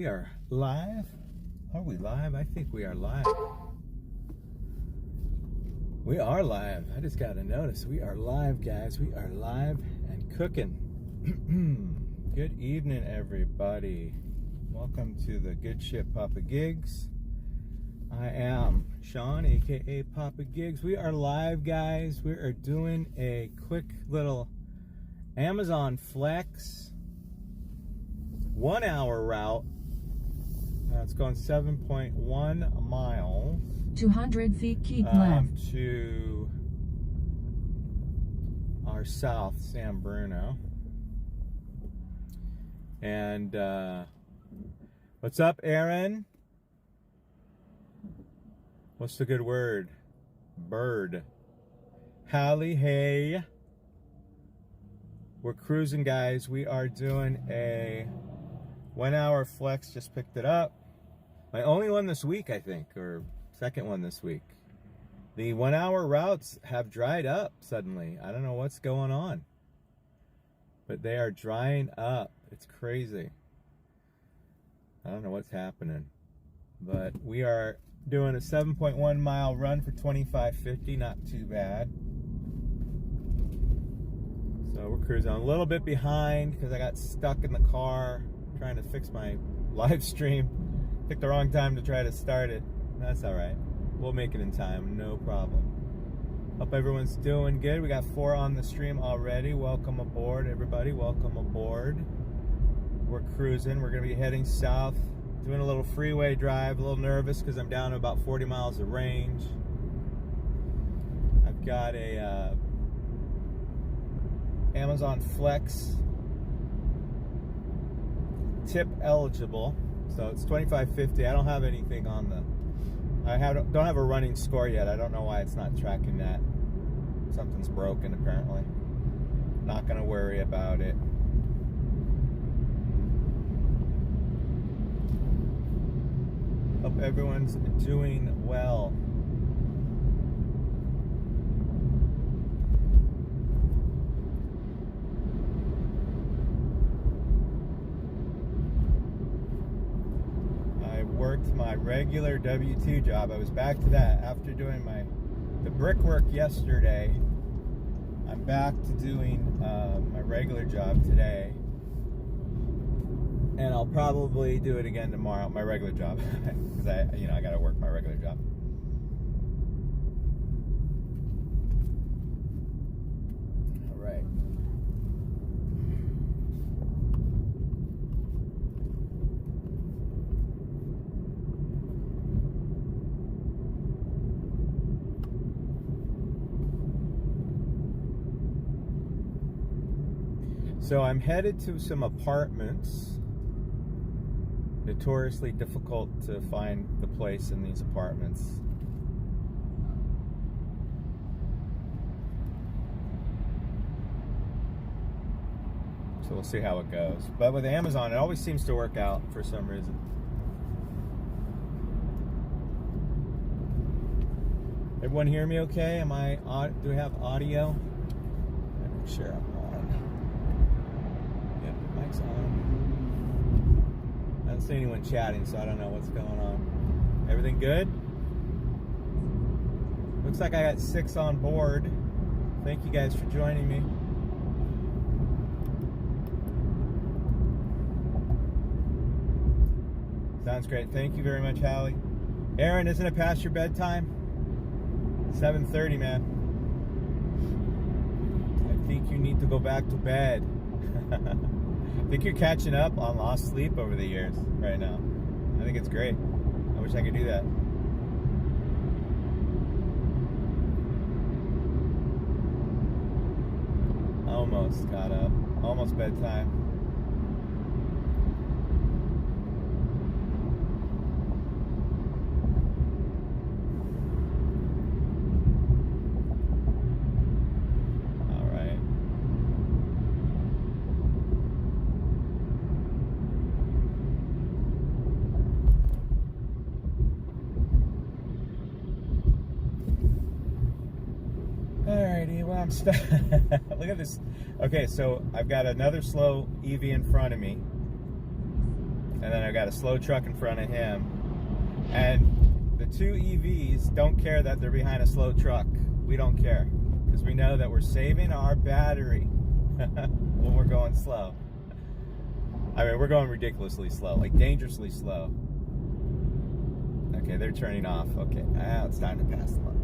We are live. Are we live? I think we are live. We are live. I just got a notice. We are live, guys. We are live and cooking. Good evening, everybody. Welcome to the Good Ship PapaGigs. I am Sean, aka PapaGigs. We are live, guys. We are doing a quick little Amazon Flex 1 hour route. It's going 7.1 miles. 200 feet, keep left. To our south, San Bruno. And what's up, Aaron? What's the good word? Bird. Hallie, hey. We're cruising, guys. We are doing a 1 hour flex. Just picked it up. My only one this week, I think, or second one this week. The 1 hour routes have dried up suddenly. I don't know what's going on, but they are drying up. It's crazy. I don't know what's happening, but we are doing a 7.1 mile run for $25.50. Not too bad. So we're cruising. I'm a little bit behind because I got stuck in the car trying to fix my live stream. Picked the wrong time to try to start it. That's all right. We'll make it in time. No problem. Hope everyone's doing good. We got 4 on the stream already. Welcome aboard, everybody. Welcome aboard. We're cruising. We're going to be heading south. Doing a little freeway drive. A little nervous because I'm down to about 40 miles of range. I've got a Amazon Flex tip eligible, so it's $25.50. I don't have anything on the. Don't have a running score yet. I don't know why it's not tracking that. Something's broken apparently. Not gonna worry about it. Hope everyone's doing well. Worked my regular W-2 job. I was back to that after doing the brickwork yesterday. I'm back to doing my regular job today, and I'll probably do it again tomorrow. My regular job, because I got to work my regular job. All right. So I'm headed to some apartments. Notoriously difficult to find the place in these apartments. So we'll see how it goes. But with Amazon, it always seems to work out for some reason. Everyone hear me okay? Do we have audio? Make sure I'm on. On. I don't see anyone chatting, so I don't know what's going on. Everything good? Looks like I got 6 on board. Thank you guys for joining me. Sounds great. Thank you very much, Hallie. Aaron, isn't it past your bedtime? 7:30, man. I think you need to go back to bed. I think you're catching up on lost sleep over the years right now. I think it's great. I wish I could do that. Almost caught up. Almost bedtime. I'm stuck. Look at this. Okay, so I've got another slow EV in front of me. and then I've got a slow truck in front of him. And the two EVs don't care that they're behind a slow truck. We don't care, because we know that we're saving our battery when we're going slow. I mean, we're going ridiculously slow, like dangerously slow. Okay, they're turning off. Okay, now it's time to pass them up.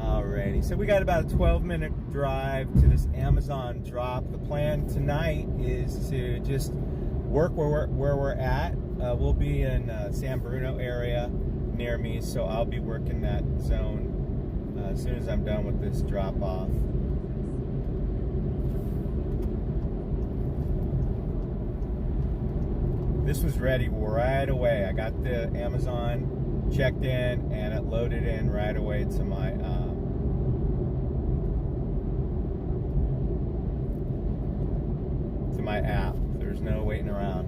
Alrighty, so we got about a 12-minute drive to this Amazon drop. The plan tonight is to just work where we're at. We'll be in San Bruno area near me, so I'll be working that zone as soon as I'm done with this drop off. This was ready right away. I got the Amazon checked in and it loaded in right away to my app. There's no waiting around.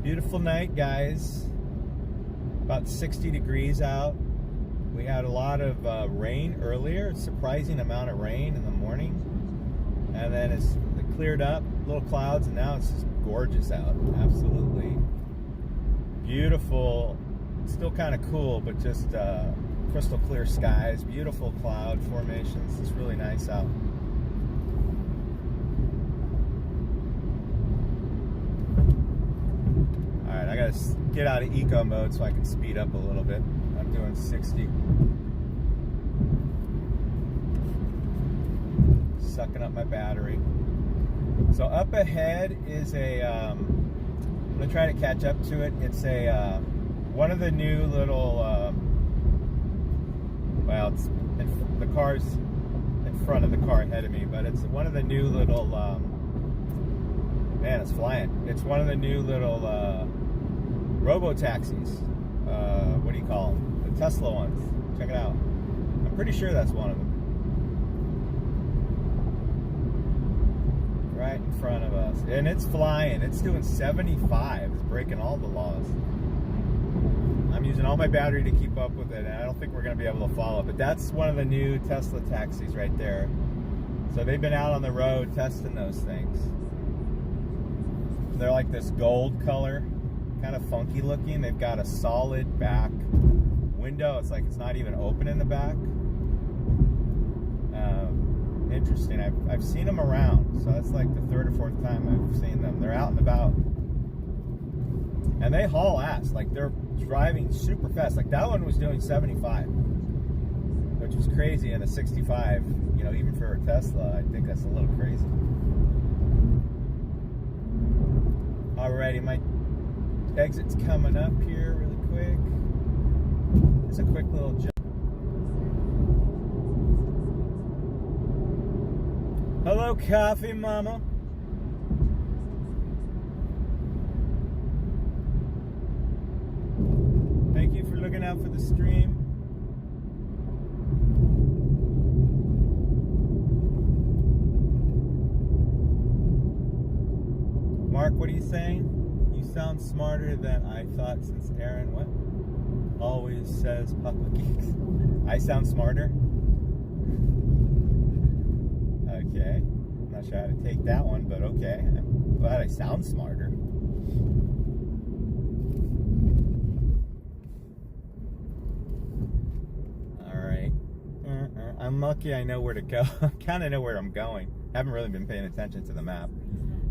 Beautiful night, guys. About 60 degrees out. We had a lot of rain earlier, a surprising amount of rain in the morning, and then it cleared up, little clouds, and now it's just gorgeous out. Absolutely beautiful. Still kind of cool, but just crystal clear skies, beautiful cloud formations. It's really nice out. Alright, I gotta get out of eco mode so I can speed up a little bit. I'm doing 60. Sucking up my battery. So up ahead is a, I'm gonna try to catch up to it. It's a, one of the new little, well, it's the car's in front of the car ahead of me, but it's one of the new little, man, it's flying. It's one of the new little robo-taxis. What do you call them? The Tesla ones. Check it out. I'm pretty sure that's one of them. Right in front of us. And it's flying. It's doing 75. It's breaking all the laws. I'm using all my battery to keep up with it, and I don't think we're going to be able to follow. But that's one of the new Tesla taxis right there. So they've been out on the road testing those things. They're like this gold color, kind of funky looking. They've got a solid back window. It's like it's not even open in the back. Interesting. I've seen them around, so that's like the third or fourth time I've seen them. They're out and about, and they haul ass. Like, they're driving super fast. Like, that one was doing 75, which was crazy in a 65. You know, even for a Tesla, I think that's a little crazy. Alrighty, my exit's coming up here really quick. It's a quick little jump. Hello, coffee mama. Thank you for looking out for the stream. Mark, what are you saying? You sound smarter than I thought, since Aaron, what? Always says PapaGigs. I sound smarter? Okay. I'm not sure how to take that one, but okay. I'm glad I sound smarter. Alright. I'm lucky I know where to go. I kind of know where I'm going. I haven't really been paying attention to the map.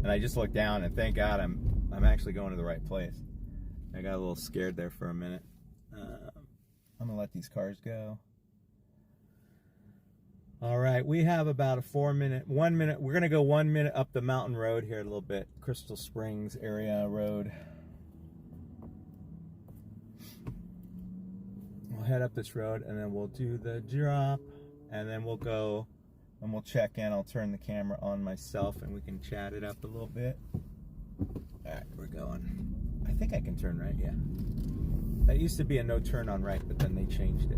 And I just looked down, and thank God I'm actually going to the right place. I got a little scared there for a minute. I'm going to let these cars go. All right, we have about a 1 minute. We're going to go 1 minute up the mountain road here a little bit. Crystal Springs area road. We'll head up this road, and then we'll do the drop, and then we'll go and we'll check in. I'll turn the camera on myself, and we can chat it up a little bit. All right, we're going. I think I can turn right, yeah. That used to be a no turn on right, but then they changed it.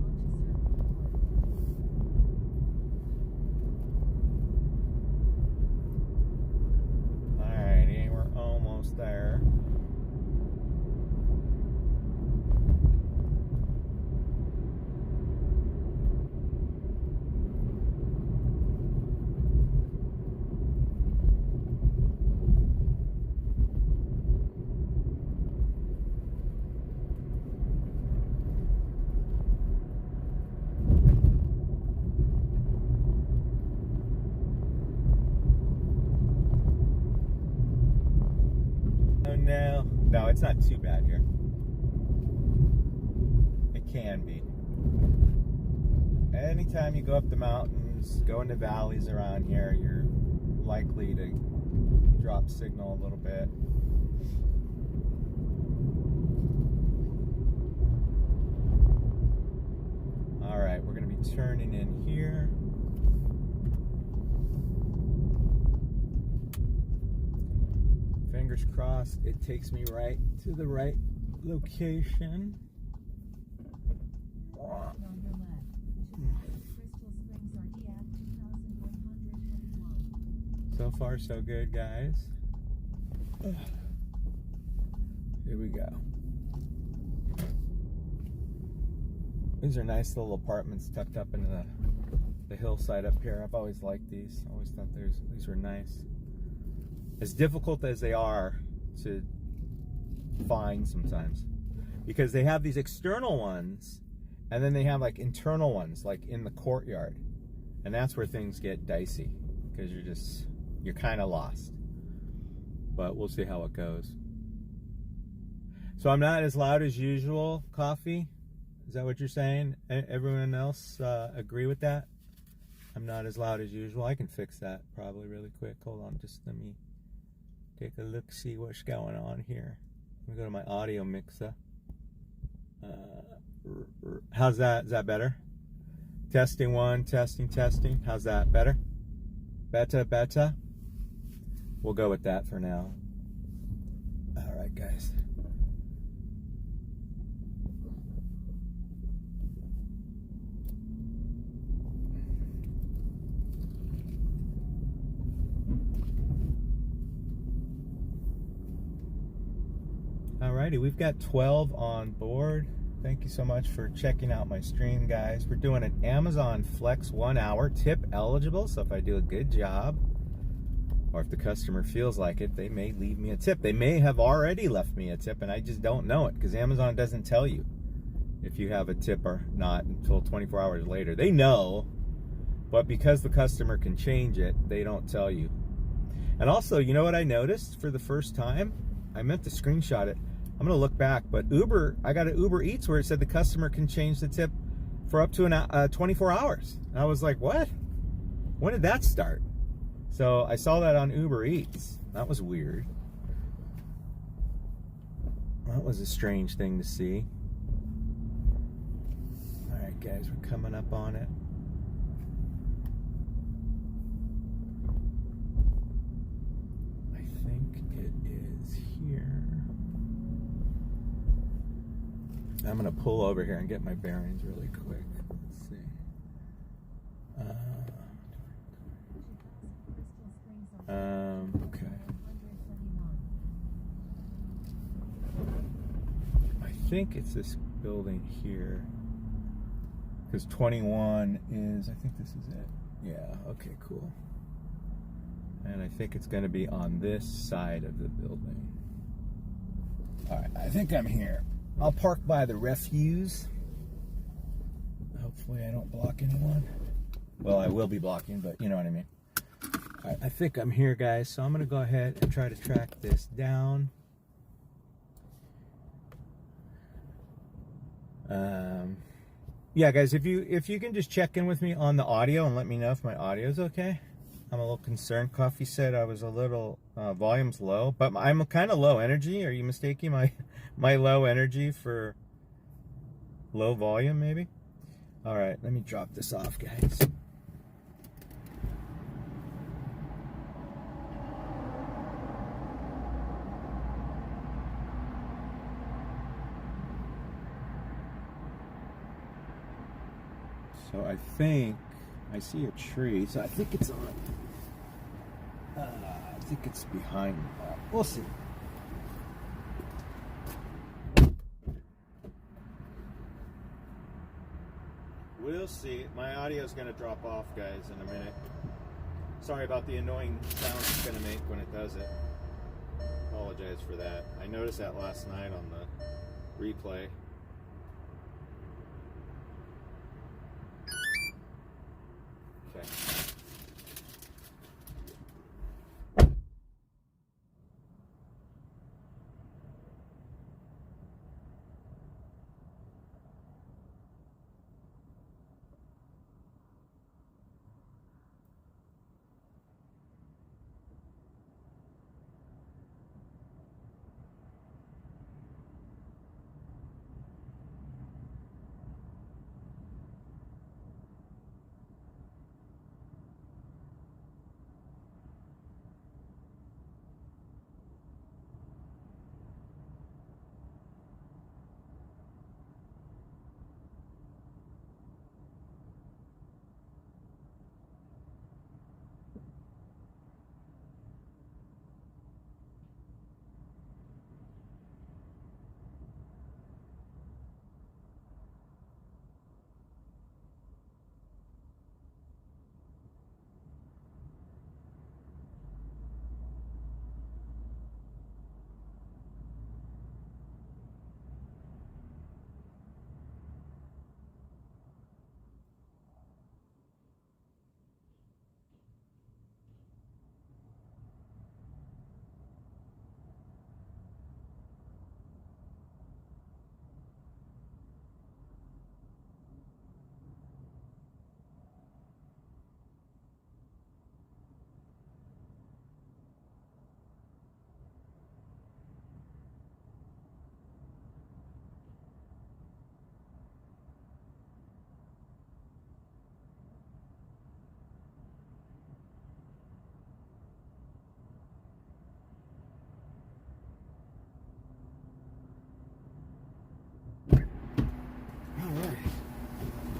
No, it's not too bad here. It can be. Anytime you go up the mountains, go into valleys around here, you're likely to drop signal a little bit. All right, we're going to be turning in here. Fingers crossed it takes me right to the right location. So far, so good, guys. Here we go. These are nice little apartments tucked up into the hillside up here. I've always liked these. Always thought these were nice. As difficult as they are to find sometimes, because they have these external ones, and then they have like internal ones, like in the courtyard, and that's where things get dicey, because you're kind of lost. But we'll see how it goes. So I'm not as loud as usual, Coffee? Is that what you're saying? Everyone else agree with that? I'm not as loud as usual. I can fix that probably really quick. Hold on, just let me take a look, see what's going on here. Let me go to my audio mixer. How's that? Is that better? Testing one, testing. How's that? Better? Better? We'll go with that for now. All right, guys. Alrighty, we've got 12 on board. Thank you so much for checking out my stream, guys. We're doing an Amazon Flex 1 hour, tip eligible, so if I do a good job, or if the customer feels like it, they may leave me a tip. They may have already left me a tip and I just don't know it, because Amazon doesn't tell you if you have a tip or not until 24 hours later. They know, but because the customer can change it, they don't tell you. And also, you know what I noticed for the first time? I meant to screenshot it. I'm gonna look back, but I got an Uber Eats where it said the customer can change the tip for up to 24 hours. And I was like, what? When did that start? So I saw that on Uber Eats. That was weird. That was a strange thing to see. All right, guys, we're coming up on it. I think it is here. I'm gonna pull over here and get my bearings really quick. Let's see. Okay. I think it's this building here, because 21 is, I think this is it. Yeah, okay, cool. And I think it's going to be on this side of the building. All right, I think I'm here. I'll park by the refuse. Hopefully I don't block anyone. Well, I will be blocking, but you know what I mean. All right, I think I'm here, guys, so I'm going to go ahead and try to track this down. Yeah, guys, if you can just check in with me on the audio and let me know if my audio is okay. I'm a little concerned. Coffee said I was a little volume's low, but I'm kind of low energy. Are you mistaking my low energy for low volume, maybe? All right, let me drop this off, guys. So I think I see a tree, so I think it's on. I think it's behind. We'll see. We'll see. My audio is going to drop off, guys, in a minute. Sorry about the annoying sound it's going to make when it does it. Apologize for that. I noticed that last night on the replay. Okay.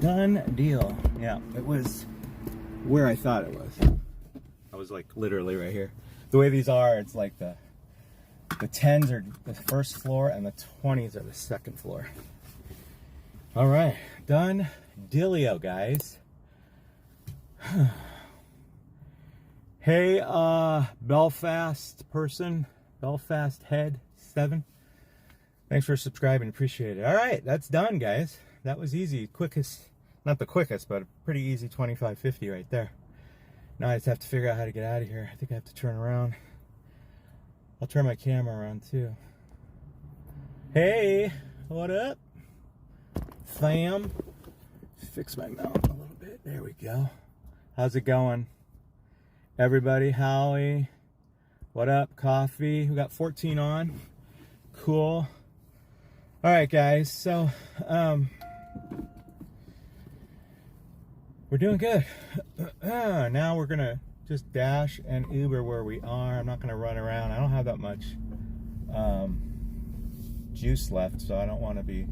Done deal. Yeah, it was where I thought it was. I was like literally right here. The way these are, it's like the 10s are the first floor and the 20s are the second floor. All right, done dealio, guys. Hey, Belfast person, Belfast head 7. Thanks for subscribing, appreciate it. All right, that's done, guys. That was easy, quickest, not the quickest, but a pretty easy 2550 right there. Now I just have to figure out how to get out of here. I think I have to turn around. I'll turn my camera around too. Hey, what up, fam? Fix my mount a little bit. There we go. How's it going, everybody? Howie, what up? Coffee. We got 14 on. Cool. All right, guys. So, we're doing good. Now we're gonna just dash and Uber where we are. I'm not gonna run around. I don't have that much juice left, so I don't want to be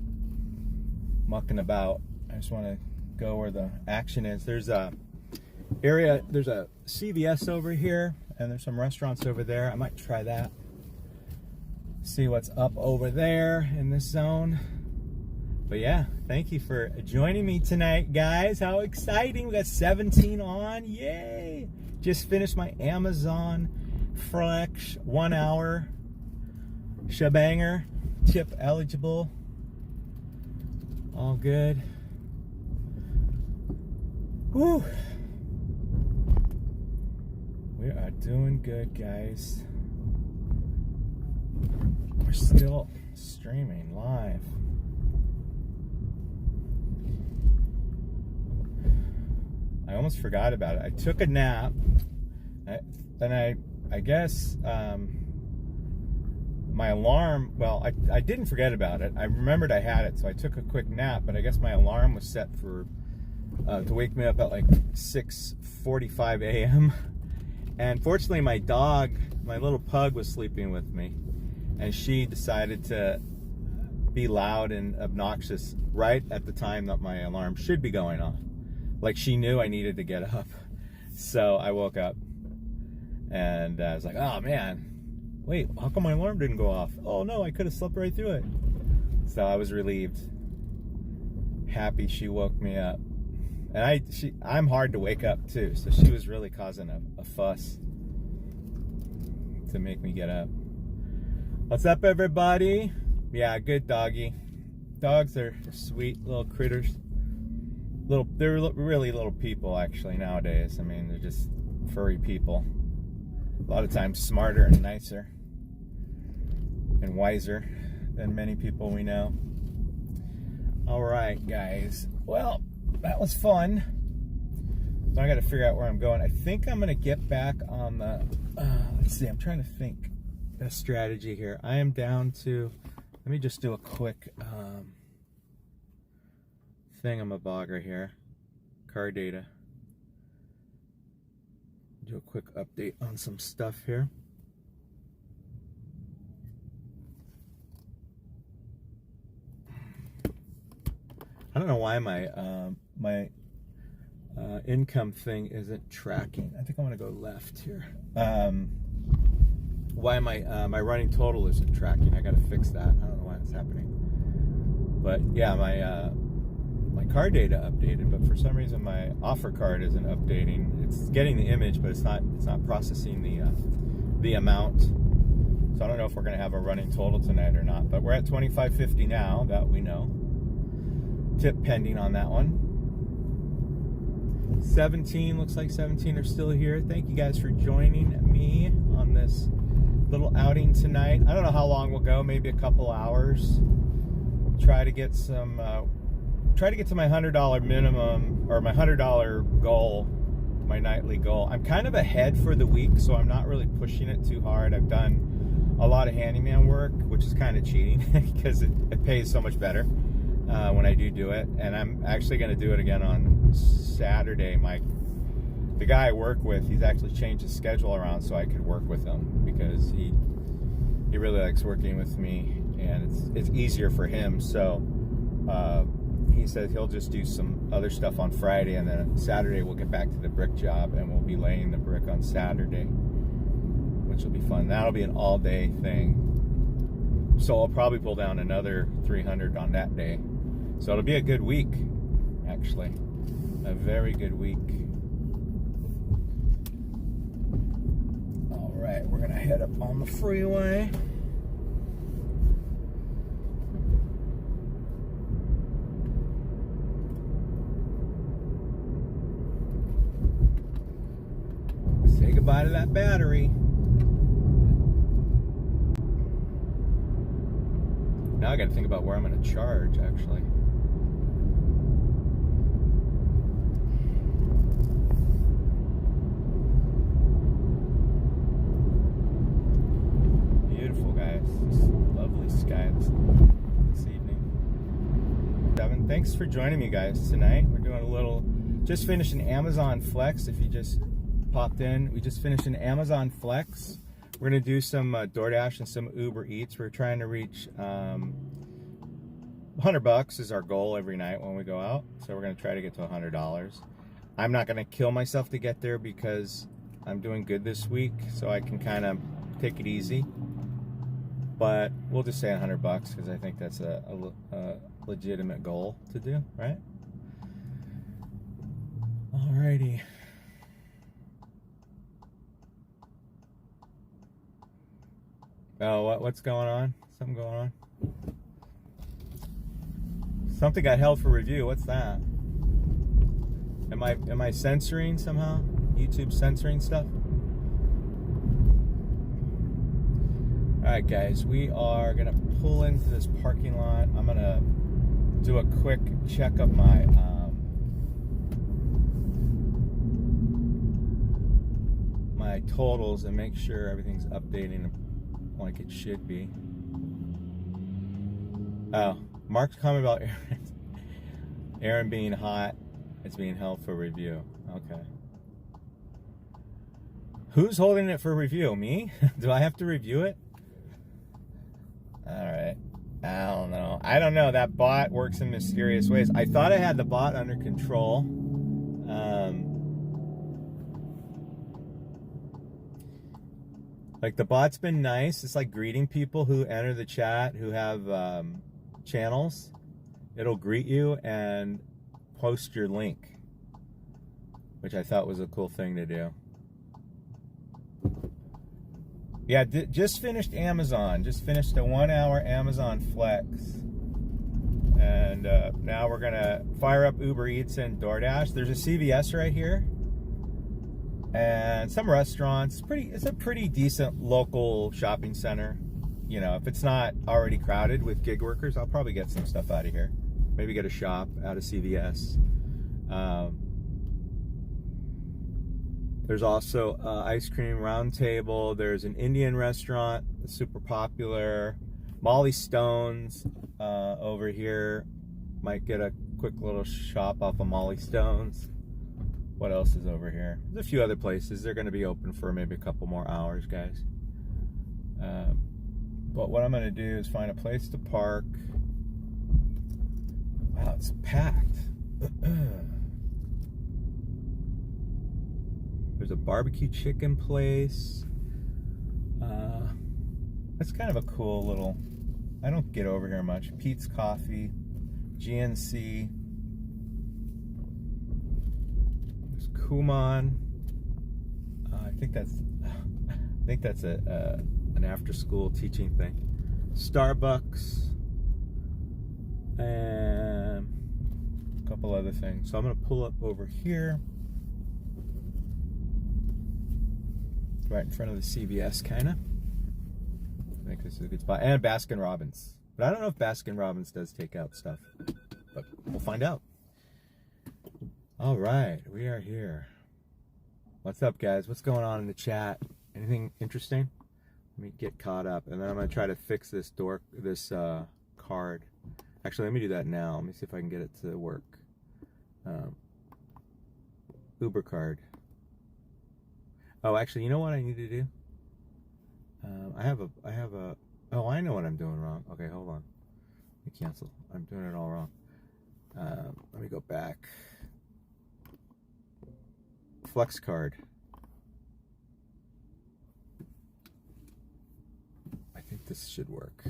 mucking about. I just want to go where the action is. There's a area. There's a CVS over here, and there's some restaurants over there. I might try that. See what's up over there in this zone. But yeah, thank you for joining me tonight, guys. How exciting. We got 17 on. Yay. Just finished my Amazon Flex 1 hour shebanger. Tip eligible. All good. Whew. We are doing good, guys. We're still streaming live. I almost forgot about it. I took a nap, and I guess my alarm, well, I didn't forget about it. I remembered I had it, so I took a quick nap, but I guess my alarm was set for to wake me up at like 6:45 a.m. And fortunately, my dog, my little pug, was sleeping with me, and she decided to be loud and obnoxious right at the time that my alarm should be going off. Like, she knew I needed to get up. So I woke up and I was like, oh man, wait, how come my alarm didn't go off? Oh no, I could have slept right through it. So I was relieved. Happy she woke me up. And I'm hard to wake up too, so she was really causing a fuss to make me get up. What's up, everybody? Yeah, good doggy. Dogs are sweet little critters. They're really little people actually nowadays. I mean, they're just furry people. A lot of times smarter and nicer and wiser than many people we know. All right, guys. Well, that was fun. So I got to figure out where I'm going. I think I'm going to get back on the, let's see, I'm trying to think a strategy here. I am down to, let me just do a quick thingamabogger here. Car data. Do a quick update on some stuff here. I don't know why my income thing isn't tracking. I think I'm gonna go left here. Why my running total isn't tracking? I gotta fix that. I don't know why it's happening. But yeah, my car data updated, but for some reason my offer card isn't updating. It's getting the image, but it's not processing the amount. So I don't know if we're gonna have a running total tonight or not. But we're at 2550 now, that we know. Tip pending on that one. 17, looks like 17 are still here. Thank you guys for joining me on this little outing tonight. I don't know how long we'll go, maybe a couple hours. Try to get some, try to get to my $100 minimum, or my $100 goal, my nightly goal. I'm kind of ahead for the week, so I'm not really pushing it too hard. I've done a lot of handyman work, which is kind of cheating because it pays so much better when I do it. And I'm actually going to do it again on Saturday. The guy I work with, he's actually changed his schedule around so I could work with him, because he really likes working with me, and it's easier for him. So he said he'll just do some other stuff on Friday, and then Saturday we'll get back to the brick job, and we'll be laying the brick on Saturday, which will be fun. That'll be an all-day thing. So I'll probably pull down another 300 on that day. So it'll be a good week, actually. A very good week. All right, we're gonna head up on the freeway. Say goodbye to that battery. Now I got to think about where I'm going to charge, actually. Beautiful, guys. This lovely sky this evening. Devin, thanks for joining me, guys, tonight. We're doing a little, just finished an Amazon Flex. If you just popped in, we just finished an Amazon Flex. We're gonna do some DoorDash and some Uber Eats. We're trying to reach $100 is our goal every night when we go out. So we're gonna try to get to $100. I'm not gonna kill myself to get there because I'm doing good this week, so I can kind of take it easy. But we'll just say $100 because I think that's a legitimate goal to do, right? Alrighty. Oh, what's going on? Something going on? Something got held for review. What's that? Am I censoring somehow? YouTube censoring stuff? Alright guys, we are gonna pull into this parking lot. I'm gonna do a quick check of my my totals and make sure everything's updating like it should be. Oh, Mark's comment about Aaron being hot. It's being held for review. Okay. Who's holding it for review? Me? Do I have to review it? Alright. I don't know. That bot works in mysterious ways. I thought I had the bot under control. Like the bot's been nice. It's like greeting people who enter the chat who have channels. It'll greet you and post your link, which I thought was a cool thing to do. Yeah, just finished Amazon. Just finished a 1-hour Amazon Flex. And now we're going to fire up Uber Eats and DoorDash. There's a CVS right here. And some restaurants. It's a pretty decent local shopping center. You know, if it's not already crowded with gig workers, I'll probably get some stuff out of here. Maybe get a shop out of CVS. There's also Ice Cream Round Table. There's an Indian restaurant that's super popular. Molly Stone's over here. Might get a quick little shop off of Molly Stone's. What else is over here? There's a few other places. They're going to be open for maybe a couple more hours, guys. But what I'm going to do is find a place to park. Wow, it's packed. There's a barbecue chicken place. That's kind of a cool little... I don't get over here much. Pete's Coffee. GNC. There's Kumon. I think that's an after-school teaching thing. Starbucks. And a couple other things. So I'm going to pull up over here. Right in front of the CVS, kind of. I think this is a good spot. And Baskin Robbins. But I don't know if Baskin Robbins does take out stuff. But we'll find out. All right, we are here. What's up, guys? What's going on in the chat? Anything interesting? Let me get caught up. And then I'm going to try to fix this card. Actually, let me do that now. Let me see if I can get it to work. Uber card. Oh, actually, you know what I need to do? Oh, I know what I'm doing wrong. Okay, hold on. Let me cancel. I'm doing it all wrong. Let me go back. Flex card. I think this should work.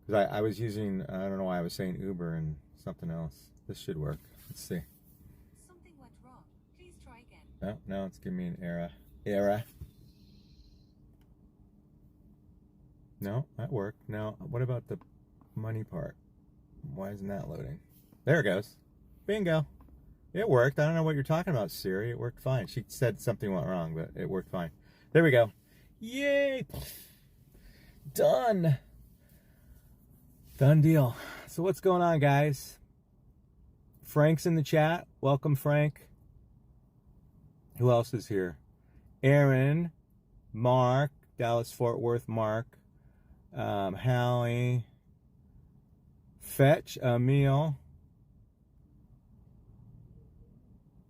Because I was using, I don't know why I was saying Uber and something else. This should work. Let's see. Something went wrong. Please try again. No, now it's giving me an error. No, that worked. Now, what about the money part? Why isn't that loading? There it goes. Bingo. It worked. I don't know what you're talking about, Siri. It worked fine. She said something went wrong, but it worked fine. There we go. Yay! Done. Done deal. So what's going on, guys? Frank's in the chat. Welcome, Frank. Who else is here? Aaron, Mark, Dallas Fort Worth, Mark, Hallie, Fetch, Emil.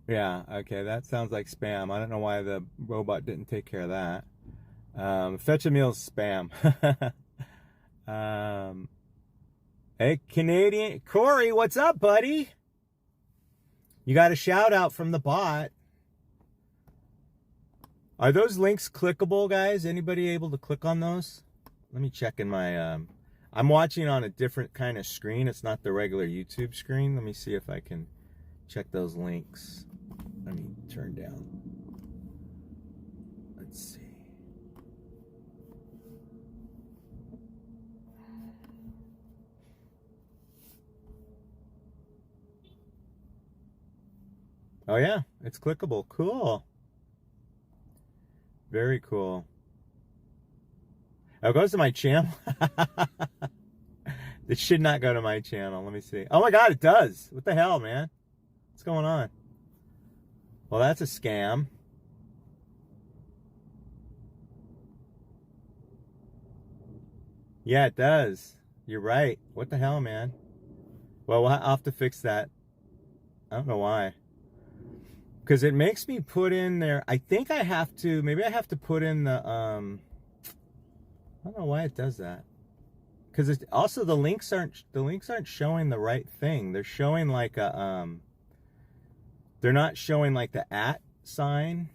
Yeah, okay, that sounds like spam. I don't know why the robot didn't take care of that. Fetch Emil's spam. Hey, Canadian Corey, what's up, buddy? You got a shout out from the bot. Are those links clickable, guys? Anybody able to click on those? Let me check in my... I'm watching on a different kind of screen. It's not the regular YouTube screen. Let me see if I can check those links. Let me turn down. Let's see. Oh yeah, it's clickable. Cool. Very cool. Oh, it goes to my channel. It should not go to my channel. Let me see. Oh my God, it does. What the hell, man? What's going on? Well, that's a scam. Yeah, it does. You're right. What the hell, man? Well, I'll have to fix that. I don't know why. Because it makes me put in there. I think I have to. Maybe I have to put in the. I don't know why it does that. Because it's also the links aren't showing the right thing. They're showing like a They're not showing like the @ sign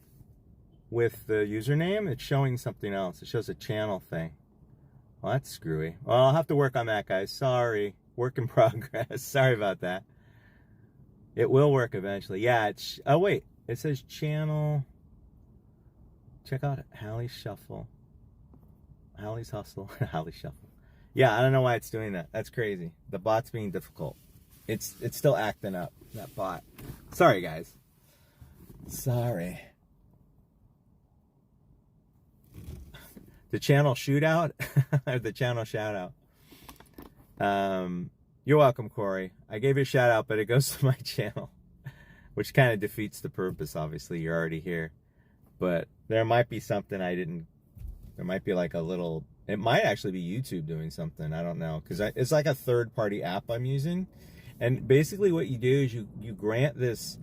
with the username. It's showing something else. It shows a channel thing. Well, that's screwy. Well, I'll have to work on that, guys. Sorry. Work in progress. Sorry about that. It will work eventually. Yeah, it's... Oh, wait. It says channel... Check out Hallie's Shuffle. Hallie's Hustle. Hallie's Shuffle. Yeah, I don't know why it's doing that. That's crazy. The bot's being difficult. It's still acting up, that bot. Sorry, guys. Sorry. The channel shootout? Or the channel shout out? You're welcome, Corey. I gave you a shout out, but it goes to my channel, which kind of defeats the purpose. Obviously, you're already here, but there might be something I didn't. There might be like a little. It might actually be YouTube doing something. I don't know, because it's like a third-party app I'm using, and basically what you do is you grant this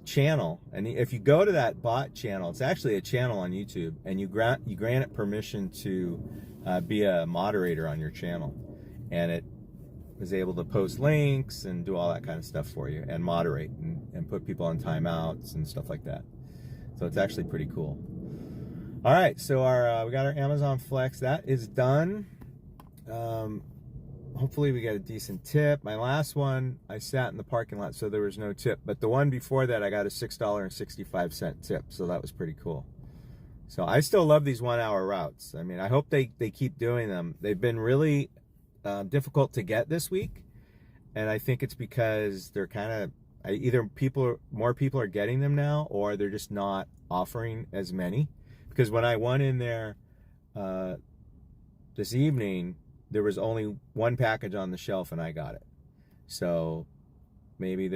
channel, and if you go to that bot channel, it's actually a channel on YouTube, and you grant it permission to be a moderator on your channel, and it is able to post links and do all that kind of stuff for you and moderate and put people on timeouts and stuff like that. So it's actually pretty cool. All right, so we got our Amazon Flex. That is done. Hopefully we get a decent tip. My last one, I sat in the parking lot, so there was no tip. But the one before that, I got a $6.65 tip, so that was pretty cool. So I still love these 1 hour routes. I mean, I hope they keep doing them. They've been really difficult to get this week, and I think it's because they're kind of either more people are getting them now, or they're just not offering as many. Because when I went in there this evening, there was only one package on the shelf, and I got it. So maybe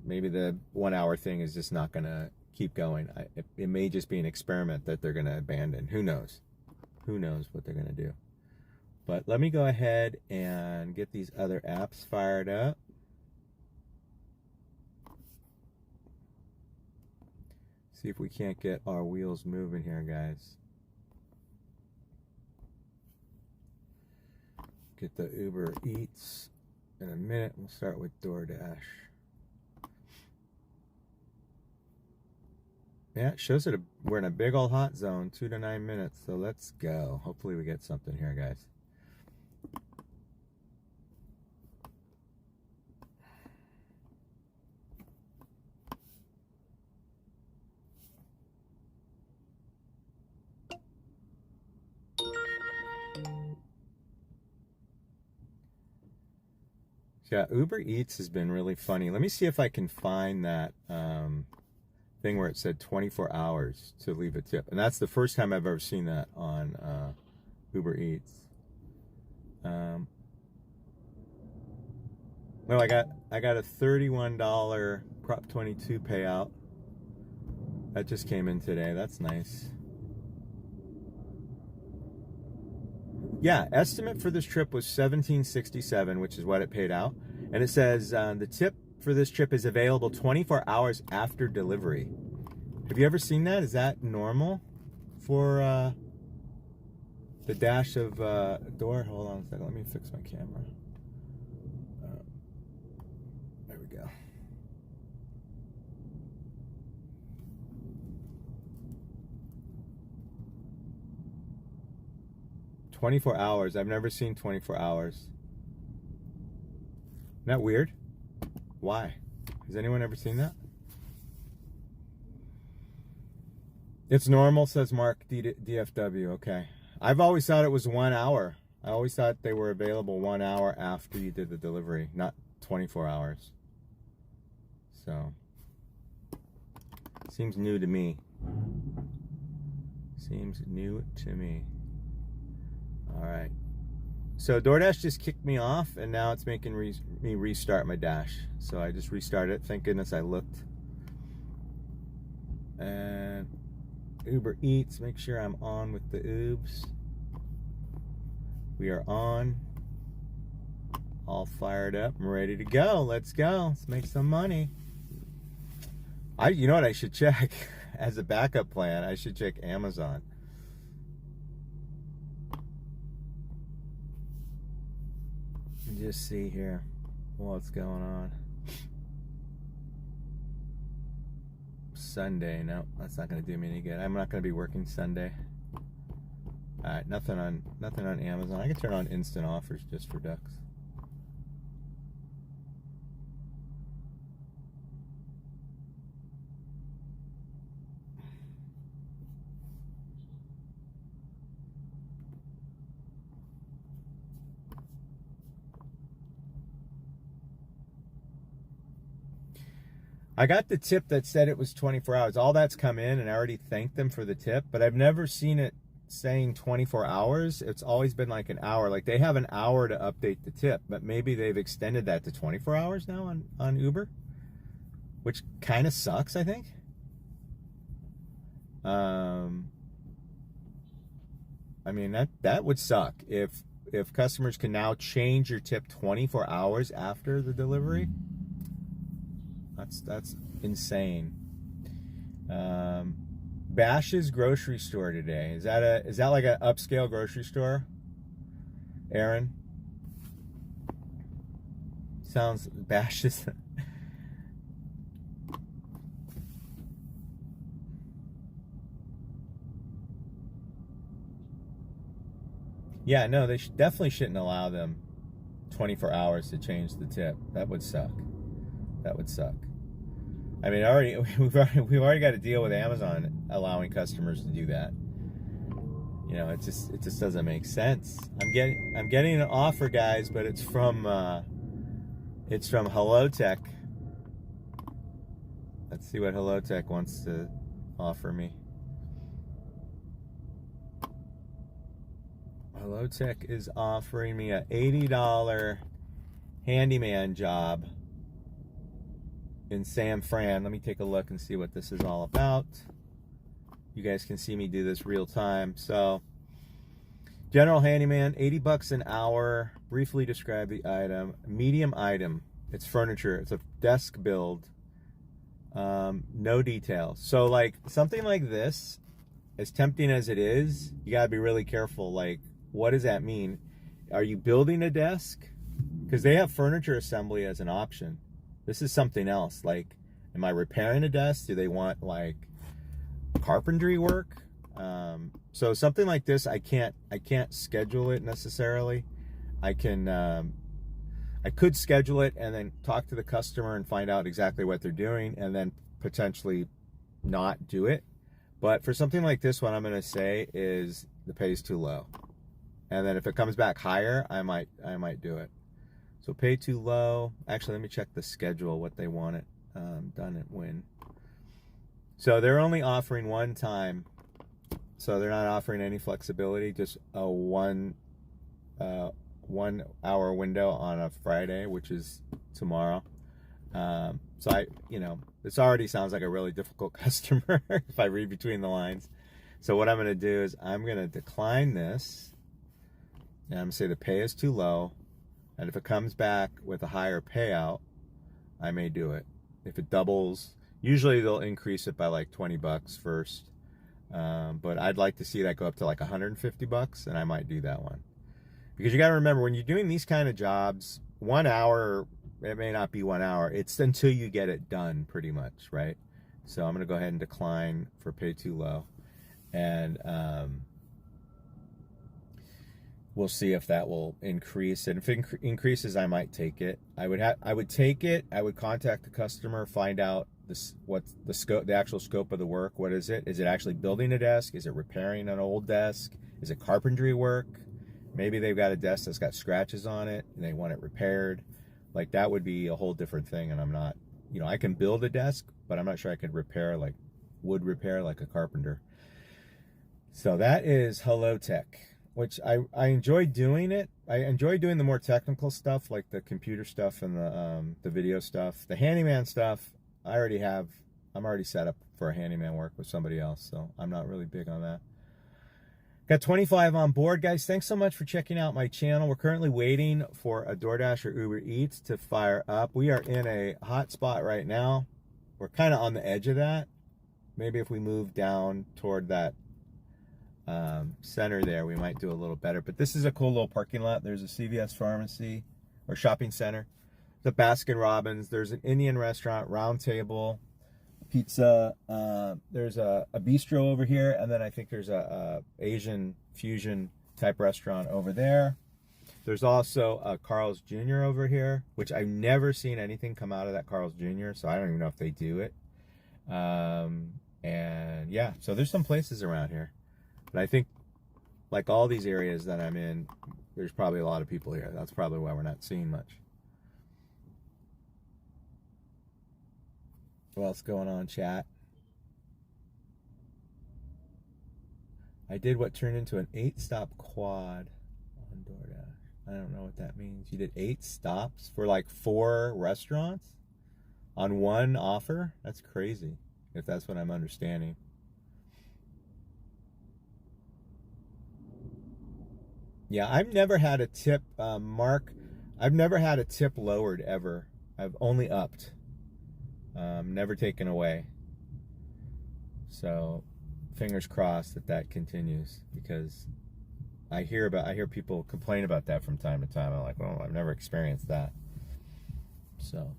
maybe the 1 hour thing is just not gonna keep going. It may just be an experiment that they're gonna abandon. Who knows? Who knows what they're gonna do? But let me go ahead and get these other apps fired up. See if we can't get our wheels moving here, guys. Get the Uber Eats in a minute. We'll start with DoorDash. Yeah, it shows that we're in a big old hot zone, 2 to 9 minutes. So let's go. Hopefully we get something here, guys. Yeah, Uber Eats has been really funny. Let me see if I can find that thing where it said 24 hours to leave a tip. And that's the first time I've ever seen that on Uber Eats. Well, I got a $31 Prop 22 payout. That just came in today. That's nice. Yeah, estimate for this trip was $17.67, which is what it paid out. And it says the tip for this trip is available 24 hours after delivery. Have you ever seen that? Is that normal for the dash of door? Hold on a second. Let me fix my camera. There we go. $24 hours. I've never seen 24 hours. Isn't that weird? Why? Has anyone ever seen that? It's normal, says Mark DFW. Okay. I've always thought it was 1 hour. I always thought they were available 1 hour after you did the delivery, not 24 hours. So, seems new to me. Seems new to me. All right. So DoorDash just kicked me off, and now it's making me restart my dash. So I just restarted it. Thank goodness I looked. And Uber Eats, make sure I'm on with the Oobs. We are on. All fired up. I'm ready to go. Let's go. Let's make some money. You know what I should check? As a backup plan, I should check Amazon. Just see here what's going on. Sunday, no, that's not going to do me any good. I'm not going to be working Sunday. All right, nothing on Amazon. I can turn on instant offers just for ducks. I got the tip that said it was 24 hours. All that's come in, and I already thanked them for the tip, but I've never seen it saying 24 hours. It's always been like an hour. Like they have an hour to update the tip, but maybe they've extended that to 24 hours now on Uber, which kind of sucks, I think. I mean, that would suck if customers can now change your tip 24 hours after the delivery. That's insane. Bash's grocery store today. Is that like an upscale grocery store? Aaron? Sounds Bash's. Yeah, no, they definitely shouldn't allow them 24 hours to change the tip. That would suck. That would suck. I mean, we've already got to deal with Amazon allowing customers to do that. You know, it just doesn't make sense. I'm getting an offer, guys, but it's from HelloTech. Let's see what HelloTech wants to offer me. HelloTech is offering me a $80 handyman job in San Fran. Let me take a look and see what this is all about. You guys can see me do this real time. So, general handyman, $80 an hour. Briefly describe the item. Medium item. It's furniture. It's a desk build. No details. So, like, something like this, as tempting as it is, you gotta be really careful. Like, what does that mean? Are you building a desk? because they have furniture assembly as an option. This is something else. Like, am I repairing a desk? Do they want like carpentry work? So something like this, I can't schedule it necessarily. I could schedule it and then talk to the customer and find out exactly what they're doing, and then potentially not do it. But for something like this, what I'm going to say is the pay is too low. And then if it comes back higher, I might do it. So pay too low. Actually, let me check the schedule, what they want it done at when. So they're only offering one time. So they're not offering any flexibility, just a 1 hour window on a Friday, which is tomorrow. So this already sounds like a really difficult customer if I read between the lines. So what I'm going to do is I'm going to decline this, and I'm going to say the pay is too low, and if it comes back with a higher payout, I may do it. If it doubles, usually they'll increase it by like $20 first, but I'd like to see that go up to like $150, and I might do that one. Because you got to remember, when you're doing these kind of jobs, 1 hour, it may not be 1 hour. It's until you get it done, pretty much, right? So I'm going to go ahead and decline for pay too low. And we'll see if that will increase. And if it increases, I might take it. I would take it. I would contact the customer, find out what's the scope, the actual scope of the work. What is it? Is it actually building a desk? Is it repairing an old desk? Is it carpentry work? Maybe they've got a desk that's got scratches on it and they want it repaired. Like, that would be a whole different thing. And I'm not, I can build a desk, but I'm not sure I could repair, like wood repair, like a carpenter. So that is Hello Tech, which I enjoy doing it. I enjoy doing the more technical stuff, like the computer stuff and the video stuff. The handyman stuff, I'm already set up for a handyman work with somebody else, so I'm not really big on that. Got 25 on board, guys. Thanks so much for checking out my channel. We're currently waiting for a DoorDash or Uber Eats to fire up. We are in a hot spot right now. We're kind of on the edge of that. Maybe if we move down toward that center there, we might do a little better. But this is a cool little parking lot. There's a CVS pharmacy or shopping center. The Baskin Robbins. There's an Indian restaurant, Round Table, pizza. There's a bistro over here, and then I think there's a Asian fusion type restaurant over there. There's also a Carl's Jr. over here, which I've never seen anything come out of that Carl's Jr., so I don't even know if they do it. And yeah, so there's some places around here. But I think, like all these areas that I'm in, there's probably a lot of people here. That's probably why we're not seeing much. What else going on, chat? I did what turned into an 8-stop quad on DoorDash. I don't know what that means. You did 8 stops for like 4 restaurants on one offer? That's crazy, if that's what I'm understanding. Yeah, I've never had a tip, Mark. I've never had a tip lowered ever. I've only upped. Never taken away. So fingers crossed that continues, because I hear people complain about that from time to time. I'm like, well, I've never experienced that. So,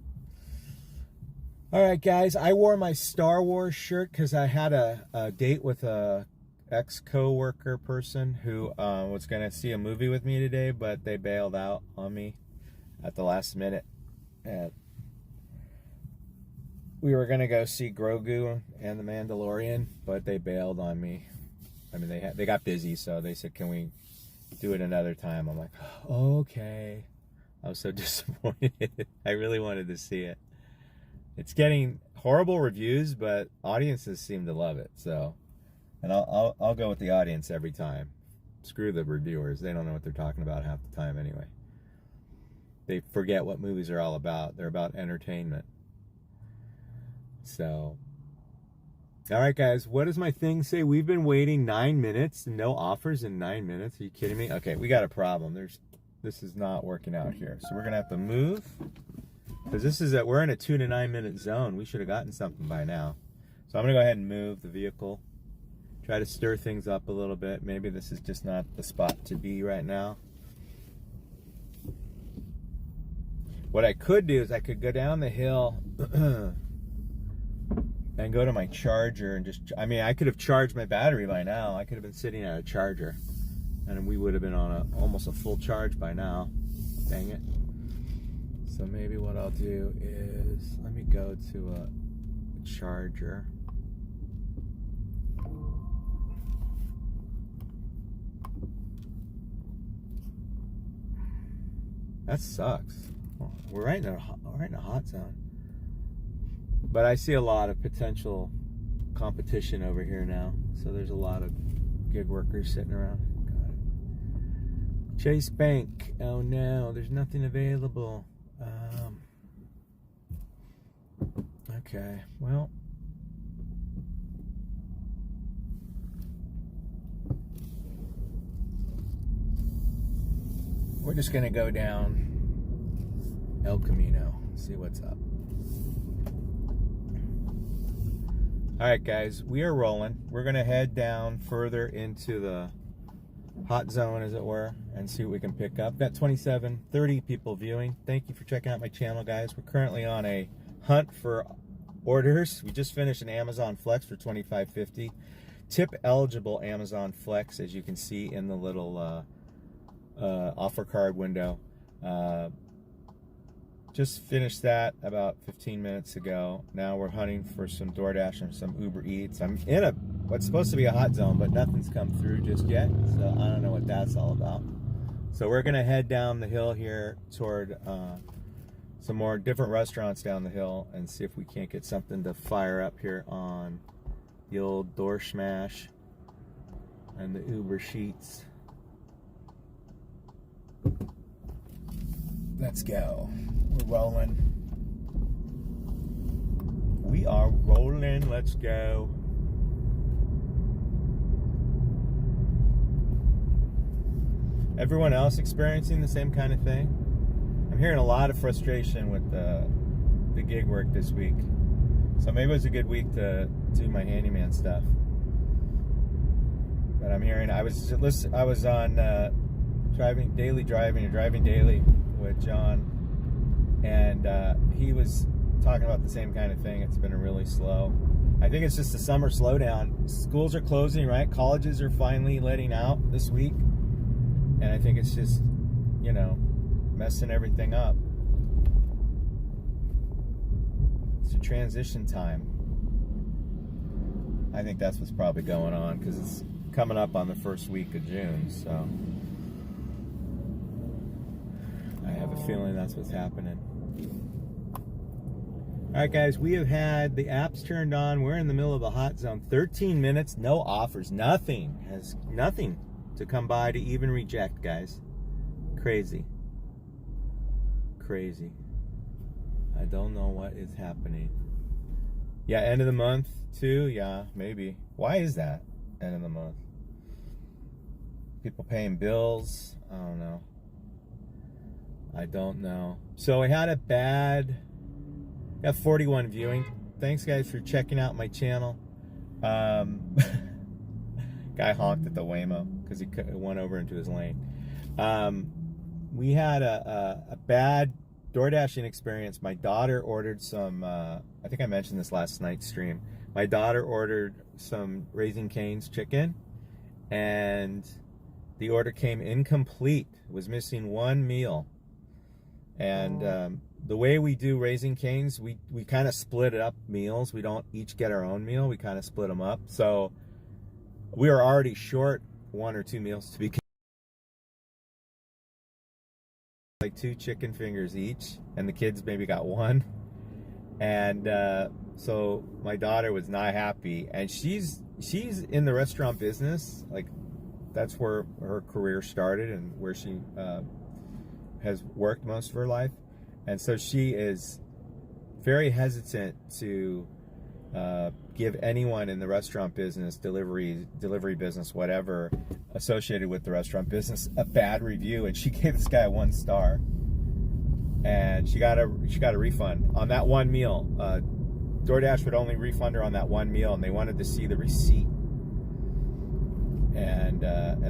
all right, guys, I wore my Star Wars shirt because I had a date with a ex-co-worker person who was going to see a movie with me today, but they bailed out on me at the last minute. And we were going to go see Grogu and the Mandalorian, but they bailed on me. I mean, they got busy, so they said, can we do it another time? I'm like, okay. I was so disappointed. I really wanted to see it. It's getting horrible reviews, but audiences seem to love it. So, and I'll go with the audience every time. Screw the reviewers. They don't know what they're talking about half the time anyway. They forget what movies are all about. They're about entertainment. So, all right, guys, what does my thing say? We've been waiting 9 minutes, no offers in 9 minutes. Are you kidding me? Okay, we got a problem. This is not working out here. So we're gonna have to move, because we're in a 2 to 9 minute zone. We should have gotten something by now. So I'm gonna go ahead and move the vehicle, try to stir things up a little bit. Maybe this is just not the spot to be right now. What I could do is I could go down the hill and go to my charger and just, I mean, I could have charged my battery by now. I could have been sitting at a charger and we would have been on almost a full charge by now. Dang it. So maybe what I'll do is, let me go to a charger. That sucks. We're right in a hot zone. But I see a lot of potential competition over here now. So there's a lot of gig workers sitting around. Got it. Chase Bank. Oh no, there's nothing available. Okay, well. We're just gonna go down El Camino, see what's up. All right, guys, we are rolling. We're gonna head down further into the hot zone, as it were, and see what we can pick up. Got 30 people viewing. Thank you for checking out my channel, guys. We're currently on a hunt for orders. We just finished an Amazon Flex for $25.50. Tip eligible Amazon Flex, as you can see in the little offer card window. Just finished that about 15 minutes ago. Now we're hunting for some DoorDash and some Uber Eats. I'm in what's supposed to be a hot zone, but nothing's come through just yet, so I don't know what that's all about. So we're gonna head down the hill here toward some more different restaurants down the hill and see if we can't get something to fire up here on the old Door Smash and the Uber Sheets. Let's go. We're rolling. We are rolling. Let's go. Everyone else experiencing the same kind of thing? I'm hearing a lot of frustration with the gig work this week. So maybe it was a good week to do my handyman stuff. But I'm hearing, I was on driving daily with John, and he was talking about the same kind of thing. It's been really slow. I think it's just a summer slowdown. Schools are closing, right? Colleges are finally letting out this week, and I think it's just, you know, messing everything up. It's a transition time. I think that's what's probably going on, because it's coming up on the first week of June, so I have a feeling that's what's happening. All right, guys, we have had the apps turned on. We're in the middle of a hot zone. 13 minutes, no offers, nothing to come by to even reject, guys. Crazy. I don't know what is happening. Yeah, end of the month too. Yeah, maybe. Why is that end of the month? People paying bills. I don't know. So we had got 41 viewing. Thanks, guys, for checking out my channel. Guy honked at the Waymo because he went over into his lane. We had a bad DoorDashing experience. My daughter ordered some, I think I mentioned this last night's stream. My daughter ordered some Raising Cane's chicken, and the order came incomplete. It was missing one meal. And the way we do Raising Cane's, we kind of split up meals. We don't each get our own meal. We kind of split them up. So we were already short 1 or 2 meals to be like 2 chicken fingers each, and the kids maybe got 1. And so my daughter was not happy, and she's in the restaurant business. Like, that's where her career started and where she has worked most of her life. And so she is very hesitant to give anyone in the restaurant business, delivery business, whatever, associated with the restaurant business, a bad review. And she gave this guy 1 star, and she got a refund on that 1 meal. DoorDash would only refund her on that 1 meal, and they wanted to see the receipt, and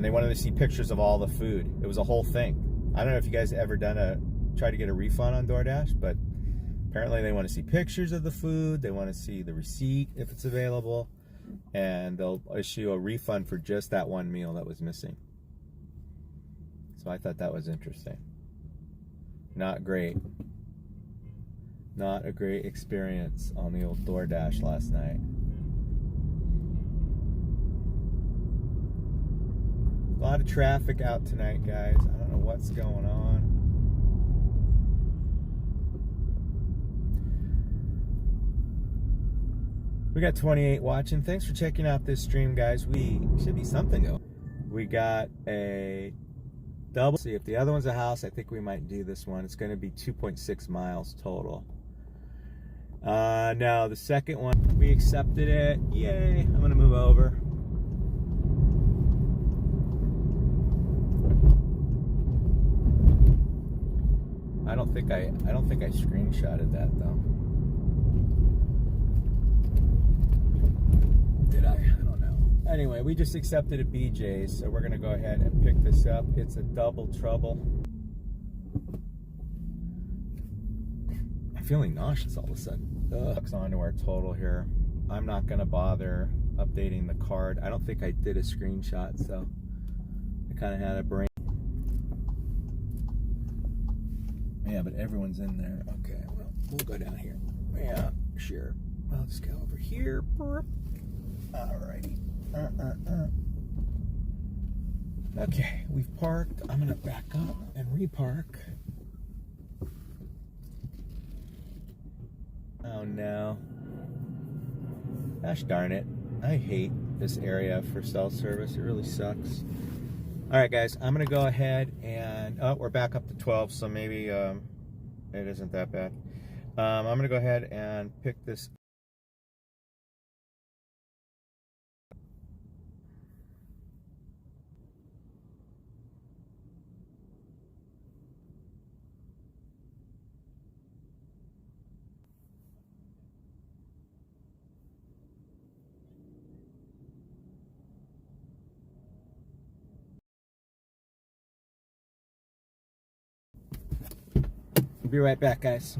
they wanted to see pictures of all the food. It was a whole thing. I don't know if you guys ever done a try to get a refund on DoorDash, but apparently they want to see pictures of the food, they want to see the receipt if it's available, and they'll issue a refund for just that one meal that was missing. So I thought that was interesting. Not great. Not a great experience on the old DoorDash last night. A lot of traffic out tonight, guys. I don't know what's going on. We got 28 watching. Thanks for checking out this stream, guys. We should be something going. We got a double. See if the other one's a house. I think we might do this one. It's going to be 2.6 miles total. No, the second one, we accepted it. Yay! I'm going to move over. I don't think I screenshotted that though. Did I? I don't know. Anyway, we just accepted a BJ's, so we're gonna go ahead and pick this up. It's a double trouble. I'm feeling nauseous all of a sudden. Ugh. On to our total here. I'm not gonna bother updating the card. I don't think I did a screenshot, so I kind of had a brain. Yeah, but everyone's in there. Okay, well, we'll go down here. Yeah, sure. I'll just go over here. Alrighty. Okay, we've parked. I'm gonna back up and repark. Oh no. Gosh darn it. I hate this area for cell service. It really sucks. Alright guys, I'm gonna go ahead and we're back up to 12, so maybe it isn't that bad. I'm gonna go ahead and pick this. Be right back, guys.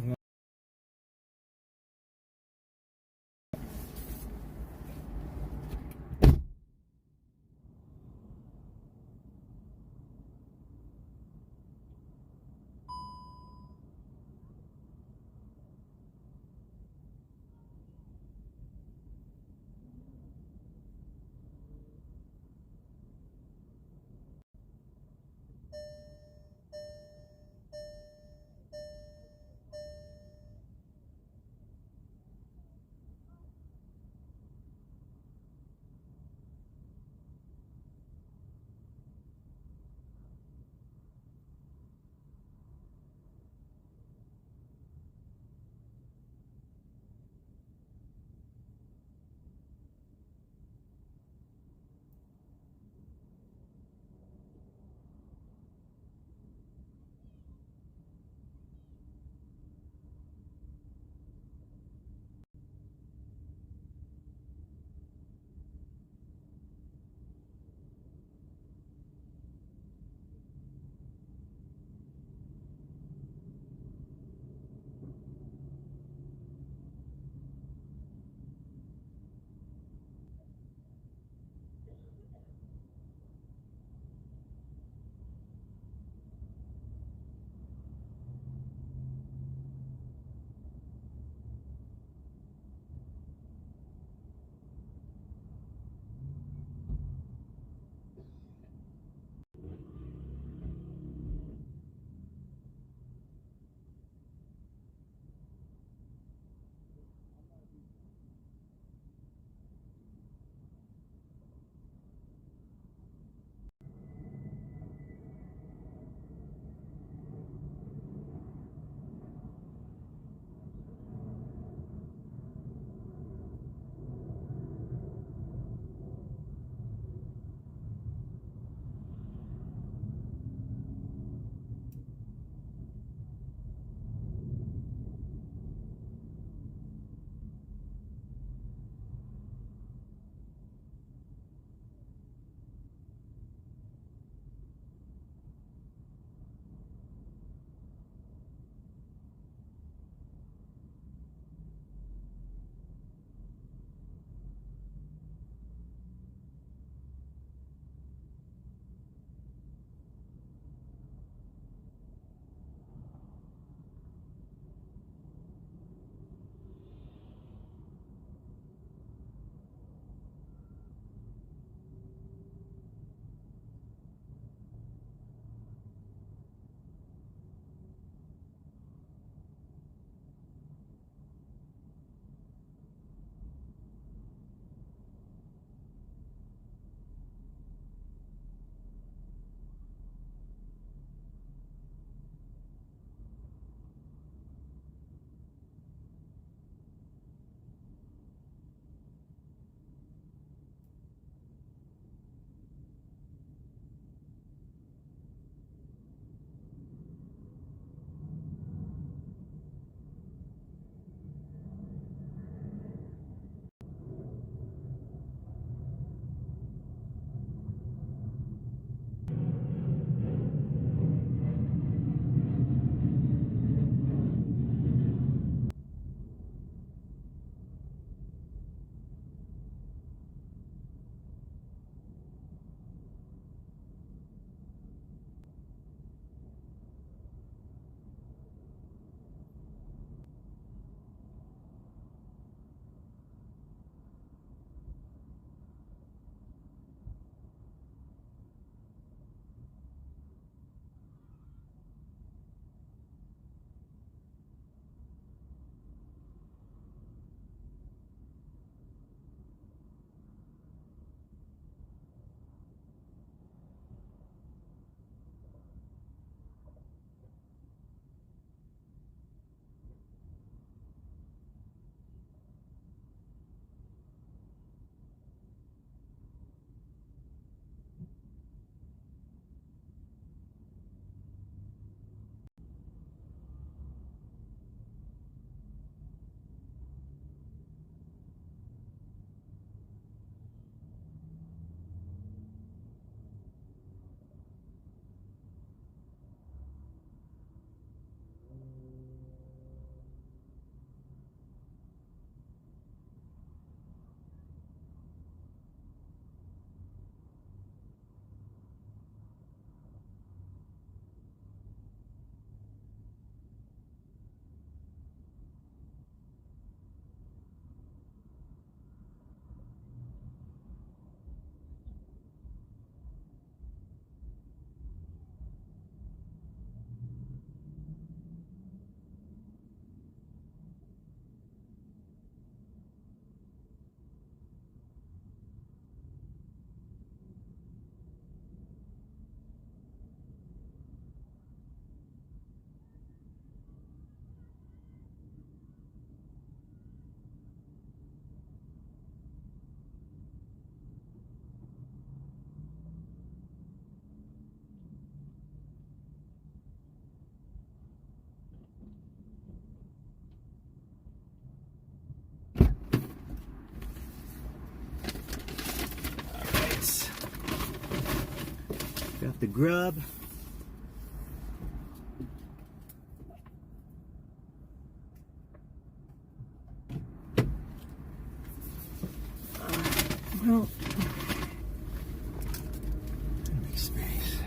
grub. Well, make space.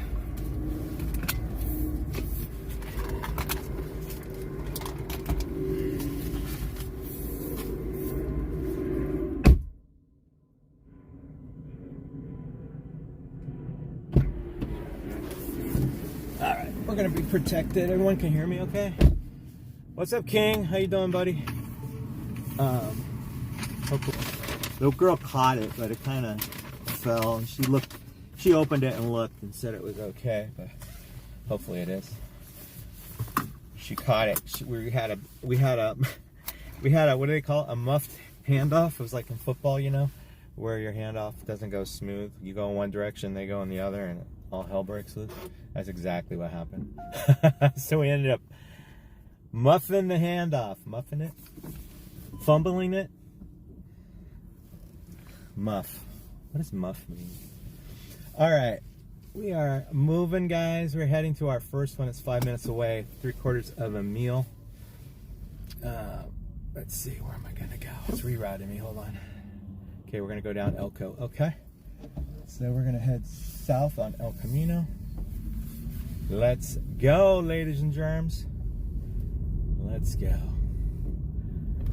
All right, we're gonna be protected. Everyone can hear me, okay? What's up, King? How you doing, buddy? Hopefully. The girl caught it, but it kind of fell, and she opened it and looked and said it was okay, but hopefully it is. She caught it. We had a what do they call it? A muffed handoff. It was like in football, you know, where your handoff doesn't go smooth. You go in one direction, they go in the other, and all hell breaks loose. That's exactly what happened. So we ended up muffing the handoff, muffing it, fumbling it. Muff. What does muff mean? All right, we are moving, guys. We're heading to our first one. It's 5 minutes away, 3/4 of a meal. Let's see, where am I gonna go? It's rerouting me. Hold on. Okay, we're gonna go down Elko. Okay, so we're gonna head south on El Camino. Let's go, ladies and germs. Let's go.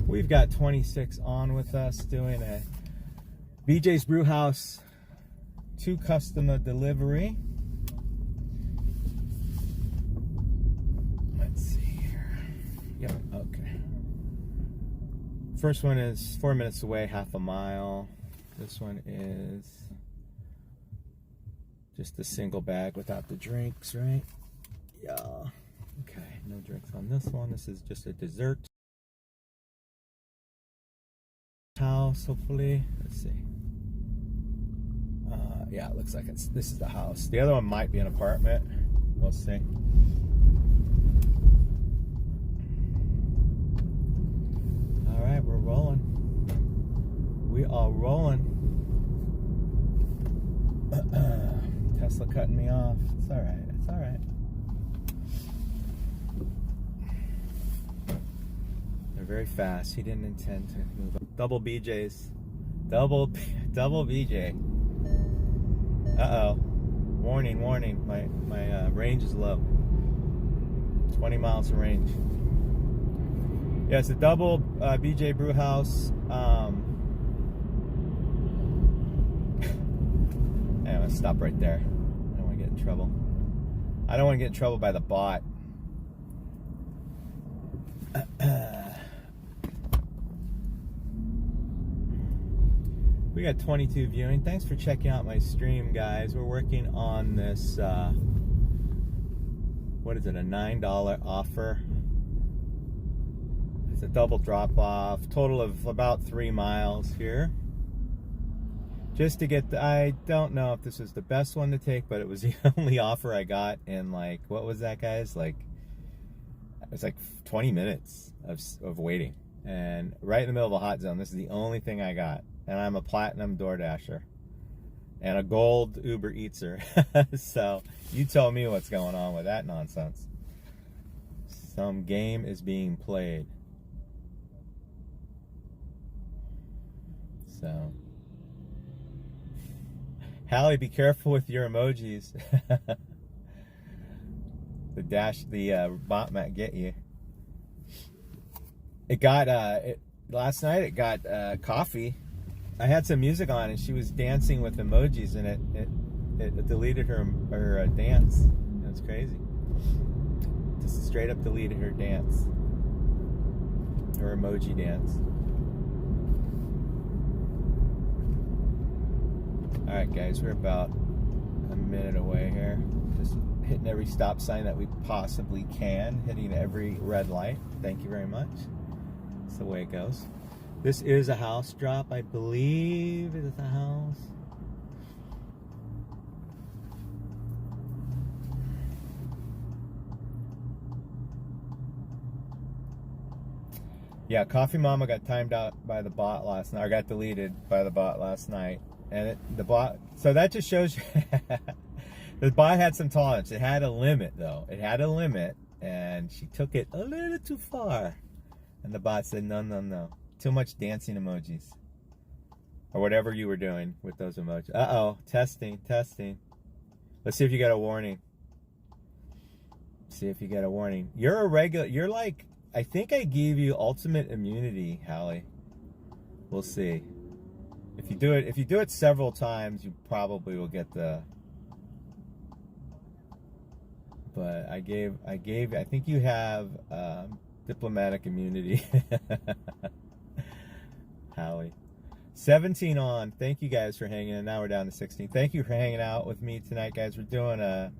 We've got 26 on with us doing a BJ's Brewhouse to customer delivery. Let's see here. Yep, okay. First one is 4 minutes away, half a mile. This one is just a single bag without the drinks, right? Yeah. Okay, no drinks on this one. This is just a dessert house, hopefully. Let's see. Yeah, it looks like this is the house. The other one might be an apartment. We'll see. All right, we're rolling. We are rolling. Tesla cutting me off. It's all right. It's all right. They're very fast. He didn't intend to move up. Double BJ's. Double BJ. Uh-oh. Warning, warning. My range is low. 20 miles of range. Yeah, it's a double BJ brew house. Anyway, stop right there. I don't want to get in trouble. I don't want to get in trouble by the bot. We got 22 viewing. Thanks for checking out my stream, guys. We're working on this, what is it, a $9 offer. It's a double drop-off. Total of about 3 miles here. Just to get I don't know if this was the best one to take, but it was the only offer I got in, like, what was that, guys? Like, it was like 20 minutes of waiting. And right in the middle of a hot zone, this is the only thing I got. And I'm a platinum DoorDasher and a gold Uber Eatser. So you tell me what's going on with that nonsense. Some game is being played. So, Hallie, be careful with your emojis. The bot might get you. It got last night. It got coffee. I had some music on and she was dancing with emojis, and it deleted her dance. It was crazy. Just straight up deleted her dance, her emoji dance. All right, guys, we're about a minute away here. Just hitting every stop sign that we possibly can, hitting every red light. Thank you very much. That's the way it goes. This is a house drop, I believe. Is it a house? Yeah, Coffee Mama got timed out by the bot last night, or got deleted by the bot last night. And the bot, so that just shows you, The bot had some tolerance. It had a limit, though. It had a limit, and she took it a little too far. And the bot said, no, no, no. Too much dancing emojis. Or whatever you were doing with those emojis. Uh-oh. Testing, testing. Let's see if you got a warning. See if you get a warning. You're a regular. You're like, I think I gave you ultimate immunity, Hallie. We'll see. If you do it several times, you probably will get the. But I think you have diplomatic immunity, Hallie. 17 on. Thank you guys for hanging in. Now we're down to 16. Thank you for hanging out with me tonight, guys. We're doing a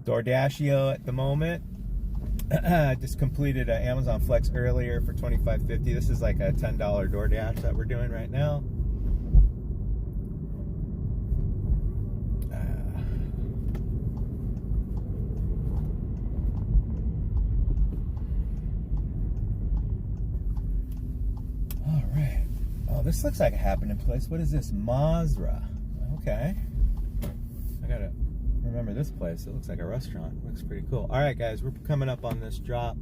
DoorDashio at the moment. Just completed an Amazon Flex earlier for $25.50. This is like a $10 DoorDash that we're doing right now. All right. Oh, this looks like a happening place. What is this? Mazra. Okay. I gotta remember this place. It looks like a restaurant. Looks pretty cool. All right, guys, we're coming up on this drop.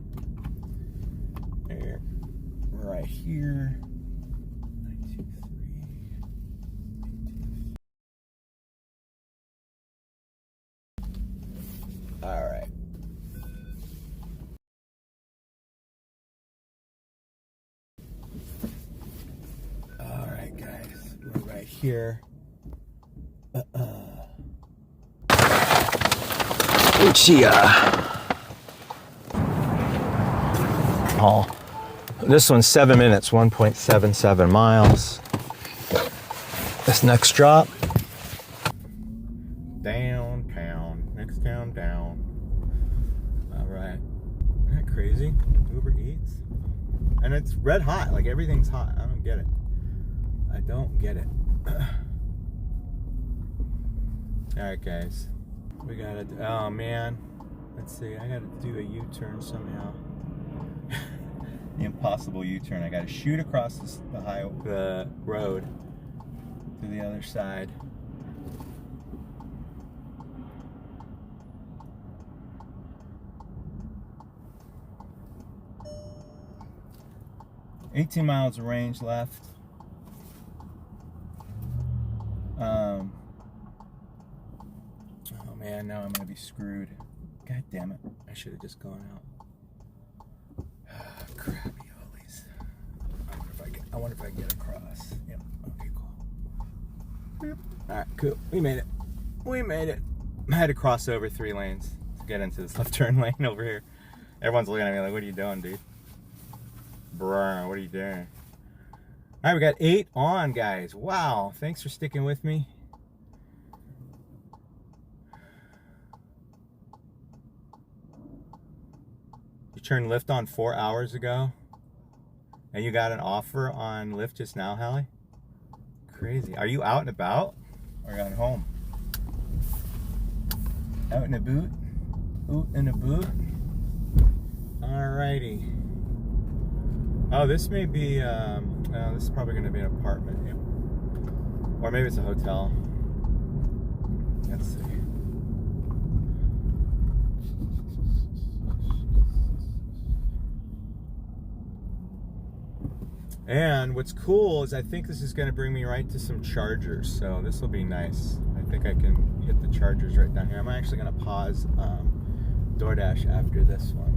There, right here. 923. All right. All right, guys, we're right here. Oh, this one's 7 minutes, 1.77 miles. This next drop, downtown, next town down. All right, isn't that crazy? Uber Eats, and it's red hot. Like everything's hot. I don't get it. I don't get it. All right, guys. We gotta, oh man, let's see, I gotta do a U-turn somehow. The impossible U-turn. I gotta shoot across the road to the other side. $18 miles of range left. Oh man, now I'm gonna be screwed. God damn it! I should have just gone out. Crappy ollies. I wonder if I get across. Yep. Okay, cool. All right, cool. We made it. We made it. I had to cross over 3 lanes to get into this left turn lane over here. Everyone's looking at me like, "What are you doing, dude? Bruh, what are you doing?" All right, we got 8 on, guys. Wow, thanks for sticking with me. You turned Lyft on 4 hours ago, and you got an offer on Lyft just now, Hallie? Crazy. Are you out and about, or at home? Out in a boot? Oot in a boot? Alrighty. Oh, this may be, this is probably going to be an apartment. Yeah. Or maybe it's a hotel. Let's see. And what's cool is I think this is going to bring me right to some chargers. So this will be nice. I think I can hit the chargers right down here. I'm actually going to pause DoorDash after this one.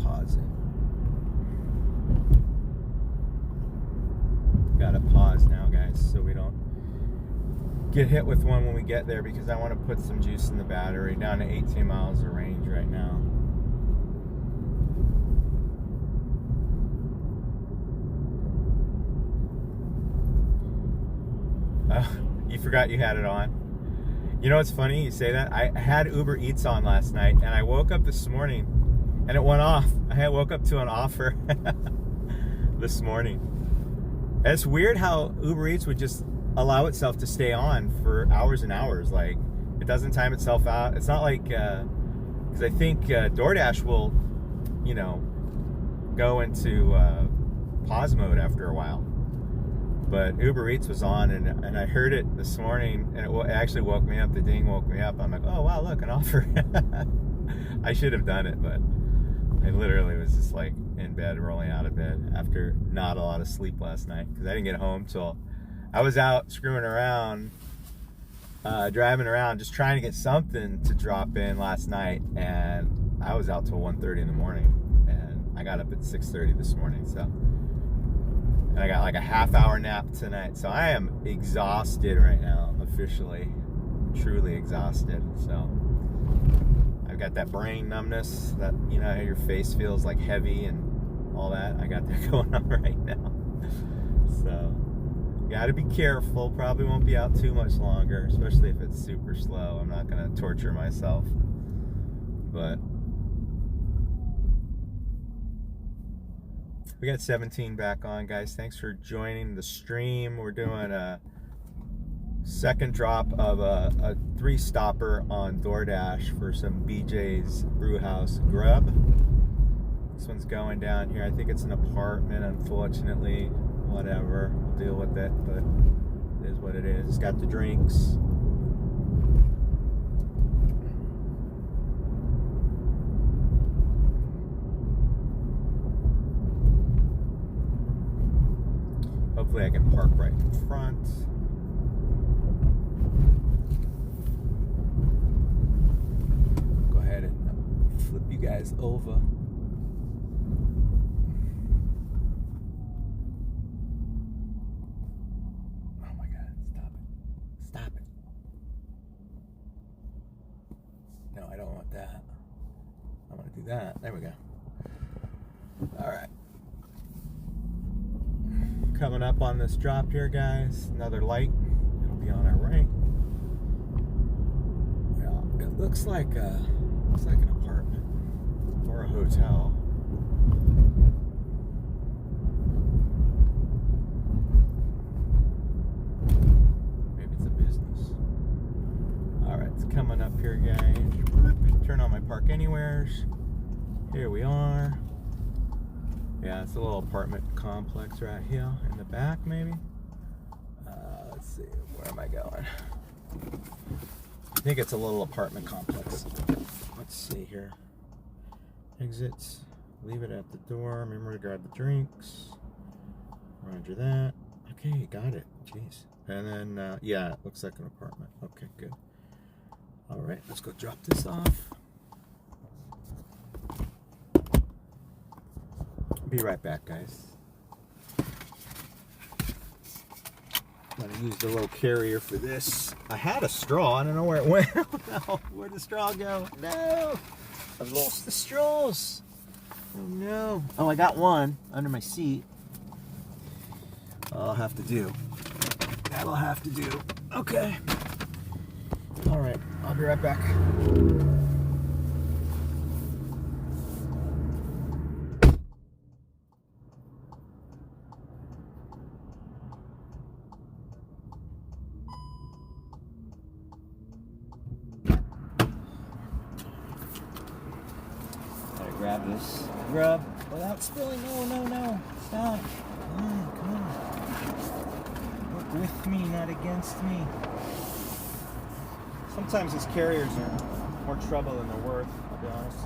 Pause it. Gotta pause now, guys, so we don't get hit with one when we get there, because I want to put some juice in the battery. Down to 18 miles of range right now. You forgot you had it on. You know what's funny? You say that. I had Uber Eats on last night, and I woke up this morning and it went off. I woke up to an offer this morning. And it's weird how Uber Eats would just allow itself to stay on for hours and hours. Like, it doesn't time itself out. It's not like, because I think DoorDash will, you know, go into pause mode after a while. But Uber Eats was on, and I heard it this morning, and it actually woke me up. The ding woke me up. I'm like, oh wow, look, an offer. I should have done it, but I literally was just like in bed, rolling out of bed after not a lot of sleep last night, because I didn't get home till I was out screwing around, driving around, just trying to get something to drop in last night, and I was out till 1:30 in the morning, and I got up at 6:30 this morning, so, and I got like a half-hour nap tonight, so I am exhausted right now, officially, truly exhausted. So I've got that brain numbness, that, you know, your face feels like heavy and all that. I got that going on right now. So gotta be careful. Probably won't be out too much longer, especially if it's super slow. I'm not gonna torture myself, but we got 17 back on, guys. Thanks for joining the stream. We're doing a second drop of a 3-stopper on DoorDash for some BJ's Brewhouse grub. This one's going down here. I think it's an apartment, unfortunately. Whatever, we'll deal with it, but it is what it is. It's got the drinks. Hopefully I can park right in front. Go ahead and flip you guys over. Stop it. No, I don't want that. I want to do that. There we go. All right. Coming up on this drop here, guys. Another light. It'll be on our right. Well, it looks like an apartment or a hotel. Coming up here, guys. Turn on my park anywheres. Here we are. Yeah, it's a little apartment complex right here in the back, maybe. Let's see, where am I going? I think it's a little apartment complex. Let's see here. Exits. Leave it at the door. Remember to grab the drinks. Roger that. Okay, got it. Jeez. And then, yeah, it looks like an apartment. Okay, good. All right, let's go drop this off. Be right back, guys. I'm gonna use the little carrier for this. I had a straw. I don't know where it went. No, where'd the straw go? No, I've lost the straws. Oh no. Oh, I got one under my seat. I'll have to do. That'll have to do. Okay. All right, I'll be right back. Gotta grab this grub without spilling. No. Stop. Come on. Work with me, not against me. Sometimes these carriers are more trouble than they're worth, I'll be honest.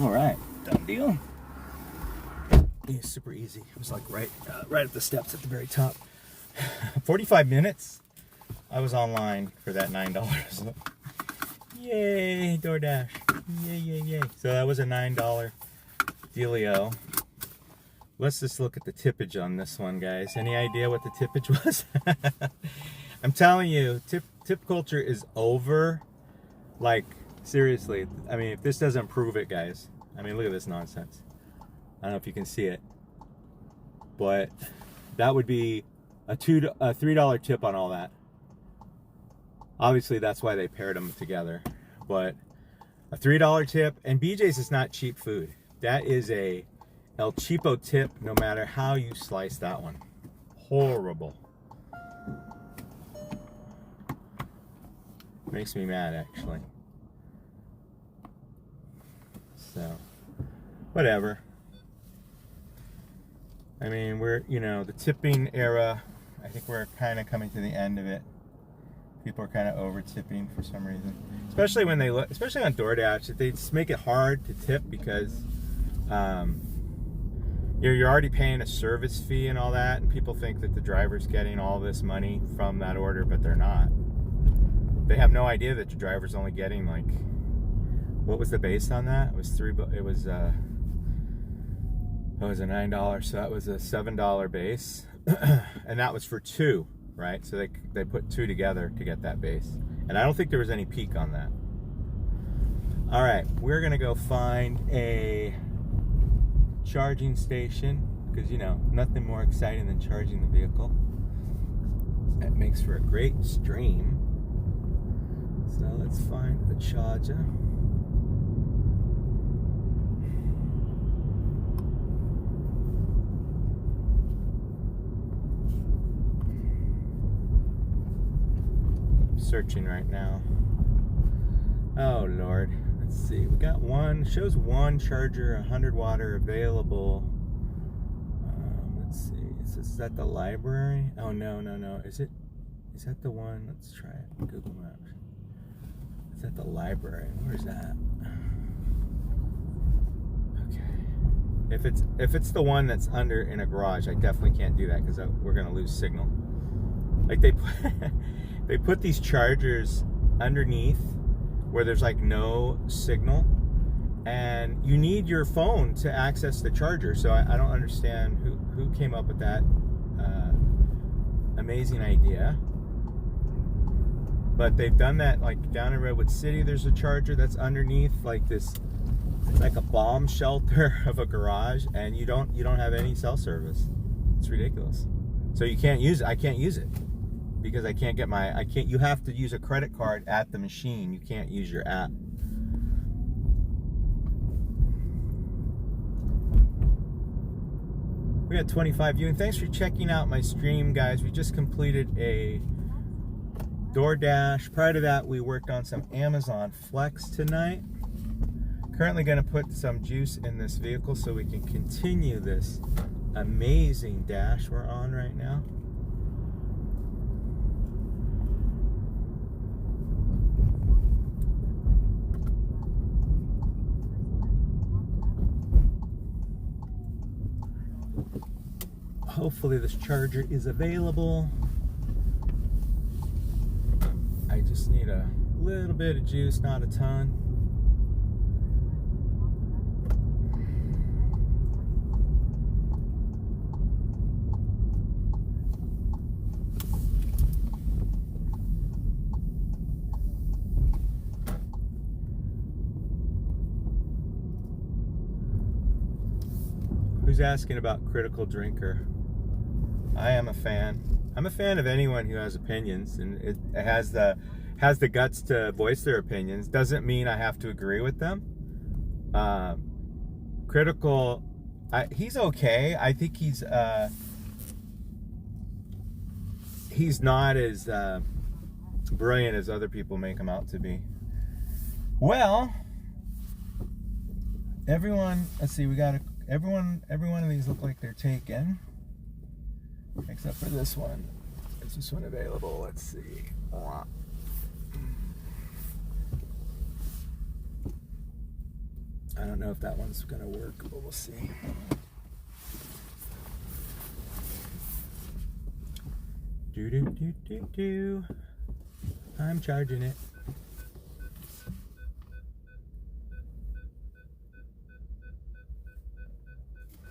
All right, done deal. Yeah, super easy. It was like right at the steps at the very top. 45 minutes. I was online for that $9. Yay, DoorDash. Yay, yay, yay. So that was a $9 dealio. Let's just look at the tippage on this one, guys. Any idea what the tippage was? I'm telling you, tip culture is over. Like, seriously. I mean, if this doesn't prove it, guys. I mean, look at this nonsense. I don't know if you can see it. But that would be a $3 tip on all that. Obviously, that's why they paired them together. But a $3 tip, and BJ's is not cheap food. That is a El Cheapo tip, no matter how you slice that one. Horrible. Makes me mad, actually. So, whatever. I mean, we're, you know, the tipping era, I think we're kind of coming to the end of it. People are kind of over tipping for some reason. Especially when they look, especially on DoorDash, they just make it hard to tip because you're already paying a service fee and all that, and people think that the driver's getting all this money from that order, but they're not. They have no idea that the driver's only getting, like, what was the base on that? It was it was a $9, so that was a $7 base, and that was for two, right? So they put two together to get that base, and I don't think there was any peak on that. All right, we're gonna go find a charging station because, you know, nothing more exciting than charging the vehicle. That makes for a great stream. So let's find a charger. Searching right now. Oh Lord, let's see. We got one. Shows one charger, 100 watt available. Let's see. Is that the library? Oh no. Is that the one? Let's try it. Google Maps. Is that the library? Where's that? Okay. If it's the one that's under in a garage, I definitely can't do that because we're gonna lose signal. Like they put these chargers underneath where there's like no signal, and you need your phone to access the charger. So I don't understand who came up with that amazing idea. But they've done that, like down in Redwood City, there's a charger that's underneath like this. It's like a bomb shelter of a garage, and you don't have any cell service. It's ridiculous. So you can't use it. I can't use it because I can't get you have to use a credit card at the machine. You can't use your app. We got 25 viewing. Thanks for checking out my stream, guys. We just completed a DoorDash. Prior to that, we worked on some Amazon Flex tonight. Currently going to put some juice in this vehicle so we can continue this amazing dash we're on right now. Hopefully this charger is available. I just need a little bit of juice, not a ton. Who's asking about Critical Drinker? I am a fan. I'm a fan of anyone who has opinions and it has the guts to voice their opinions. Doesn't mean I have to agree with them. Critical, he's okay. I think he's not as brilliant as other people make him out to be. Well, everyone, let's see, we got every one of these look like they're taken. Except for this one. Is this one available? Let's see. I don't know if that one's gonna work, but we'll see. Do. I'm charging it.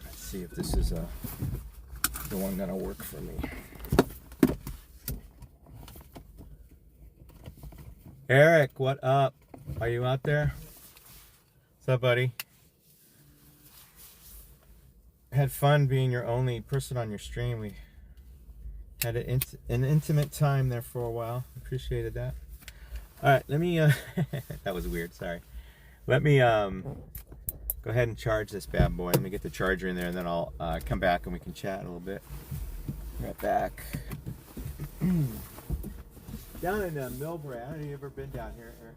Let's see if this is the one gonna work for me. Eric, what up? Are you out there? What's up, buddy? Had fun being your only person on your stream. We had an intimate time there for a while. Appreciated that. All right, let me that was weird, sorry. Let me go ahead and charge this bad boy. Let me get the charger in there, and then I'll come back and we can chat a little bit. Right back. Down in Millbrae. I don't know if you've ever been down here, Eric.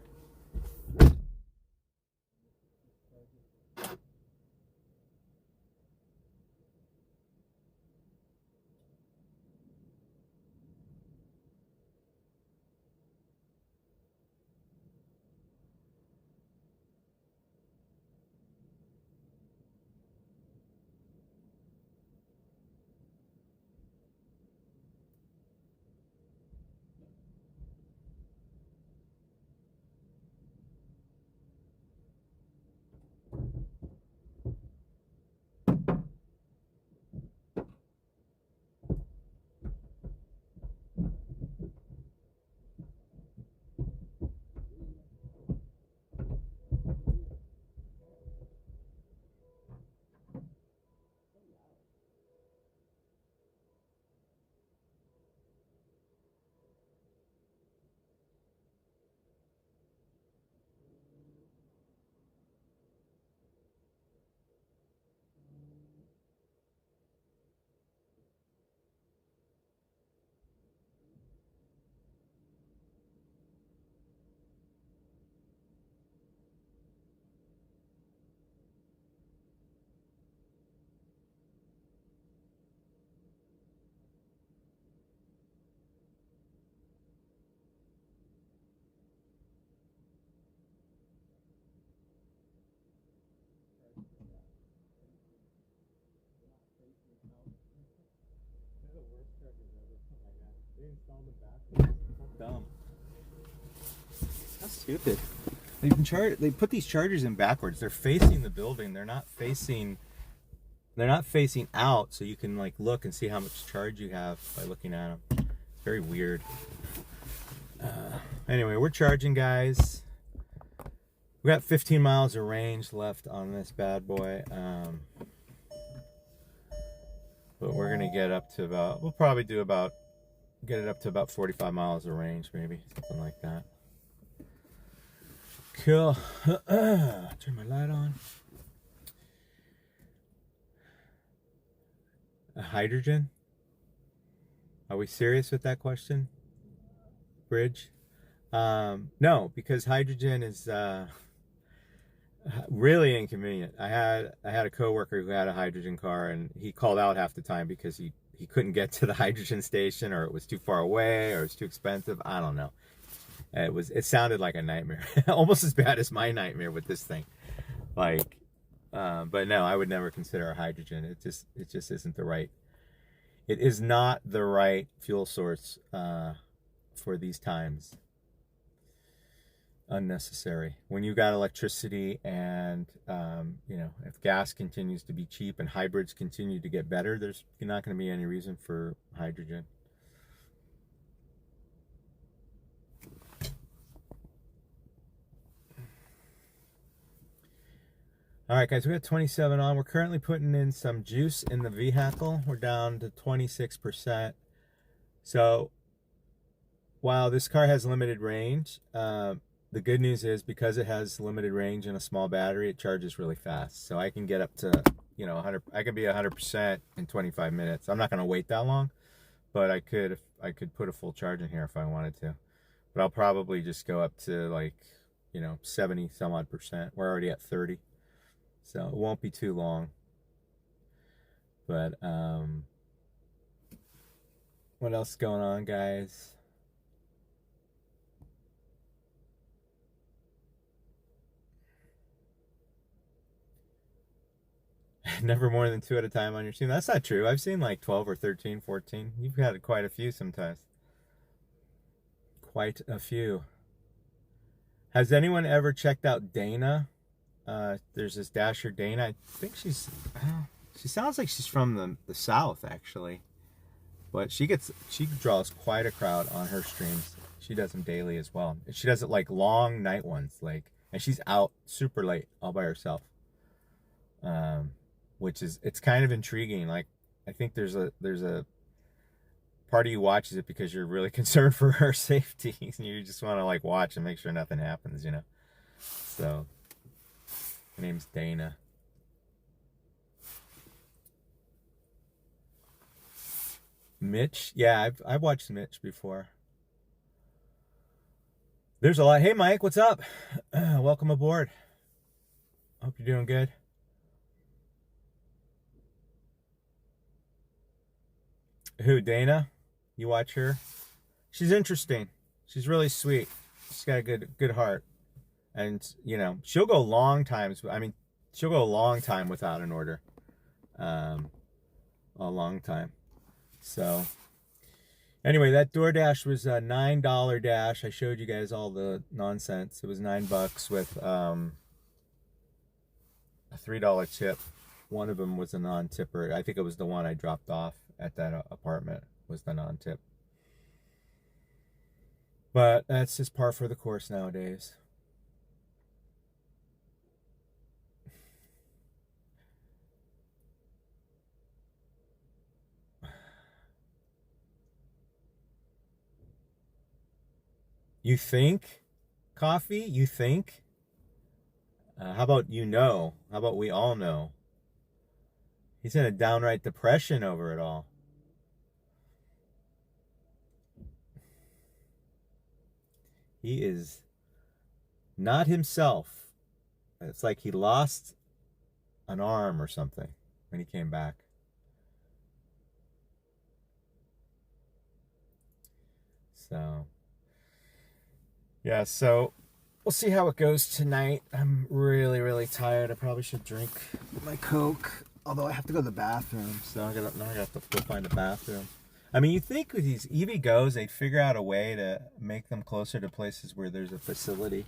They installed them backwards. How dumb. How stupid. They put these chargers in backwards. They're facing the building. They're not facing out, so you can like look and see how much charge you have by looking at them. It's very weird. Anyway, we're charging, guys. We got 15 miles of range left on this bad boy. But we're gonna get up to about, we'll probably do about, get it up to about 45 miles of range, maybe, something like that. Cool. Turn my light on. Hydrogen? Are we serious with that question? Bridge? No, because hydrogen is really inconvenient. I had a coworker who had a hydrogen car, and he called out half the time because he couldn't get to the hydrogen station, or it was too far away, or it was too expensive. I don't know. It sounded like a nightmare. Almost as bad as my nightmare with this thing. Like, but no, I would never consider a hydrogen. It just isn't the right. It is not the right fuel source for these times. Unnecessary. When you got electricity and if gas continues to be cheap and hybrids continue to get better, there's not going to be any reason for hydrogen. All right, guys, we got 27 on. We're currently putting in some juice in the vehicle. We're down to 26%. So while this car has limited range, the good news is because it has limited range and a small battery, it charges really fast. So I can get up to, 100. I could be 100% in 25 minutes. I'm not going to wait that long, but I could put a full charge in here if I wanted to. But I'll probably just go up to 70 some odd percent. We're already at 30. So it won't be too long. But what else is going on, guys? Never more than 2 at a time on your stream. That's not true. I've seen like 12 or 13, 14. You've had quite a few sometimes. Quite a few. Has anyone ever checked out Dana? There's this Dasher Dana. I think she sounds like she's from the South, actually. But she draws quite a crowd on her streams. She does them daily as well. She does it like long night ones, and she's out super late all by herself. Which it's kind of intriguing. Like, I think there's a part of you watches it because you're really concerned for her safety, and you just want to like watch and make sure nothing happens, you know. So, her name's Dana. Mitch, yeah, I've watched Mitch before. There's a lot. Hey, Mike, what's up? Welcome aboard. Hope you're doing good. Who, Dana? You watch her? She's interesting. She's really sweet. She's got a good heart. And, you know, she'll go long times. I mean, she'll go a long time without an order. A long time. So, anyway, that DoorDash was a $9 dash. I showed you guys all the nonsense. It was $9 with a $3 tip. One of them was a non-tipper. I think it was the one I dropped off at that apartment was the non-tip. But that's just par for the course nowadays. You think? Coffee? You think? How about you know? How about we all know? He's in a downright depression over it all. He is not himself. It's like he lost an arm or something when he came back. So, yeah, so we'll see how it goes tonight. I'm really, really tired. I probably should drink my Coke. Although I have to go to the bathroom, so I got to go find a bathroom. I mean, you think with these EVGos, they'd figure out a way to make them closer to places where there's a facility.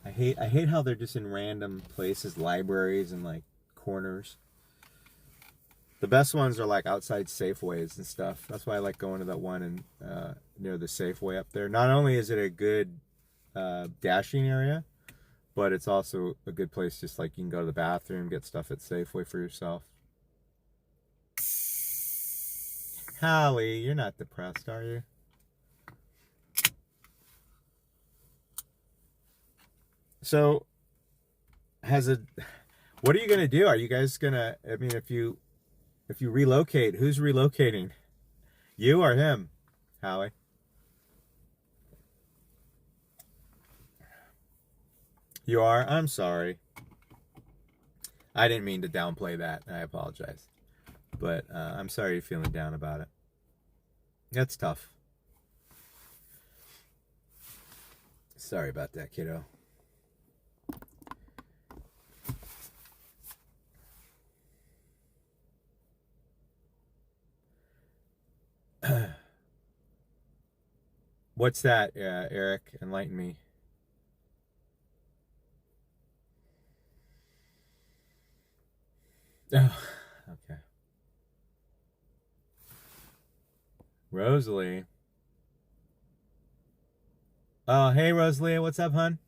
I hate how they're just in random places, libraries and like corners. The best ones are like outside Safeways and stuff. That's why I like going to that one in near the Safeway up there. Not only is it a good dashing area, but it's also a good place, just like you can go to the bathroom, get stuff at Safeway for yourself. Hallie, you're not depressed, are you? So, what are you gonna do? Are you guys gonna? I mean, if you relocate, who's relocating? You or him, Hallie? You are? I'm sorry. I didn't mean to downplay that. I apologize. But I'm sorry you're feeling down about it. That's tough. Sorry about that, kiddo. What's that, Eric? Enlighten me. Oh, okay. Rosalie. Oh, hey, Rosalie. What's up, hun?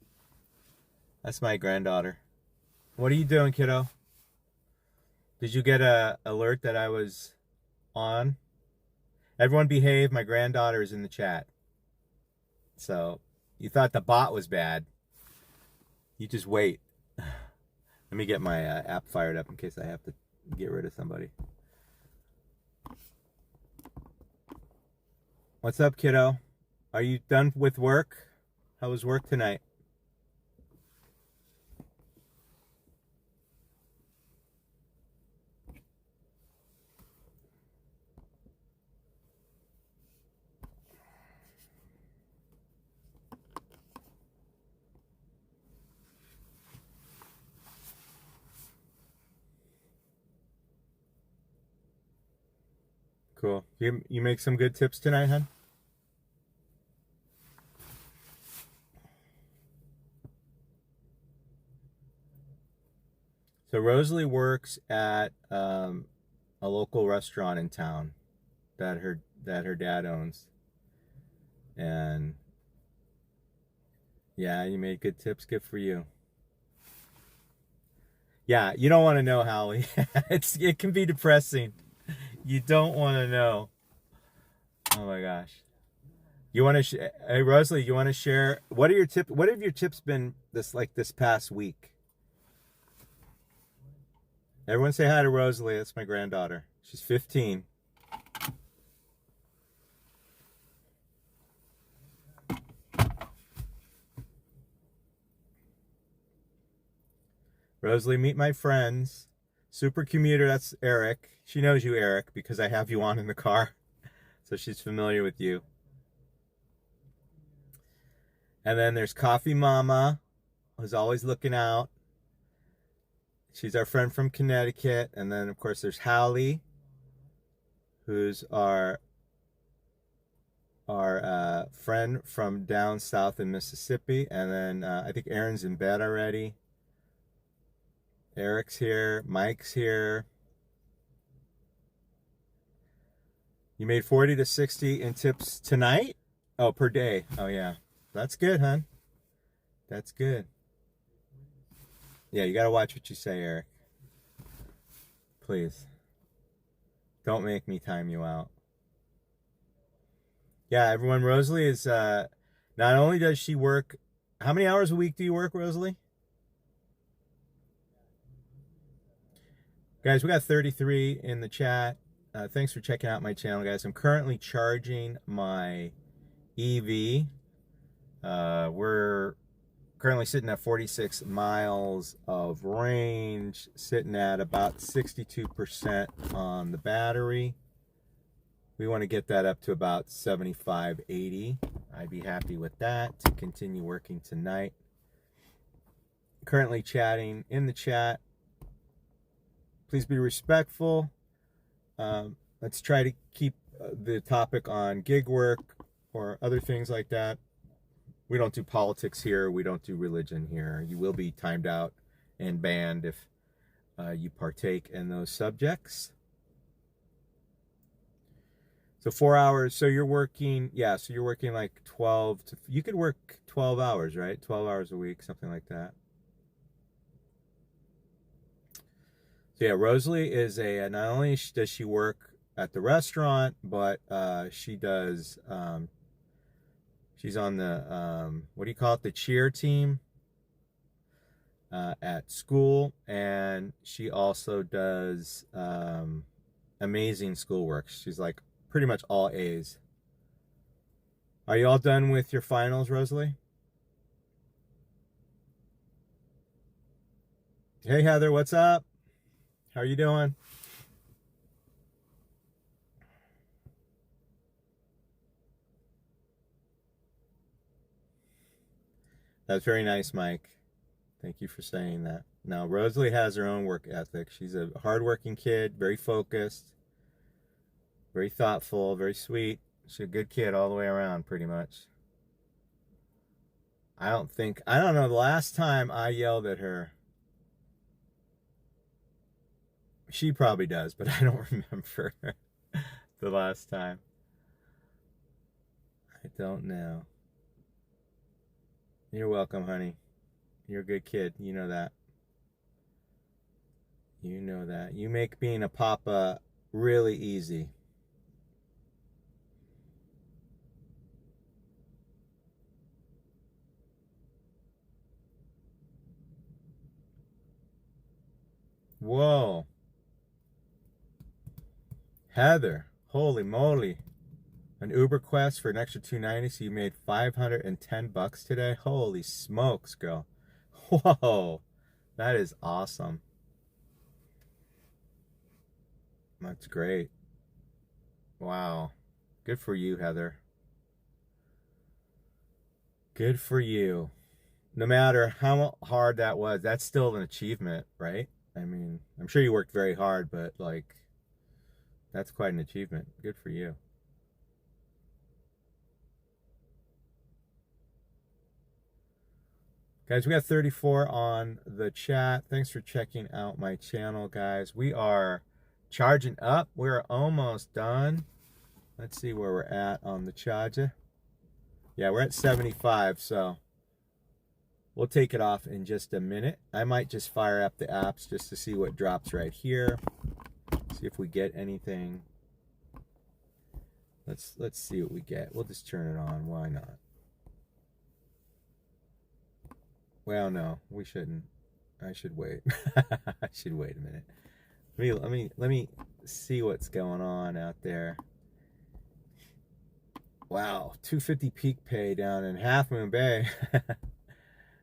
That's my granddaughter. What are you doing, kiddo? Did you get a alert that I was on? Everyone behave. My granddaughter is in the chat. So, you thought the bot was bad. You just wait. Let me get my app fired up in case I have to get rid of somebody. What's up, kiddo? Are you done with work? How was work tonight? Cool. You make some good tips tonight, hon? So Rosalie works at a local restaurant in town that her dad owns. And yeah, you made good tips. Good for you. Yeah, you don't want to know, Hallie. It can be depressing. You don't want to know. Oh my gosh. You want to hey Rosalie, you want to share what have your tips been this past week? Everyone say hi to Rosalie. That's my granddaughter. She's 15. Rosalie, meet my friends. Super commuter, that's Eric. She knows you, Eric, because I have you on in the car. So she's familiar with you. And then there's Coffee Mama, who's always looking out. She's our friend from Connecticut. And then, of course, there's Hallie, who's our friend from down south in Mississippi. And then I think Aaron's in bed already. Eric's here. Mike's here. You made 40 to 60 in tips tonight? Oh, per day. Oh, yeah. That's good, hon. That's good. Yeah, you got to watch what you say, Eric. Please. Don't make me time you out. Yeah, everyone, Rosalie is, not only does she work, how many hours a week do you work, Rosalie? Guys, we got 33 in the chat. Thanks for checking out my channel, guys. I'm currently charging my EV. We're currently sitting at 46 miles of range, sitting at about 62% on the battery. We want to get that up to about 75, 80. I'd be happy with that to continue working tonight. Currently chatting in the chat. Please be respectful. Let's try to keep the topic on gig work or other things like that. We don't do politics here. We don't do religion here. You will be timed out and banned if you partake in those subjects. So 4 hours. So you're working, yeah, so you're working like 12 to, you could work 12 hours, right? 12 hours a week, something like that. So yeah, Rosalie is not only does she work at the restaurant, but she does, she's on the, what do you call it? The cheer team at school. And she also does amazing schoolwork. She's like pretty much all A's. Are you all done with your finals, Rosalie? Hey, Heather, what's up? How are you doing? That's very nice, Mike. Thank you for saying that. Now, Rosalie has her own work ethic. She's a hardworking kid, very focused, very thoughtful, very sweet. She's a good kid all the way around, pretty much. I don't know, the last time I yelled at her, she probably does, but I don't remember the last time. I don't know. You're welcome, honey. You're a good kid. You know that. You know that. You make being a papa really easy. Whoa. Heather, holy moly. An Uber Quest for an extra $2.90, so you made $510 today? Holy smokes, girl. Whoa. That is awesome. That's great. Wow. Good for you, Heather. Good for you. No matter how hard that was, that's still an achievement, right? I mean, I'm sure you worked very hard, but like, That's quite an achievement. Good for you. Guys, we got 34 on the chat. Thanks for checking out my channel, guys. We are charging up. We're almost done. Let's see where we're at on the charger. Yeah, we're at 75, so we'll take it off in just a minute. I might just fire up the apps just to see what drops right here. See if we get anything. Let's see what we get. We'll just turn it on. Why not? Well, no, we shouldn't. I should wait. I should wait a minute. Let me see what's going on out there. Wow, 250 peak pay down in Half Moon Bay.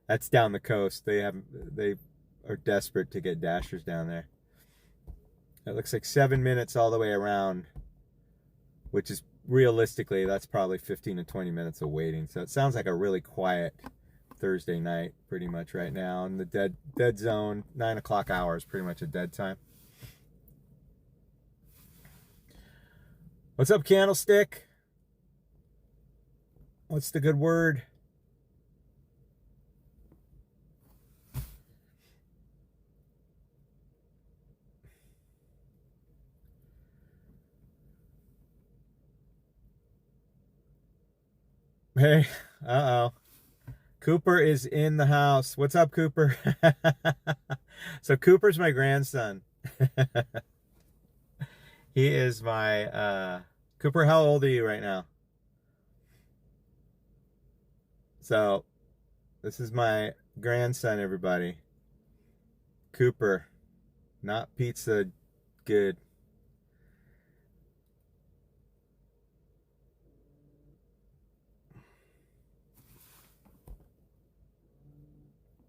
That's down the coast. They are desperate to get dashers down there. It looks like 7 minutes all the way around, which is realistically that's probably 15 to 20 minutes of waiting. So it sounds like a really quiet Thursday night pretty much right now, and the dead zone 9 o'clock hour is pretty much a dead time. What's up, Candlestick? What's the good word? Hey, uh-oh. Cooper is in the house. What's up, Cooper? So Cooper's my grandson. He is my, Cooper, how old are you right now? So, this is my grandson, everybody. Cooper. Not pizza good.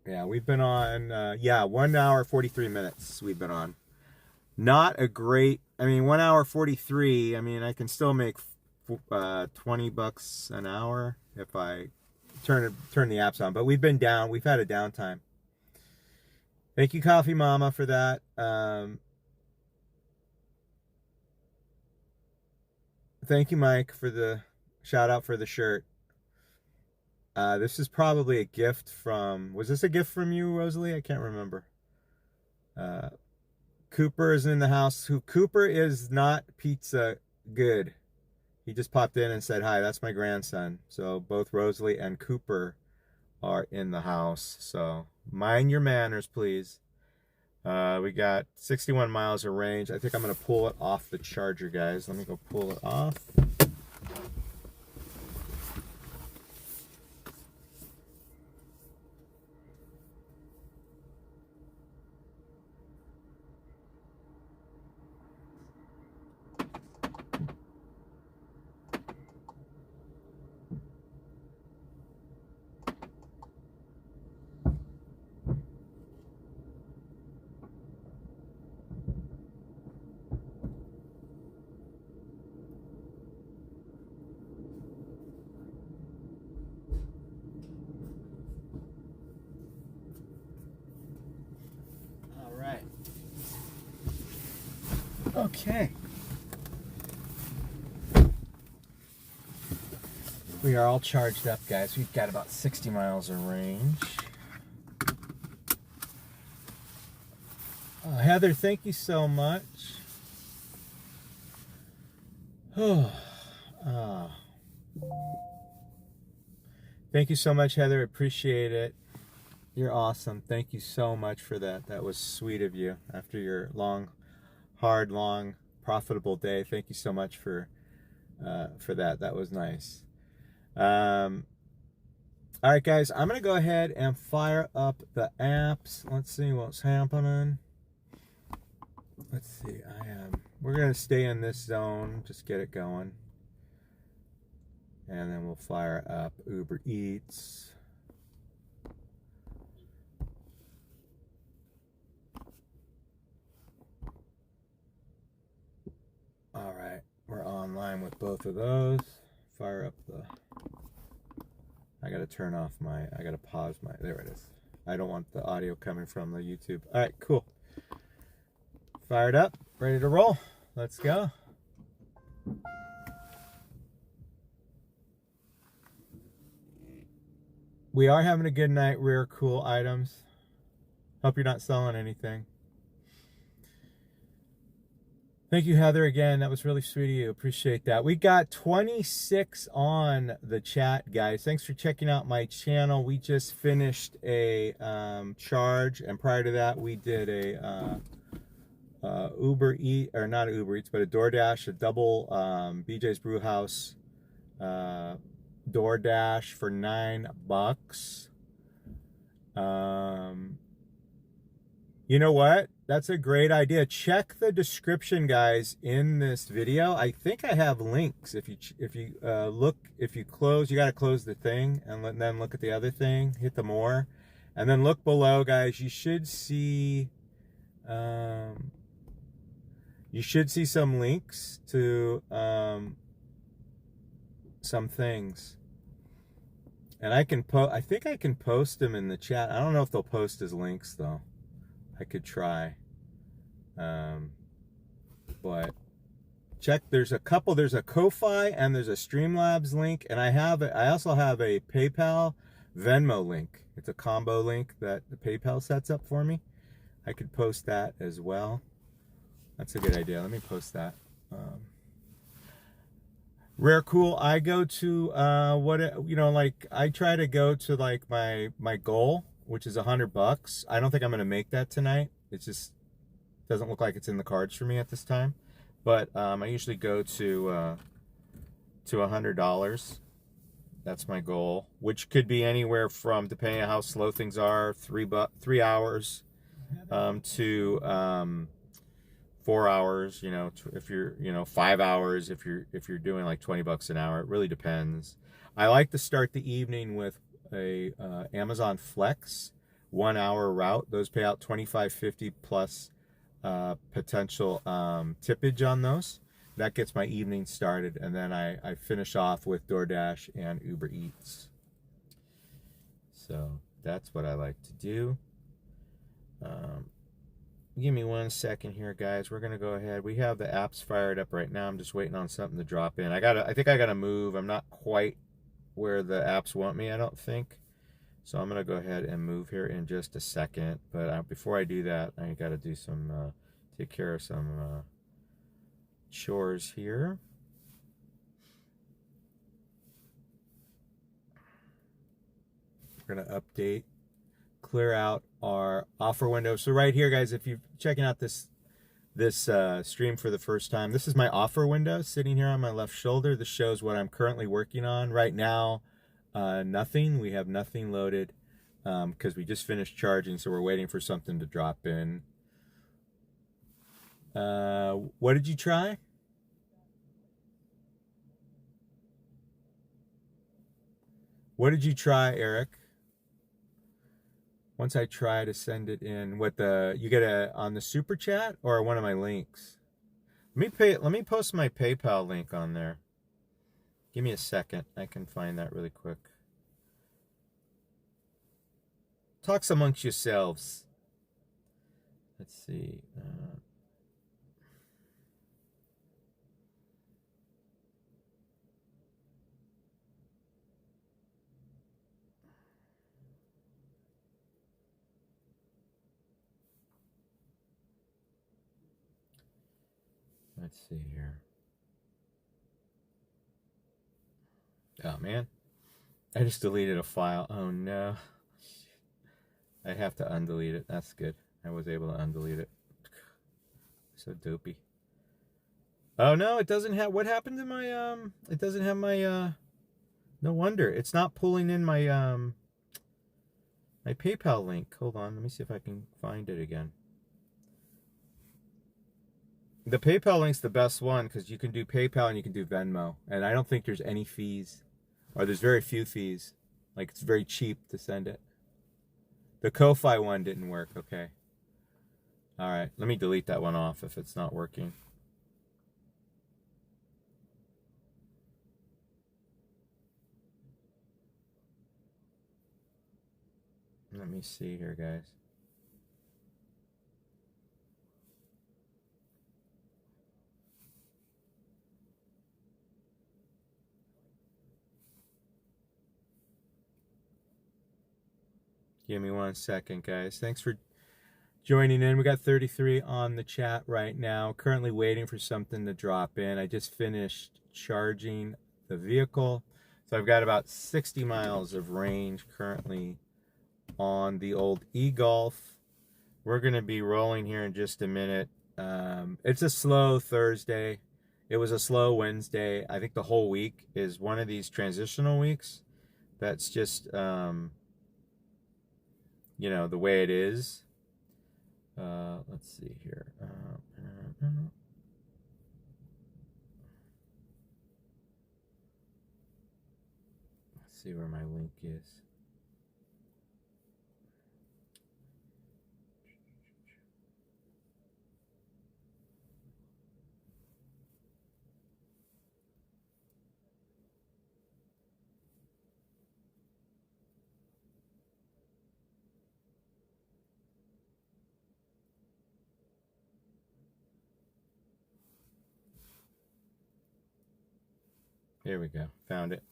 Yeah, we've been on, 1 hour, 43 minutes we've been on. Not a great, 1 hour, 43, I can still make $20 an hour if I turn the apps on. But we've been down, we've had a downtime. Thank you, Coffee Mama, for that. Thank you, Mike, for the shout out for the shirt. This is probably a gift from... Was this a gift from you, Rosalie? I can't remember. Cooper is in the house. Cooper is not pizza good. He just popped in and said, hi, that's my grandson. So both Rosalie and Cooper are in the house. So mind your manners, please. We got 61 miles of range. I think I'm going to pull it off the charger, guys. Let me go pull it off. Okay. We are all charged up, guys. We've got about 60 miles of range. Heather, thank you so much. Thank you so much, Heather. Appreciate it. You're awesome. Thank you so much for that. That was sweet of you after your long, profitable day. Thank you so much for that. That was nice. All right, guys, I'm gonna go ahead and fire up the apps. Let's see what's happening. Let's see. We're gonna stay in this zone, just get it going, and then we'll fire up Uber Eats. All right, we're online with both of those. Fire up the... I gotta turn off my... I gotta pause my... There it is. I don't want the audio coming from the YouTube. All right, cool. Fired up, ready to roll. Let's go. We are having a good night. Rare cool items. Hope you're not selling anything. Thank you, Heather, again. That was really sweet of you. Appreciate that. We got 26 on the chat, guys. Thanks for checking out my channel. We just finished a charge, and prior to that, we did a Uber Eats, or not Uber Eats, but a DoorDash, a double BJ's Brewhouse DoorDash for $9. You know what? That's a great idea. Check the description, guys, in this video. I think I have links. If you close, you got to close the thing and then look at the other thing. Hit the more, and then look below, guys. You should see some links to some things. And I think I can post them in the chat. I don't know if they'll post as links though. I could try. But check, there's a couple, there's a Ko-Fi and there's a Streamlabs link, and I also have a PayPal Venmo link. It's a combo link that the PayPal sets up for me. I could post that as well. That's a good idea. Let me post that. Rare cool. I go to I try to go to like my goal, which is $100. I don't think I'm gonna make that tonight. It just doesn't look like it's in the cards for me at this time. But I usually go to $100. That's my goal, which could be anywhere from, depending on how slow things are, 3 hours to 4 hours. You know, if you're 5 hours, if you're doing like $20 an hour. It really depends. I like to start the evening with a Amazon Flex 1 hour route. Those pay out $25.50 plus potential tippage on those. That gets my evening started, and then I finish off with DoorDash and Uber Eats. So that's what I like to do. Give me 1 second here, guys. We're gonna go ahead. We have the apps fired up right now. I'm just waiting on something to drop in. I think I gotta move. I'm not quite where the apps want me, I don't think. So I'm gonna go ahead and move here in just a second. But before I do that, I gotta do some, take care of some chores here. We're gonna update, clear out our offer window. So right here, guys, if you're checking out this stream for the first time, this is my offer window sitting here on my left shoulder. This shows what I'm currently working on right now. Nothing. We have nothing loaded because we just finished charging, so we're waiting for something to drop in. What did you try? What did you try, Eric? Once I try to send it in, you get on the super chat or one of my links? Let me post my PayPal link on there. Give me a second. I can find that really quick. Talks amongst yourselves. Let's see. Let's see here. Oh man, I just deleted a file. Oh no. I have to undelete it. That's good. I was able to undelete it. So dopey. Oh no, it doesn't have, what happened to my, it doesn't have my, no wonder. It's not pulling in my, my PayPal link. Hold on, let me see if I can find it again. The PayPal link's the best one because you can do PayPal and you can do Venmo. And I don't think there's any fees, or there's very few fees. Like, it's very cheap to send it. The Ko-Fi one didn't work. Okay. All right. Let me delete that one off if it's not working. Let me see here, guys. Give me 1 second, guys. Thanks for joining in. We got 33 on the chat right now. Currently waiting for something to drop in. I just finished charging the vehicle. So I've got about 60 miles of range currently on the old e-Golf. We're going to be rolling here in just a minute. It's a slow Thursday. It was a slow Wednesday. I think the whole week is one of these transitional weeks. That's just, you know, the way it is. Let's see here. Let's see where my link is. Here we go. Found it.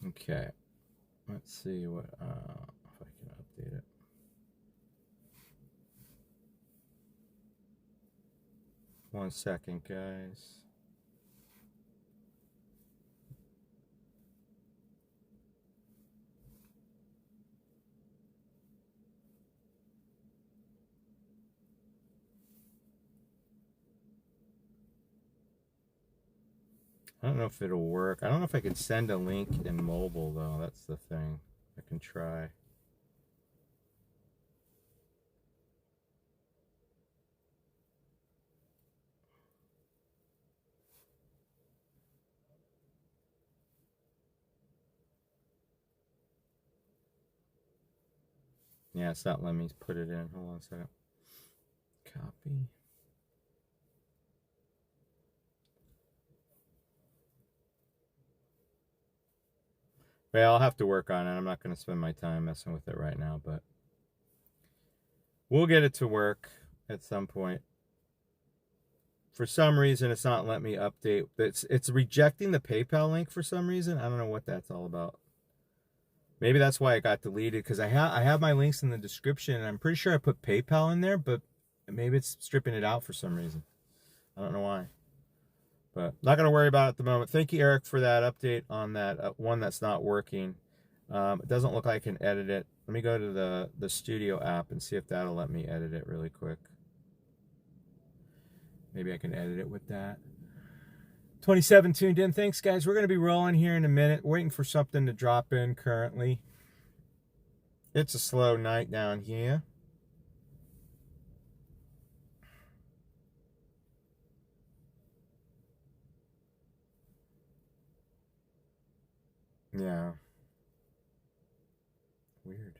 Okay. Let's see what if I can update it. One second, guys. I don't know if it'll work. I don't know if I can send a link in mobile, though. That's the thing. I can try. Yeah, it's not letting me put it in. Hold on a second. Copy. Well, I'll have to work on it. I'm not going to spend my time messing with it right now, but we'll get it to work at some point. For some reason, it's not letting me update. It's rejecting the PayPal link for some reason. I don't know what that's all about. Maybe that's why it got deleted, because I have my links in the description, and I'm pretty sure I put PayPal in there, but maybe it's stripping it out for some reason. I don't know why. But not going to worry about it at the moment. Thank you, Eric, for that update on that one that's not working. It doesn't look like I can edit it. Let me go to the Studio app and see if that'll let me edit it really quick. Maybe I can edit it with that. 27 tuned in. Thanks, guys. We're going to be rolling here in a minute. Waiting for something to drop in currently. It's a slow night down here. Yeah. Weird.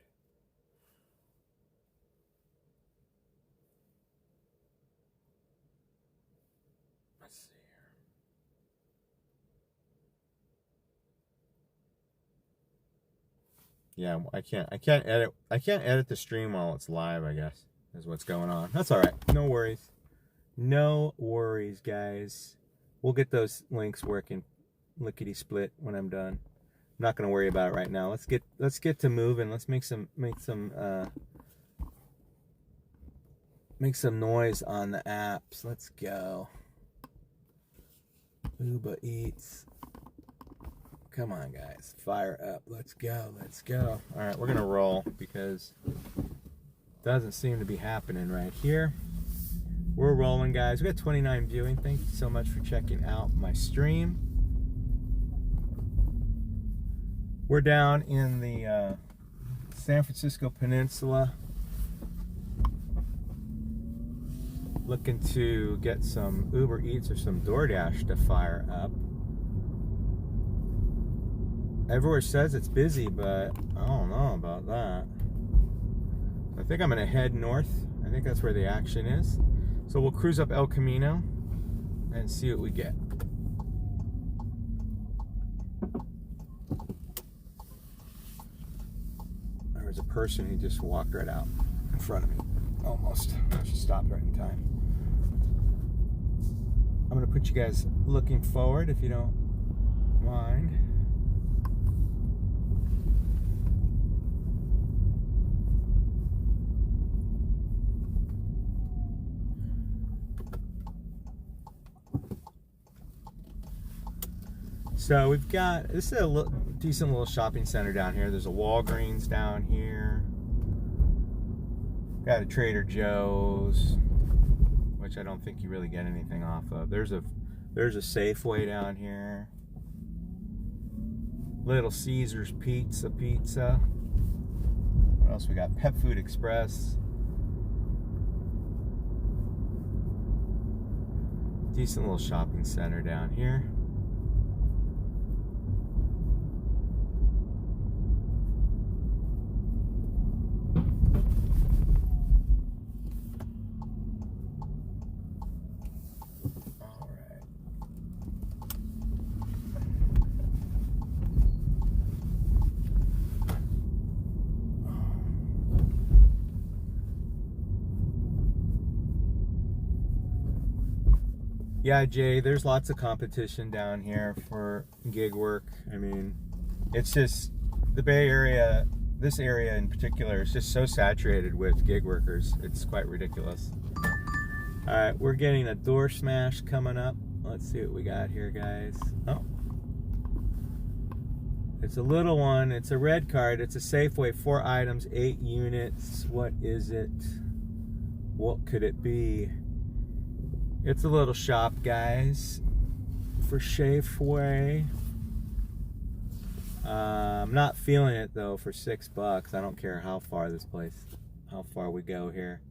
Let's see here. Yeah, I can't edit the stream while it's live, I guess, is what's going on. That's all right. No worries. No worries, guys. We'll get those links working lickety split when I'm done. I'm not going to worry about it right now. Let's get to moving. Let's make some noise on the apps. Let's go. Uber Eats. Come on, guys. Fire up. Let's go. Let's go. All right, we're going to roll because it doesn't seem to be happening right here. We're rolling, guys. We got 29 viewing. Thank you so much for checking out my stream. We're down in the San Francisco Peninsula, looking to get some Uber Eats or some DoorDash to fire up. Everywhere says it's busy, but I don't know about that. I think I'm gonna head north. I think that's where the action is. So we'll cruise up El Camino and see what we get. There was a person who just walked right out in front of me. Almost. I should stop right in time. I'm going to put you guys looking forward if you don't mind. So we've got, this is a decent little shopping center down here. There's a Walgreens down here. Got a Trader Joe's, which I don't think you really get anything off of. There's a Safeway down here. Little Caesar's Pizza. What else we got? Pet Food Express. Decent little shopping center down here. Yeah, Jay, there's lots of competition down here for gig work. I mean, it's just the Bay Area, this area in particular, is just so saturated with gig workers. It's quite ridiculous. All right, we're getting a door smash coming up. Let's see what we got here, guys. Oh, it's a little one. It's a red card. It's a Safeway, 4 items, 8 units. What is it? What could it be? It's a little shop, guys, for Safeway. I'm not feeling it though for $6. I don't care how far we go here.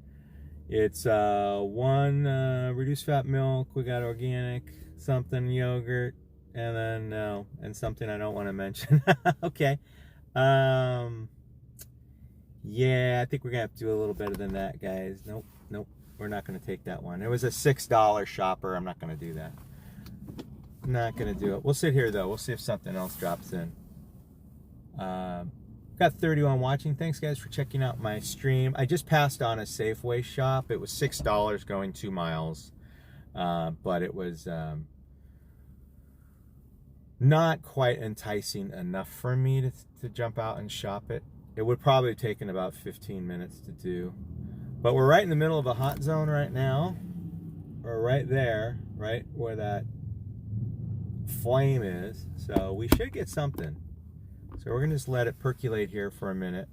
It's one reduced fat milk. We got organic, something yogurt, and then and something I don't want to mention. Okay. Yeah, I think we're gonna have to do a little better than that, guys. Nope. We're not going to take that one. It was a $6 shopper. I'm not going to do that. Not going to do it. We'll sit here, though. We'll see if something else drops in. Got 31 watching. Thanks, guys, for checking out my stream. I just passed on a Safeway shop. It was $6 going 2 miles. But it was not quite enticing enough for me to jump out and shop it. It would probably have taken about 15 minutes to do. But we're right in the middle of a hot zone right now. We're right there, right where that flame is. So we should get something. So we're gonna just let it percolate here for a minute.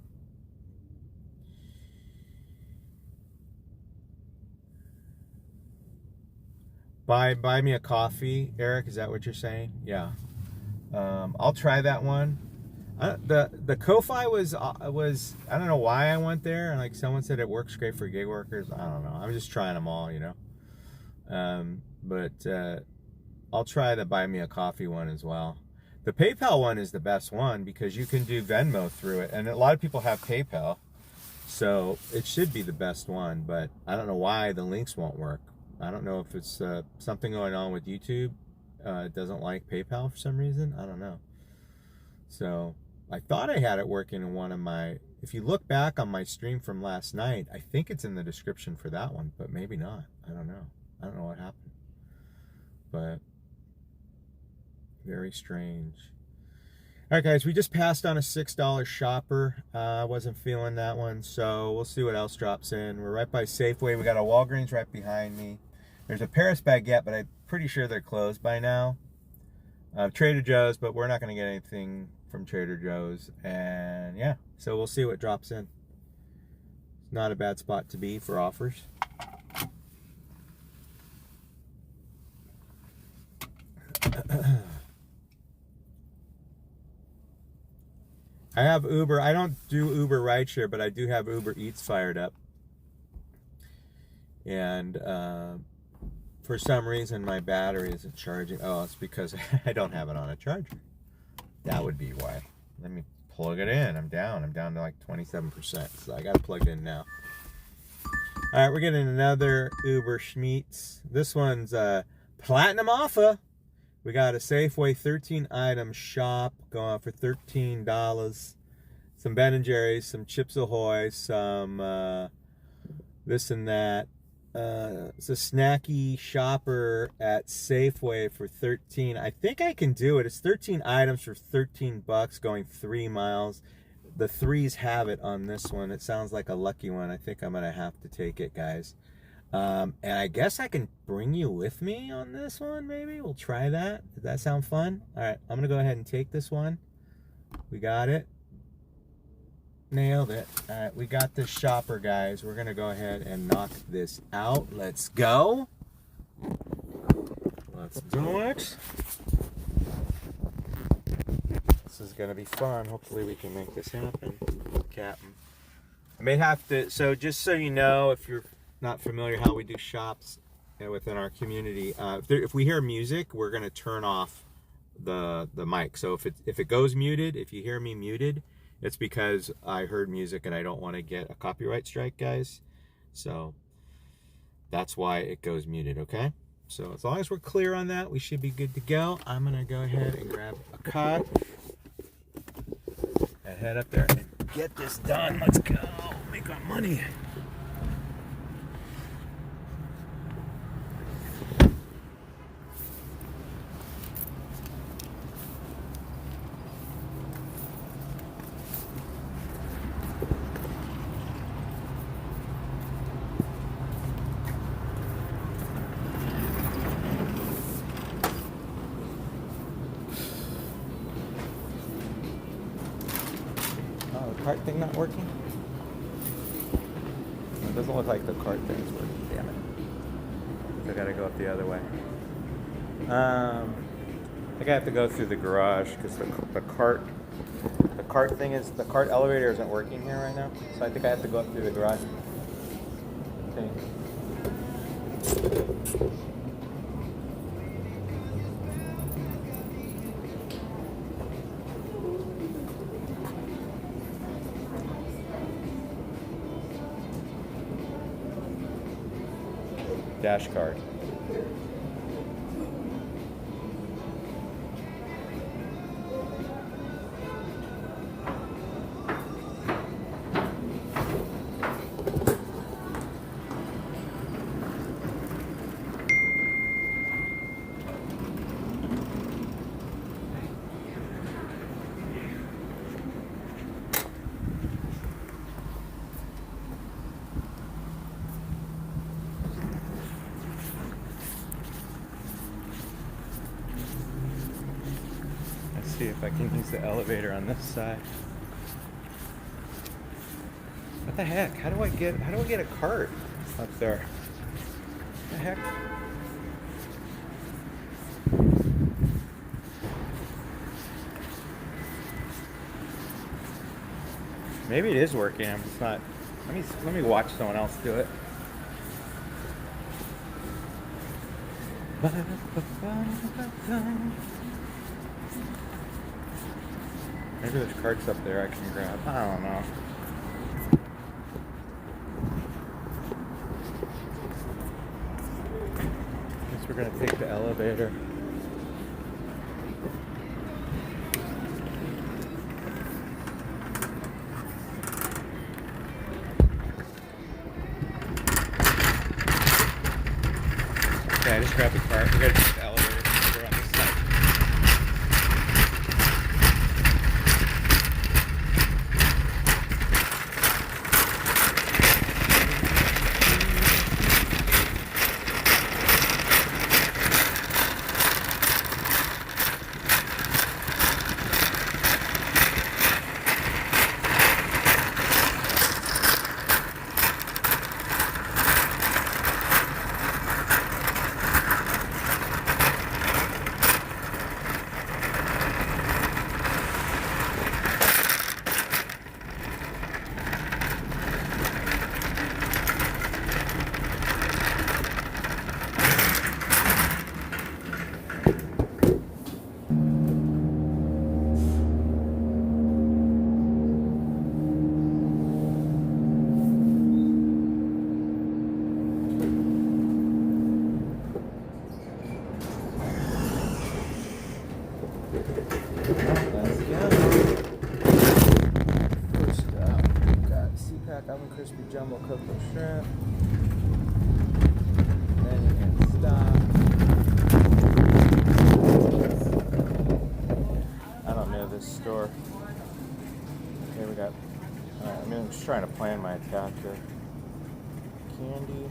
Buy me a coffee, Eric, is that what you're saying? Yeah. I'll try that one. The Ko-Fi was I don't know why I went there, and like someone said it works great for gig workers. I don't know. I'm just trying them all, you know. But I'll try the buy me a coffee one as well. The PayPal one is the best one because you can do Venmo through it, and a lot of people have PayPal, so it should be the best one. But I don't know why the links won't work. I don't know if it's something going on with YouTube. It doesn't like PayPal for some reason. I don't know. So I thought I had it working in one of my, if you look back on my stream from last night, I think it's in the description for that one, but maybe not. I don't know. I don't know what happened. But very strange. All right, guys, we just passed on a $6 shopper. I wasn't feeling that one, so we'll see what else drops in. We're right by Safeway. We got a Walgreens right behind me. There's a Paris baguette, but I'm pretty sure they're closed by now. Trader Joe's, but we're not going to get anything from Trader Joe's. And yeah, so we'll see what drops in. It's not a bad spot to be for offers. I have Uber. I don't do Uber rideshare, but I do have Uber Eats fired up. And for some reason, my battery isn't charging. Oh, it's because I don't have it on a charger. That would be why. Let me plug it in. I'm down to like 27%. So I got to plug it in now. All right, we're getting another Uber Schmeats. This one's platinum offer. We got a Safeway 13-item shop going for $13. Some Ben & Jerry's, some Chips Ahoy, some this and that. It's a snacky shopper at Safeway for 13. I think I can do it. It's 13 items for 13 bucks going 3 miles. The threes have it on this one. It sounds like a lucky one. I think I'm gonna have to take it, guys. And I guess I can bring you with me on this one, maybe. We'll try that. Does that sound fun? All right, I'm gonna go ahead and take this one. We got it. Nailed it. All right, we got this shopper, guys. We're gonna go ahead and knock this out. Let's go. Let's do it. This is gonna be fun. Hopefully we can make this happen, Captain. I may have to, so just so you know, if you're not familiar how we do shops within our community, if we hear music, we're gonna turn off the mic. So if it goes muted, if you hear me muted, it's because I heard music and I don't want to get a copyright strike, guys. So that's why it goes muted, okay? So as long as we're clear on that, we should be good to go. I'm gonna go ahead and grab a cut and head up there and get this done. Let's go, make our money. Cart thing not working? It doesn't look like the cart thing's working, damn it. I gotta go up the other way. I think I have to go through the garage because the cart elevator isn't working here right now. So I think I have to go up through the garage. Okay. Dash card. See if I can use the elevator on this side. What the heck? How do I get a cart up there? What the heck? Maybe it is working. I'm just not. Let me watch someone else do it. Maybe there's carts up there I can grab. I don't know. Guess we're gonna take the elevator. Okay, I just grabbed the cart. We gotta take the elevator. We're on this side. pack oven crispy jumbo cooked with shrimp. Then you can stop. I don't know this store. Okay, we got. I'm just trying to plan my attack here. Candy.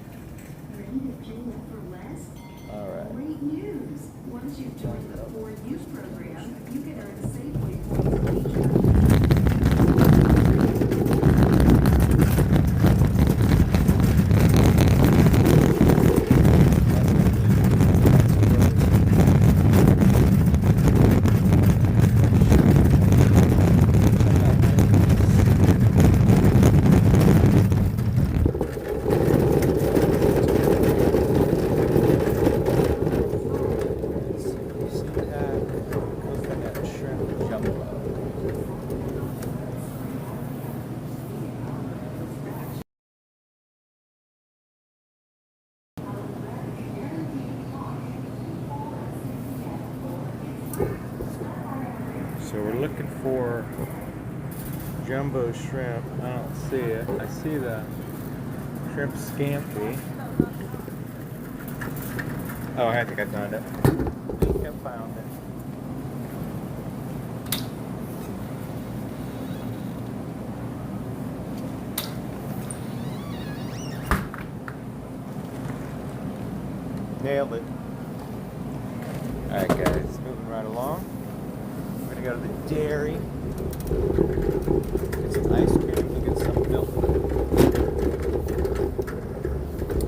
All right. Great news! Once you join the For You program, you can earn Safeway points each month. So we're looking for jumbo shrimp. I don't see it. I see the shrimp scampi. Oh, I think I found it. I think I found it. Nailed it. Alright guys, moving right along. We're gonna go to the dairy. Get some ice cream and get some milk.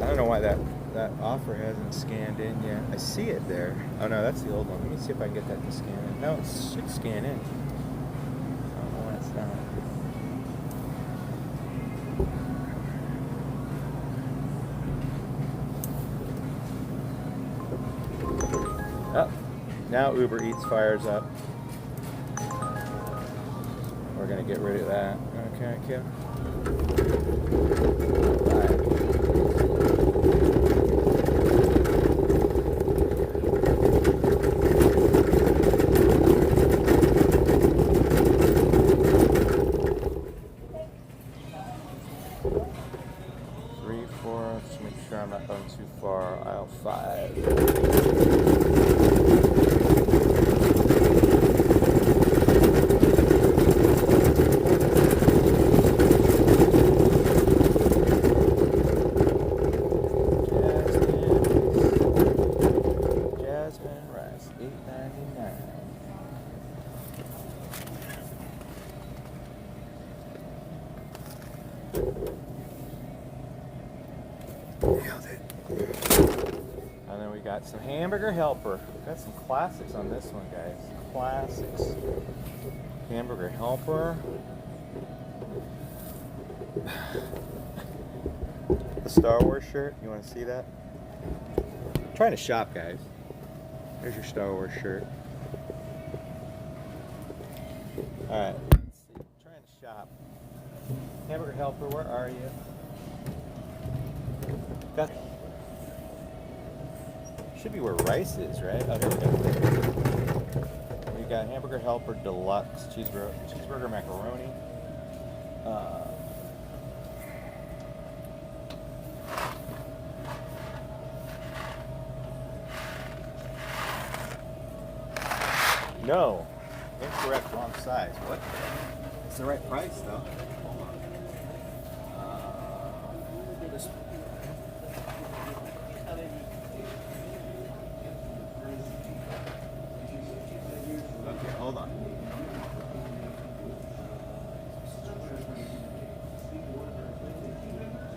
I don't know why that offer hasn't scanned in yet. I see it there. Oh no, that's the old one. Let me see if I can get that to scan in. No, it should scan in. I don't know why it's not. Oh, now Uber Eats fires up. We're gonna get rid of that. Okay, Kim. Bye. 3-4. Just make sure I'm not going too far. Aisle 5. And then we got some hamburger helper. We got some classics on this one, guys. Classics. Hamburger helper. The Star Wars shirt. You want to see that? I'm trying to shop, guys. There's your Star Wars shirt. Alright. Let's see. I'm trying to shop. Hamburger helper, where are you? Got. Should be where rice is, right? Oh, here we go. We got hamburger helper deluxe cheeseburger macaroni. No, incorrect, wrong size. What? It's the right price though. Hold on. This. Okay, hold on.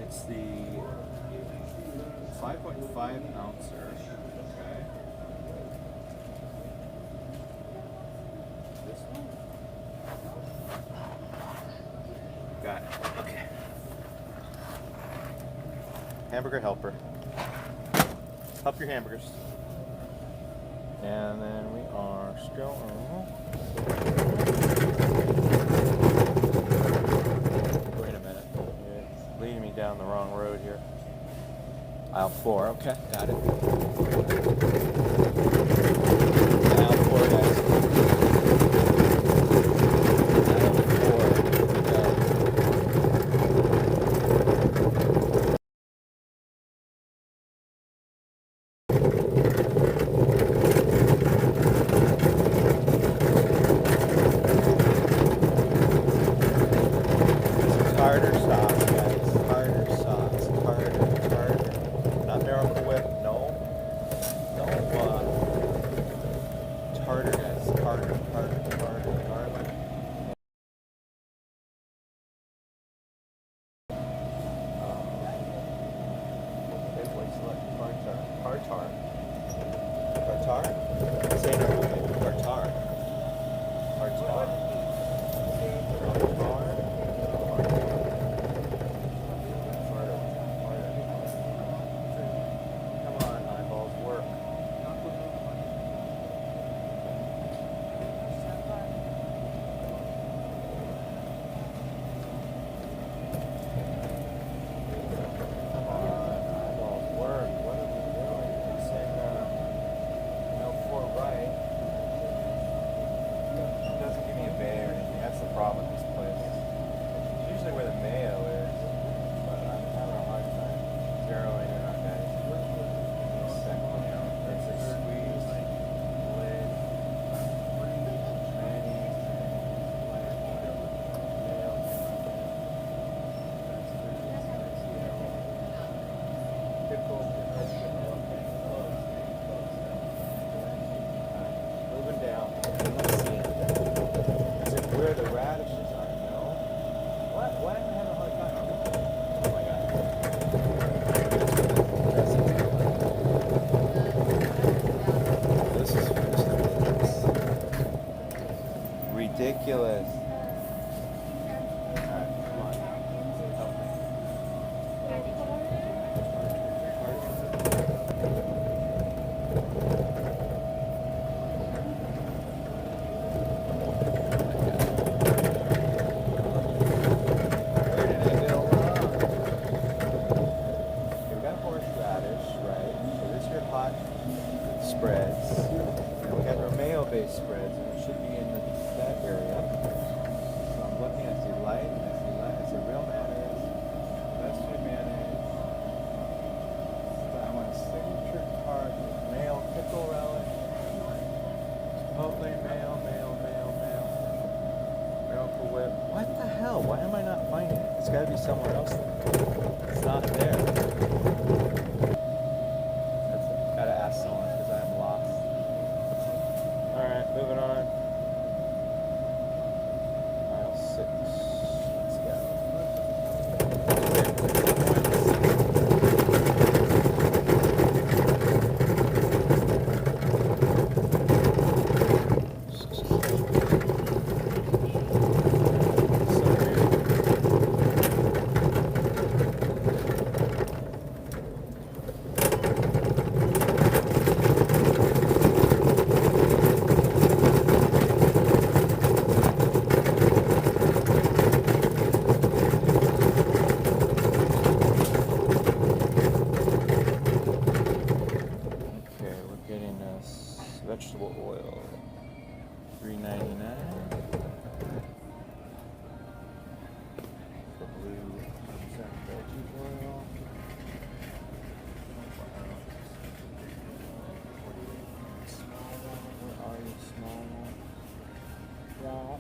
It's the 5.5 ouncer. Okay. This one? Got it. Okay. Hamburger helper. Help your hamburgers. And then we are still on. Wait a minute. It's leading me down the wrong road here. Aisle 4. Okay, got it. Aisle 4, guys. Aisle 4. Carter, guys. Carter. Tartar? Say it right. Tartar. Come on, eyeballs, work. Come on, eyeballs, work. What are we doing? It's saying, no, 4 right. It doesn't give me a bay or anything. That's the problem with this place. It's usually where the mayo is, but I'm having a hard time zeroing it on, guys. It's a squeeze, lid, mayonnaise, mayo. Pickle. Moving down. Let's see. Is it where the radishes are? No. What? Why am I having a hard time? Oh my god. This is ridiculous. Alright, come on. Help me. Where did it go wrong? Okay, we got horseradish, right? So this is your hot spreads. And we got our mayo-based spreads, and it should be in that area. So I'm looking, I see light, I see real mayonnaise, Western mayonnaise. I want a signature card with mayo pickle relish. Chipotle mayo. Miracle Whip. What the hell? Why am I not finding it? It's got to be somewhere else. It's not there. Gotta ask someone because I am lost. Alright, moving on. Aisle 6. Let's go. Vegetable oil, $3.99. The blue veggie oil. Where are you, small one? Yeah.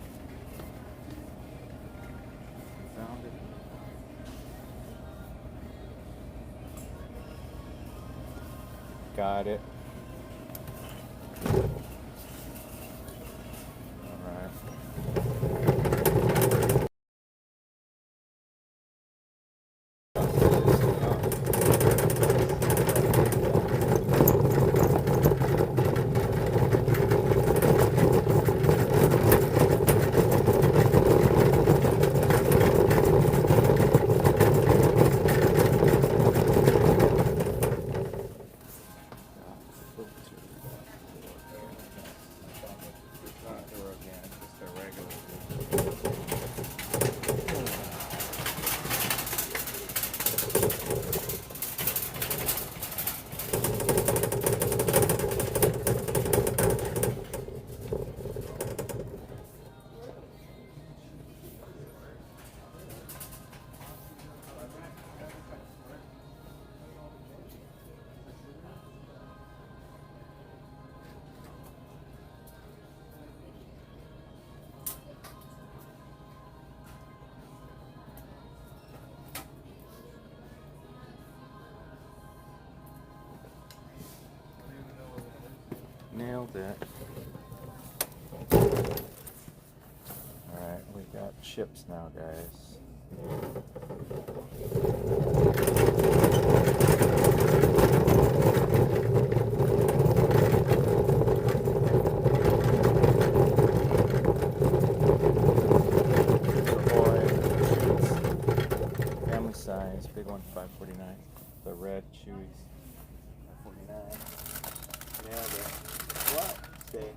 Found it. Got it. Nailed it. Alright, we got chips now, guys. Family size, big one, $5.49. The red chewies, $5.49. Yeah, what? Stay.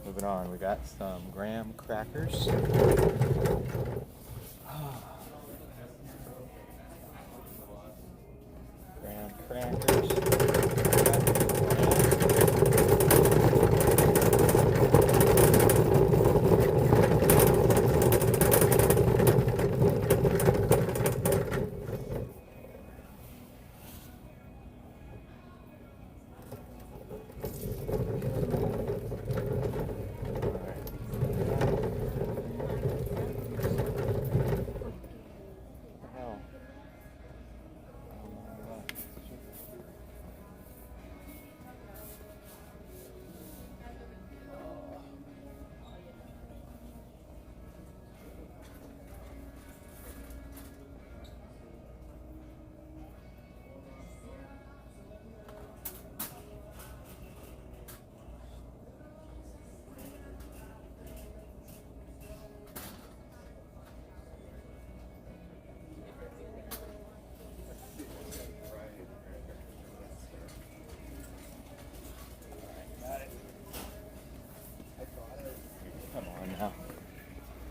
Moving on, we got some graham crackers. Graham crackers.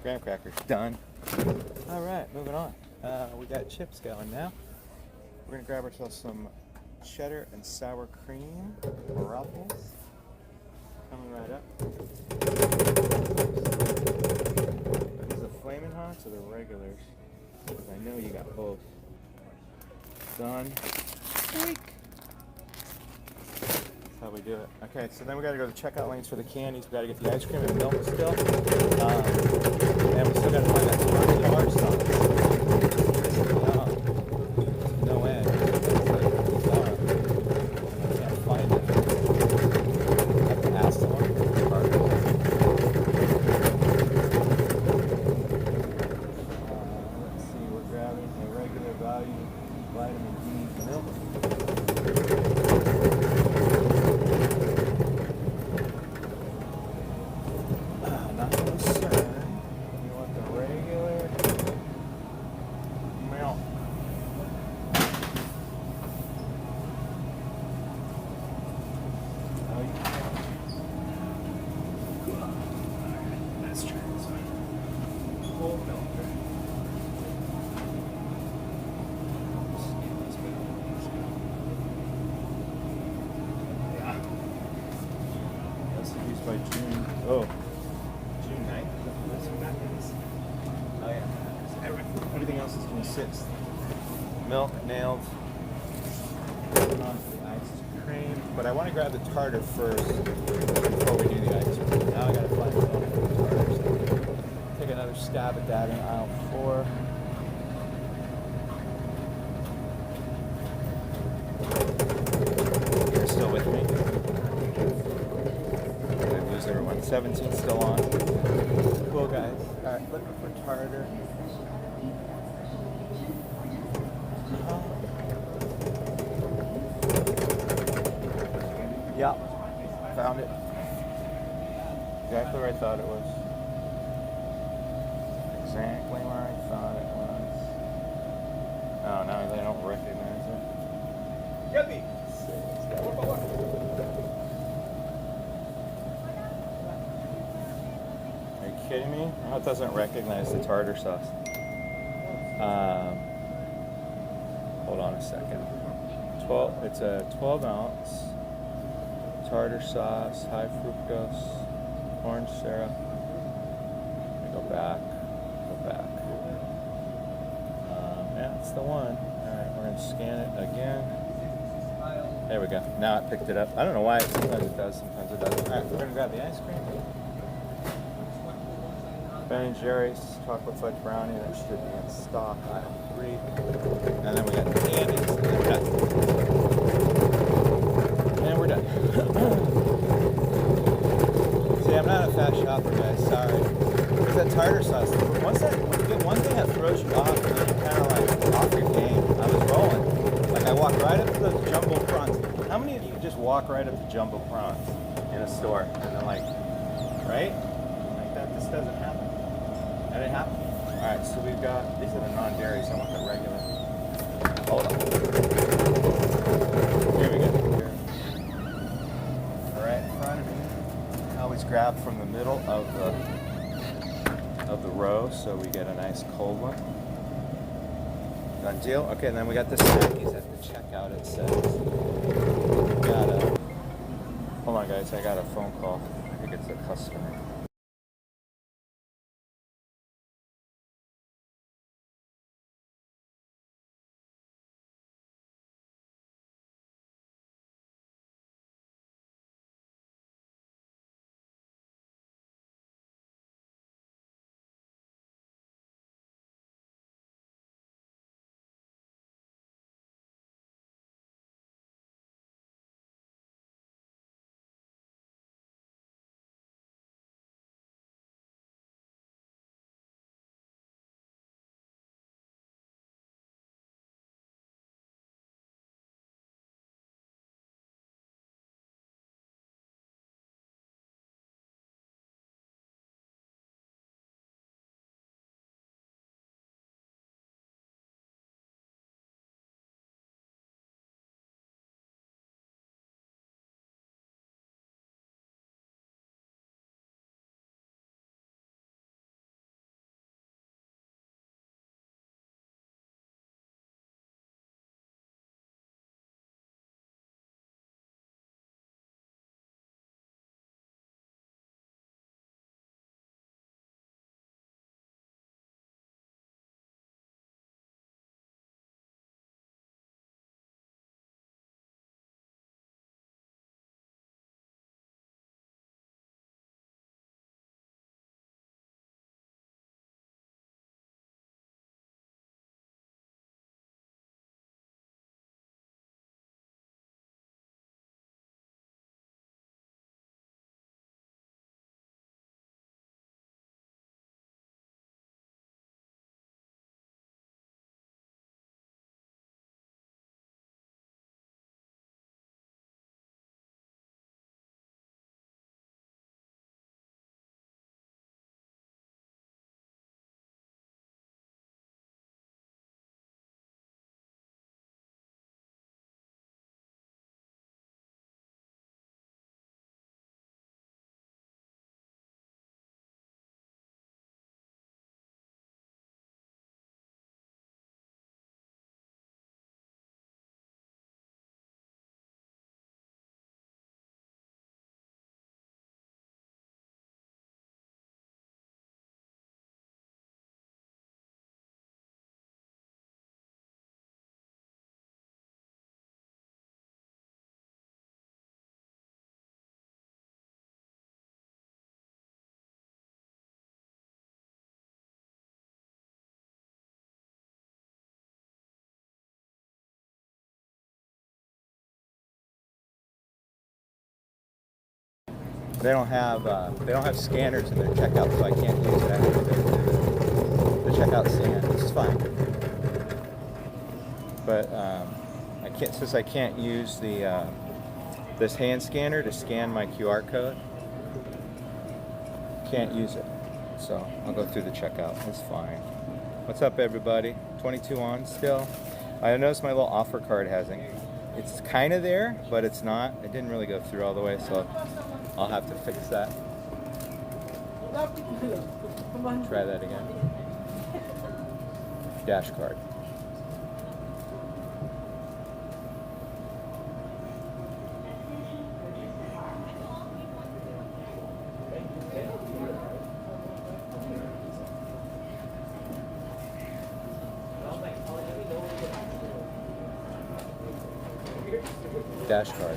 Graham crackers done. All right, moving on. We got chips going now. We're gonna grab ourselves some cheddar and sour cream ruffles. Coming right up. Are these the Flamin' Hots or the regulars? I know you got both. Done. Steak. How we do it. Okay, so then we got to go to the checkout lanes for the candies. We got to get the ice cream and milk still. And we still got to find that large sauce. No end. I can't find it. I have to ask someone. Let's see, we're grabbing a regular value vitamin D milk. By June 9th. Oh yeah. Everything else is June 6th. Milk nailed. On to the ice cream, but I want to grab the tartar first before we do the ice cream. Now I gotta find the tartar. So take another stab at that in aisle 4. You're still with me? Everyone. 17 still on. Cool, guys. Alright, looking for tartar. Yeah, found it. Exactly where I thought it was. Exactly where I thought it was. Oh, now they don't recognize it. Yippee! Kidding me? Oh, it doesn't recognize the tartar sauce. Hold on a second. It's a 12 ounce tartar sauce, high fructose, corn syrup. Let me go back. Yeah, it's the one. All right, we're gonna scan it again. There we go. Now it picked it up. I don't know why. Sometimes it does, sometimes it doesn't. All right, we're gonna grab the ice cream. Ben & Jerry's chocolate fudge brownie, that should be in stock, item 3. And then we got the candies, and we're done. See, I'm not a fast shopper, guys, sorry. It's that tartar sauce. When you get one thing that throws you off, and then you're kind of like off your game. I was rolling. Like I walked right up to those jumbo prawns. How many of you just walk right up to jumbo prawns in a store and then like, right? Like that just doesn't happen. That didn't happen. Alright, so we've got, these are the non-dairies. I want the regular. Hold on. Here we go. Right in front of me. I always grab from the middle of the row so we get a nice cold one. Done deal? Okay, and then we got the snackies at the checkout, it says. Hold on guys, I got a phone call. I think it's a customer. They don't have scanners in their checkout, so I can't use that. The checkout stand. This is fine, but I can't, since I can't use the this hand scanner to scan my QR code. Can't use it, so I'll go through the checkout. It's fine. What's up, everybody? 22 on still. I noticed my little offer card hasn't. It's kind of there, but it's not. It didn't really go through all the way, so I'll have to fix that. Try that again. Dash card. Dash card.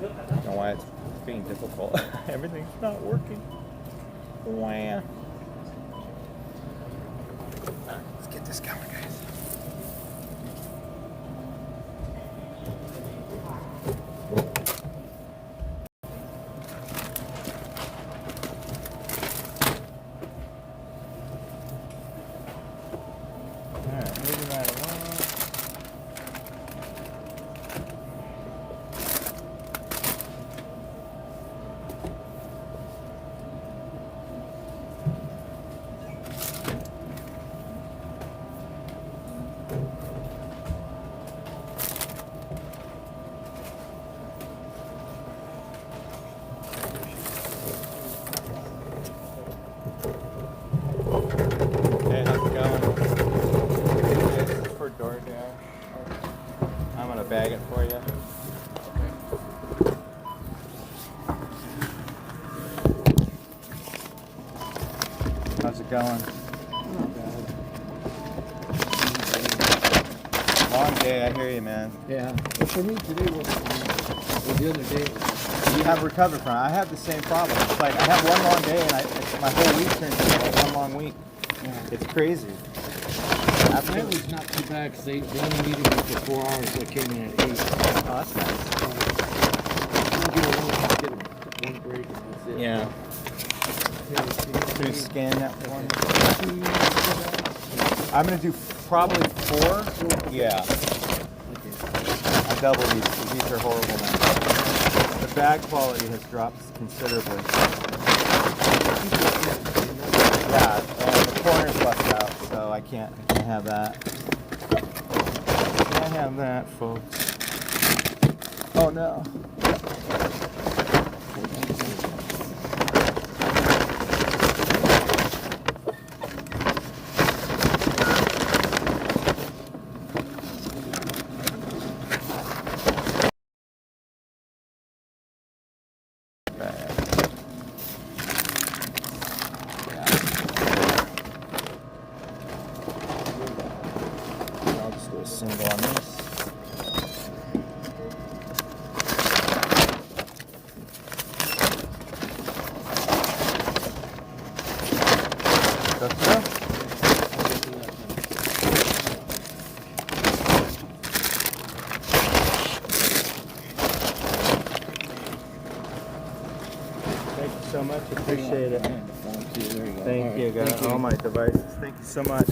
I don't know why it's being difficult. Everything's not working. Wah. Let's get this going, guys. Alright, moving right along. Hey, how's it going? This is for DoorDash. I'm gonna bag it for you. How's it going? Long day, I hear you, man. Yeah. Well, for me today was the other day. You have recovered from it. I have the same problem. It's like I have one long day and my whole week turns into like one long week. Yeah. It's crazy. That was not too bad because they only needed me for 4 hours. So I came in at 8. Oh, that's nice. Get one break and that's it. Yeah. Can you scan that one? I'm gonna do probably 4. Yeah. I double these because these are horrible now. The bag quality has dropped considerably. Yeah, and the corner's left out, so I can't have that. Can't have that, folks. Oh no. I'll just do a single on this. That's enough. Thank you so much. Appreciate it. Thank you, guys. All my devices. Thank you so much.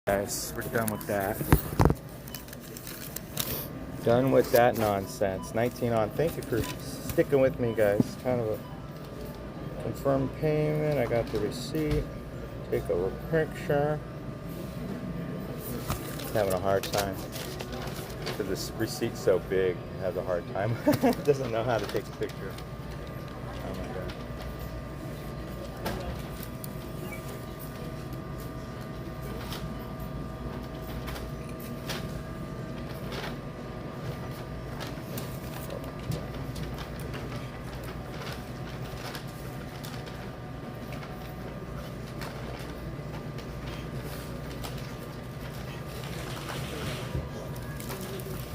Guys, we're done with that. Done with that nonsense. 19 on. Thank you for sticking with me, guys. Kind of a confirmed payment. I got the receipt. Take a picture. Having a hard time. Because this receipt's so big, I have a hard time. Doesn't know how to take a picture. Oh my god.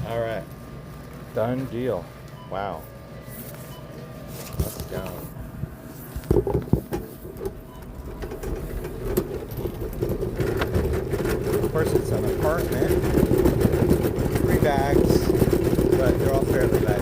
All right, done deal. Wow. Let's go. Of course, it's an apartment. 3 bags, but they're all fairly light.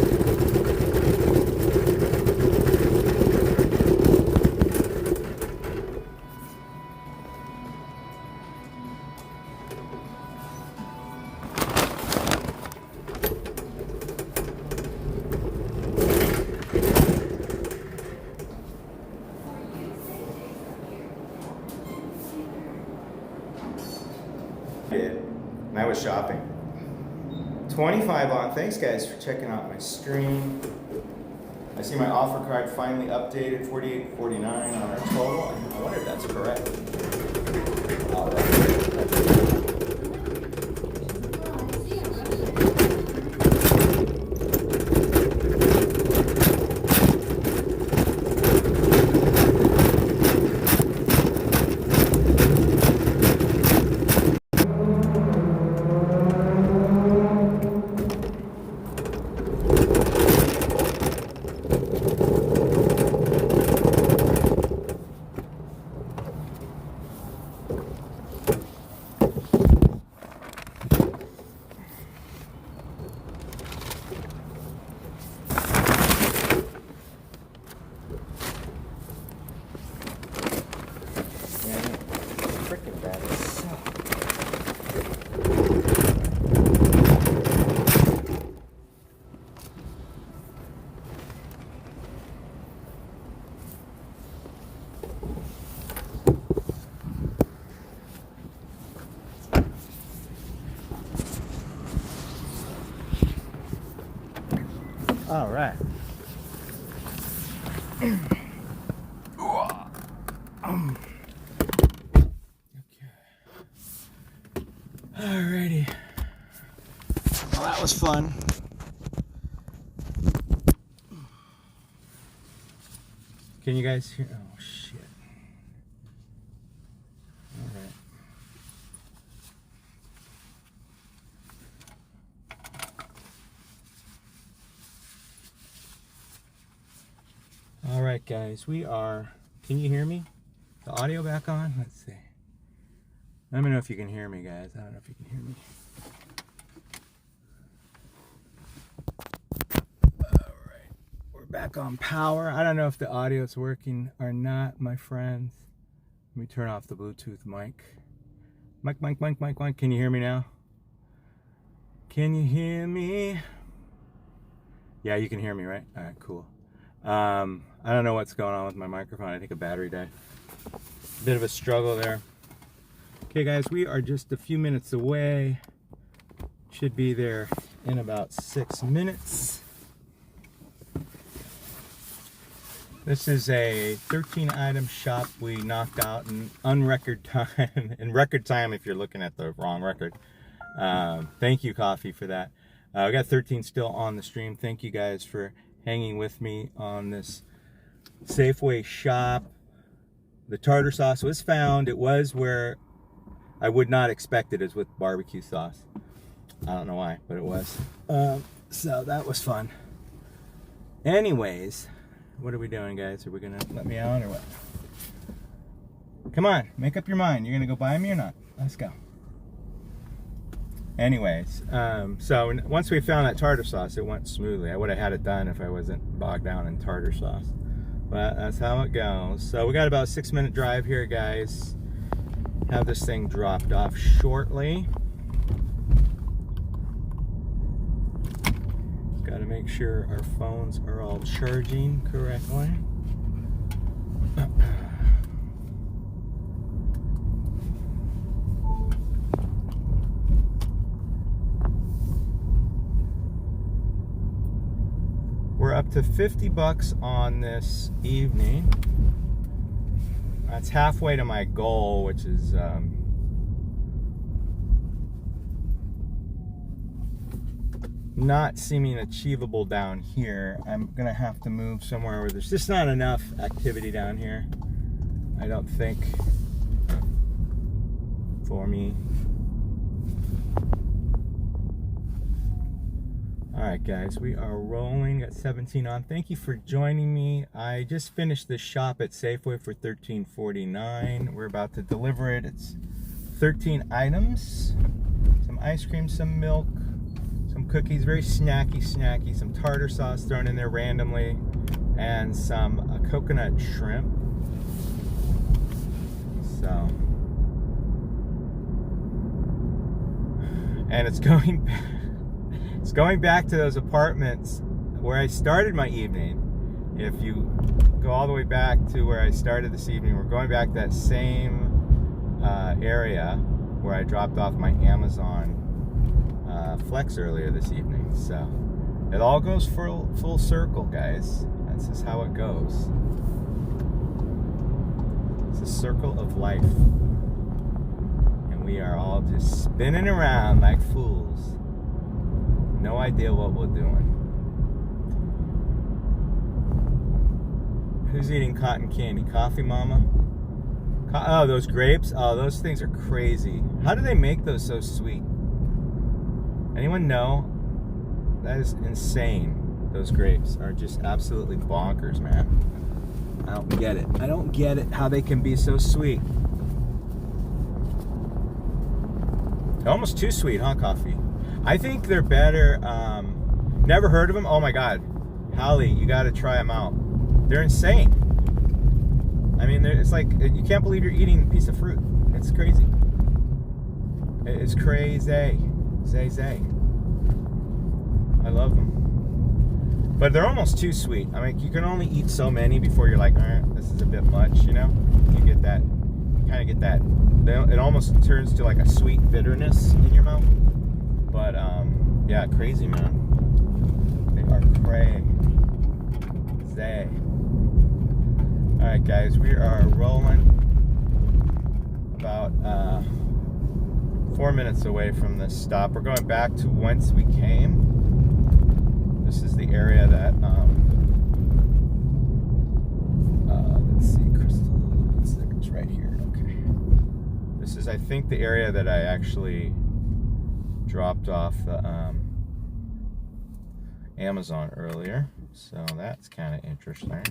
And I was shopping. 25 on. Thanks guys for checking out my stream. I see my offer card finally updated, $48.49 on our total. I wonder if that's correct. All right. All right. Alrighty. Well, that was fun. Can you guys hear? Oh shit. Alright. Alright guys, we are, can you hear me? The audio back on? Let's see. Let me know if you can hear me, guys. I don't know if you can hear me. Alright, we're back on power. I don't know if the audio is working or not, my friends. Let me turn off the Bluetooth mic. Mic. Can you hear me now? Can you hear me? Yeah, you can hear me, right? Alright, cool. I don't know what's going on with my microphone. I think a battery died. Bit of a struggle there. Okay guys, we are just a few minutes away. Should be there in about 6 minutes. This is a 13 item shop we knocked out in unrecord time. In record time if you're looking at the wrong record. Thank you, Coffee, for that. We got 13 still on the stream. Thank you guys for hanging with me on this Safeway shop. The tartar sauce was found. It was where I would not expect it, is with barbecue sauce. I don't know why, but it was. So that was fun. Anyways, what are we doing, guys? Are we gonna let me out or what? Come on, make up your mind. You're gonna go buy me or not? Let's go. Anyways, so once we found that tartar sauce, it went smoothly. I would have had it done if I wasn't bogged down in tartar sauce. But that's how it goes. So we got about a 6-minute drive here, guys. Have this thing dropped off shortly. Got to make sure our phones are all charging correctly. We're up to 50 bucks on this evening. That's halfway to my goal, which is not seeming achievable down here. I'm gonna have to move somewhere where there's just not enough activity down here, I don't think, for me. Alright guys, we are rolling at 17 on. Thank you for joining me. I just finished this shop at Safeway for $13.49. We're about to deliver it. It's 13 items. Some ice cream, some milk, some cookies, very snacky, some tartar sauce thrown in there randomly, and some coconut shrimp. So, and it's going back. It's going back to those apartments where I started my evening. If you go all the way back to where I started this evening, we're going back to that same area where I dropped off my Amazon Flex earlier this evening. So it all goes full circle, guys. That's just how it goes. It's a circle of life. And we are all just spinning around like fools. No idea what we're doing. Who's eating cotton candy? Coffee Mama? Oh, those grapes? Oh, those things are crazy. How do they make those so sweet? Anyone know? That is insane. Those grapes are just absolutely bonkers, man. I don't get it. I don't get it how they can be so sweet. Almost too sweet, huh, Coffee? I think they're better. Never heard of them? Oh my God. Hallie, you gotta try them out. They're insane. I mean, it's like, you can't believe you're eating a piece of fruit. It's crazy. It's crazy. Zay. I love them. But they're almost too sweet. I mean, you can only eat so many before you're like, this is a bit much, you know? You get that, you kind of get that, it almost turns to like a sweet bitterness in your mouth. But, yeah, crazy, man. are crazy. Alright guys, we are rolling about 4 minutes away from this stop. We're going back to whence we came. This is the area that let's see, Crystal, it's right here. Okay, this is, I think, the area that I actually dropped off the Amazon earlier, so that's kind of interesting.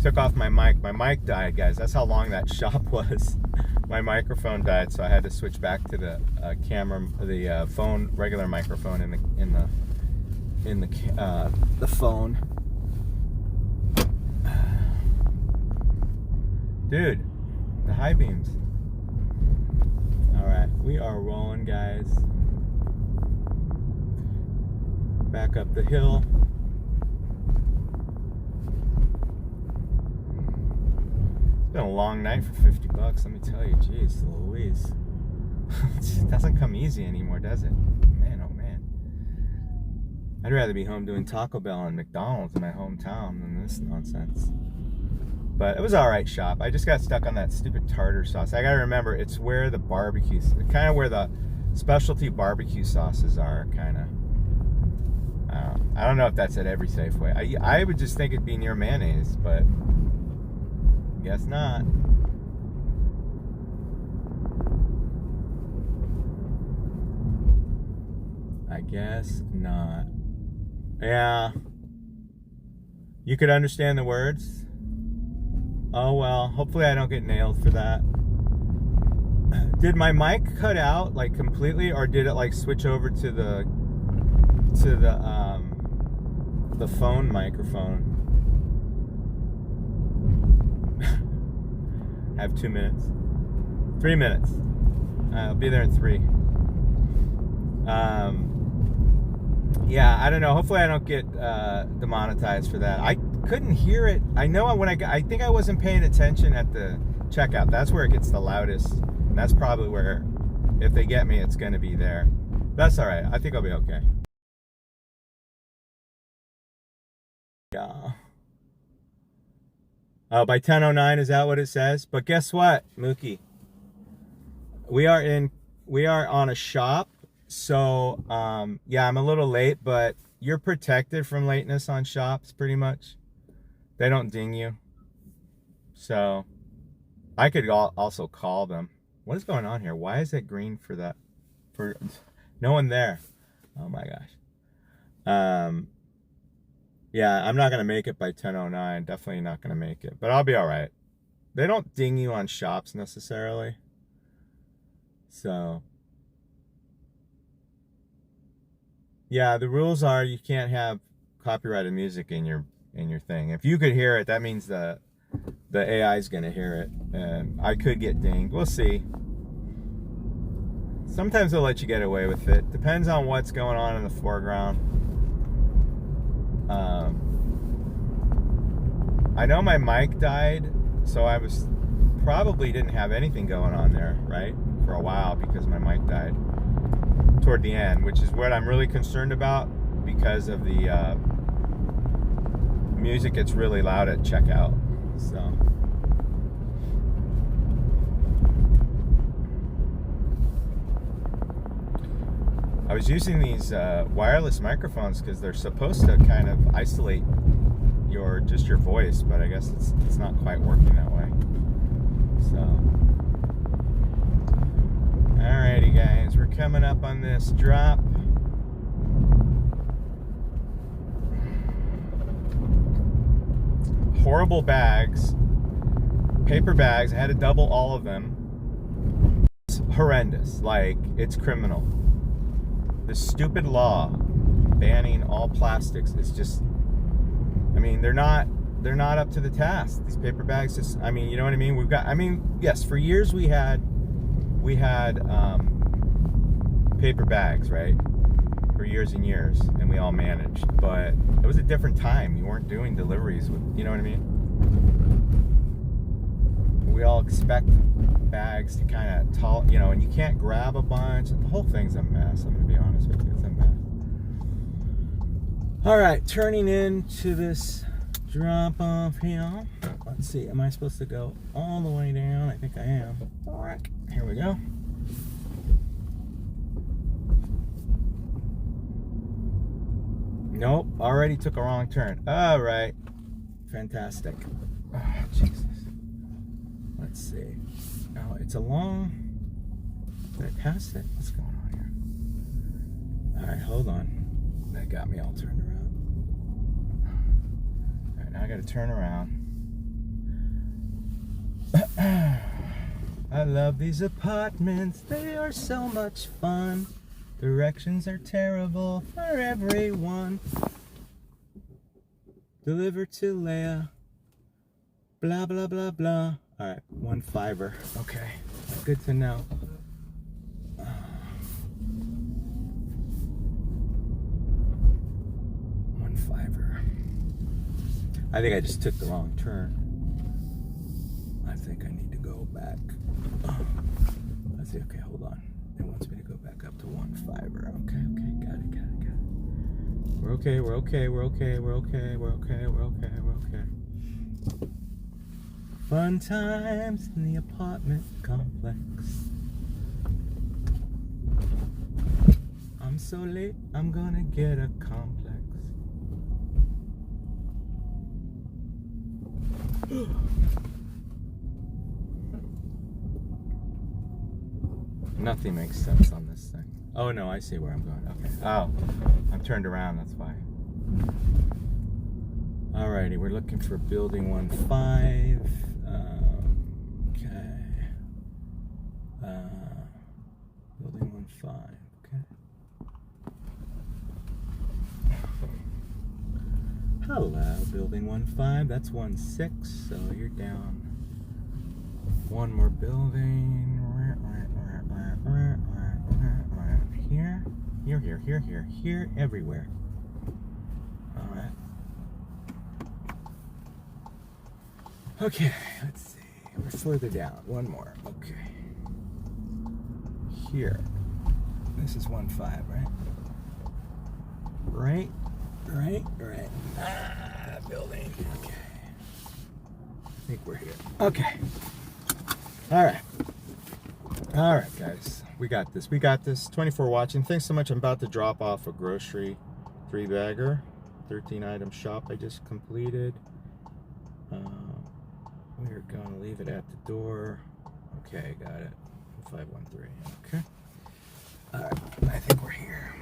Took off my mic. My mic died, guys. That's how long that shop was. My microphone died, so I had to switch back to the camera, the phone, regular microphone in the phone. Dude, the high beams. All right, we are rolling, guys. Back up the hill. Been a long night for 50 bucks, let me tell you. Jeez Louise. It doesn't come easy anymore, does it? Man, oh man. I'd rather be home doing Taco Bell and McDonald's in my hometown than this nonsense. But it was alright shop. I just got stuck on that stupid tartar sauce. I gotta remember, it's where the barbecue, kind of where the specialty barbecue sauces are, kind of. I don't know if that's at every Safeway. I would just think it'd be near mayonnaise, but guess not. I guess not. Yeah. You could understand the words? Oh well, hopefully I don't get nailed for that. Did my mic cut out like completely, or did it like switch over to the phone microphone? I have 2 minutes. 3 minutes. I'll be there in 3. Yeah, I don't know. Hopefully I don't get demonetized for that. I couldn't hear it. I know I think I wasn't paying attention at the checkout. That's where it gets the loudest. And that's probably where, if they get me, it's going to be there. That's all right. I think I'll be okay. Yeah. Oh, by 10:09, is that what it says? But guess what, Mookie? We are on a shop, so yeah, I'm a little late, but you're protected from lateness on shops, pretty much. They don't ding you. So I could also call them. What is going on here? Why is it green for that? For no one there. Oh my gosh. Yeah, I'm not going to make it by 10:09. Definitely not going to make it. But I'll be all right. They don't ding you on shops necessarily. So, yeah, the rules are you can't have copyrighted music in your thing. If you could hear it, that means the AI is going to hear it. And I could get dinged. We'll see. Sometimes they'll let you get away with it. Depends on what's going on in the foreground. I know my mic died, so I probably didn't have anything going on there, right? For a while, because my mic died toward the end, which is what I'm really concerned about, because of the music gets really loud at checkout. So I was using these wireless microphones because they're supposed to kind of isolate just your voice, but I guess it's not quite working that way. So, alrighty guys, we're coming up on this drop. Horrible bags, paper bags. I had to double all of them. It's horrendous. Like, it's criminal. This stupid law banning all plastics is just, I mean, they're not up to the task. These paper bags just, I mean, you know what I mean? Yes, for years we had paper bags, right? For years and years, and we all managed, but it was a different time. You weren't doing deliveries with, you know what I mean? we all expect bags to kind of tall, you know, and you can't grab a bunch. The whole thing's a mess. I'm gonna be honest with you, it's a mess. All right, turning into this drop off here. Let's see, am I supposed to go all the way down? I think I am. Here we go. Nope, already took a wrong turn. All right, fantastic. Oh, Jesus. Let's see. Oh, it's a long. Did I pass it? What's going on here? All right, hold on. That got me all turned around. All right, now I got to turn around. I love these apartments. They are so much fun. Directions are terrible for everyone. Deliver to Leia. Blah, blah, blah, blah. All right, 1 5er. Okay, good to know. 1 5er. I think I just took the wrong turn. I think I need to go back. Let's see, okay, hold on. It wants me to go back up to 1 5er. Okay, got it. We're okay. Fun times in the apartment complex. I'm so late, I'm gonna get a complex. Nothing makes sense on this thing. Oh no, I see where I'm going. Okay. Oh, I'm turned around, that's why. Alrighty, we're looking for building 1-5. Okay. Building 1-5. Okay. Hello, building 1-5. That's 1-6, so you're down. One more building. Here, everywhere. All right. Okay, let's see. We're further down. One more. Okay. Here. This is 1-5, right? Right. Building. Okay. I think we're here. Okay. All right, guys. We got this. 24 watching. Thanks so much. I'm about to drop off a grocery 3-bagger. 13-item shop I just completed. We're going to leave it at the door. Okay, got it. 513. Okay. All right. I think we're here.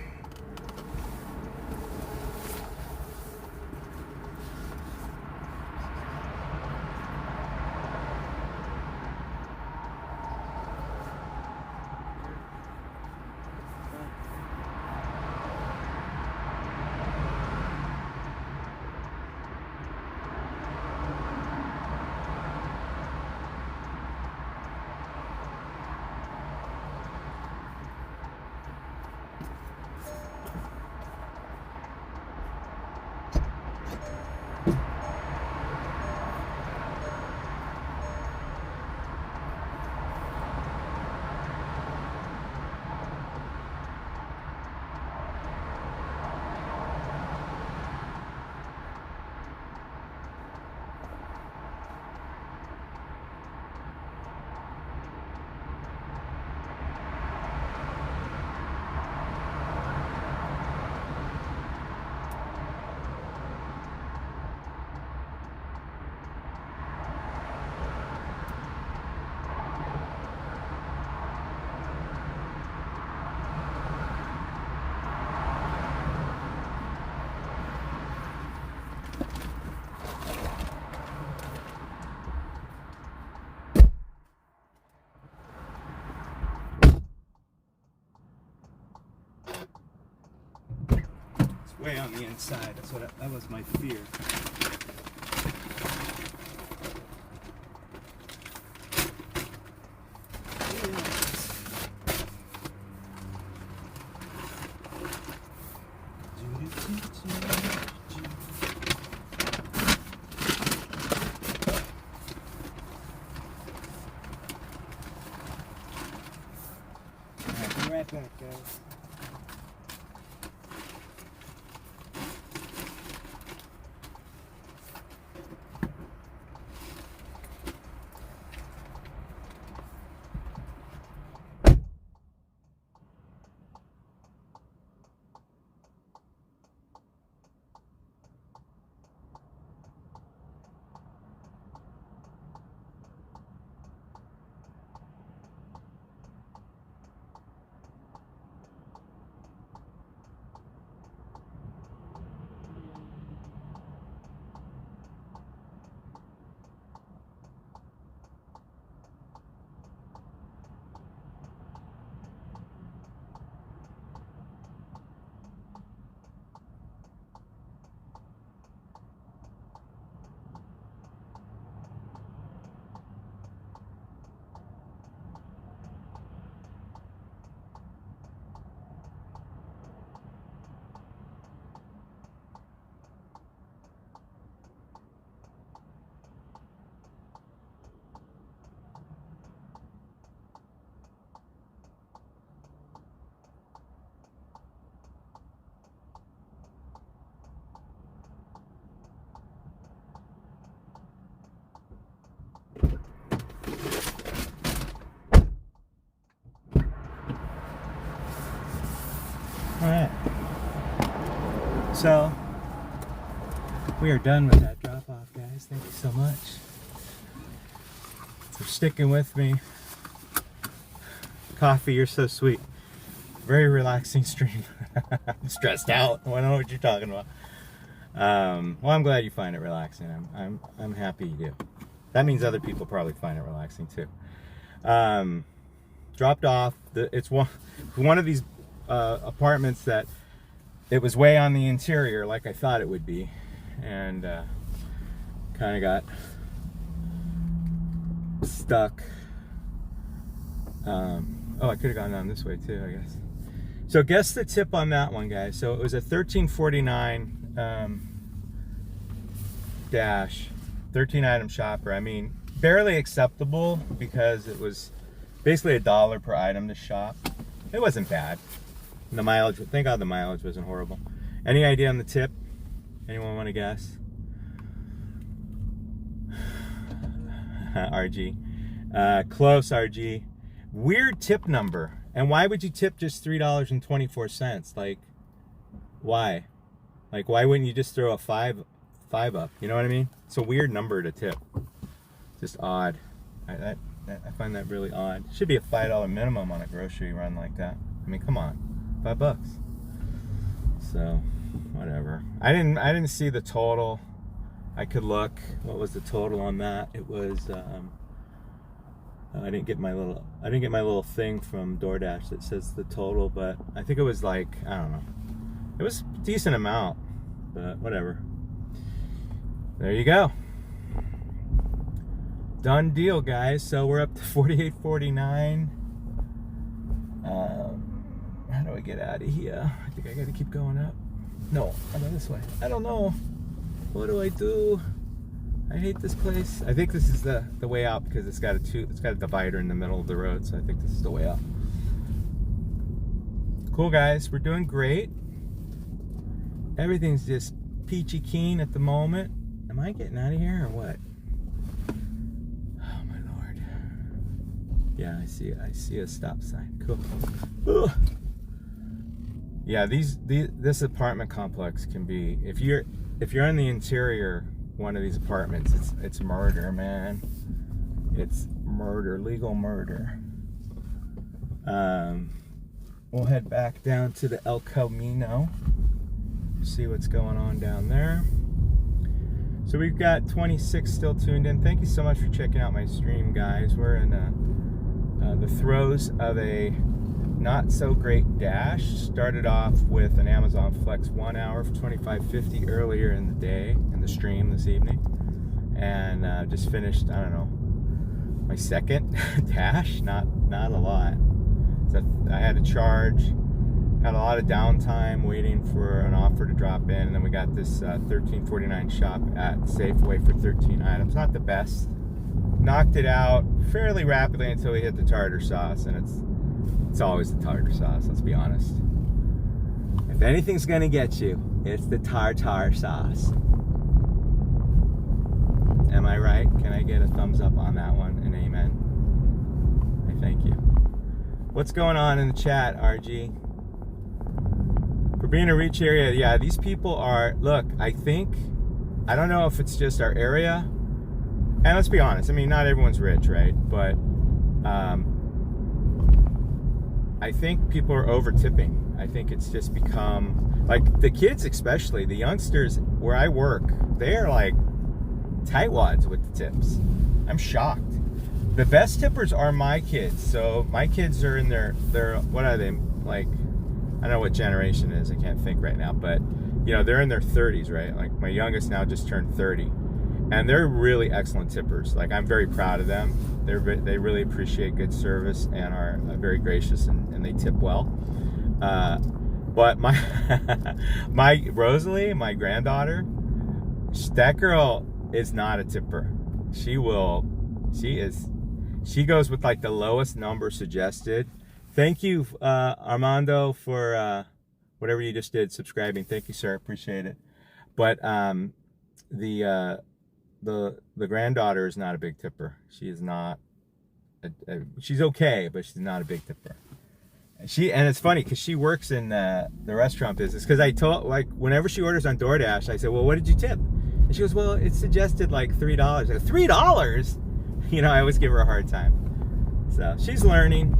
Way on the inside. That was my fear. right back, guys. Alright, so we are done with that drop off, guys. Thank you so much for sticking with me. Coffee, you're so sweet. Very relaxing stream. I'm stressed out. I don't know what you're talking about. Well, I'm glad you find it relaxing. I'm happy you do. That means other people probably find it relaxing too. Dropped off. It's one of these apartments that it was way on the interior like I thought it would be, and kind of got stuck. Oh, I could have gone down this way too, I guess. So guess the tip on that one, guys. So it was a 1349 dash 13 item shopper. I mean, barely acceptable because it was basically $1 per item to shop. It wasn't bad. And the mileage, thank God the mileage wasn't horrible. Any idea on the tip? Anyone want to guess? RG. Close, RG. Weird tip number. And why would you tip just $3.24? Like, why? Like, why wouldn't you just throw a five up? You know what I mean? It's a weird number to tip. Just odd. I find that really odd. Should be a $5 minimum on a grocery run like that. I mean, come on, $5. So, whatever. I didn't see the total. I could look. What was the total on that? It was. I didn't get my little thing from DoorDash that says the total, but I think it was like, I don't know. It was a decent amount, but whatever. There you go. Done deal, guys. So we're up to 48.49. How do I get out of here? I think I gotta keep going up. No, I'll go this way. I don't know. What do I do? I hate this place. I think this is the way out because it's got a divider in the middle of the road, so I think this is the way out. Cool, guys. We're doing great. Everything's just peachy keen at the moment. Am I getting out of here or what? Oh my Lord. Yeah, I see a stop sign. Cool. Ugh. Yeah, this apartment complex can be, if you're in the interior one of these apartments, it's murder, man. It's murder, legal murder. We'll head back down to the El Camino, see what's going on down there. So we've got 26 still tuned in. Thank you so much for checking out my stream, guys. We're in the throes of a not so great dash. Started off with an Amazon Flex 1 hour for $25.50 earlier in the day, in the stream this evening, and just finished, I don't know, my second dash. Not a lot. So I had to charge, had a lot of downtime waiting for an offer to drop in, and then we got this $13.49 shop at Safeway for 13 items. Not the best. Knocked it out fairly rapidly until we hit the tartar sauce, and It's always the tartar sauce, let's be honest. If anything's gonna get you, it's the tartar sauce. Am I right? Can I get a thumbs up on that one? And amen. I thank you. What's going on in the chat, RG? For being a rich area, yeah, these people are, look, I don't know if it's just our area, and let's be honest, I mean, not everyone's rich, right? But I think people are over tipping. I think it's just become, like, the kids especially, the youngsters where I work, they're like tightwads with the tips. I'm shocked. The best tippers are my kids. So my kids are in their what are they, like, I don't know what generation it is, I can't think right now, but you know, they're in their 30s, right? Like my youngest now just turned 30, and they're really excellent tippers. Like, I'm very proud of them. They really appreciate good service and are very gracious, and they tip well. But my Rosalie, my granddaughter, that girl is not a tipper. She goes with like the lowest number suggested. Thank you, Armando, for whatever you just did, subscribing. Thank you, sir. Appreciate it. But the granddaughter is not a big tipper. She is not. She's okay, but she's not a big tipper. And it's funny because she works in the restaurant business. Because I told, like, whenever she orders on DoorDash, I said, "Well, what did you tip?" And she goes, "Well, it suggested like $3." I go, $3? You know, I always give her a hard time. So she's learning.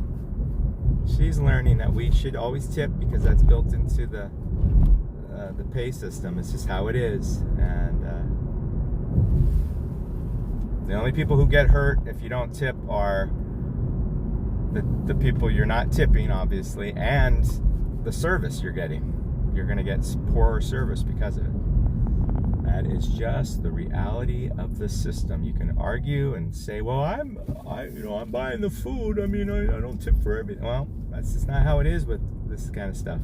She's learning that we should always tip because that's built into the pay system. It's just how it is. And the only people who get hurt if you don't tip are the people you're not tipping, obviously, and the service you're getting. You're going to get poorer service because of it. That is just the reality of the system. You can argue and say, "Well, I'm buying the food. I mean, I don't tip for everything." Well, that's just not how it is with this kind of stuff.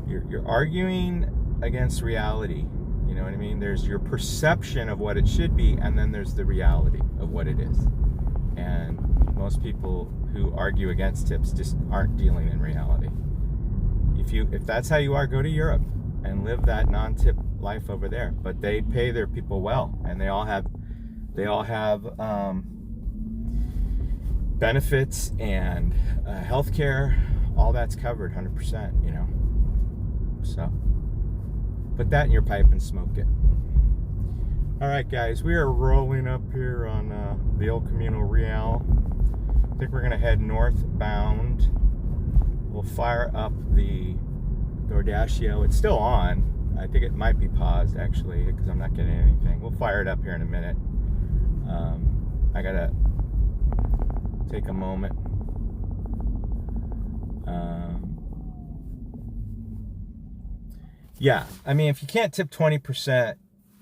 You're arguing against reality. You know what I mean? There's your perception of what it should be, and then there's the reality of what it is. And most people who argue against tips just aren't dealing in reality. If that's how you are, go to Europe and live that non-tip life over there. But they pay their people well, and they all have benefits and healthcare. All that's covered 100%. You know, so put that in your pipe and smoke it. All right, guys, we are rolling up here on the El Camino Real. I think we're gonna head northbound. We'll fire up the DoorDashio. It's still on. I think it might be paused, actually, because I'm not getting anything. We'll fire it up here in a minute. I gotta take a moment. Yeah, I mean, if you can't tip 20%,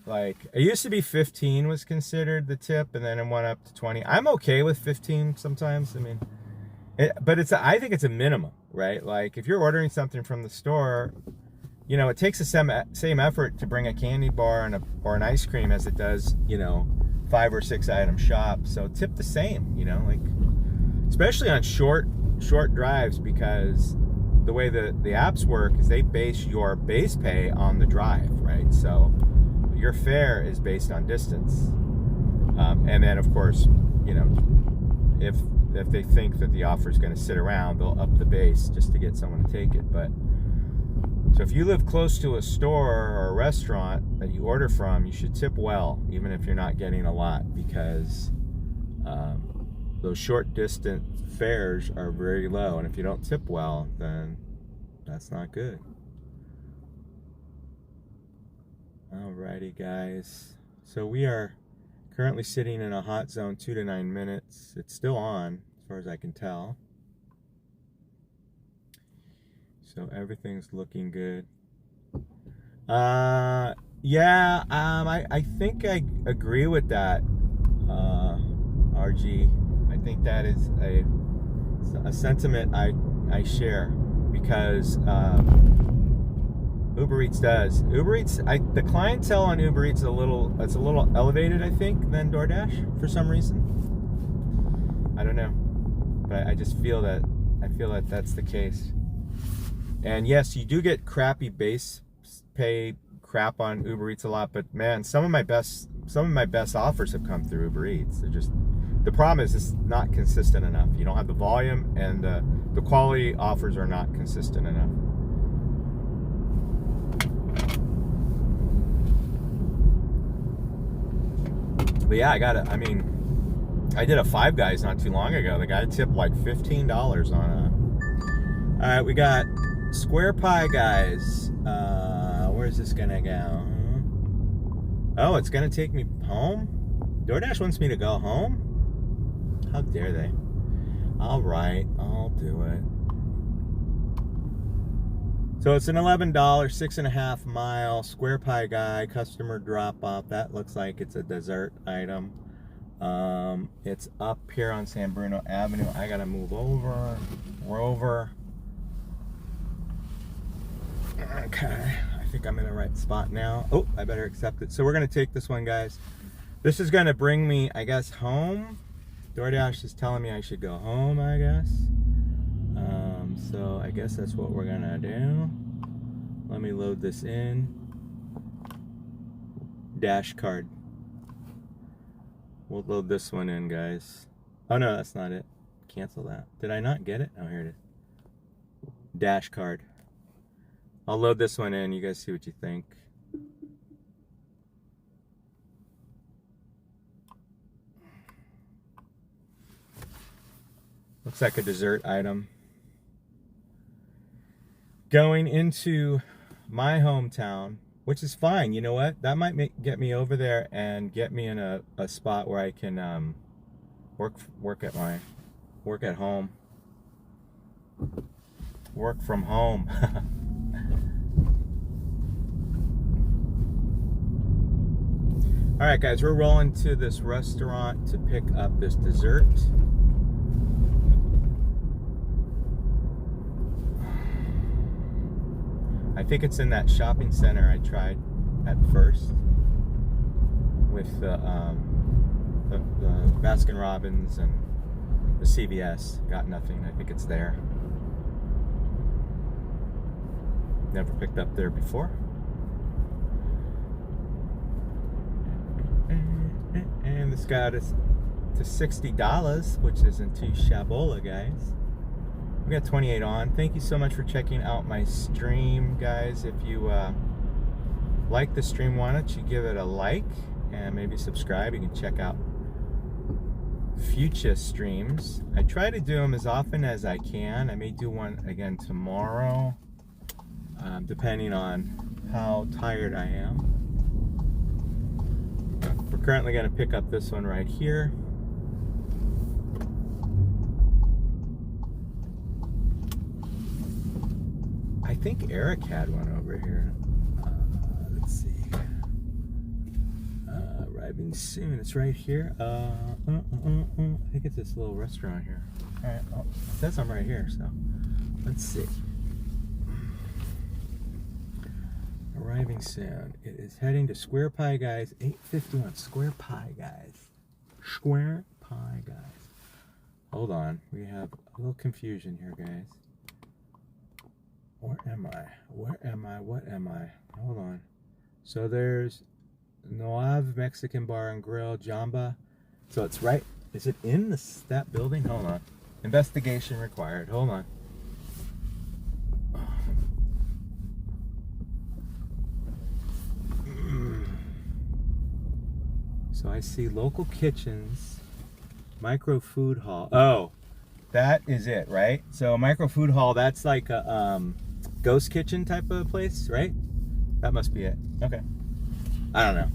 like, it used to be 15 was considered the tip, and then it went up to 20. I'm okay with 15 sometimes. I mean, but I think it's a minimum, right? Like, if you're ordering something from the store, you know, it takes the same effort to bring a candy bar or an ice cream as it does, you know, 5 or 6 item shop. So tip the same, you know, like, especially on short drives, because the way the apps work is they base your base pay on the drive, right? So your fare is based on distance. And then, of course, you know, if they think that the offer is going to sit around, they'll up the base just to get someone to take it. But so if you live close to a store or a restaurant that you order from, you should tip well, even if you're not getting a lot, because those short distance fares are very low, and if you don't tip well, then that's not good. Alrighty, guys. So we are currently sitting in a hot zone 2 to 9 minutes. It's still on, as far as I can tell. So everything's looking good. I think I agree with that, RG. I think that is a sentiment I share, because Uber Eats does. Uber Eats, the clientele on Uber Eats it's a little elevated, I think, than DoorDash for some reason. I don't know, but I just feel that I feel that that's the case. And yes, you do get crappy base pay crap on Uber Eats a lot, but man, some of my best offers have come through Uber Eats. They're just, the problem is it's not consistent enough. You don't have the volume, and the quality offers are not consistent enough. But yeah, I mean, I did a Five Guys not too long ago. The guy tipped like $15 on a. All right, we got Square Pie Guys. Where's this gonna go? Oh, it's gonna take me home? DoorDash wants me to go home? How dare they? All right, I'll do it. So it's an $11, 6.5 mile Square Pie Guy customer drop off. That looks like it's a dessert item. It's up here on San Bruno Avenue. I gotta move over. We're over. Okay, I think I'm in the right spot now. Oh, I better accept it. So we're gonna take this one, guys. This is gonna bring me, I guess, home. DoorDash is telling me I should go home, I guess. So I guess that's what we're gonna do. Let me load this in. Dash card. We'll load this one in, guys. Oh no, that's not it. Cancel that. Did I not get it? Oh, here it is. Dash card. I'll load this one in. You guys see what you think. Looks like a dessert item. Going into my hometown, which is fine. You know what? That might get me over there and get me in a spot where I can work at home. Work from home. All right, guys, we're rolling to this restaurant to pick up this dessert. I think it's in that shopping center I tried at first with the Baskin Robbins and the CVS. Got nothing. I think it's there. Never picked up there before. And this got us to $60, which isn't too shabola, guys. We got 28 on. Thank you so much for checking out my stream, guys. If you like the stream, why don't you give it a like and maybe subscribe. You can check out future streams. I try to do them as often as I can. I may do one again tomorrow, depending on how tired I am. We're currently going to pick up this one right here. I think Eric had one over here. Let's see. Arriving soon. It's right here. I think it's this little restaurant here. All right. Oh, it says I'm right here, so let's see. Arriving soon. It is heading to Square Pie Guys, 851. Square Pie Guys. Square Pie Guys. Hold on. We have a little confusion here, guys. Where am I? Where am I? What am I? Hold on. So there's Noav Mexican Bar and Grill, Jamba. So it's right. Is it in that building? Hold on. Investigation required. Hold on. So I see local kitchens, micro food hall. Oh, that is it, right? So a micro food hall, that's like a ghost kitchen type of place, right? That must be it. Okay. I don't know.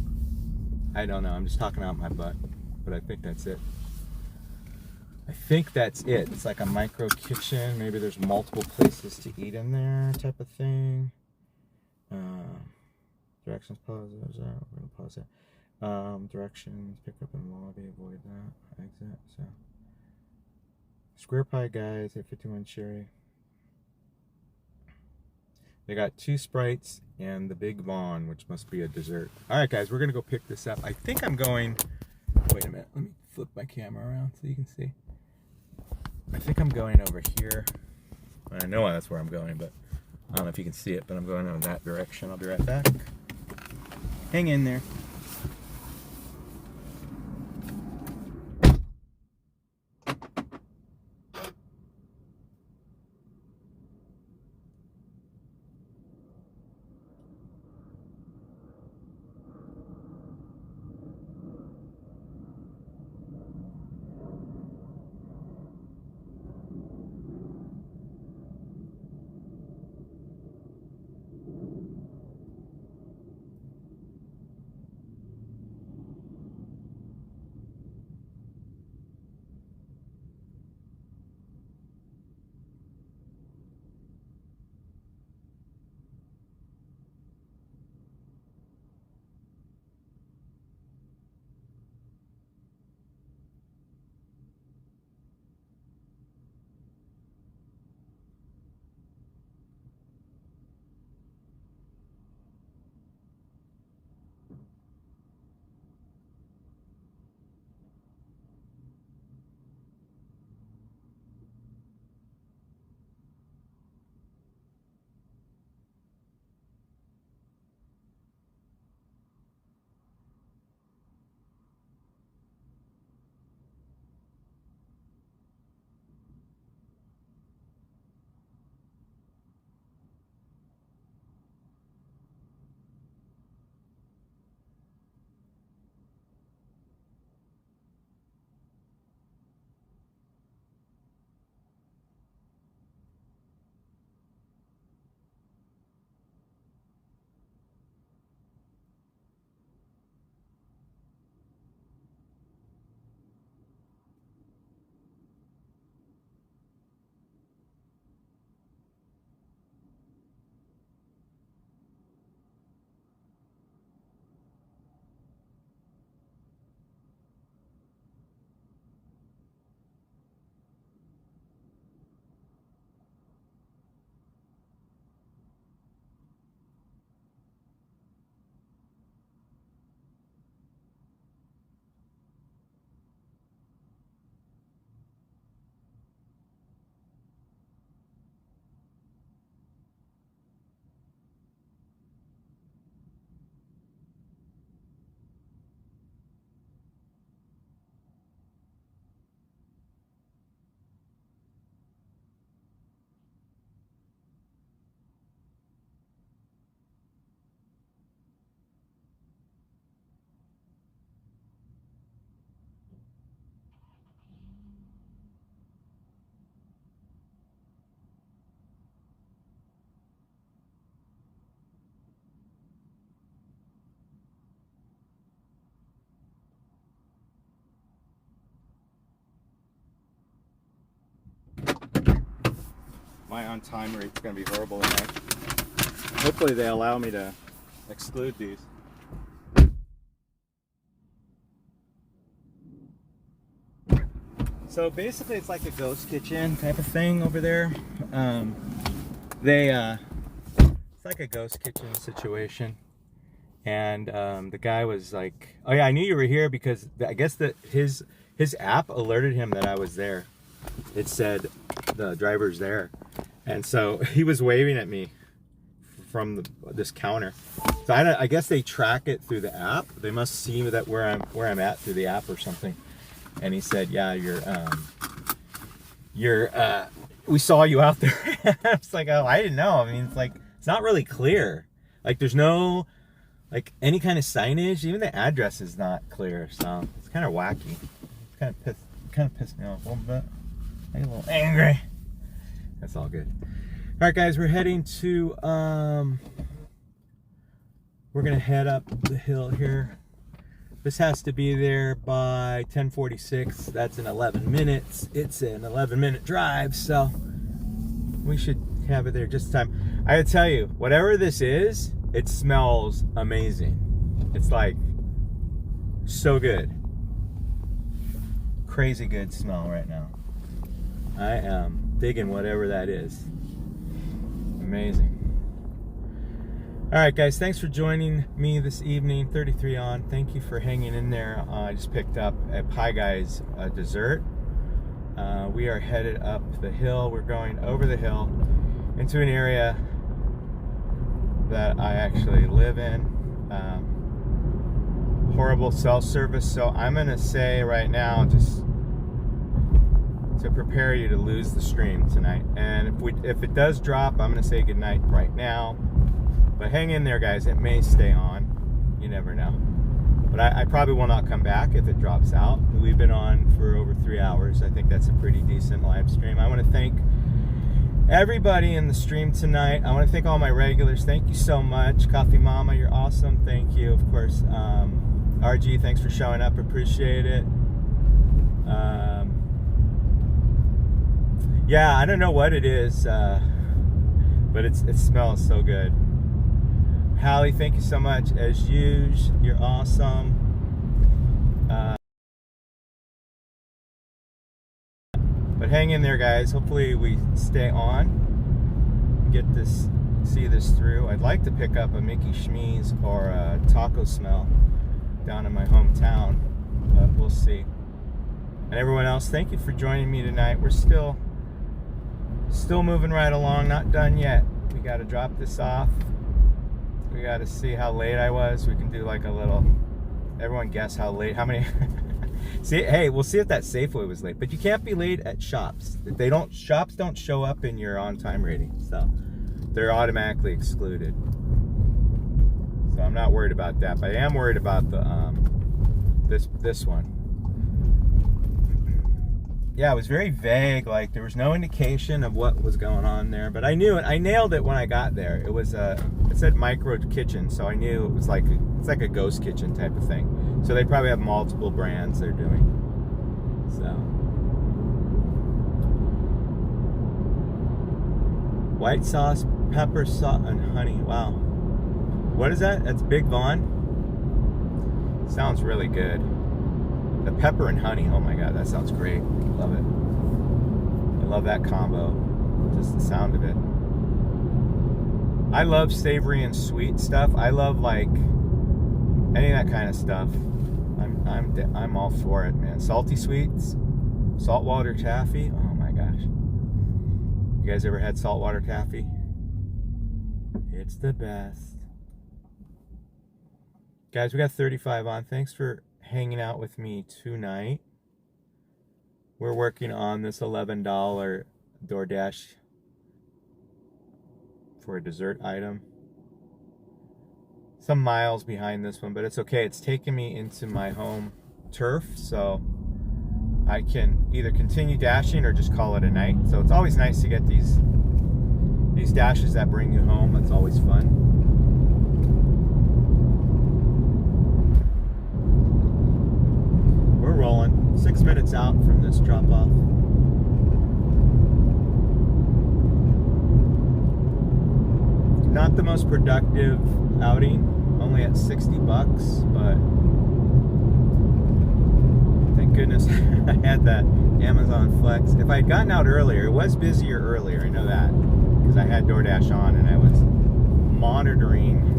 I don't know. I'm just talking out my butt, but I think that's it. I think that's it. It's like a micro kitchen. Maybe there's multiple places to eat in there, type of thing. Directions, pause. We're gonna pause that. Directions, pick up in lobby, avoid that, exit. So Square Pie Guys, 851 Cherry. They got 2 Sprites and the Big Vaughn, which must be a dessert. All right, guys, we're gonna go pick this up. I think I'm going. Wait a minute. Let me flip my camera around so you can see. I think I'm going over here. I know that's where I'm going, but I don't know if you can see it, but I'm going in that direction. I'll be right back. Hang in there. My on-time rate's going to be horrible tonight. Hopefully they allow me to exclude these. So basically it's like a ghost kitchen type of thing over there. It's like a ghost kitchen situation. And the guy was like, oh yeah, I knew you were here because I guess that his app alerted him that I was there. It said the driver's there. And so he was waving at me from this counter. So I guess they track it through the app. They must see that where I'm at through the app or something. And he said, "Yeah, we saw you out there." I was like, "Oh, I didn't know." I mean, it's not really clear. Like there's no any kind of signage. Even the address is not clear. So it's kind of wacky. It's kind of pissed me off a little bit. I get a little angry. That's all good. All right, guys, we're heading to, we're going to head up the hill here. This has to be there by 10:46. That's in 11 minutes. It's an 11-minute drive, so we should have it there just in time. I gotta tell you, whatever this is, it smells amazing. It's like so good. Crazy good smell right now. I am digging whatever that is. Amazing. All right, guys, thanks for joining me this evening. 33 on. Thank you for hanging in there. I just picked up a PapaGigs dessert. We are headed up the hill. We're going over the hill into an area that I actually live in. Horrible cell service, so I'm gonna say right now, just to prepare you to lose the stream tonight. And if it does drop, I'm gonna say goodnight right now. But hang in there, guys. It may stay on. You never know. But I probably will not come back if it drops out. We've been on for over 3 hours. I think that's a pretty decent live stream. I want to thank everybody in the stream tonight. I want to thank all my regulars. Thank you so much. Coffee Mama, you're awesome. Thank you. Of course, RG, thanks for showing up. Appreciate it. Yeah, I don't know what it is, but it smells so good. Hallie, thank you so much. As usual, you're awesome. But hang in there, guys. Hopefully we stay on. See this through. I'd like to pick up a Mickey Schmee's or a taco smell down in my hometown, but we'll see. And everyone else, thank you for joining me tonight. We're still moving right along, not done yet. We got to drop this off. We got to see how late I was. We can do like a little, everyone guess how late, how many. See, hey, we'll see if that Safeway was late. But you can't be late at shops. Shops don't show up in your on-time rating, so they're automatically excluded. So I'm not worried about that, but I am worried about the this one. Yeah, it was very vague. Like there was no indication of what was going on there, but I knew it. I nailed it when I got there. It said micro kitchen, so I knew it's like a ghost kitchen type of thing. So they probably have multiple brands they're doing. So white sauce, pepper, salt, and honey. Wow. What is that? That's Big Von. Sounds really good. The pepper and honey. Oh my God, that sounds great. Love it. I love that combo. Just the sound of it. I love savory and sweet stuff. I love like any of that kind of stuff. I'm all for it, man. Salty sweets, saltwater taffy. Oh my gosh. You guys ever had saltwater taffy? It's the best. Guys, we got 35 on. Thanks for hanging out with me tonight. We're working on this $11 DoorDash for a dessert item. Some miles behind this one, but it's okay. It's taking me into my home turf, so I can either continue dashing or just call it a night. So it's always nice to get these dashes that bring you home. That's always fun. We're rolling. 6 minutes out from this drop off. Not the most productive outing, only at 60 bucks, but thank goodness I had that Amazon Flex. If I had gotten out earlier, it was busier earlier, I know that, because I had DoorDash on and I was monitoring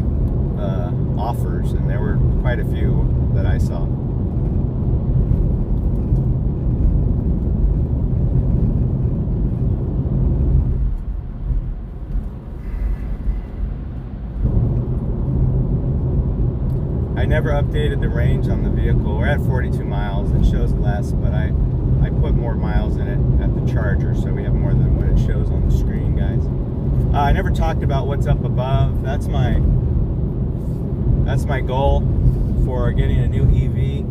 offers, and there were quite a few that I saw. I never updated the range on the vehicle. We're at 42 miles. It shows less, but I put more miles in it at the charger, so we have more than what it shows on the screen, guys. I never talked about what's up above. That's my goal for getting a new EV.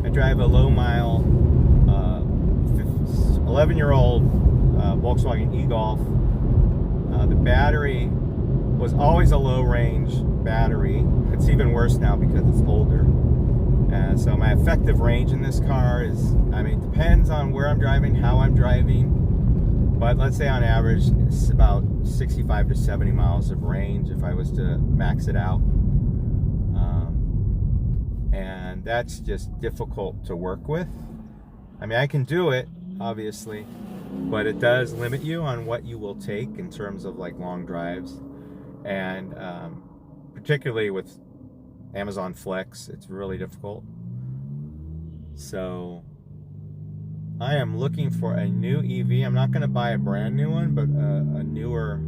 I drive a low mile 11-year-old Volkswagen e-Golf. The battery was always a low range battery. It's even worse now because it's older. So my effective range in this car is, I mean, it depends on where I'm driving, how I'm driving, but let's say on average it's about 65 to 70 miles of range if I was to max it out. And that's just difficult to work with. I mean, I can do it, obviously, but it does limit you on what you will take in terms of like long drives. And particularly with Amazon Flex, it's really difficult. So I am looking for a new EV. I'm not going to buy a brand new one, but a newer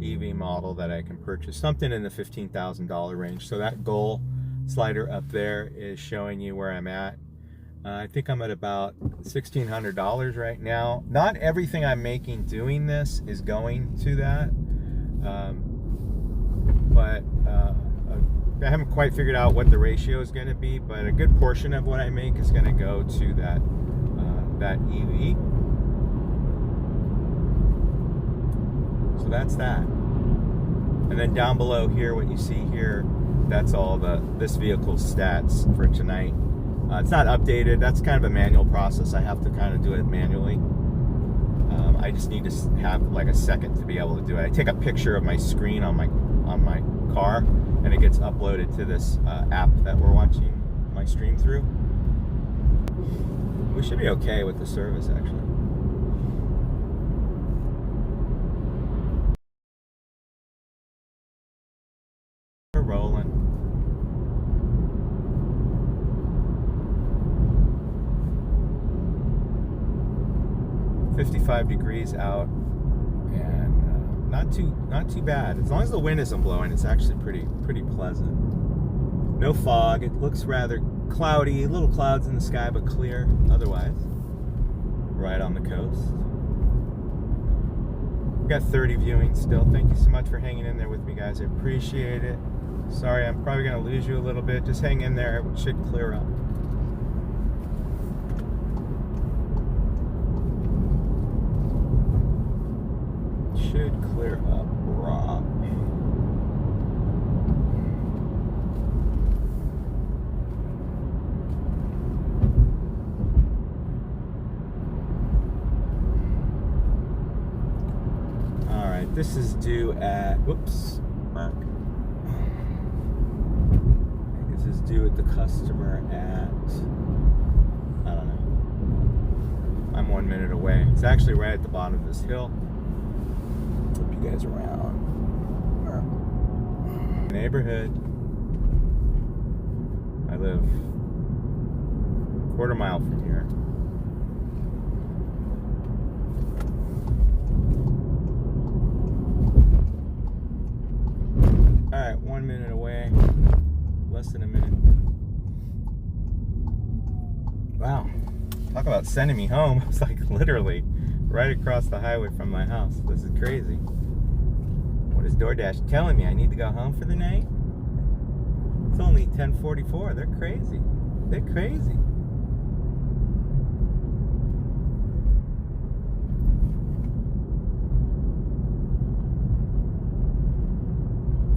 EV model that I can purchase. Something in the $15,000 range. So that goal slider up there is showing you where I'm at. I think I'm at about $1,600 right now. Not everything I'm making doing this is going to that. But I haven't quite figured out what the ratio is going to be, but a good portion of what I make is going to go to that EV. So that's that. And then down below here, what you see here, that's all this vehicle's stats for tonight. It's not updated. That's kind of a manual process. I have to kind of do it manually. I just need to have like a second to be able to do it. I take a picture of my screen on my car, and it gets uploaded to this app that we're watching my stream through. We should be okay with the service, actually. We're rolling. $55 degrees out, and not too bad. As long as the wind isn't blowing, it's actually pretty pleasant. No fog. It looks rather cloudy, little clouds in the sky, but clear otherwise. Right on the coast. We've got 30 viewings still. Thank you so much for hanging in there with me, guys. I appreciate it. Sorry, I'm probably gonna lose you a little bit. Just hang in there. It should clear up. Should clear up, Rob. All right, this is due at, whoops, mark. This is due at the customer at, I don't know. I'm 1 minute away. It's actually right at the bottom of this hill. Flip you guys around. Neighborhood. I live a quarter mile from here. Alright, 1 minute away. Less than a minute. Wow. Talk about sending me home. It's like literally right across the highway from my house. This is crazy. What is DoorDash telling me? I need to go home for the night? It's only 10:44. They're crazy. They're crazy.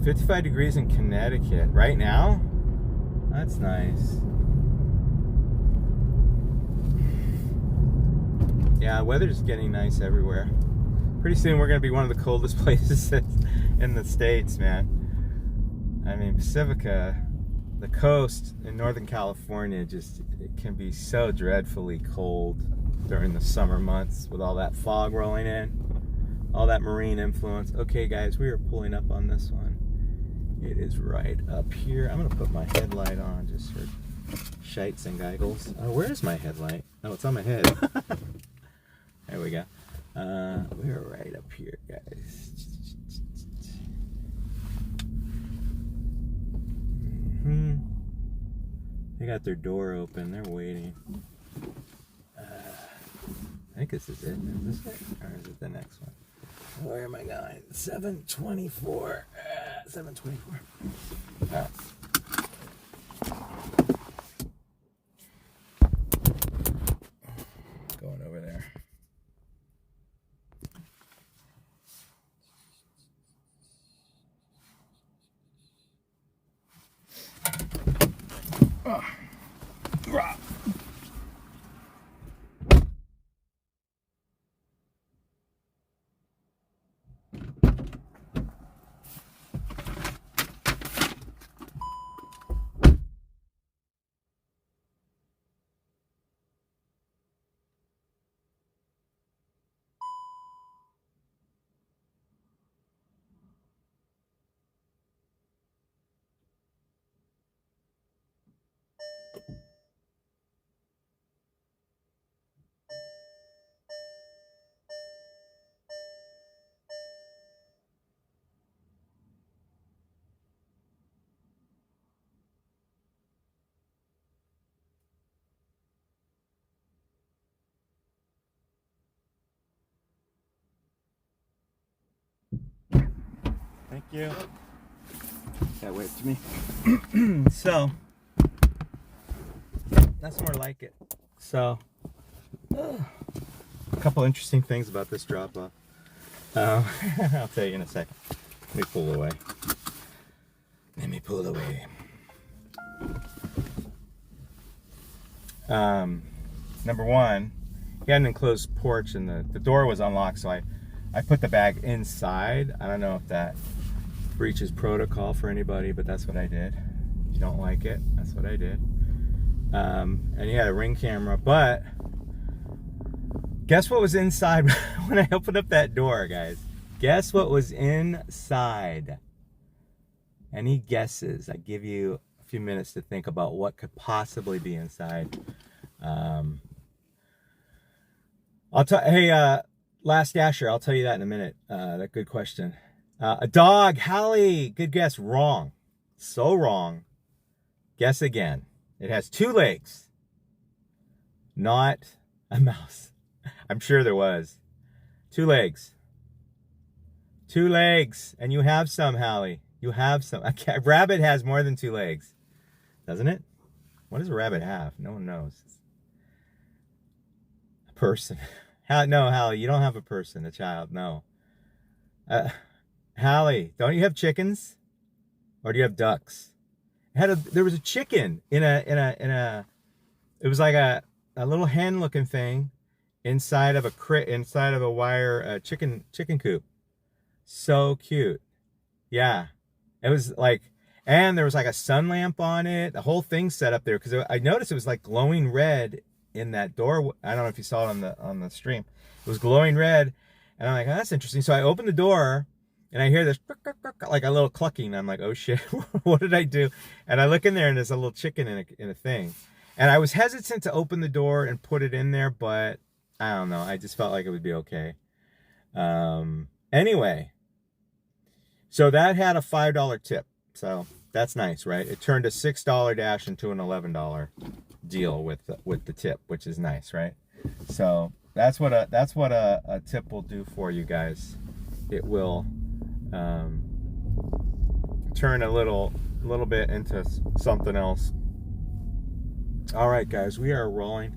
$55 degrees in Connecticut right now? That's nice. Yeah, weather's getting nice everywhere. Pretty soon we're gonna be one of the coldest places in the States, man. I mean, Pacifica, the coast in Northern California, it can be so dreadfully cold during the summer months with all that fog rolling in, all that marine influence. Okay, guys, we are pulling up on this one. It is right up here. I'm gonna put my headlight on just for shites and giggles. Oh, where is my headlight? Oh, it's on my head. There we go. We're right up here, guys. They got their door open. They're waiting. I think this is it. Is this it? Or is it the next one? Where am I going? 724. 724. All right. Going over there. Thank you. Yeah, wave to me. So, that's more like it. So, a couple interesting things about this drop-off. I'll tell you in a second. Let me pull away. Number one, he had an enclosed porch and the door was unlocked, so I put the bag inside. I don't know if that breaches protocol for anybody, but that's what I did. If you don't like it, that's what I did. And he had a Ring camera, but guess what was inside when I opened up that door, guys? Guess what was inside? Any guesses? I give you a few minutes to think about what could possibly be inside. Last Dasher, I'll tell you that in a minute. That good question. A dog, Hallie, good guess, wrong. So wrong. Guess again. It has 2 legs. Not a mouse. I'm sure there was. 2 legs. 2 legs. And you have some, Hallie. You have some. A rabbit has more than 2 legs. Doesn't it? What does a rabbit have? No one knows. A person. No, Hallie, you don't have a person, a child. No. Hallie, don't you have chickens? Or do you have ducks? There was a chicken in a it was like a little hen looking thing inside of a wire chicken coop. So cute. Yeah. It was like, and there was like a sun lamp on it. The whole thing set up there because I noticed it was like glowing red in that door. I don't know if you saw it on the stream. It was glowing red, and I'm like, oh, that's interesting. So I opened the door, and I hear this like a little clucking. I'm like, oh shit, what did I do? And I look in there, and there's a little chicken in a thing. And I was hesitant to open the door and put it in there, but I don't know. I just felt like it would be okay. Anyway, so that had a $5 tip. So that's nice, right? It turned a $6 dash into an $11 deal with the tip, which is nice, right? So that's what a tip will do for you guys. It will turn a little bit into something else. All right, guys, we are rolling.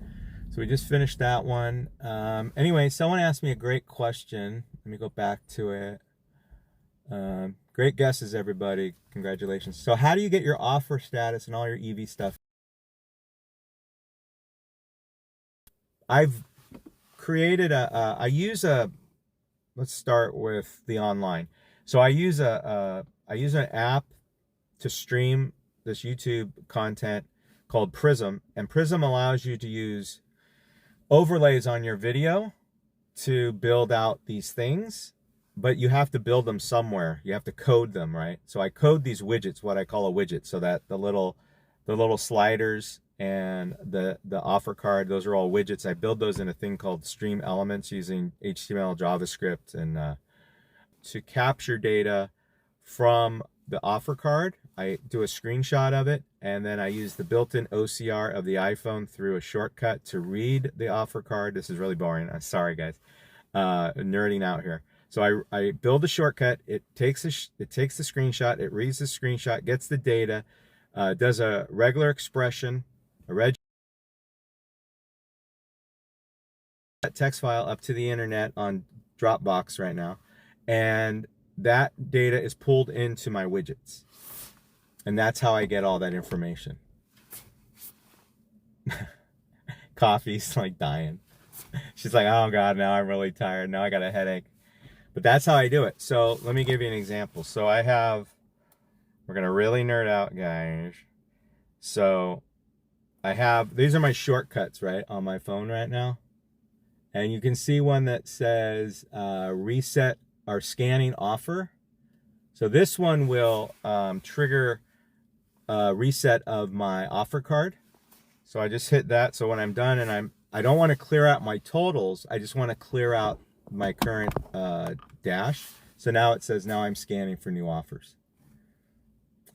So we just finished that one. Anyway, someone asked me a great question. Let me go back to it. Great guesses, everybody. Congratulations. So how do you get your offer status and all your EV stuff? I've created let's start with the online. So I use an app to stream this YouTube content called Prism, and Prism allows you to use overlays on your video to build out these things, but you have to build them somewhere. You have to code them, right? So I code these widgets, what I call a widget, so that the little sliders and the offer card, those are all widgets. I build those in a thing called Stream Elements using HTML, JavaScript, and to capture data from the offer card, I do a screenshot of it, and then I use the built-in OCR of the iPhone through a shortcut to read the offer card. This is really boring. I'm sorry, guys. Nerding out here. So I build a shortcut. It takes the screenshot. It reads the screenshot, gets the data, does a regular expression, a reg text file up to the internet on Dropbox right now, and that data is pulled into my widgets. And that's how I get all that information. Coffee's like dying. She's like, oh God, now I'm really tired. Now I got a headache. But that's how I do it. So let me give you an example. So we're going to really nerd out, guys. So these are my shortcuts, right, on my phone right now. And you can see one that says reset our scanning offer. So this one will trigger reset of my offer card. So I just hit that. So when I'm done and I don't want to clear out my totals, I just want to clear out my current dash. So now it says now I'm scanning for new offers.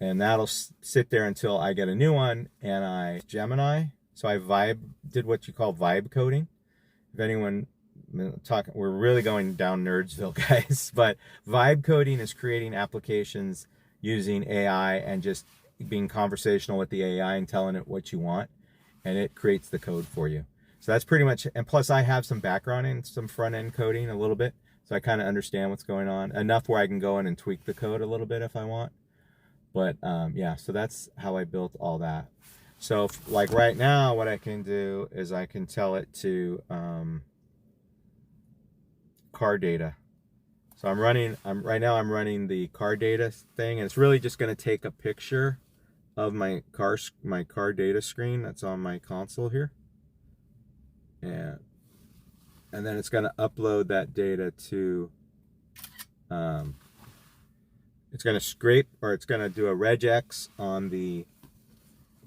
And that'll sit there until I get a new one and Gemini. So I did what you call vibe coding. If anyone we're really going down Nerdsville, guys, but vibe coding is creating applications using AI and just being conversational with the AI and telling it what you want, and it creates the code for you. So that's pretty much, and plus I have some background in some front-end coding a little bit, so I kind of understand what's going on, enough where I can go in and tweak the code a little bit if I want. But yeah, so that's how I built all that. So like right now, what I can do is I can tell it to car data. So right now I'm running the car data thing, and it's really just going to take a picture of my car data screen that's on my console here, and then it's going to upload that data to it's going to scrape, or it's going to do a regex on the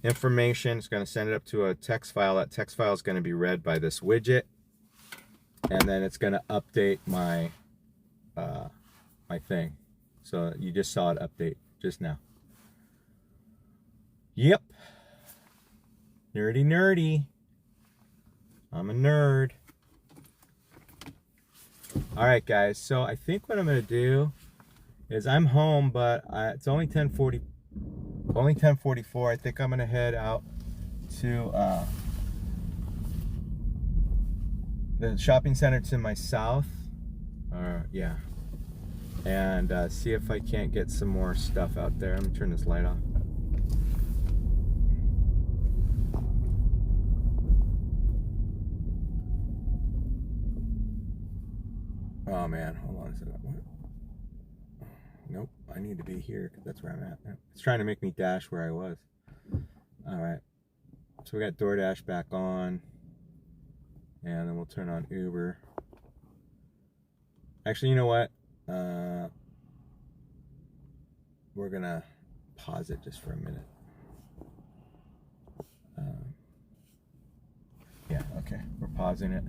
information. It's going to send it up to a text file. That text file is going to be read by this widget, and then it's going to update my my thing. So you just saw it update just now. Yep. Nerdy. I'm a nerd. All right, guys. So I think what I'm going to do is I'm home, but it's only 10:44. I think I'm going to head out to the shopping center to my south. Yeah. And see if I can't get some more stuff out there. Let me turn this light off. Oh man, hold on a second. What? Nope, I need to be here because that's where I'm at. It's trying to make me dash where I was. All right, so we got DoorDash back on, and then we'll turn on Uber. Actually, you know what? We're gonna pause it just for a minute. Yeah, okay, we're pausing it.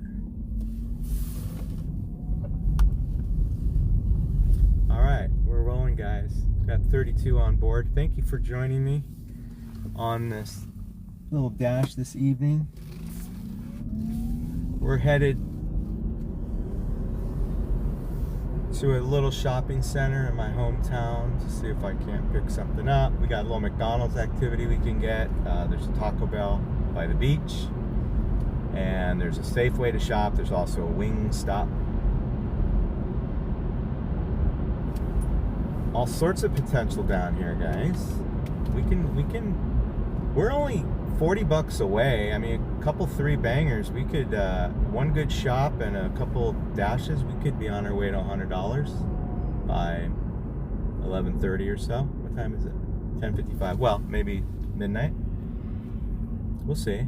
All right, we're rolling, guys. Got 32 on board. Thank you for joining me on this little dash this evening. We're headed to a little shopping center in my hometown to see if I can't pick something up. We got a little McDonald's activity we can get. There's a Taco Bell by the beach, and there's a Safeway to shop. There's also a wing stop. All sorts of potential down here, guys. We're only 40 bucks away. I mean, a couple 3 bangers, we could one good shop and a couple dashes, we could be on our way to $100 by 11:30 or so. What time is it? 10:55. Well, maybe midnight. We'll see.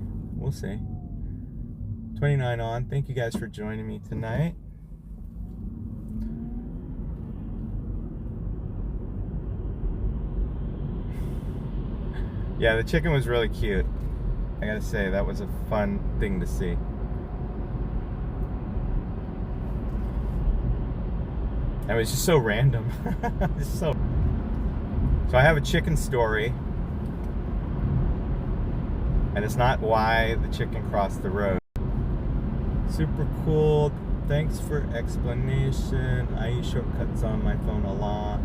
29 on. Thank you guys for joining me tonight. Yeah, the chicken was really cute. I gotta say, that was a fun thing to see. It was just so random. So I have a chicken story, and it's not why the chicken crossed the road. Super cool. Thanks for explanation. I use shortcuts on my phone a lot,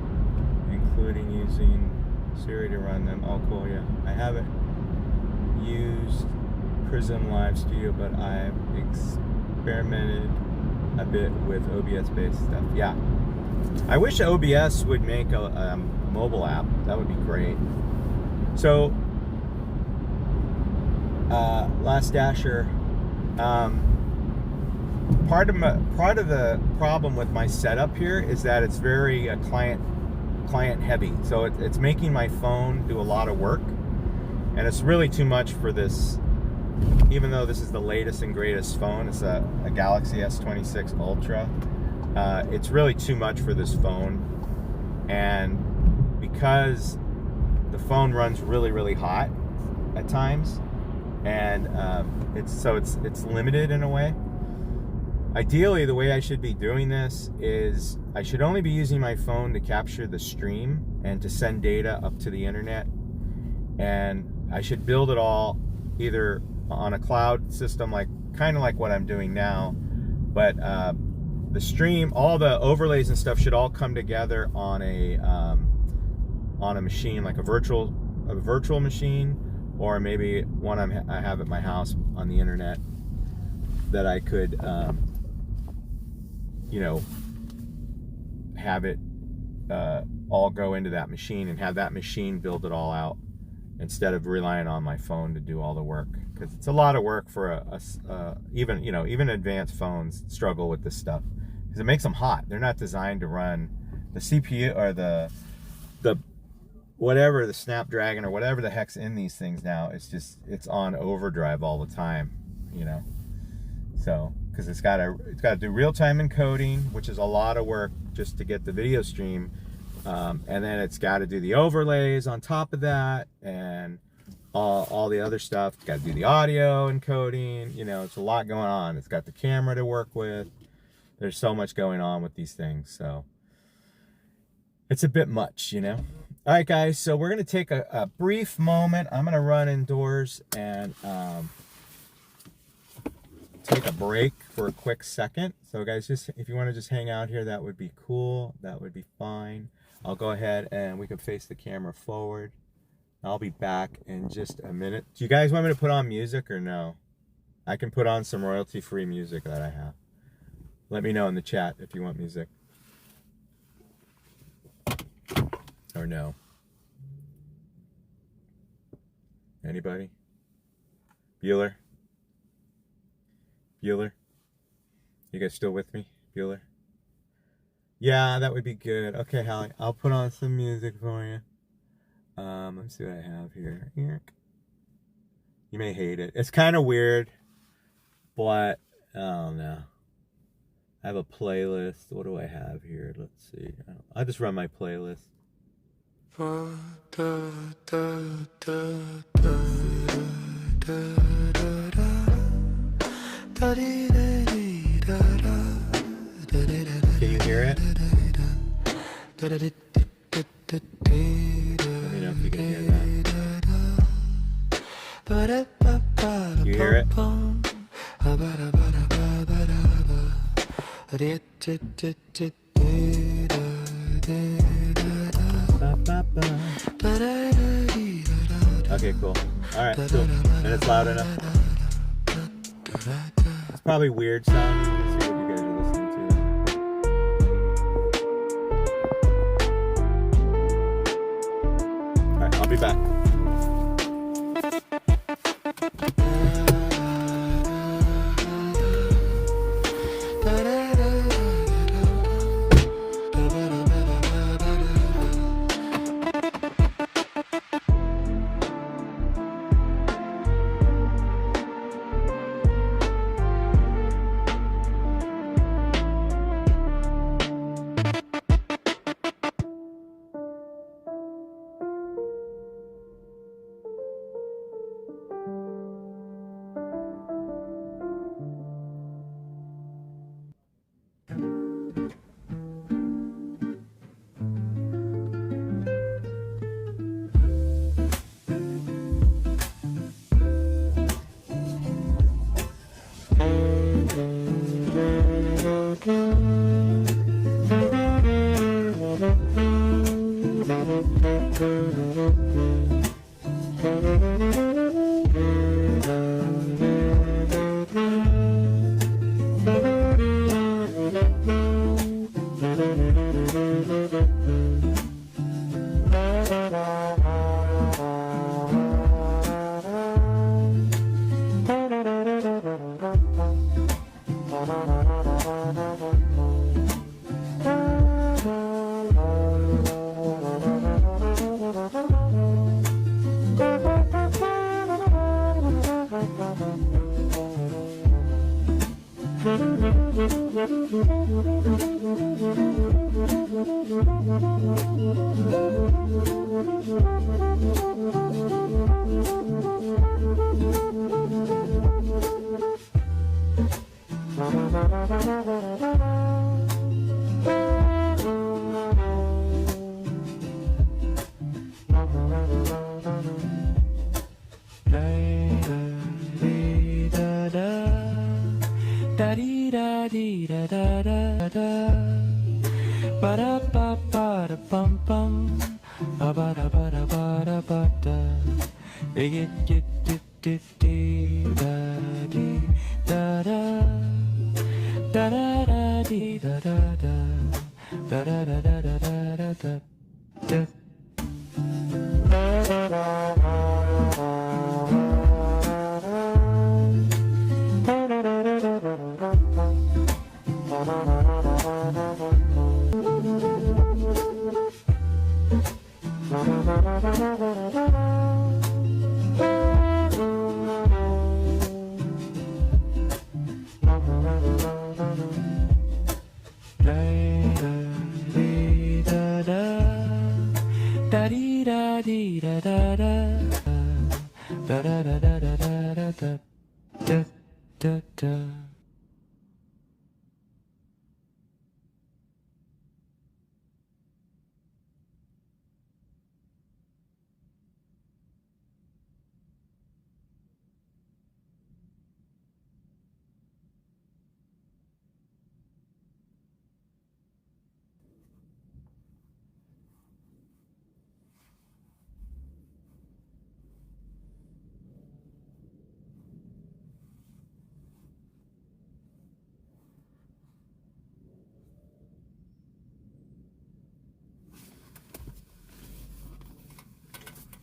including using Siri to run them. Oh, cool. Yeah, I haven't used Prism Live Studio, but I've experimented a bit with OBS based stuff. Yeah, I wish OBS would make a mobile app. That would be great. So Last Dasher, part of the problem with my setup here is that it's very client heavy, so it's making my phone do a lot of work, and it's really too much for this. Even though this is the latest and greatest phone, it's a Galaxy S26 Ultra, it's really too much for this phone. And because the phone runs really hot at times, and it's limited in a way. Ideally, the way I should be doing this is I should only be using my phone to capture the stream and to send data up to the internet, and I should build it all either on a cloud system, kind of like what I'm doing now, But the stream, all the overlays and stuff should all come together on a machine, like a virtual machine, or maybe one I have at my house on the internet that I could, you know, have it all go into that machine and have that machine build it all out instead of relying on my phone to do all the work, because it's a lot of work for even advanced phones struggle with this stuff because it makes them hot. They're not designed to run the CPU or the whatever, the Snapdragon or whatever the heck's in these things now. It's on overdrive all the time, you know. So because it's got to do real-time encoding, which is a lot of work just to get the video stream, and then it's got to do the overlays on top of that and all the other stuff. It's got to do the audio encoding, you know. It's a lot going on. It's got the camera to work with. There's so much going on with these things, so it's a bit much, you know. All right, guys, so we're going to take a brief moment. I'm going to run indoors and take a break for a quick second. So, guys, just if you want to just hang out here, that would be cool. That would be fine. I'll go ahead and we can face the camera forward. I'll be back in just a minute. Do you guys want me to put on music or no? I can put on some royalty-free music that I have. Let me know in the chat if you want music. Or no. Anybody? Bueller? Bueller? You guys still with me? Bueller? Yeah, that would be good. Okay, Hallie, I'll put on some music for you. Let's see what I have here. You may hate it. It's kind of weird, but I don't know. I have a playlist. What do I have here? Let's see. I'll just run my playlist. Can you hear it? Let me know if you can hear that. You hear it? Okay, cool. Alright, cool. And it's loud enough. It's probably weird sounding. Let's see what you guys are listening to. Alright, I'll be back.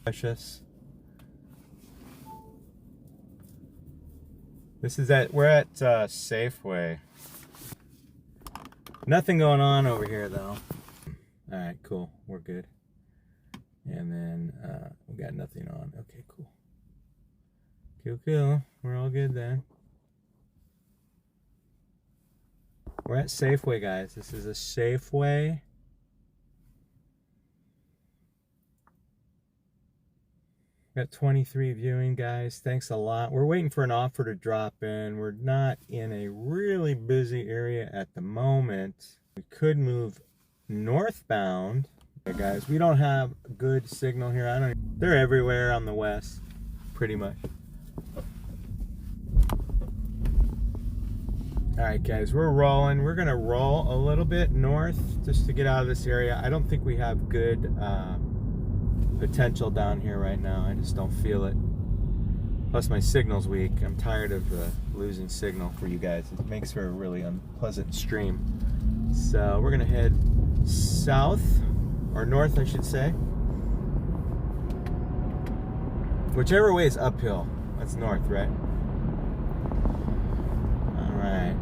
Precious. We're at Safeway. Nothing going on over here though. Alright, cool. We're good. And then we got nothing on. Okay, cool. Cool. We're all good then. We're at Safeway, guys. This is a Safeway. Got 23 viewing, guys. Thanks a lot. We're waiting for an offer to drop in. We're not in a really busy area at the moment. We could move northbound. Okay, guys, we don't have good signal here. They're everywhere on the west, pretty much. All right, guys, we're rolling. We're gonna roll a little bit north just to get out of this area. I don't think we have good potential down here right now. I just don't feel it. Plus my signal's weak. I'm tired of losing signal for you guys. It makes for a really unpleasant stream. So we're gonna head south, or north I should say. Whichever way is uphill. That's north, right? Alright.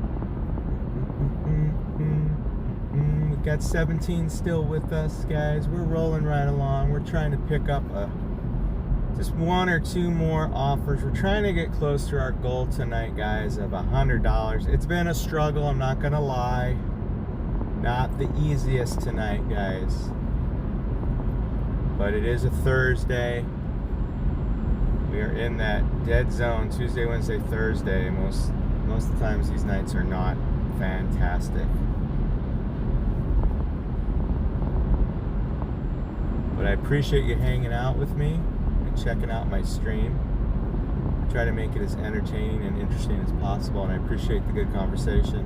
Got 17 still with us, guys. We're rolling right along. We're trying to pick up just one or two more offers. We're trying to get close to our goal tonight, guys, of $100. It's been a struggle, I'm not gonna lie. Not the easiest tonight, guys. But it is a Thursday. We are in that dead zone, Tuesday, Wednesday, Thursday. Most of the times these nights are not fantastic. But I appreciate you hanging out with me and checking out my stream. I try to make it as entertaining and interesting as possible, and I appreciate the good conversation.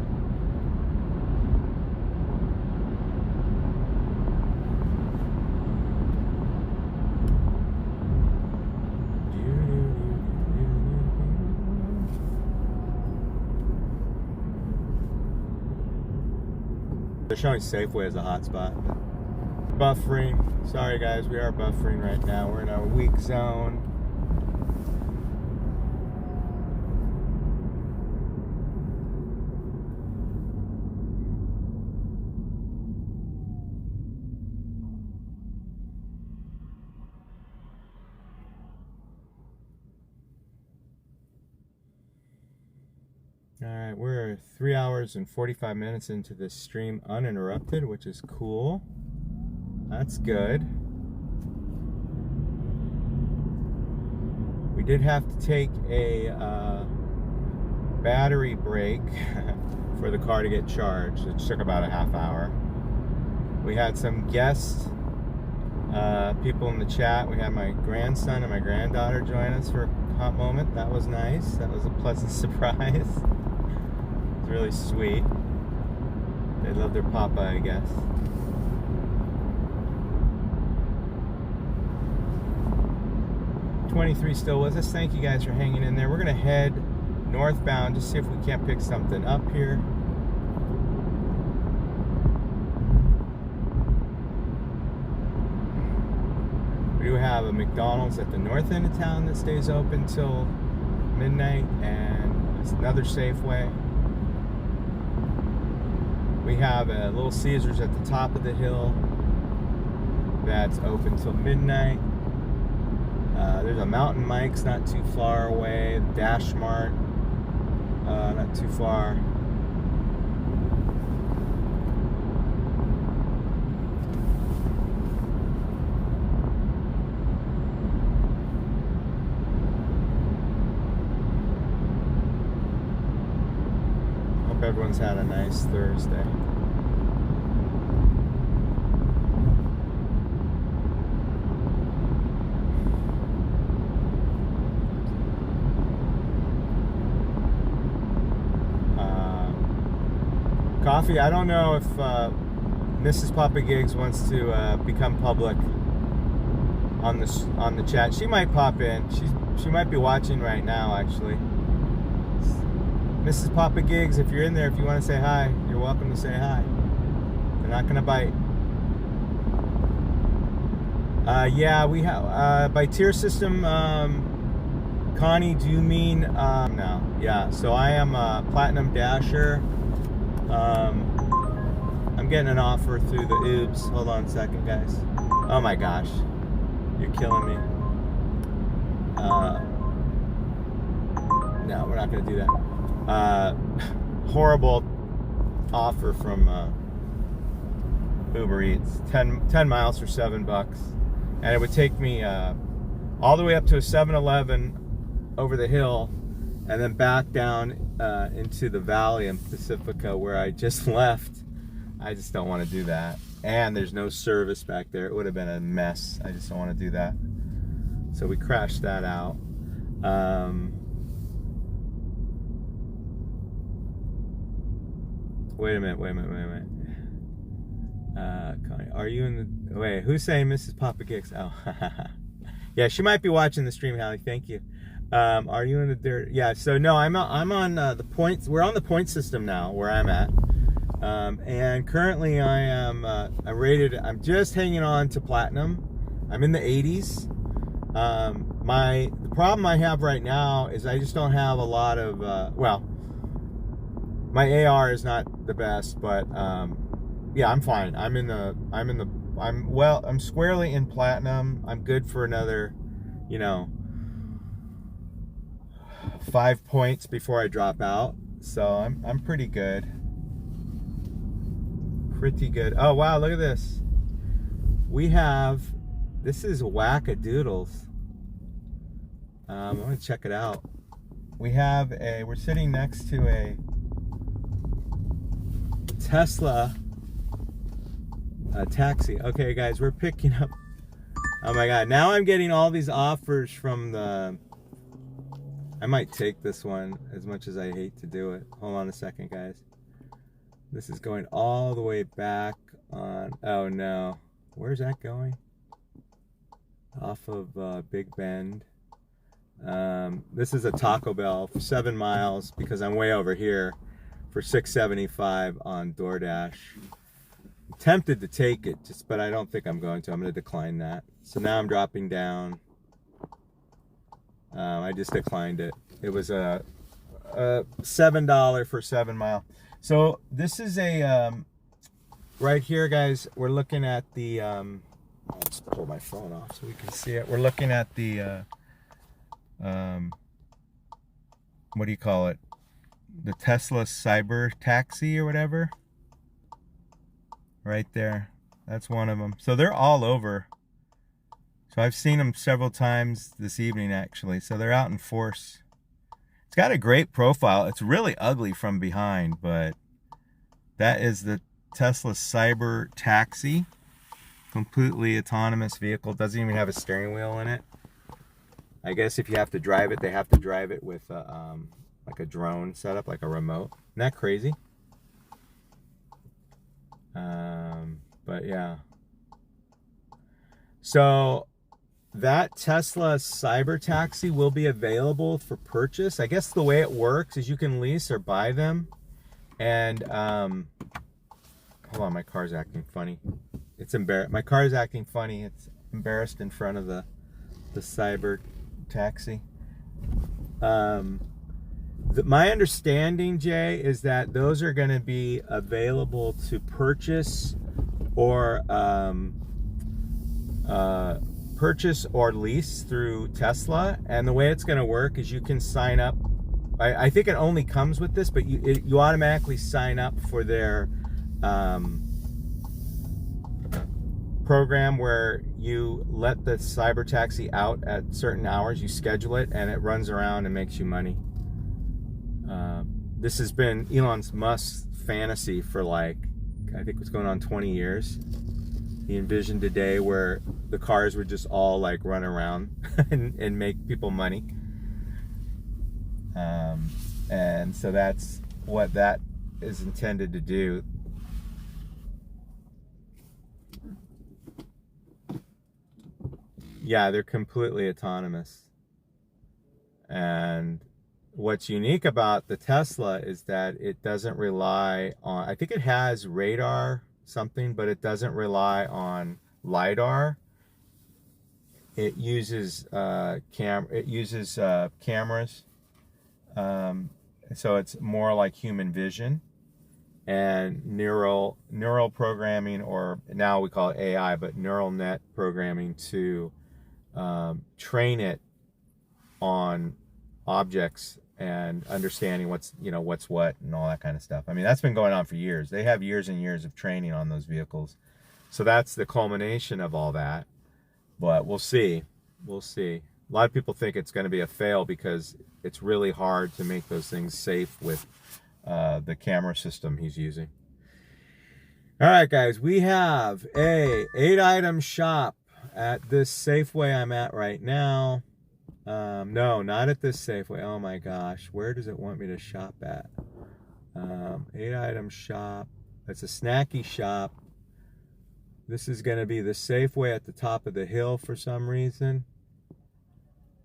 They're showing Safeway as a hotspot. Buffering. Sorry guys, we are buffering right now. We're in a weak zone. Alright, we're 3 hours and 45 minutes into this stream uninterrupted, which is cool. That's good. We did have to take a battery break for the car to get charged. It took about a half hour. We had some guests, people in the chat. We had my grandson and my granddaughter join us for a hot moment. That was nice. That was a pleasant surprise. It was really sweet. They love their papa, I guess. 23 still with us. Thank you guys for hanging in there. We're gonna head northbound, just see if we can't pick something up here. We do have a McDonald's at the north end of town that stays open till midnight, and it's another Safeway. We have a Little Caesars at the top of the hill that's open till midnight. There's a Mountain Mike's not too far away. Dash Mart, not too far. Hope everyone's had a nice Thursday. Coffee. I don't know if Mrs. PapaGigs wants to become public on the chat. She might pop in. She might be watching right now, actually. Mrs. PapaGigs, if you're in there, if you want to say hi, you're welcome to say hi. They're not gonna bite. Yeah, we have by tier system. Connie, do you mean no? Yeah. So I am a Platinum Dasher. I'm getting an offer through the Oobs. Hold on a second, guys. Oh my gosh, you're killing me. No, we're not gonna do that. Horrible offer from Uber Eats. 10 miles for $7, and it would take me all the way up to a 7-Eleven over the hill, and then back down into the valley in Pacifica where I just left. I just don't want to do that. And there's no service back there. It would have been a mess. I just don't want to do that. So we crashed that out. Wait a minute. Connie, are you in the... Wait, who's saying Mrs. PapaGigs? Oh, yeah, she might be watching the stream, Hallie. Thank you. Are you in the dirt? Yeah, so no, I'm on the points. We're on the point system now where I'm at. And currently I am I'm rated, I'm just hanging on to Platinum. I'm in the 80s. The problem I have right now is I just don't have a lot of well, my AR is not the best, but yeah, I'm fine. I'm squarely in Platinum. I'm good for another, 5 points before I drop out. So I'm pretty good. Pretty good. Oh wow, look at this. This is wackadoodles. I'm gonna check it out. We're sitting next to a Tesla taxi. Okay guys, we're picking up. Oh my god, now I'm getting all these offers from I might take this one, as much as I hate to do it. Hold on a second, guys. This is going all the way back on... Oh, no. Where's that going? Off of Big Bend. This is a Taco Bell for 7 miles, because I'm way over here, for $6.75 on DoorDash. I'm tempted to take it, but I don't think I'm going to. I'm going to decline that. So now I'm dropping down. I just declined it. It was a $7 for 7 mile. So this is a right here, guys. We're looking at the. I'll just pull my phone off so we can see it. We're looking at the. What do you call it? The Tesla Cyber Taxi or whatever. Right there. That's one of them. So they're all over. So I've seen them several times this evening, actually. So they're out in force. It's got a great profile. It's really ugly from behind, but that is the Tesla Cyber Taxi. Completely autonomous vehicle. Doesn't even have a steering wheel in it. I guess if you have to drive it, they have to drive it with like a drone setup, like a remote. Isn't that crazy? But yeah. So that Tesla cyber taxi will be available for purchase. I guess the way it works is you can lease or buy them. And hold on, my car's acting funny. It's embarrassed. My car is acting funny. It's embarrassed in front of the cyber taxi. My understanding, Jay, is that those are going to be available to purchase or lease through Tesla. And the way it's going to work is you can sign up. I think it only comes with this, but you automatically sign up for their program where you let the cyber taxi out at certain hours. You schedule it, and it runs around and makes you money. This has been Elon Musk's fantasy for I think what's going on 20 years. He envisioned a day where the cars would just all run around and make people money. And so that's what that is intended to do. Yeah, they're completely autonomous. And what's unique about the Tesla is that it doesn't rely on, I think it has radar something, but it doesn't rely on LiDAR. It uses cameras. So it's more like human vision and neural programming, or now we call it AI, but neural net programming to train it on objects and understanding what's what and all that kind of stuff. I mean, that's been going on for years. They have years and years of training on those vehicles. So that's the culmination of all that. But we'll see. We'll see. A lot of people think it's going to be a fail because it's really hard to make those things safe with the camera system he's using. All right, guys, we have a 8-item shop at this Safeway I'm at right now. No, not at this Safeway. Oh my gosh, where does it want me to shop at? 8-item shop. It's a snacky shop. This is going to be the Safeway at the top of the hill for some reason.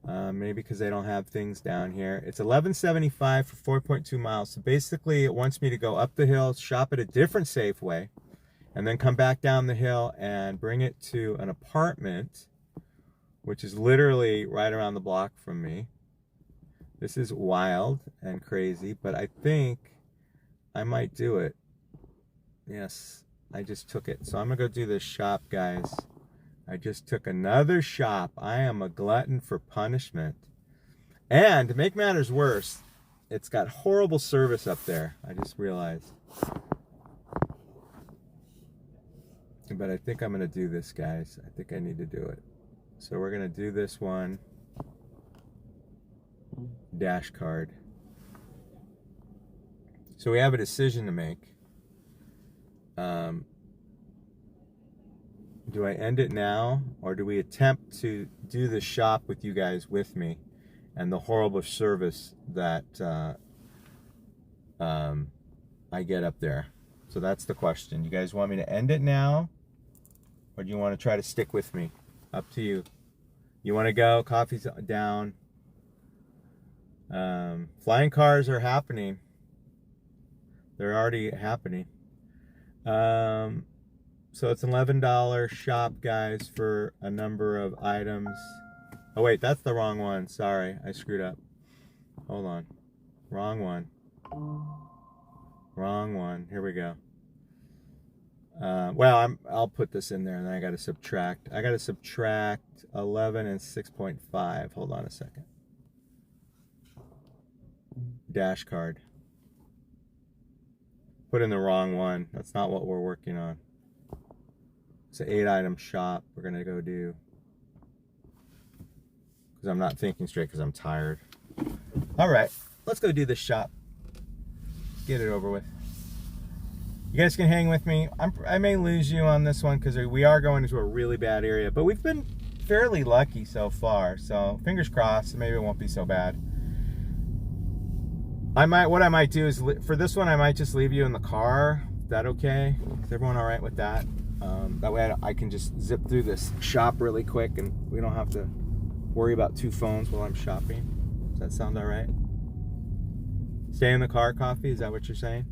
Maybe because they don't have things down here. It's $11.75 for 4.2 miles. So basically, it wants me to go up the hill, shop at a different Safeway, and then come back down the hill and bring it to an apartment, which is literally right around the block from me. This is wild and crazy, but I think I might do it. Yes, I just took it. So I'm going to go do this shop, guys. I just took another shop. I am a glutton for punishment. And to make matters worse, it's got horrible service up there. I just realized. But I think I'm going to do this, guys. I think I need to do it. So we're going to do this one. Dash card. So we have a decision to make. Do I end it now, or do we attempt to do the shop with you guys with me and the horrible service that I get up there? So that's the question. You guys want me to end it now, or do you want to try to stick with me? Up to you. You want to go? Coffee's down. Flying cars are happening. They're already happening. So it's an $11 shop, guys, for a number of items. Oh, wait, that's the wrong one. Sorry, I screwed up. Hold on. Wrong one. Wrong one. Here we go. Well, I'll put this in there, and then I got to subtract. I got to subtract 11 and 6.5. Hold on a second. Dash card. Put in the wrong one. That's not what we're working on. It's an 8-item shop we're going to go do. Because I'm not thinking straight because I'm tired. All right, let's go do this shop. Get it over with. You guys can hang with me. I may lose you on this one because we are going into a really bad area. But we've been fairly lucky so far. So fingers crossed, maybe it won't be so bad. What I might do is, for this one, I might just leave you in the car. Is that okay? Is everyone all right with that? That way I can just zip through this shop really quick and we don't have to worry about two phones while I'm shopping. Does that sound all right? Stay in the car, Coffee? Is that what you're saying?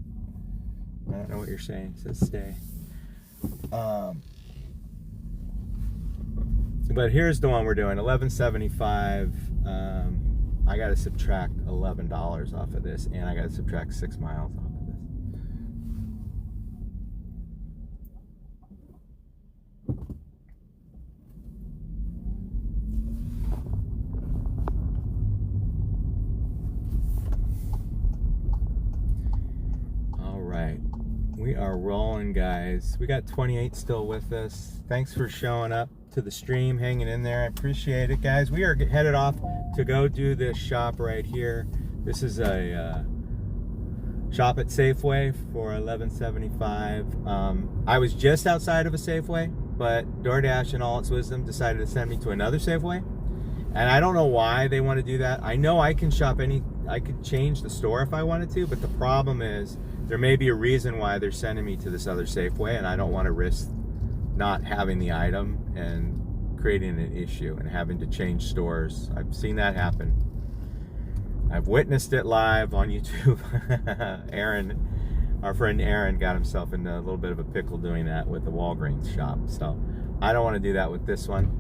I don't know what you're saying. It says stay. But here's the one we're doing, $11.75. I got to subtract $11 off of this, and I got to subtract 6 miles off of this. All right, we are rolling, guys. We got 28 still with us. Thanks for showing up to the stream, hanging in there. I appreciate it, guys. We are headed off to go do this shop right here. This is a shop at Safeway for $11.75. I was just outside of a Safeway, but DoorDash in all its wisdom decided to send me to another Safeway, and I don't know why they want to do that. I know I can shop I could change the store if I wanted to, but the problem is there may be a reason why they're sending me to this other Safeway, and I don't want to risk not having the item and creating an issue and having to change stores. I've seen that happen. I've witnessed it live on YouTube. Our friend Aaron got himself in a little bit of a pickle doing that with the Walgreens shop. So I don't want to do that with this one.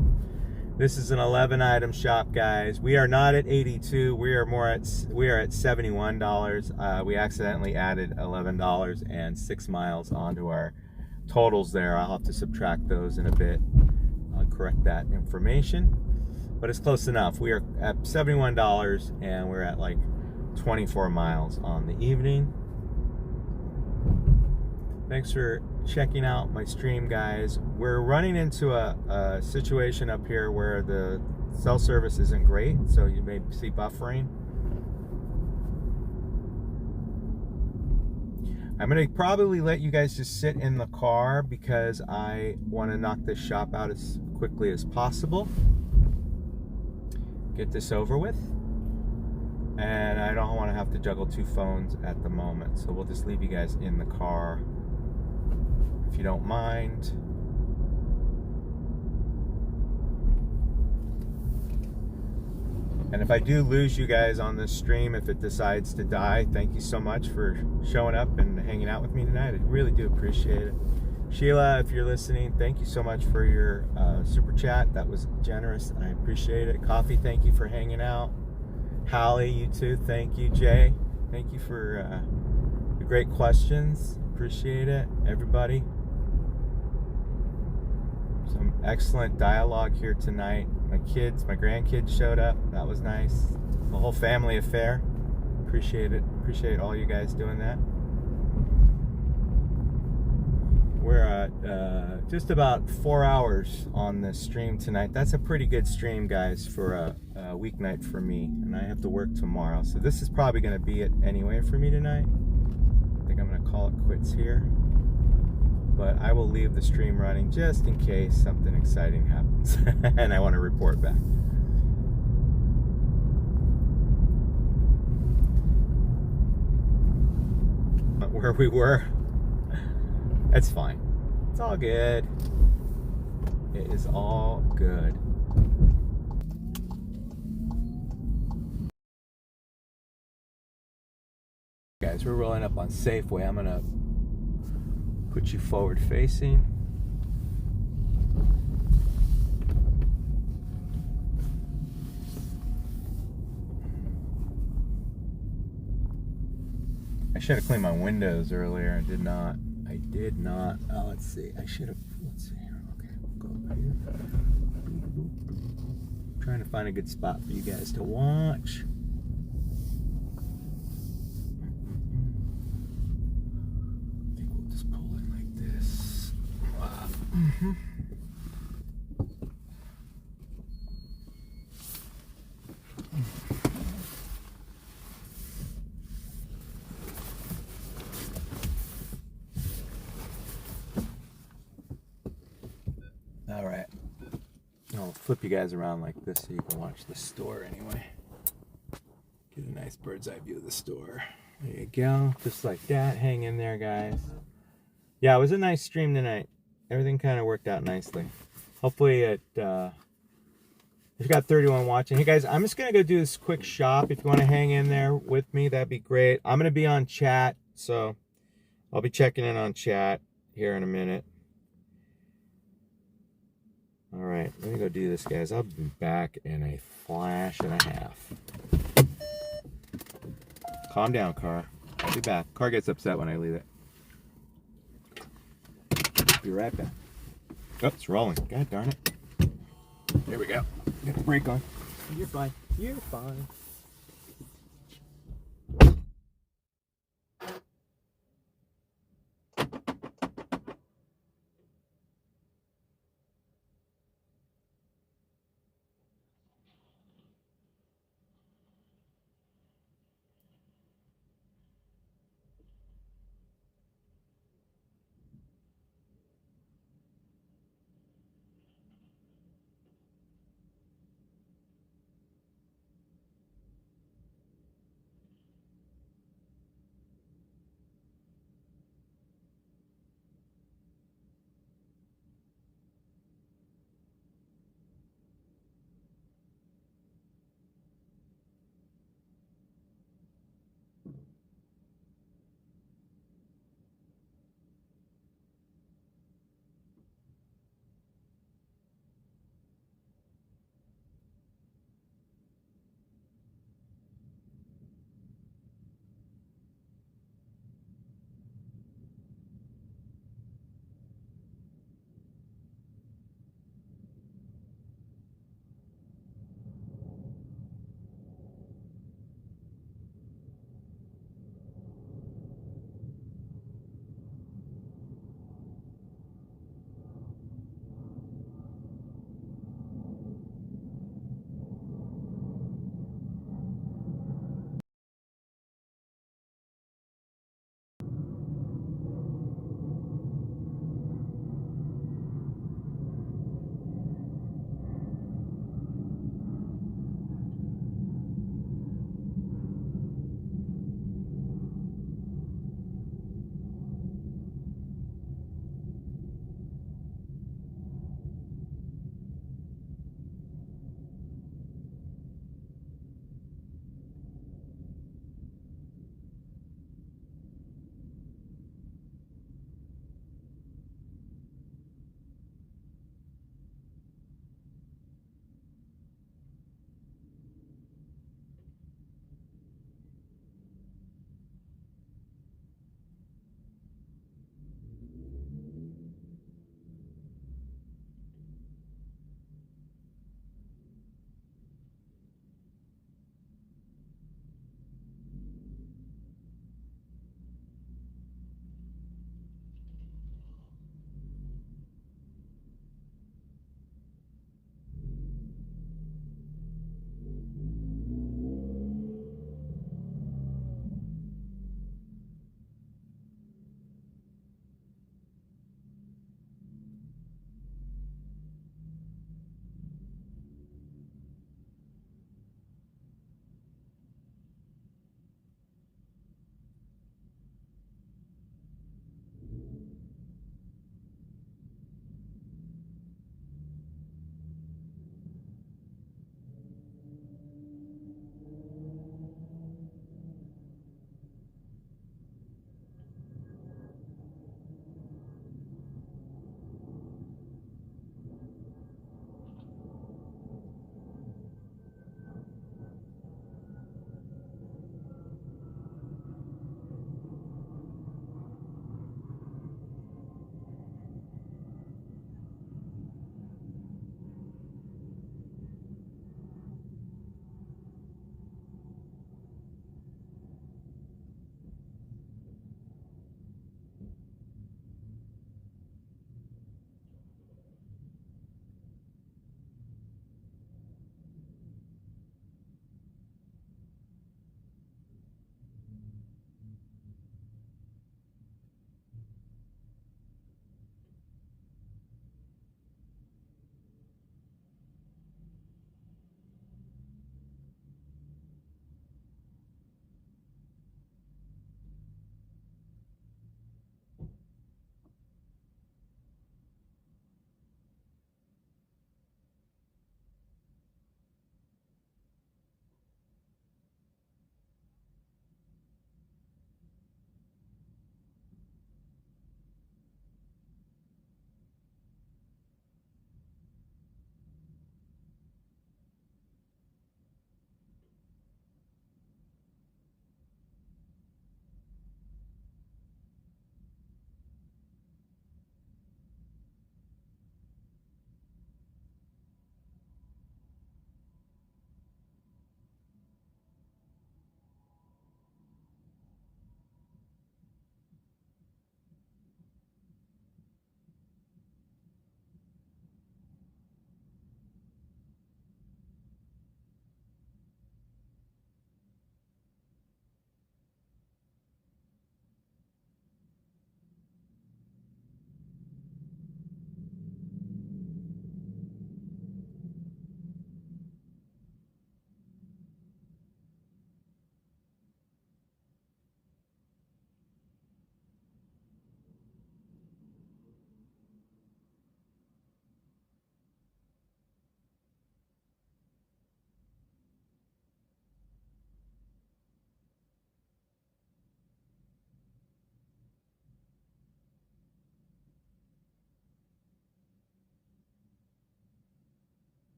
This is an 11 item shop, guys. We are not at 82. We are at $71. We accidentally added $11 and 6 miles onto our totals there. I'll have to subtract those in a bit. I'll correct that information, but it's close enough. We are at $71 and we're at like 24 miles on the evening. Thanks for checking out my stream, guys. We're running into a situation up here where the cell service isn't great, so you may see buffering. I'm going to probably let you guys just sit in the car because I want to knock this shop out as quickly as possible. Get this over with. And I don't want to have to juggle two phones at the moment. So we'll just leave you guys in the car if you don't mind. And if I do lose you guys on this stream, if it decides to die, thank you so much for showing up and hanging out with me tonight. I really do appreciate it. Sheila, if you're listening, thank you so much for your super chat. That was generous, and I appreciate it. Coffee, thank you for hanging out. Hallie, you too, thank you. Jay, thank you for the great questions. Appreciate it, everybody. Some excellent dialogue here tonight. My grandkids showed up. That was nice. The whole family affair. Appreciate it. Appreciate all you guys doing that. We're at just about 4 hours on this stream tonight. That's a pretty good stream, guys, for a weeknight for me. And I have to work tomorrow. So this is probably going to be it anyway for me tonight. I think I'm going to call it quits here. But I will leave the stream running just in case something exciting happens and I want to report back. Where we were, that's fine. It's all good. It is all good. Guys, we're rolling up on Safeway. I'm gonna put you forward facing. I should have cleaned my windows earlier. I did not. Oh, let's see. Let's see here. Okay, we'll go up here. Trying to find a good spot for you guys to watch. Mm-hmm. All right. I'll flip you guys around like this so you can watch the store anyway. Get a nice bird's eye view of the store. There you go. Just like that. Hang in there, guys. Yeah, it was a nice stream tonight. everything kind of worked out nicely. Hopefully it, we've got 31 watching. Hey guys, I'm just going to go do this quick shop. If you want to hang in there with me, that'd be great. I'm going to be on chat, so I'll be checking in on chat here in a minute. All right, let me go do this, guys. I'll be back in a flash and a half. Calm down, car. I'll be back. Car gets upset when I leave it. Be right back. Oh, it's rolling. God darn it. There we go. Get the brake on. You're fine. You're fine.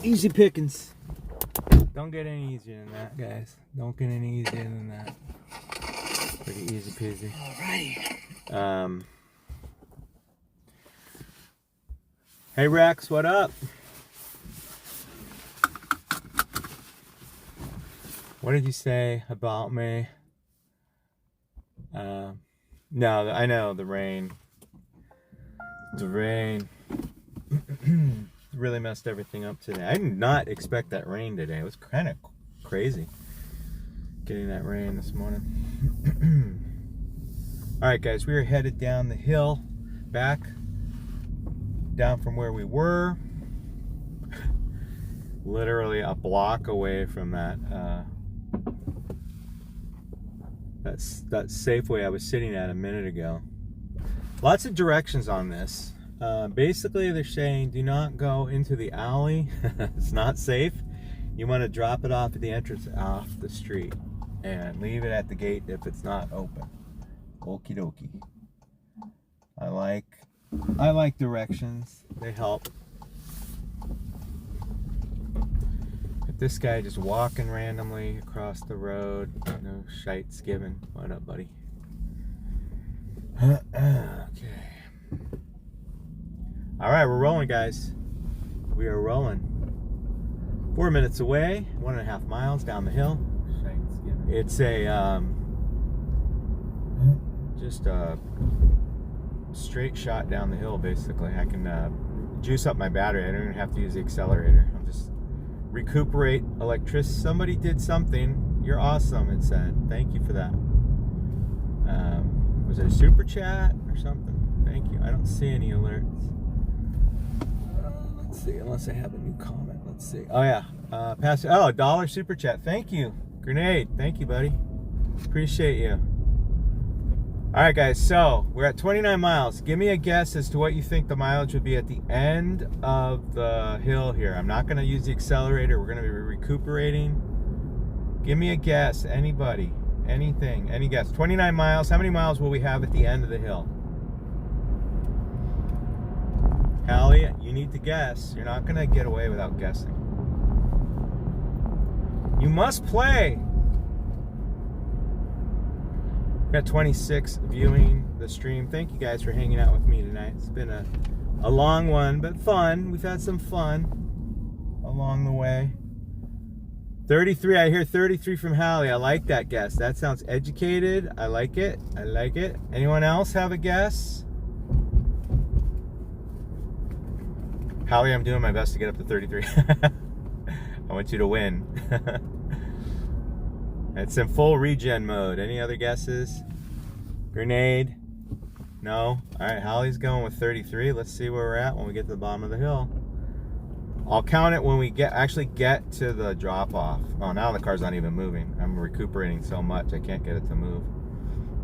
Easy pickings. Don't get any easier than that, guys. Don't get any easier than that. Pretty easy peasy. Alrighty. Hey Rex, what up? What did you say about me? No, I know the rain. The rain really messed everything up today. I did not expect that rain today. It was kind of crazy getting that rain this morning. All right, guys, we are headed down the hill, back down from where we were. Literally a block away from that that Safeway I was sitting at a minute ago. Lots of directions on this. Basically, they're saying do not go into the alley. It's not safe. You want to drop it off at the entrance off the street and leave it at the gate if it's not open. Okie dokie. I like directions. They help. If this guy just walking randomly across the road, no shites given. What up, buddy? Okay. All right, we're rolling, guys. We are rolling. 4 minutes away, 1.5 miles down the hill. It's a just a straight shot down the hill. Basically, I can juice up my battery. I don't even have to use the accelerator. I'll just recuperate electricity. Somebody did something. You're awesome. It said. Thank you for that. Was it a super chat or something? Thank you. I don't see any alerts. Let's see, unless I have a new comment. Let's see. Oh yeah, $1 super chat. Thank you, Grenade. Thank you, buddy. Appreciate you. All right, guys. So we're at 29 miles. Give me a guess as to what you think the mileage would be at the end of the hill here. I'm not going to use the accelerator. We're going to be recuperating. Give me a guess. Anybody? Anything? Any guess? 29 miles. How many miles will we have at the end of the hill? Hallie, you need to guess. You're not going to get away without guessing. You must play. Got 26 viewing the stream. Thank you guys for hanging out with me tonight. It's been a long one, but fun. We've had some fun along the way. 33, I hear 33 from Hallie. I like that guess. That sounds educated. I like it. I like it. Anyone else have a guess? Hallie, I'm doing my best to get up to 33. I want you to win. It's in full regen mode. Any other guesses? Grenade? No? Alright, Hallie's going with 33. Let's see where we're at when we get to the bottom of the hill. I'll count it when we actually get to the drop-off. Oh, now the car's not even moving. I'm recuperating so much I can't get it to move.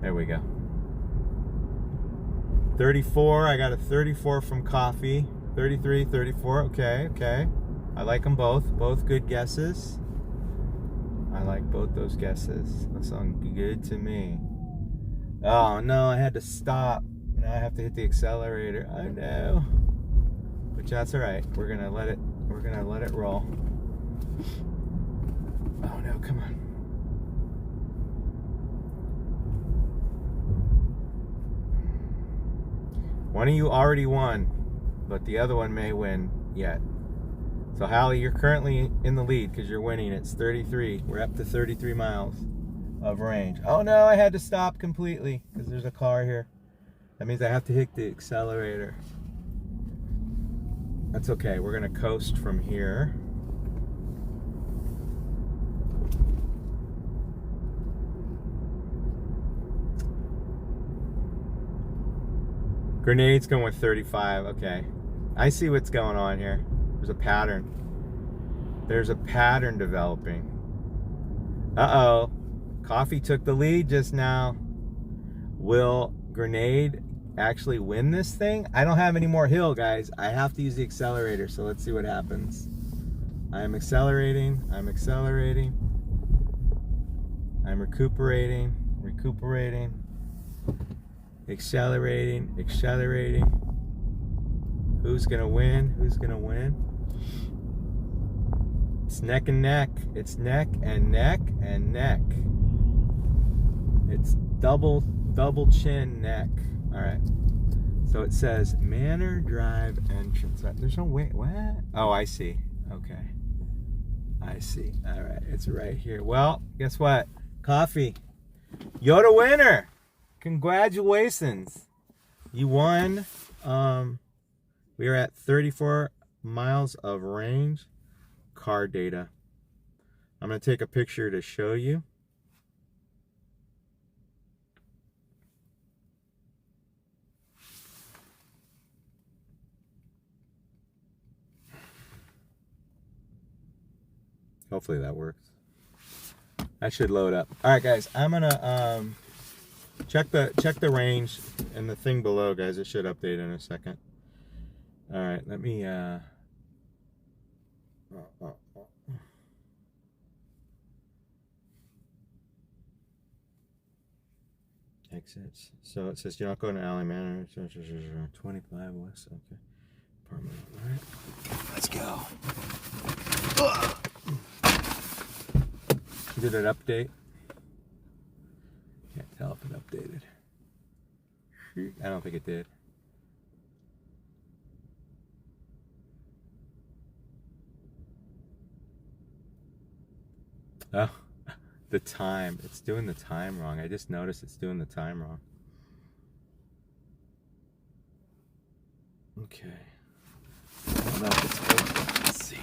There we go. 34. I got a 34 from Coffee. 33, 34. Okay. I like them both. Both good guesses. I like both those guesses. That sound good to me. Oh no, I had to stop. Now I have to hit the accelerator. I know. But that's alright. We're gonna let it roll. Oh no, come on. One of you already won, but the other one may win yet. So Hallie, you're currently in the lead because you're winning. It's 33. We're up to 33 miles of range. Oh no, I had to stop completely because there's a car here. That means I have to hit the accelerator. That's okay. We're gonna coast from here. Grenade's going with 35. Okay. I see what's going on here. There's a pattern. There's a pattern developing. Uh-oh. Coffee took the lead just now. Will Grenade actually win this thing? I don't have any more hill, guys. I have to use the accelerator, so let's see what happens. I'm accelerating. I'm accelerating. I'm recuperating. Recuperating. Accelerating. Accelerating. Who's gonna win? Who's gonna win? It's neck and neck. It's neck and neck and neck. It's double chin neck. All right. So it says Manor Drive entrance. There's no way. What? Oh, I see. Okay. I see. All right. It's right here. Well, guess what? Coffee. You're the winner. Congratulations. You won. We are at 34 miles of range. Car data. I'm going to take a picture to show you. Hopefully that works. That should load up. All right, guys. I'm gonna check the range and the thing below, guys. It should update in a second. All right. Let me. Exits. So it says you're not going to Alley Manor. 25 West. Okay. Apartment. All right. Let's go. Did it update? Can't tell if it updated. I don't think it did. Oh, the time. It's doing the time wrong. I just noticed it's doing the time wrong. Okay. I don't know if it's open. Let's see.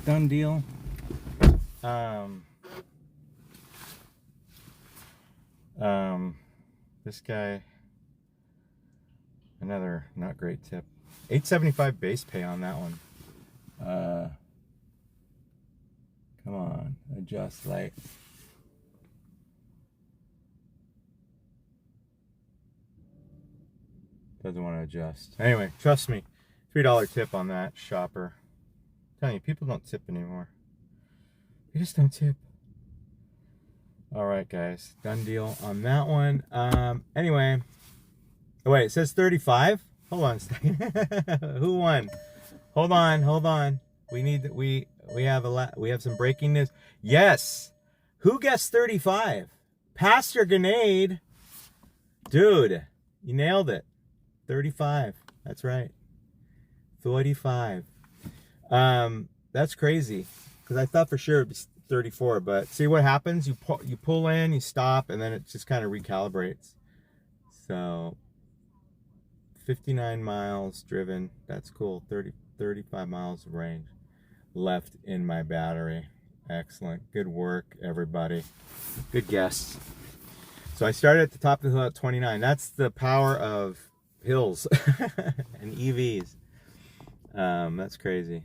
Done deal. This guy, another not great tip. $8.75 base pay on that one. Come on, adjust light. Doesn't want to adjust. Anyway, trust me, $3 tip on that shopper. I'm telling you, people don't tip anymore. They just don't tip. All right, guys, done deal on that one. Anyway, oh, wait, it says 35. Hold on a second. Who won? Hold on. We have some breaking news. Yes. Who guessed 35? Pastor Grenade. Dude, you nailed it. 35. That's right. 35. That's crazy, because I thought for sure it'd be 34, but see what happens? You pull in, you stop, and then it just kind of recalibrates. So 59 miles driven. That's cool. 35 miles of range left in my battery. Excellent. Good work, everybody. Good guess. So I started at the top of the hill at 29. That's the power of hills and EVs. That's crazy.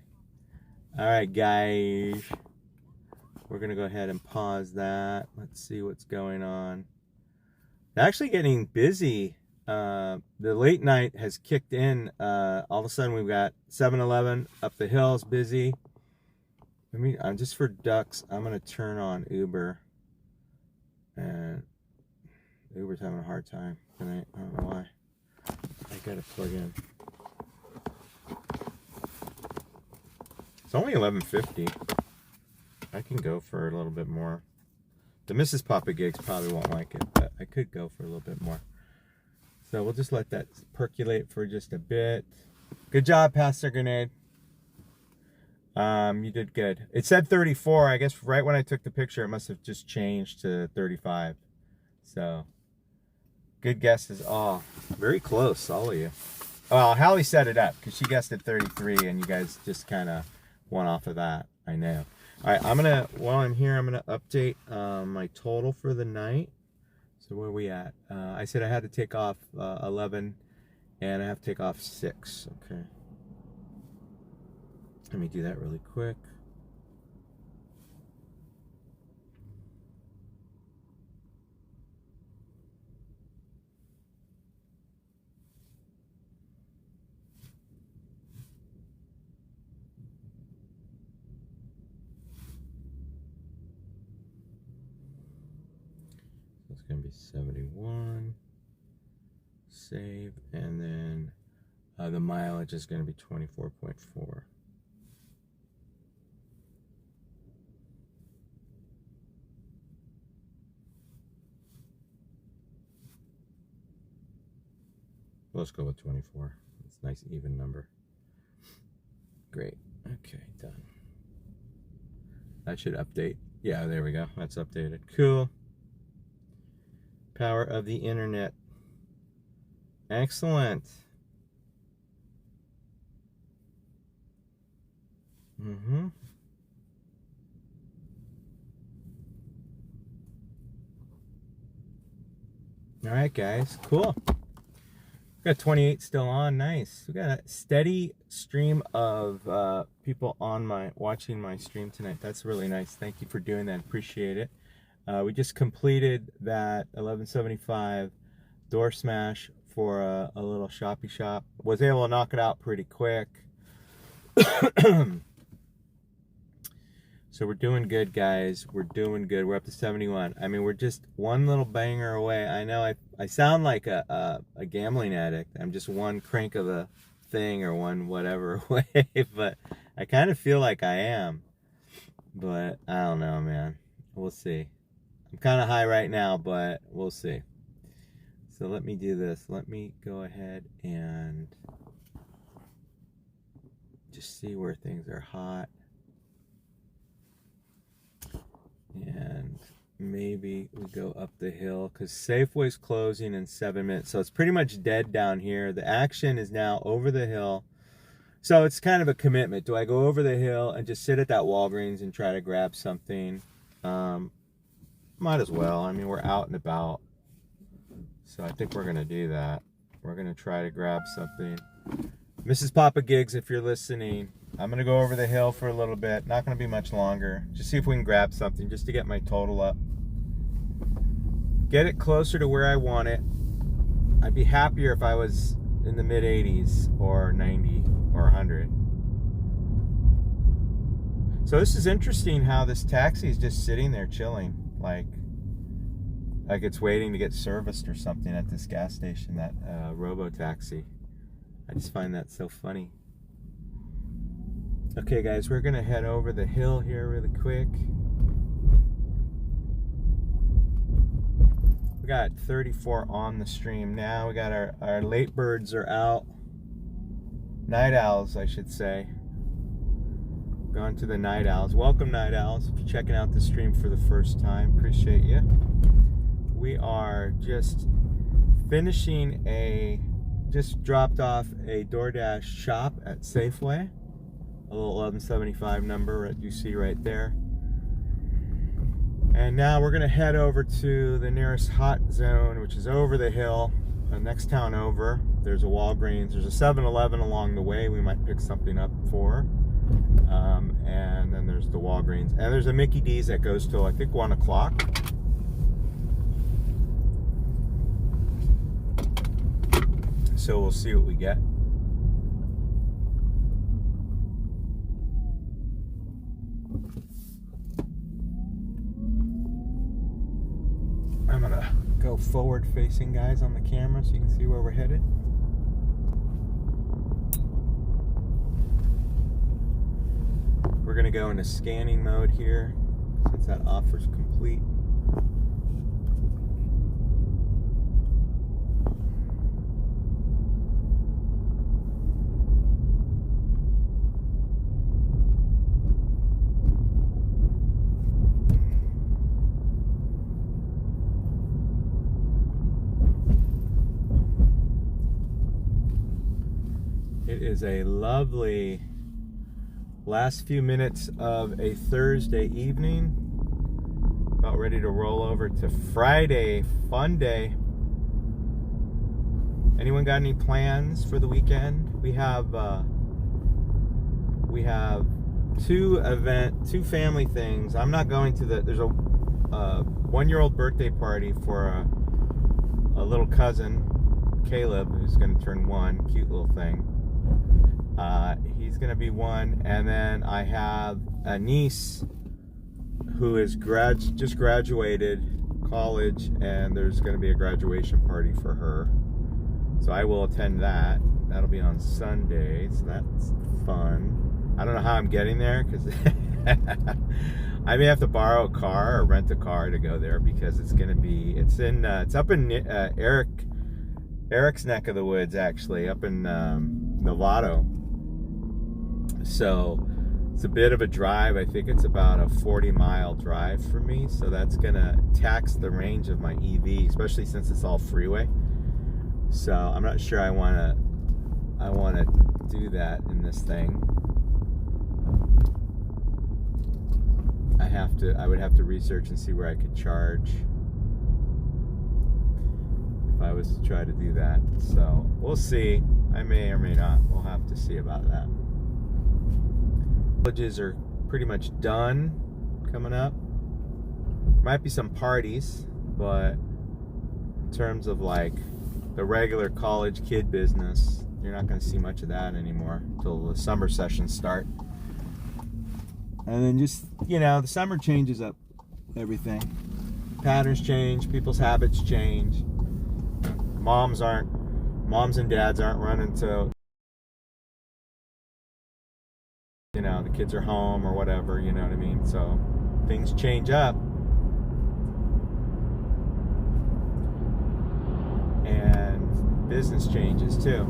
All right, guys. We're going to go ahead and pause that. Let's see what's going on. Actually getting busy. The late night has kicked in. All of a sudden we've got 7-Eleven up the hills busy. Just for ducks, I'm going to turn on Uber. And Uber's having a hard time tonight. I don't know why. I got to plug in. It's only 11:50. I can go for a little bit more. The Mrs. PapaGigs probably won't like it, but I could go for a little bit more. So we'll just let that percolate for just a bit. Good job, Pastor Grenade. You did good. It said 34. I guess right when I took the picture, it must have just changed to 35. So, good guesses. Oh, very close, all of you. Well, Hallie set it up because she guessed at 33, and you guys just kind of went off of that. I know. All right, while I'm here, I'm gonna update my total for the night. So where are we at? I said I had to take off 11, and I have to take off 6. Okay. Let me do that really quick. It's going to be 71. Save, and then the mileage is going to be 24.4. Let's go with 24. It's a nice even number. Great. Okay, done. That should update. Yeah, there we go. That's updated. Cool. Power of the internet. Excellent. All right, guys. Cool. We got 28 still on. Nice. We got a steady stream of people on watching my stream tonight. That's really nice. Thank you for doing that. Appreciate it. We just completed that 1175 door smash for a little shoppy shop. Was able to knock it out pretty quick. So we're doing good, guys. We're doing good. We're up to 71. I mean, we're just one little banger away. I know I sound like a gambling addict. I'm just one crank of the thing or one whatever away, but I kind of feel like I am. But I don't know, man. We'll see. I'm kind of high right now, but we'll see. So let me do this. Let me go ahead and just see where things are hot. And maybe we go up the hill because Safeway's closing in 7 minutes. So it's pretty much dead down here. The action is now over the hill. So it's kind of a commitment. Do I go over the hill and just sit at that Walgreens and try to grab something? Might as well. I mean, we're out and about. So I think we're going to do that. We're going to try to grab something. Mrs. PapaGigs, if you're listening, I'm going to go over the hill for a little bit. Not going to be much longer. Just see if we can grab something just to get my total up. Get it closer to where I want it. I'd be happier if I was in the mid-80s or 90 or 100. So this is interesting how this taxi is just sitting there chilling. Like it's waiting to get serviced or something at this gas station, that robo-taxi. I just find that so funny. Okay, guys, we're going to head over the hill here really quick. We got 34 on the stream now. We got our late birds are out. Night owls, I should say. Gone to the night owls. Welcome, night owls. If you're checking out the stream for the first time, appreciate you. We are just finishing just dropped off a DoorDash shop at Safeway. A little 1175 number that you see right there. And now we're gonna head over to the nearest hot zone, which is over the hill, the next town over. There's a Walgreens, there's a 7-Eleven along the way we might pick something up for. And then there's the Walgreens. And there's a Mickey D's that goes till, I think, 1 o'clock. So we'll see what we get. I'm gonna go forward facing, guys, on the camera so you can see where we're headed. We're gonna go into scanning mode here since that offer's complete. It is a lovely last few minutes of a Thursday evening. About ready to roll over to Friday, fun day. Anyone got any plans for the weekend? We have two family things. I'm not going to there's a 1-year-old birthday party for a little cousin, Caleb, who's going to turn 1. Cute little thing. He's gonna be 1, and then I have a niece who is just graduated college, and there's gonna be a graduation party for her. So I will attend that. That'll be on Sunday, so that's fun. I don't know how I'm getting there because I may have to borrow a car or rent a car to go there because it's up in Eric's neck of the woods, actually, up in Novato. So it's a bit of a drive. I think it's about a 40-mile drive for me, so that's gonna tax the range of my EV, especially since it's all freeway. So I'm not sure I wanna do that in this thing. I would have to research and see where I could charge if I was to try to do that. So we'll see. I may or may not. We'll have to see about that. Colleges are pretty much done coming up. Might be some parties, but in terms of like the regular college kid business, you're not going to see much of that anymore until the summer sessions start. And then just, the summer changes up everything. Patterns change, people's habits change. Moms and dads aren't running to, the kids are home or whatever, you know what I mean? So things change up. And business changes too.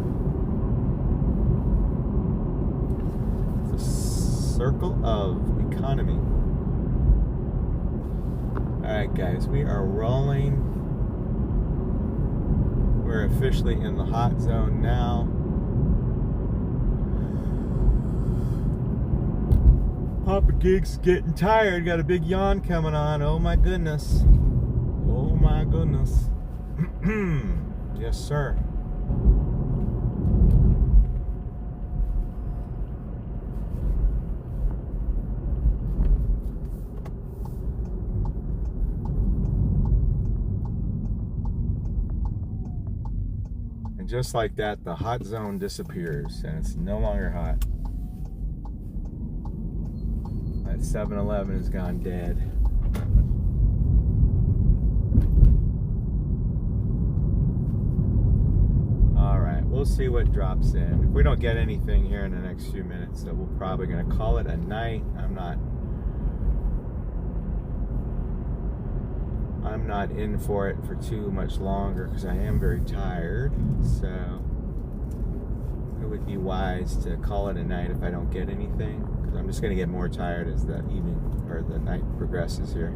It's a circle of economy. Alright guys, we are rolling. We're officially in the hot zone now. PapaGigs getting tired. Got a big yawn coming on. Oh my goodness. Oh my goodness. Yes, sir. And just like that, the hot zone disappears and it's no longer hot. That 7-Eleven has gone dead. Alright, we'll see what drops in. If we don't get anything here in the next few minutes, so we're probably going to call it a night. I'm not in for it for too much longer because I am very tired. So it would be wise to call it a night if I don't get anything. I'm just going to get more tired as the evening or the night progresses here.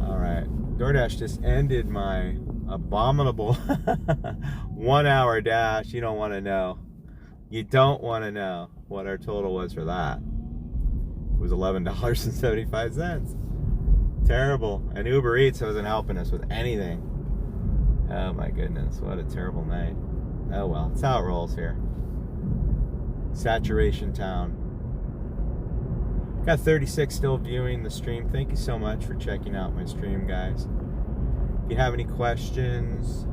Alright, DoorDash just ended my abominable 1-hour dash. You don't want to know. You don't want to know what our total was for that. It was $11.75. Terrible. And Uber Eats wasn't helping us with anything. Oh my goodness, what a terrible night. Oh well, it's how it rolls here. Saturation Town. Got 36 still viewing the stream. Thank you so much for checking out my stream, guys. If you have any questions,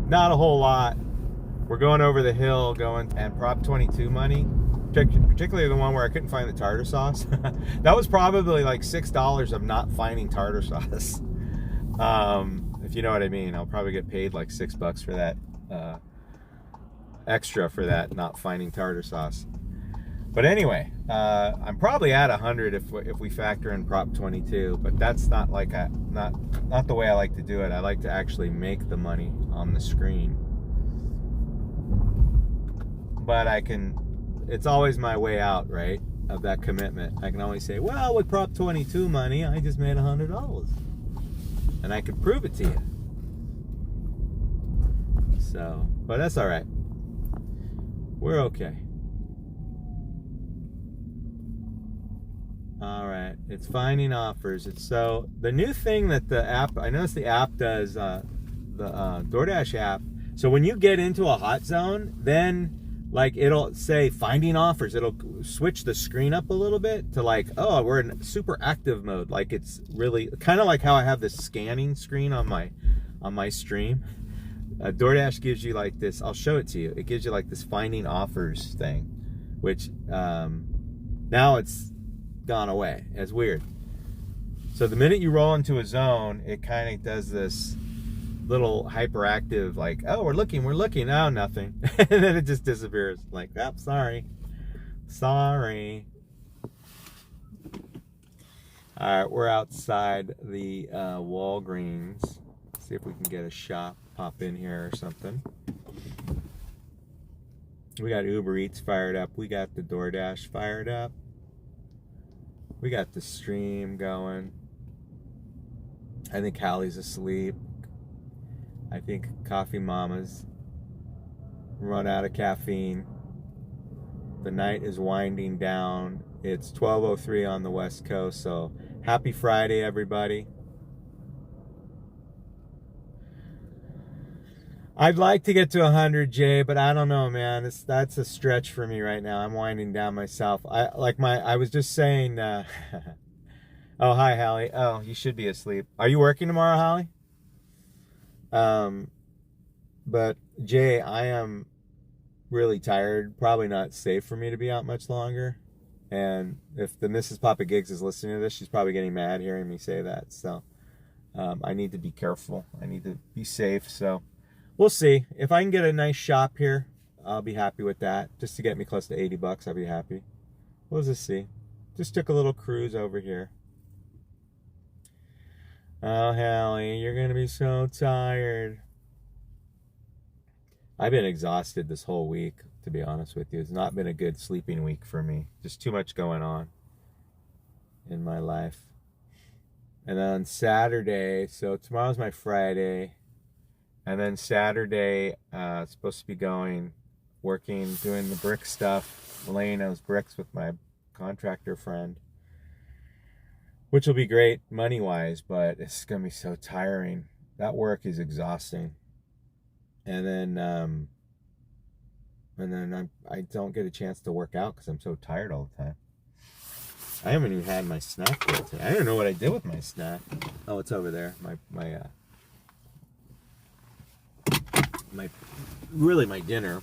not a whole lot. We're going over the hill, and Prop 22 money, particularly the one where I couldn't find the tartar sauce. That was probably like $6 of not finding tartar sauce. If you know what I mean. I'll probably get paid like $6 for that, extra for that not finding tartar sauce. But anyway, I'm probably at 100 if we factor in Prop 22, but that's not like not the way I like to do it. I like to actually make the money on the screen. But it's always my way out, right, of that commitment. I can always say, well, with Prop 22 money, I just made $100. And I could prove it to you. So, but that's all right. We're okay. All right, it's finding offers. So the new thing that the app, I noticed the app does, the DoorDash app. So when you get into a hot zone, then like it'll say finding offers. It'll switch the screen up a little bit to like, oh, we're in super active mode. Like it's really kind of like how I have this scanning screen on my stream. DoorDash gives you like this. I'll show it to you. It gives you like this finding offers thing, which now it's gone away. It's weird. So the minute you roll into a zone, it kind of does this little hyperactive, like, oh, we're looking, oh, nothing. And then it just disappears. Like, oh, sorry. All right, we're outside the Walgreens. See if we can get a shop, pop in here or something. We got Uber Eats fired up. We got the DoorDash fired up. We got the stream going. I think Hallie's asleep. I think Coffee Mama's run out of caffeine. The night is winding down. It's 12:03 on the West Coast, so happy Friday, everybody. I'd like to get to 100, Jay, but I don't know, man. That's a stretch for me right now. I'm winding down myself. I was just saying, oh, hi, Hallie. Oh, you should be asleep. Are you working tomorrow, Hallie? But Jay, I am really tired. Probably not safe for me to be out much longer. And if the Mrs. PapaGigs is listening to this, she's probably getting mad hearing me say that. So, I need to be careful. I need to be safe. So, we'll see. If I can get a nice shop here, I'll be happy with that. Just to get me close to $80, I'll be happy. We'll just see. Just took a little cruise over here. Oh, Hallie, you're going to be so tired. I've been exhausted this whole week, to be honest with you. It's not been a good sleeping week for me. Just too much going on in my life. And then on Saturday, so tomorrow's my Friday. And then Saturday, supposed to be doing the brick stuff, laying those bricks with my contractor friend. Which will be great money-wise, but it's going to be so tiring. That work is exhausting. And then I don't get a chance to work out because I'm so tired all the time. I haven't even had my snack yet today. I don't know what I did with my snack. Oh, it's over there. My dinner.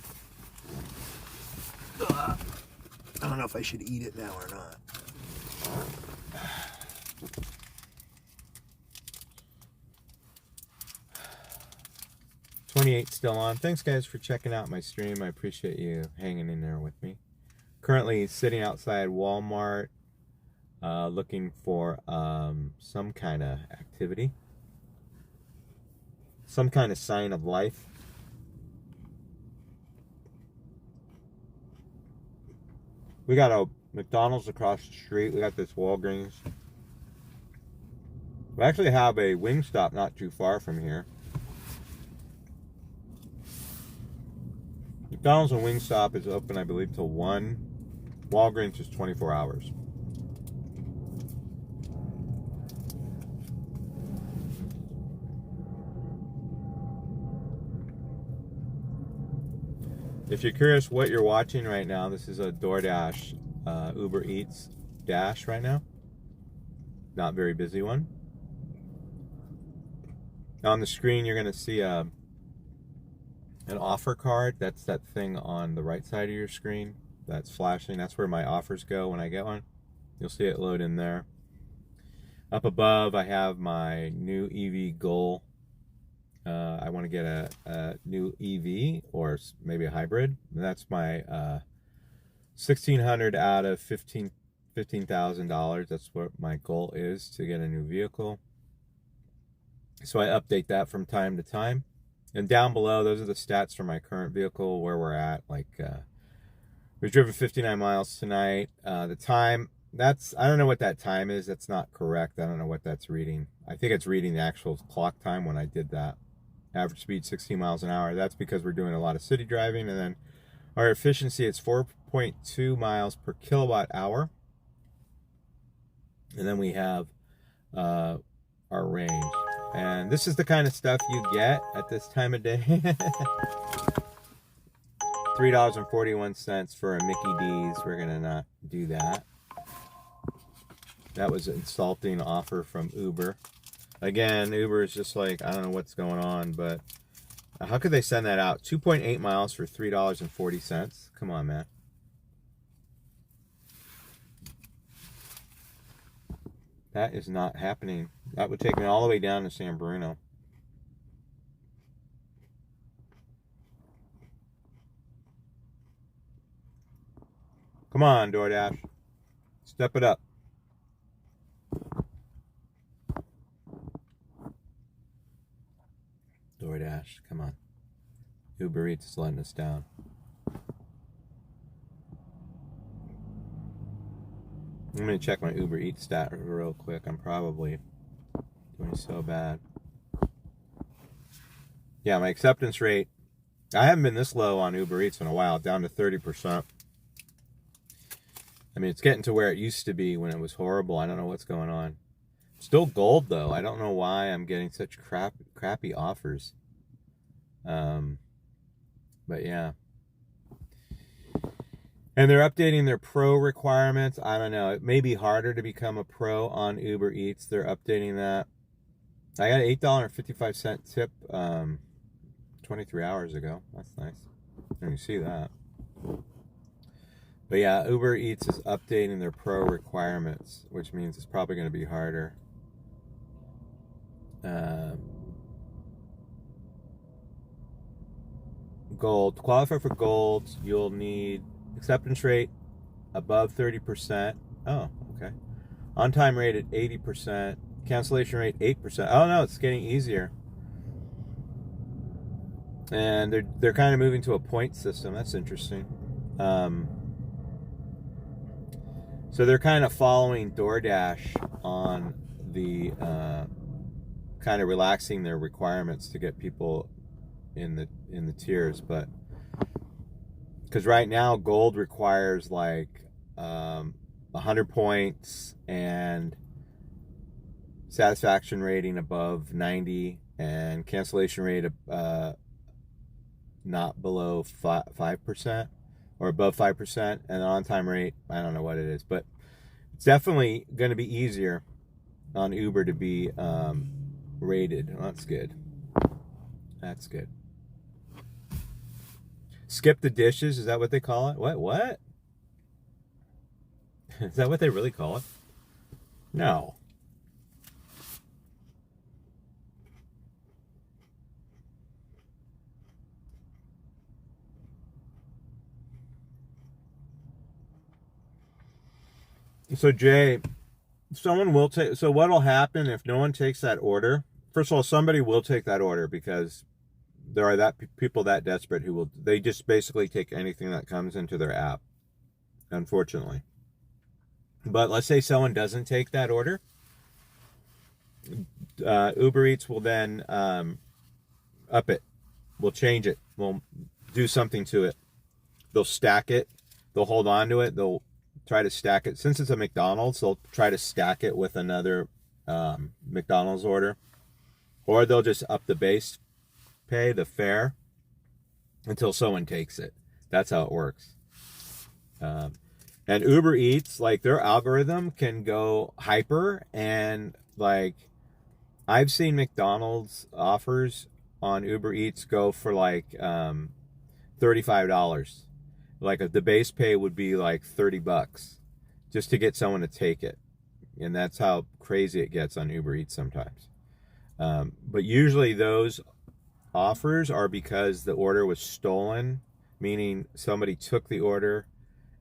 I don't know if I should eat it now or not. 28 still on. Thanks guys for checking out my stream. I appreciate you hanging in there with me. Currently sitting outside Walmart, looking for some kind of activity, some kind of sign of life. We got a McDonald's across the street. We got this Walgreens. We actually have a Wingstop not too far from here. McDonald's and Wingstop is open, I believe, till 1. Walgreens is 24 hours. If you're curious what you're watching right now, this is a DoorDash, Uber Eats Dash right now. Not very busy one. On the screen, you're going to see an offer card. That's that thing on the right side of your screen that's flashing. That's where my offers go when I get one. You'll see it load in there. Up above, I have my new EV goal. I want to get a new EV or maybe a hybrid. That's my $1,600 out of $15,000. That's what my goal is, to get a new vehicle. So I update that from time to time. And down below, those are the stats for my current vehicle, where we're at. Like, we've driven 59 miles tonight. The time, I don't know what that time is. That's not correct. I don't know what that's reading. I think it's reading the actual clock time when I did that. Average speed 16 miles an hour. That's because we're doing a lot of city driving. And then our efficiency is 4.2 miles per kilowatt hour. And then we have our range. And this is the kind of stuff you get at this time of day. $3.41 for a Mickey D's. We're going to not do that. That was an insulting offer from Uber. Again, Uber is just like, I don't know what's going on, but how could they send that out? 2.8 miles for $3.40. Come on, man. That is not happening. That would take me all the way down to San Bruno. Come on, DoorDash. Step it up. DoorDash, come on. Uber Eats is letting us down. I'm going to check my Uber Eats stat real quick. I'm probably doing so bad. Yeah, my acceptance rate, I haven't been this low on Uber Eats in a while, down to 30%. I mean, it's getting to where it used to be when it was horrible. I don't know what's going on. Still gold, though. I don't know why I'm getting such crappy offers. But yeah. And they're updating their pro requirements. I don't know. It may be harder to become a pro on Uber Eats. They're updating that. I got an $8.55 tip 23 hours ago. That's nice. And you see that. But yeah, Uber Eats is updating their pro requirements, which means it's probably going to be harder. Gold. To qualify for gold, you'll need acceptance rate above 30%. Oh, okay. On-time rate at 80%. Cancellation rate 8%. Oh no, it's getting easier. And they're kind of moving to a point system. That's interesting. So they're kind of following DoorDash on the kind of relaxing their requirements to get people in the tiers, but because right now gold requires like 100 points and satisfaction rating above 90 and cancellation rate not below 5% or above 5%, and on-time rate, I don't know what it is, but it's definitely going to be easier on Uber to be rated. Well, that's good. That's good. Skip the dishes, is that what they call it? What? Is that what they really call it? No. So Jay, someone will take, so what'll happen if no one takes that order? First of all, somebody will take that order because there are people that desperate who will, they just basically take anything that comes into their app, unfortunately. But let's say someone doesn't take that order. Uber Eats will then up it. We'll change it. We'll do something to it. They'll stack it. They'll hold on to it. They'll try to stack it. Since it's a McDonald's, they'll try to stack it with another McDonald's order. Or they'll just up the base pay, the fare, until someone takes it. That's how it works. And Uber Eats, like their algorithm can go hyper, and like I've seen McDonald's offers on Uber Eats go for like $35. Like the base pay would be like $30 just to get someone to take it. And that's how crazy it gets on Uber Eats sometimes. But usually those offers are because the order was stolen, meaning somebody took the order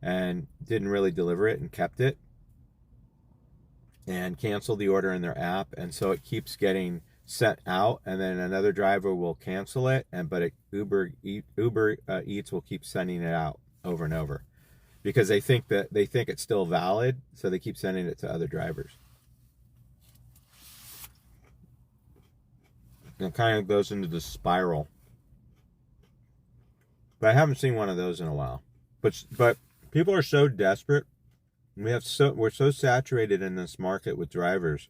and didn't really deliver it and kept it and canceled the order in their app, and so it keeps getting sent out, and then another driver will cancel it, but Uber Eats will keep sending it out over and over because they think it's still valid, so they keep sending it to other drivers. And it kind of goes into the spiral. But I haven't seen one of those in a while. But people are so desperate. We're so saturated in this market with drivers.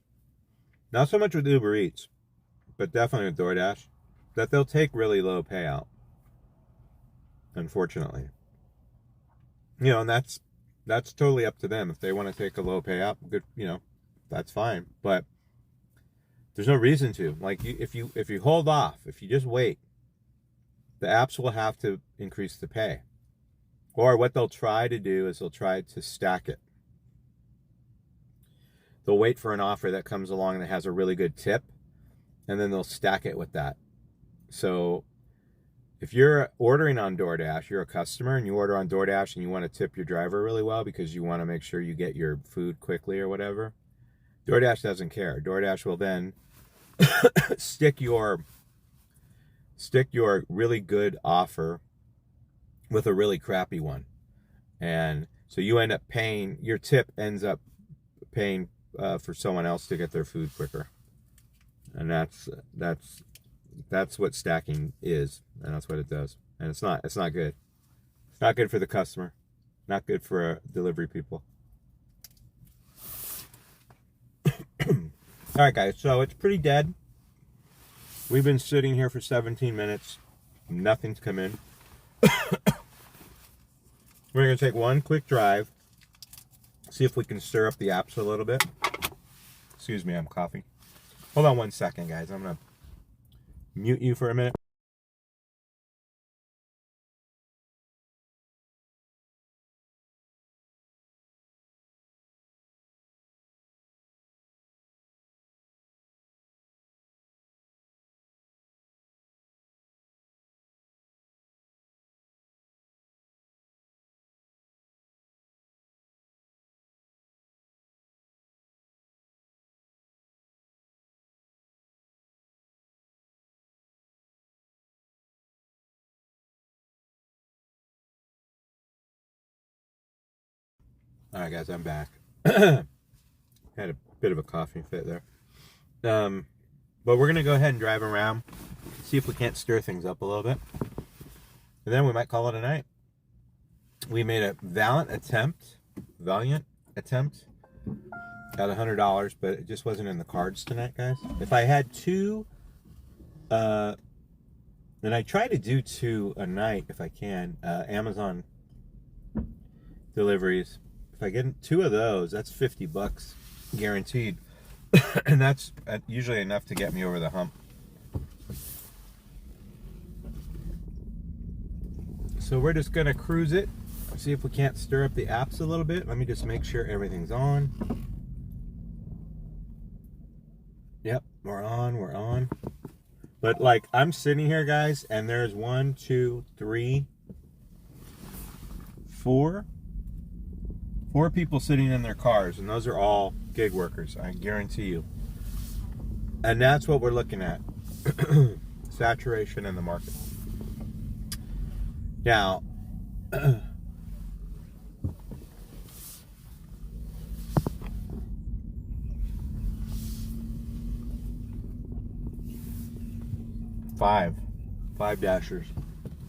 Not so much with Uber Eats, but definitely with DoorDash, that they'll take really low payout. Unfortunately. You know, and that's totally up to them. If they want to take a low payout, good, you know, that's fine. But there's no reason to. Like, if you hold off, if you just wait, the apps will have to increase the pay. Or what they'll try to do is they'll try to stack it. They'll wait for an offer that comes along that has a really good tip, and then they'll stack it with that. So if you're ordering on DoorDash, you're a customer, and you order on DoorDash and you want to tip your driver really well because you want to make sure you get your food quickly or whatever, DoorDash doesn't care. DoorDash will then stick your really good offer with a really crappy one. And so you end up paying, your tip ends up paying for someone else to get their food quicker. And that's what stacking is, and that's what it does. And it's not good. It's not good for the customer. Not good for delivery people. All right, guys, so it's pretty dead. We've been sitting here for 17 minutes. Nothing's come in. We're going to take one quick drive. See if we can stir up the apps a little bit. Excuse me, I'm coughing. Hold on one second, guys. I'm going to mute you for a minute. All right, guys, I'm back. Had a bit of a coughing fit there. But we're going to go ahead and drive around, see if we can't stir things up a little bit. And then we might call it a night. We made a valiant attempt at $100, but it just wasn't in the cards tonight, guys. If I had two, and I try to do 2 a night if I can, Amazon deliveries. If I get 2 of those, that's $50 guaranteed. And that's usually enough to get me over the hump. So we're just going to cruise it. See if we can't stir up the apps a little bit. Let me just make sure everything's on. Yep, we're on. But like, I'm sitting here, guys, and there's 1, 2, 3, 4 people sitting in their cars, and those are all gig workers, I guarantee you. And that's what we're looking at. Saturation in the market. Now, five dashers,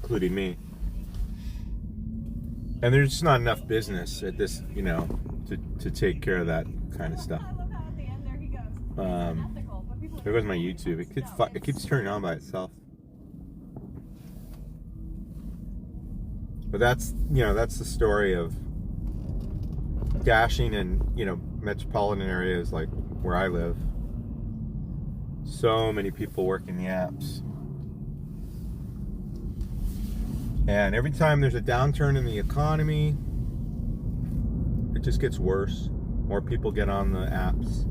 including me. And there's just not enough business at this, you know, to take care of that kind of stuff. There goes my YouTube. It keeps turning on by itself. But that's, you know, that's the story of dashing in, you know, metropolitan areas like where I live. So many people working the apps. And every time there's a downturn in the economy, it just gets worse. More people get on the apps.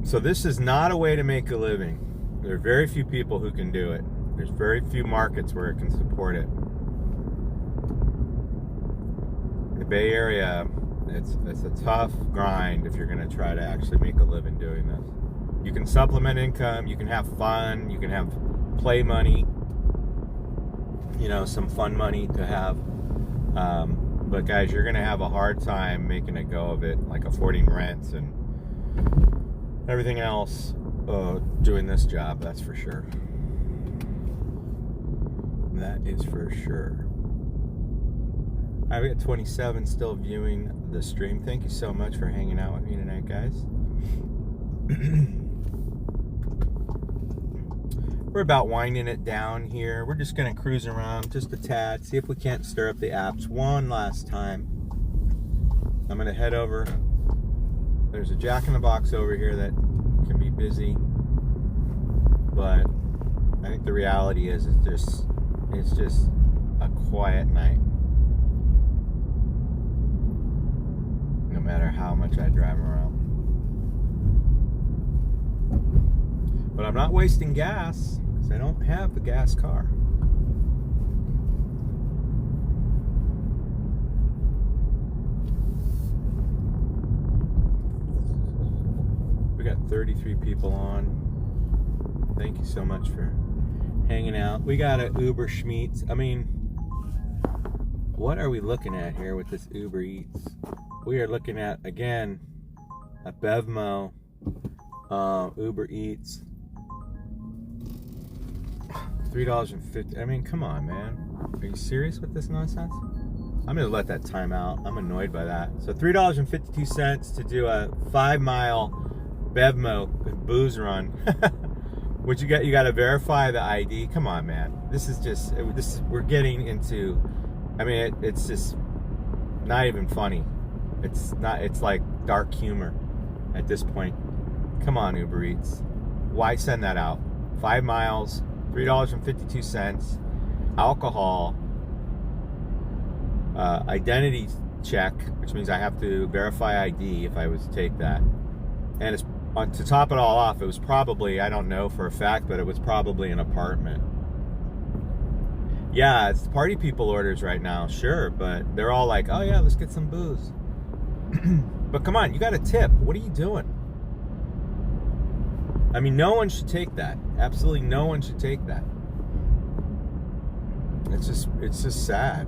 So this is not a way to make a living. There are very few people who can do it. There's very few markets where it can support it. In the Bay Area, it's a tough grind if you're going to try to actually make a living doing this. You can supplement income, you can have fun, you can have play money, you know, some fun money to have. But guys, you're going to have a hard time making a go of it, like affording rents and everything else doing this job, that's for sure. That is for sure. I've got 27 still viewing the stream. Thank you so much for hanging out with me tonight, guys. We're about winding it down here. We're just going to cruise around just a tad, see if we can't stir up the apps one last time. I'm going to head over. There's a Jack in the Box over here that can be busy, but I think the reality is it's just a quiet night. No matter how much I drive around. But I'm not wasting gas because I don't have a gas car. We got 33 people on. Thank you so much for hanging out. We got a Uber Schmeats. I mean, what are we looking at here with this Uber Eats? We are looking at, again, a Bevmo, Uber Eats, $3.50. I mean, come on, man. Are you serious with this nonsense? I'm gonna let that time out. I'm annoyed by that. So $3.52 to do a 5-mile Bevmo booze run. What you got? You got to verify the ID. Come on, man. This is just. We're getting into. I mean, it's just not even funny. It's not. It's like dark humor at this point. Come on, Uber Eats. Why send that out? 5 miles, $3.52, alcohol, identity check, which means I have to verify ID if I was to take that. And it's to top it all off, it was probably, I don't know for a fact, but it was probably an apartment. Yeah, it's party people orders right now, sure, but they're all like, oh yeah, let's get some booze. But come on, you got a tip. What are you doing? I mean, no one should take that. Absolutely no one should take that. It's just sad.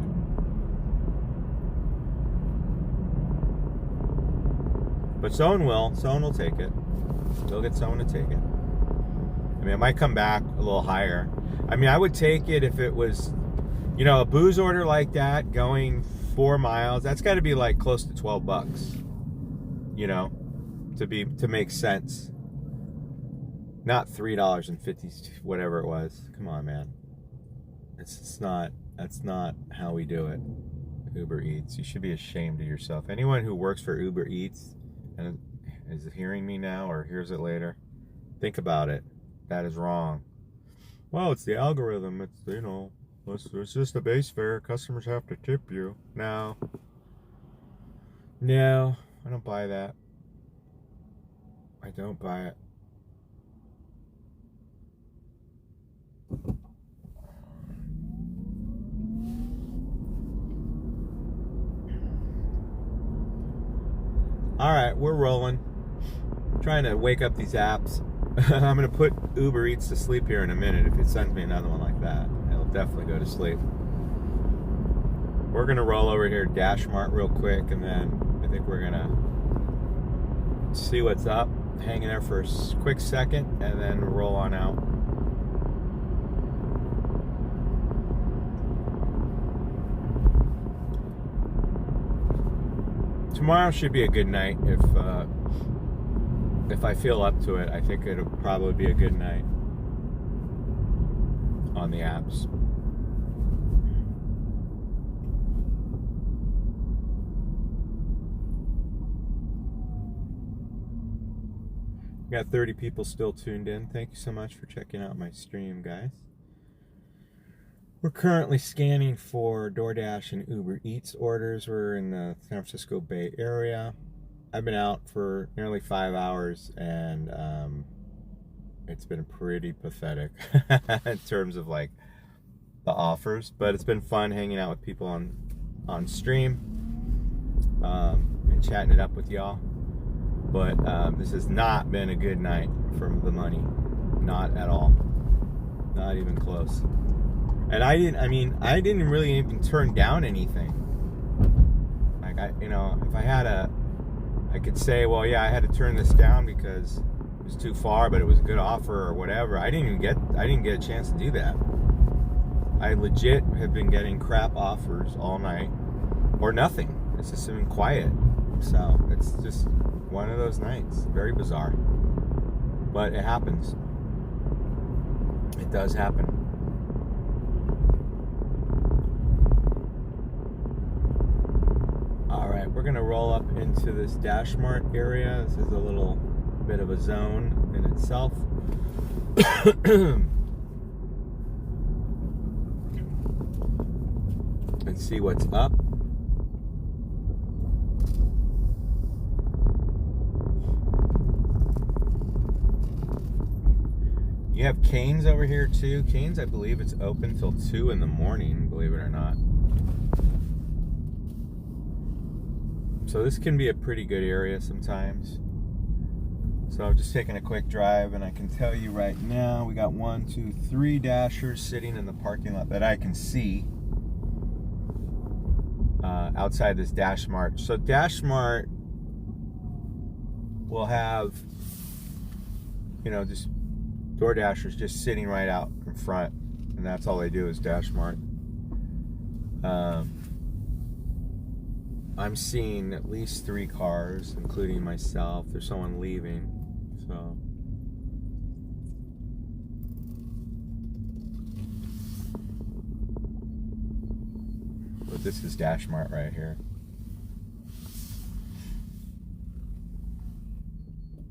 But someone will take it. They'll get someone to take it. I mean, it might come back a little higher. I mean, I would take it if it was, you know, a booze order like that going 4 miles. That's got to be like close to $12, you know, to make sense. Not $3.50, whatever it was. Come on, man. That's not how we do it. Uber Eats. You should be ashamed of yourself. Anyone who works for Uber Eats and is hearing me now or hears it later, think about it. That is wrong. Well, it's the algorithm. It's, you know, it's just a base fare. Customers have to tip you. No, I don't buy that. I don't buy it. All right, we're rolling. Trying to wake up these apps. I'm going to put Uber Eats to sleep here in a minute. If it sends me another one like that, it'll definitely go to sleep. We're going to roll over here to Dash Mart real quick, and then I think we're going to see what's up. Hang in there for a quick second, and then roll on out. Tomorrow should be a good night if I feel up to it. I think it'll probably be a good night on the apps. Got 30 people still tuned in. Thank you so much for checking out my stream, guys. We're currently scanning for DoorDash and Uber Eats orders. We're in the San Francisco Bay Area. I've been out for nearly 5 hours, and it's been pretty pathetic in terms of like the offers, but it's been fun hanging out with people on stream and chatting it up with y'all. But this has not been a good night for the money, not at all, not even close. And I didn't really even turn down anything. Like if I could say, well, yeah, I had to turn this down because it was too far, but it was a good offer or whatever. I didn't get a chance to do that. I legit have been getting crap offers all night, or nothing. It's just been quiet. So it's just one of those nights. Very bizarre, but it happens. It does happen. All right, we're gonna roll up into this Dash Mart area. This is a little bit of a zone in itself. And see what's up. You have Cane's over here too. Cane's, I believe it's open till 2 in the morning, believe it or not. So this can be a pretty good area sometimes. So I'm just taking a quick drive, and I can tell you right now, we got 1, 2, 3 Dashers sitting in the parking lot that I can see. Outside this Dash Mart. So Dash Mart will have, just DoorDashers just sitting right out in front, and that's all they do is Dash Mart. I'm seeing at least 3 cars, including myself. There's someone leaving, so. But this is Dash Mart right here.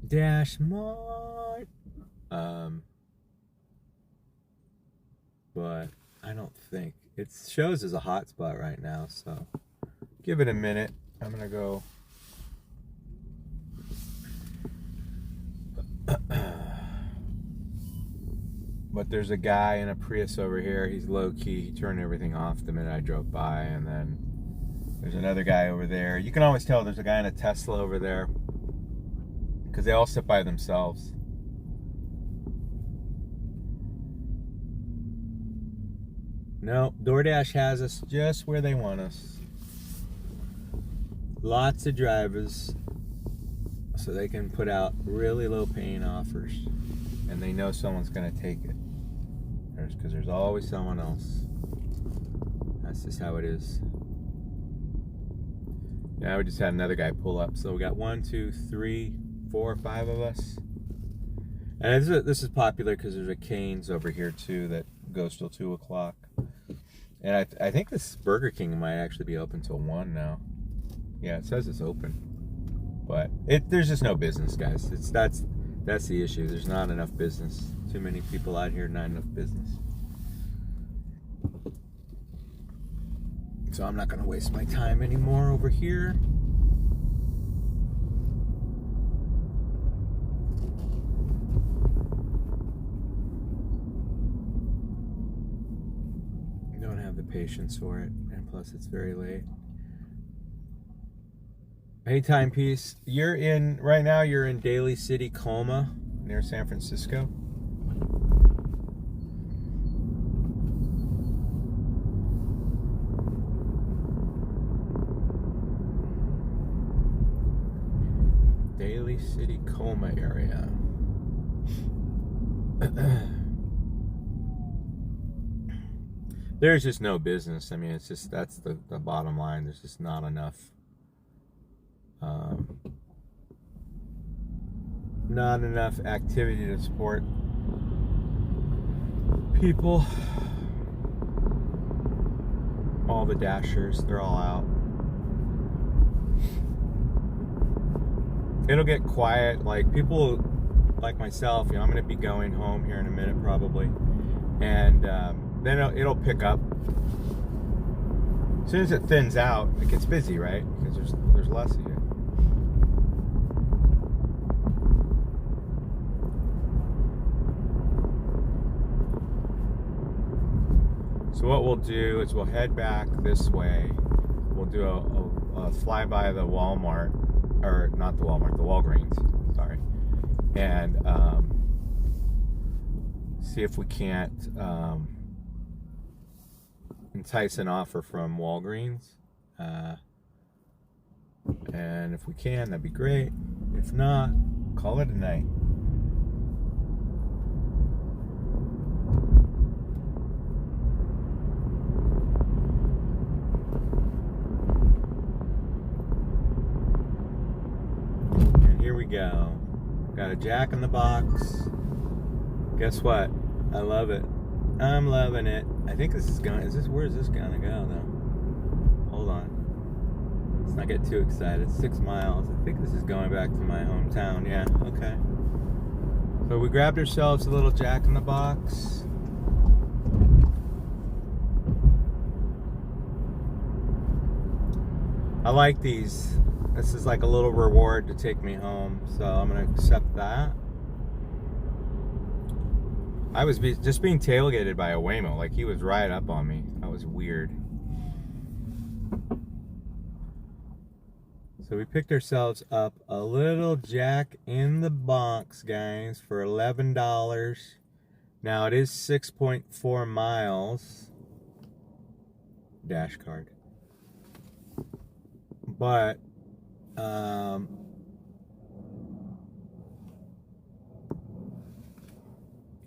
Dash Mart. But I don't think it shows as a hot spot right now, so give it a minute. I'm gonna go. But there's a guy in a Prius over here. He's low key. He turned everything off the minute I drove by, and then there's another guy over there. You can always tell there's a guy in a Tesla over there because they all sit by themselves. No, DoorDash has us just where they want us. Lots of drivers, so they can put out really low paying offers, and they know someone's going to take it. Because there's always someone else. That's just how it is. Yeah, we just had another guy pull up. So we got 1, 2, 3, 4, 5 of us. And this is popular because there's a Cane's over here too that goes till 2 o'clock. And I think this Burger King might actually be open till 1 now. Yeah, it says it's open. But there's just no business, guys. That's the issue. There's not enough business. Too many people out here, not enough business. So I'm not going to waste my time anymore over here. Don't have the patience for it, and plus it's very late. Hey, Timepiece, right now you're in Daly City, Colma, near San Francisco. Daly City, Colma area. There's just no business. I mean, it's just, that's the bottom line. There's just not enough. Not enough activity to support people. All the Dashers, they're all out. It'll get quiet. Like, people like myself, you know, I'm going to be going home here in a minute probably, and then it'll pick up. As soon as it thins out, it gets busy, right? Because there's less of you. So what we'll do is we'll head back this way. We'll do a flyby of the Walmart, or not the Walmart, the Walgreens, sorry. And see if we can't entice an offer from Walgreens. And if we can, that'd be great. If not, call it a night. Here we go. Got a Jack in the Box. Guess what? I love it. I'm loving it. I think this is going. Where is this gonna go though? Hold on. Let's not get too excited. 6 miles. I think this is going back to my hometown. Yeah. Okay. So we grabbed ourselves a little Jack in the Box. I like these. This is like a little reward to take me home, so I'm gonna accept that. I was just being tailgated by a Waymo, like he was right up on me. That was weird. So we picked ourselves up a little Jack in the Box, guys, for $11. Now it is 6.4 miles. Dash card. But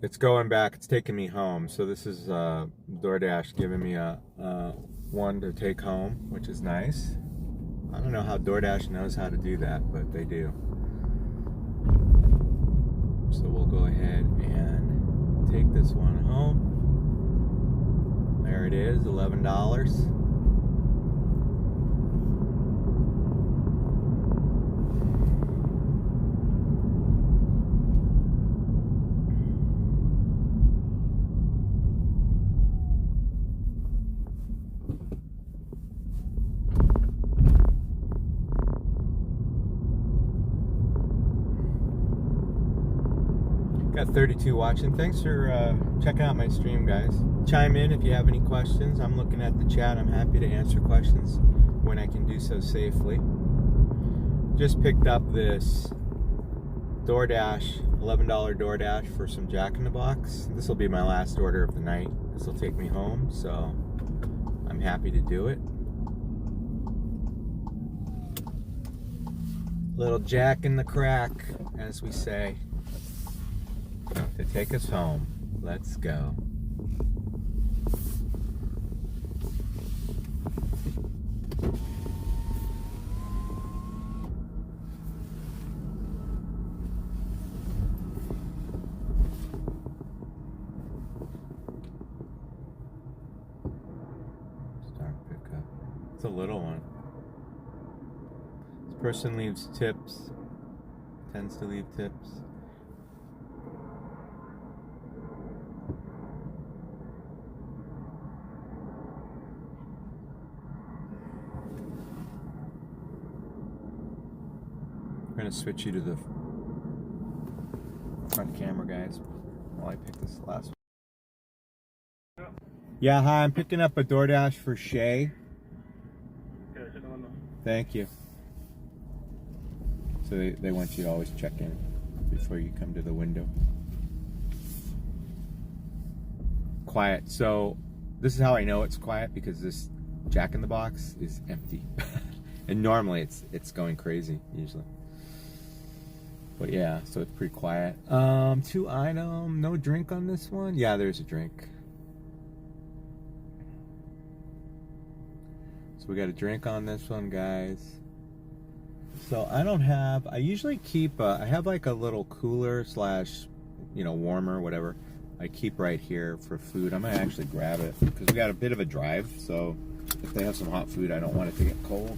it's going back, it's taking me home. So this is DoorDash giving me a one to take home, which is nice. I don't know how DoorDash knows how to do that, but they do. So we'll go ahead and take this one home. There it is, $11. Got 32 watching. Thanks for checking out my stream, guys. Chime in if you have any questions. I'm looking at the chat. I'm happy to answer questions when I can do so safely. Just picked up this DoorDash, $11 DoorDash for some Jack in the Box. This will be my last order of the night. This will take me home, so I'm happy to do it. Little Jack in the crack, as we say, to take us home. Let's go. Start pickup. It's a little one. This person leaves tips. Tends to leave tips. I'm gonna switch you to the front camera, guys, while I pick this last one. Yeah, hi, I'm picking up a DoorDash for Shay. Thank you. So they want you to always check in before you come to the window. Quiet. So this is how I know it's quiet, because this Jack in the Box is empty. And normally it's going crazy usually. But yeah, so it's pretty quiet. 2 item, no drink on this one? Yeah, there's a drink. So we got a drink on this one, guys. So I usually keep, I have like a little cooler slash, warmer, whatever. I keep right here for food. I'm gonna actually grab it, because we got a bit of a drive, so if they have some hot food, I don't want it to get cold.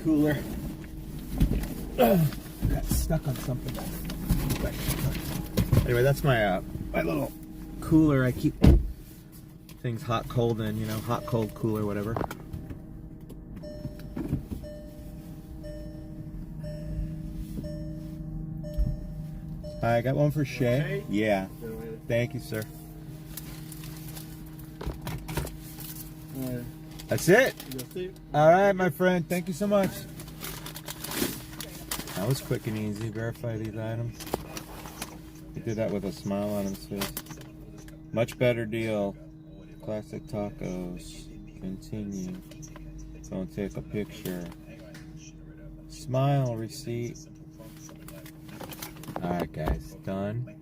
cooler. Got stuck on something. Anyway, that's my my little cooler. I keep things hot, cold, and hot, cold, cooler, whatever. I got one for Shay. Okay. Yeah. Thank you, sir. That's it. All right, my friend. Thank you so much. That was quick and easy. Verify these items. He did that with a smile on his face. Much better deal. Classic tacos. Continue. Don't take a picture. Smile receipt. Alright guys, done.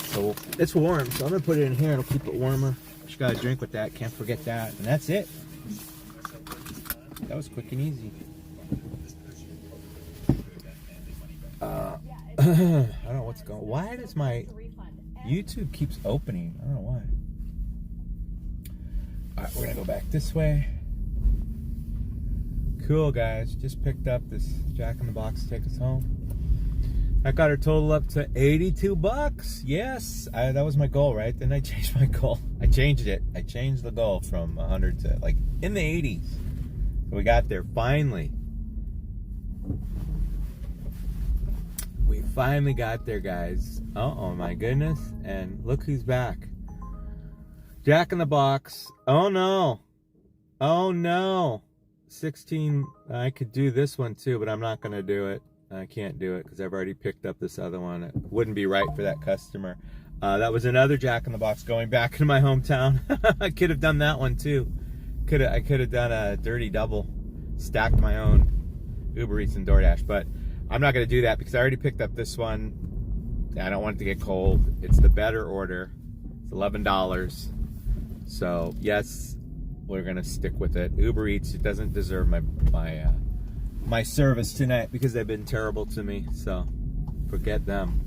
So it's warm, so I'm gonna put it in here. It'll keep it warmer. Just gotta drink with that, can't forget that. And that's it. That was quick and easy. I don't know what's going on. Why does my YouTube keeps opening? I don't know why. Alright, we're gonna go back this way. Cool guys, just picked up this Jack in the Box to take us home. I got our total up to 82 bucks. Yes, that was my goal, right? Then I changed my goal. I changed it. I changed the goal from 100 to like in the 80s. So we got there finally. We finally got there, guys. Oh my goodness. And look who's back. Jack in the Box. Oh no. Oh no. 16. I could do this one too, but I'm not going to do it. I can't do it because I've already picked up this other one. It wouldn't be right for that customer. That was another Jack in the Box going back to my hometown. I could have done that one too. I could have done a dirty double, stacked my own Uber Eats and DoorDash, but I'm not going to do that because I already picked up this one. I don't want it to get cold. It's the better order. It's $11. So yes, we're going to stick with it. Uber Eats, it doesn't deserve my service tonight because they've been terrible to me, so forget them.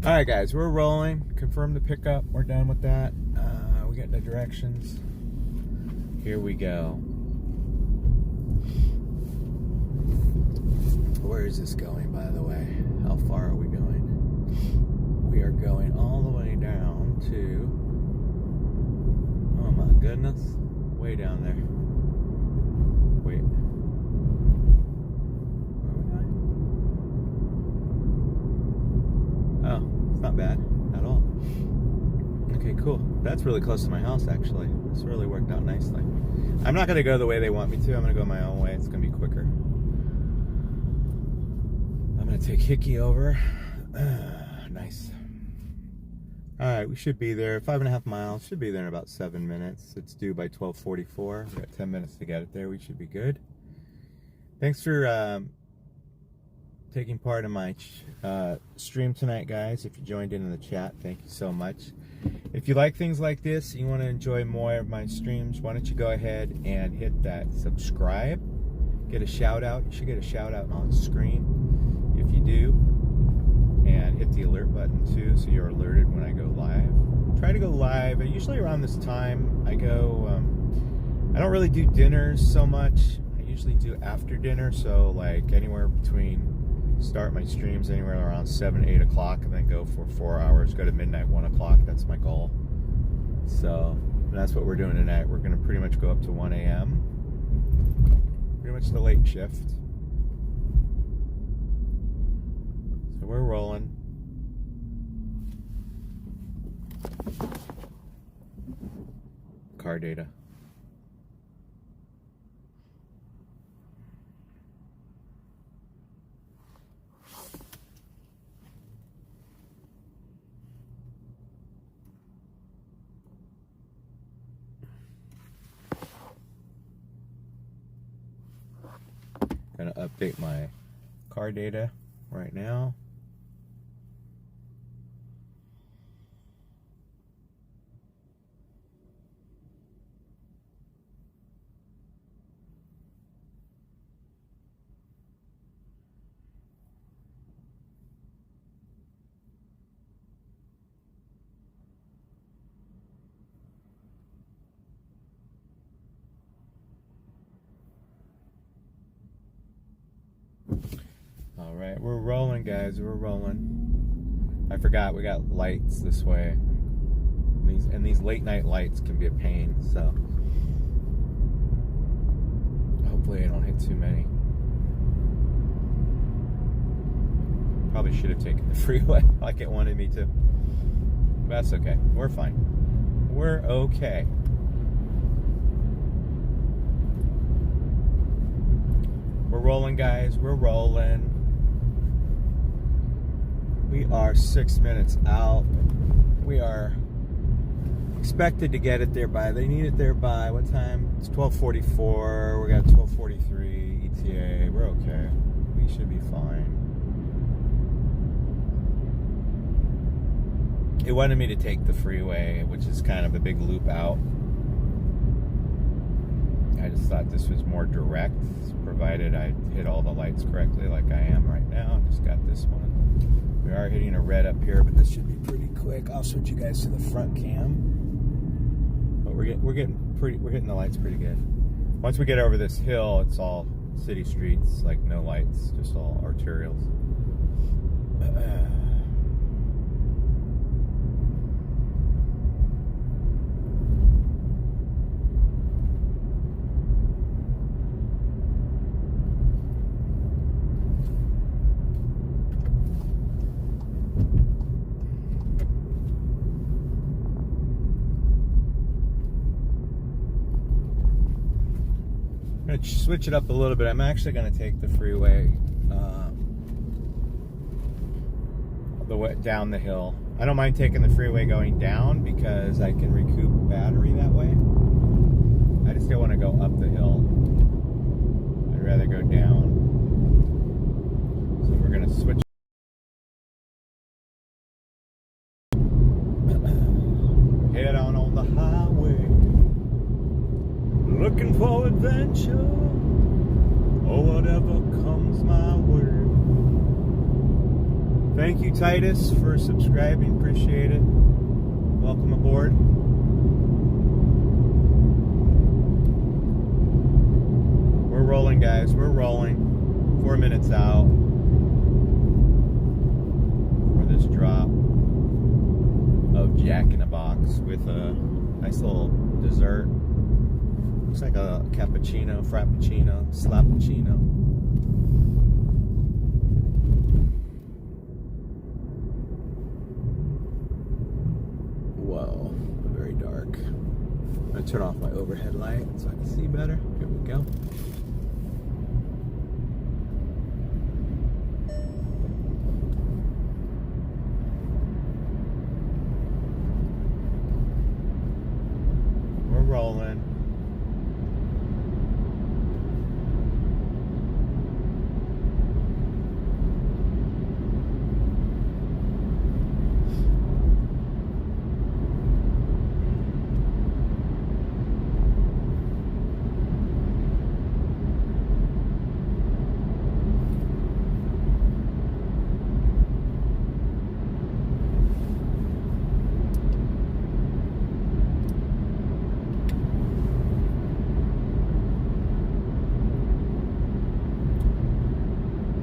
All right guys, we're rolling. Confirm the pickup. We're done with that. We got the directions. Here we go. Where is this going, by the way? How far are we going? We are going all the way down to, oh my goodness, way down there. Wait. Oh, it's not bad at all. Okay, cool. That's really close to my house, actually. This really worked out nicely. I'm not going to go the way they want me to. I'm going to go my own way. It's going to be quicker. I'm going to take Hickey over. Nice. All right, we should be there. 5.5 miles. Should be there in about 7 minutes. It's due by 12:44. We got 10 minutes to get it there. We should be good. Thanks for taking part in my stream tonight, guys. If you joined in the chat, thank you so much. If you like things like this and you want to enjoy more of my streams, why don't you go ahead and hit that subscribe, get a shout out. You should get a shout out on screen if you do, and hit the alert button too so you're alerted when I go live. Try to go live, and usually around this time I go, I don't really do dinners so much. I usually do after dinner, so like anywhere between, start my streams anywhere around 7, 8 o'clock, and then go for 4 hours, go to midnight, 1 o'clock. That's my goal. So that's what we're doing tonight. We're going to pretty much go up to 1 a.m. Pretty much the late shift. So we're rolling. Car data. Gonna update my car data right now. All right, we're rolling, guys. We're rolling. I forgot we got lights this way. And these late night lights can be a pain, so hopefully I don't hit too many. Probably should have taken the freeway like it wanted me to. But that's okay. We're fine. We're okay. We're rolling, guys. We're rolling. We are 6 minutes out. We are expected to get it there by, they need it there by, what time? It's 12:44. We got 12:43 ETA. We're okay. We should be fine. It wanted me to take the freeway, which is kind of a big loop out. I just thought this was more direct, provided I hit all the lights correctly like I am right now. Just got this one. We are hitting a red up here, but this should be pretty quick. I'll switch you guys to the front cam. But we're hitting the lights pretty good. Once we get over this hill, it's all city streets, like no lights, just all arterials. Switch it up a little bit. I'm actually going to take the freeway the way down the hill. I don't mind taking the freeway going down because I can recoup battery that way. I just don't want to go up the hill. I'd rather go down. So we're going to switch. Head on the highway, looking for adventure, or whatever comes my way. Thank you, Titus, for subscribing. Appreciate it. Welcome aboard. We're rolling, guys. We're rolling. 4 minutes out for this drop of Jack in a Box with a nice little dessert. Looks like a cappuccino, frappuccino, slappuccino. Whoa, very dark. I'm gonna turn off my overhead light so I can see better. Here we go. We're rolling.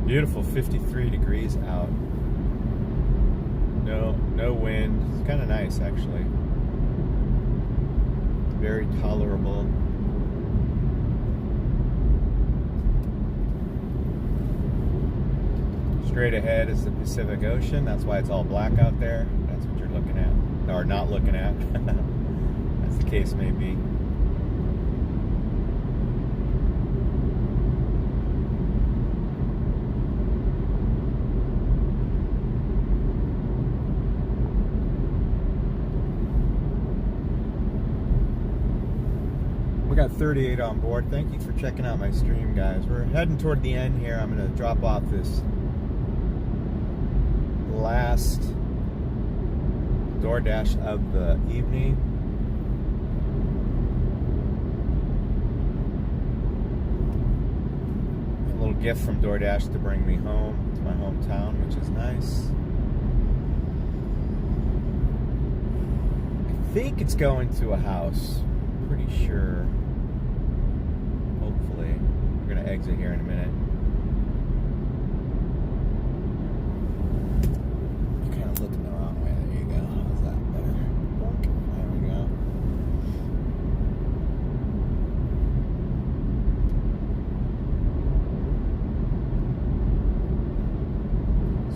Beautiful, 53 degrees out. No wind. It's kind of nice, actually. Very tolerable. Straight ahead is the Pacific Ocean. That's why it's all black out there. That's what you're looking at, or not looking at. As the case may be. We got 38 on board. Thank you for checking out my stream, guys. We're heading toward the end here. I'm going to drop off this last DoorDash of the evening. A little gift from DoorDash to bring me home to my hometown, which is nice. I think it's going to a house. Pretty sure. Hopefully. We're going to exit here in a minute.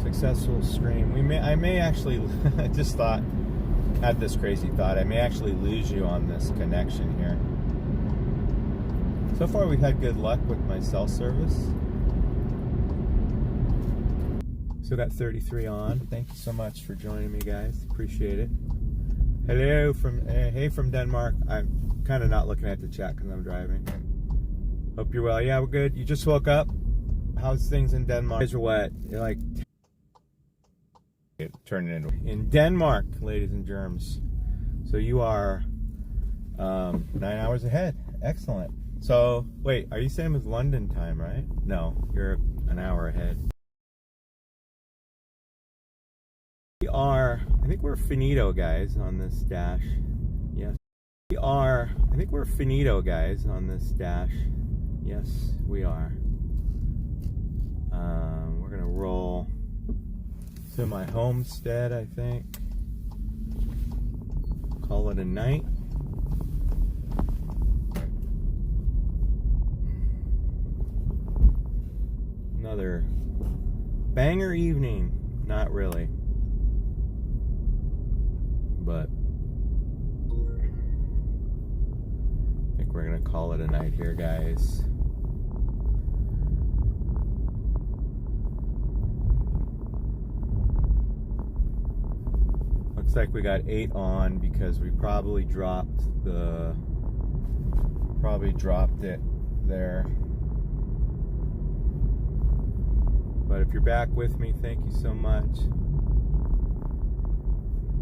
Successful stream. I may actually, I just had this crazy thought. I may actually lose you on this connection here. So far, we've had good luck with my cell service. So got 33 on. Thank you so much for joining me, guys. Appreciate it. Hello from hey from Denmark. I'm kind of not looking at the chat because I'm driving. Hope you're well. Yeah, we're good. You just woke up. How's things in Denmark? You guys are what? You're like turning into in Denmark, ladies and germs. So you are 9 hours ahead. Excellent. So wait, are you same as London time, right? No, you're an hour ahead. We are, I think we're finito, guys, on this dash. Yes. We are, I think we're finito, guys, on this dash. Yes, we are. We're gonna roll to my homestead, I think. Call it a night. Another banger evening. Not really. But I think we're gonna call it a night here, guys. Looks like we got 8 on because we probably dropped it there. But if you're back with me, thank you so much.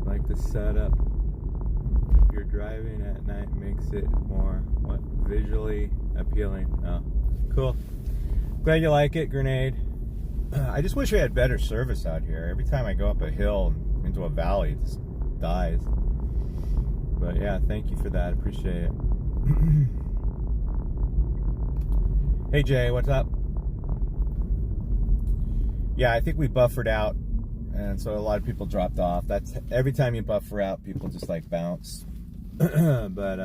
Like the setup. If you're driving at night, makes it more visually appealing. Oh, cool. Glad you like it, Grenade. I just wish we had better service out here. Every time I go up a hill into a valley, it just dies. But yeah, thank you for that. Appreciate it. Hey Jay, what's up? Yeah, I think we buffered out, and so a lot of people dropped off. That's every time you buffer out, people just like bounce. But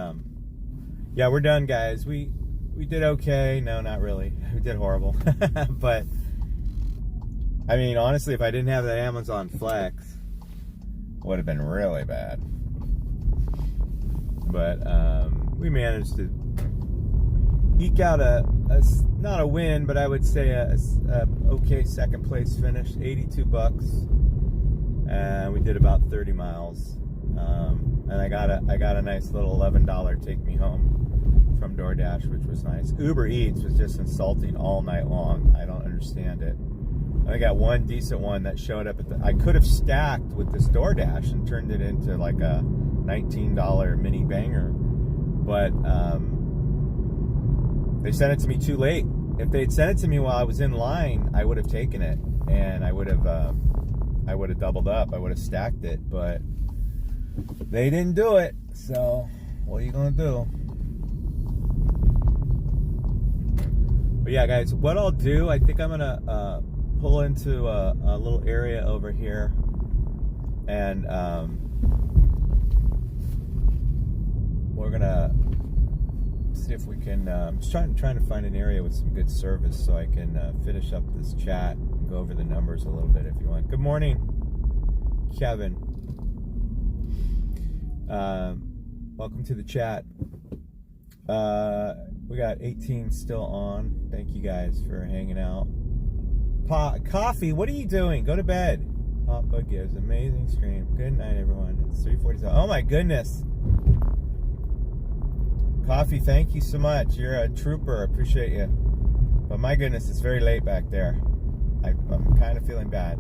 yeah, we're done, guys. We did okay. No, not really. We did horrible. But I mean, honestly, if I didn't have the Amazon Flex, it would have been really bad. But we managed to eke out not a win, but I would say a okay second place finish. 82 bucks, and we did about 30 miles. And I got a nice little $11 take me home from DoorDash, which was nice. Uber Eats was just insulting all night long. I don't understand it. I got one decent one that showed up at I could have stacked with this DoorDash and turned it into like a $19 mini banger, but they sent it to me too late. If they'd sent it to me while I was in line, I would have taken it, and I would have doubled up. I would have stacked it, but they didn't do it. So what are you gonna do? But yeah, guys, what I'll do, I think I'm gonna pull into a little area over here, and we're gonna see if we can. Just trying to find an area with some good service so I can finish up this chat and go over the numbers a little bit if you want. Good morning, Kevin. Welcome to the chat. We got 18 still on. Thank you guys for hanging out. Coffee, what are you doing? Go to bed. PapaGigs, amazing stream. Good night, everyone. It's 3:47. Oh my goodness. Coffee, thank you so much. You're a trooper. I appreciate you. But my goodness, it's very late back there. I'm kind of feeling bad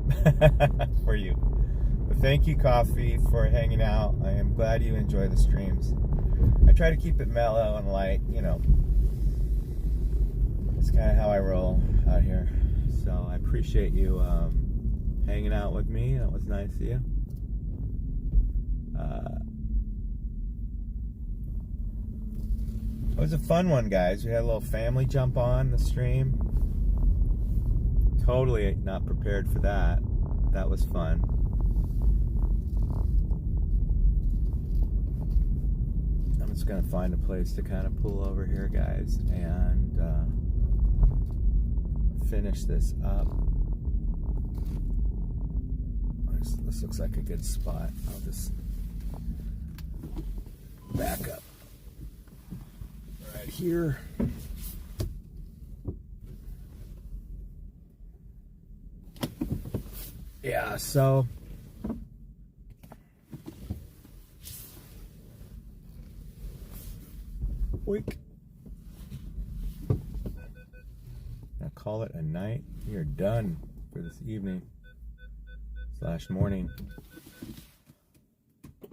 for you. But thank you, Coffee, for hanging out. I am glad you enjoy the streams. I try to keep it mellow and light, you know. It's kind of how I roll out here. So I appreciate you hanging out with me. That was nice of you. It was a fun one, guys. We had a little family jump on the stream. Totally not prepared for that. That was fun. I'm just gonna find a place to kind of pull over here, guys, and finish this up. this looks like a good spot. I'll just back up right here. Yeah, so week. I'll call it a night. We are done for this evening / morning.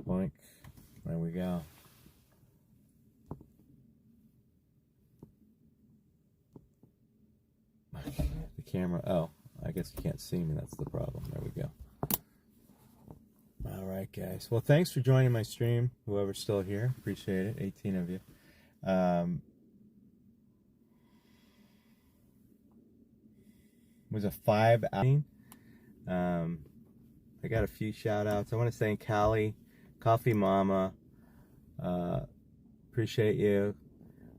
Boink. There we go. The camera. Oh, I guess you can't see me. That's the problem. There we go. All right, guys. Well, thanks for joining my stream. Whoever's still here, appreciate it. 18 of you. Was a 5 outing. I got a few shout outs. I want to thank Callie, Coffee Mama. Appreciate you.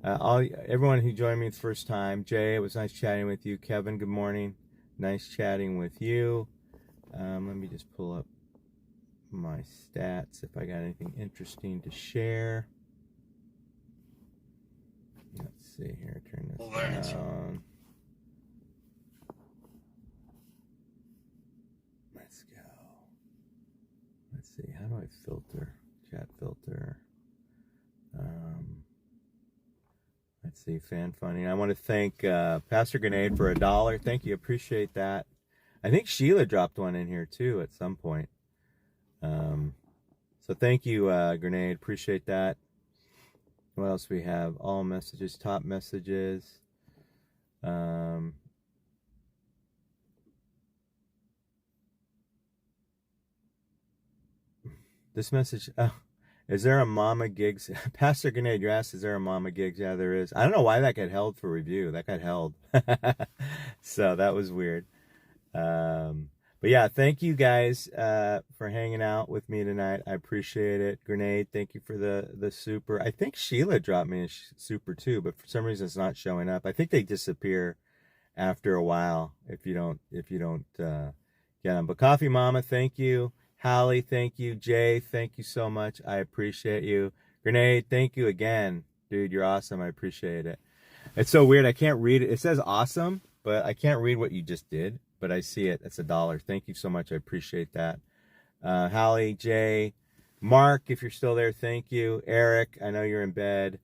Everyone who joined me the first time. Jay, it was nice chatting with you. Kevin, good morning. Nice chatting with you. Let me just pull up my stats if I got anything interesting to share. Let's see here. Turn this down. Let's go. Let's see. How do I filter? Chat filter. Let's see. Fan funding. I want to thank Pastor Grenade for $1. Thank you. Appreciate that. I think Sheila dropped one in here too at some point. So thank you, Grenade. Appreciate that. What else we have? All messages, top messages. This message. Oh, is there a Mama Gigs? Pastor Grenade, you asked, is there a Mama Gigs? Yeah, there is. I don't know why that got held for review. That got held. So that was weird. But yeah, thank you guys for hanging out with me tonight. I appreciate it. Grenade, thank you for the super. I think Sheila dropped me a super too, but for some reason it's not showing up. I think they disappear after a while if you don't get them. But Coffee Mama, thank you. Hallie, thank you. Jay, thank you so much. I appreciate you. Grenade, thank you again. Dude, you're awesome. I appreciate it. It's so weird. I can't read it. It says awesome, but I can't read what you just did. But I see it. It's $1. Thank you so much. I appreciate that. Hallie, Jay, Mark, if you're still there, thank you. Eric, I know you're in bed.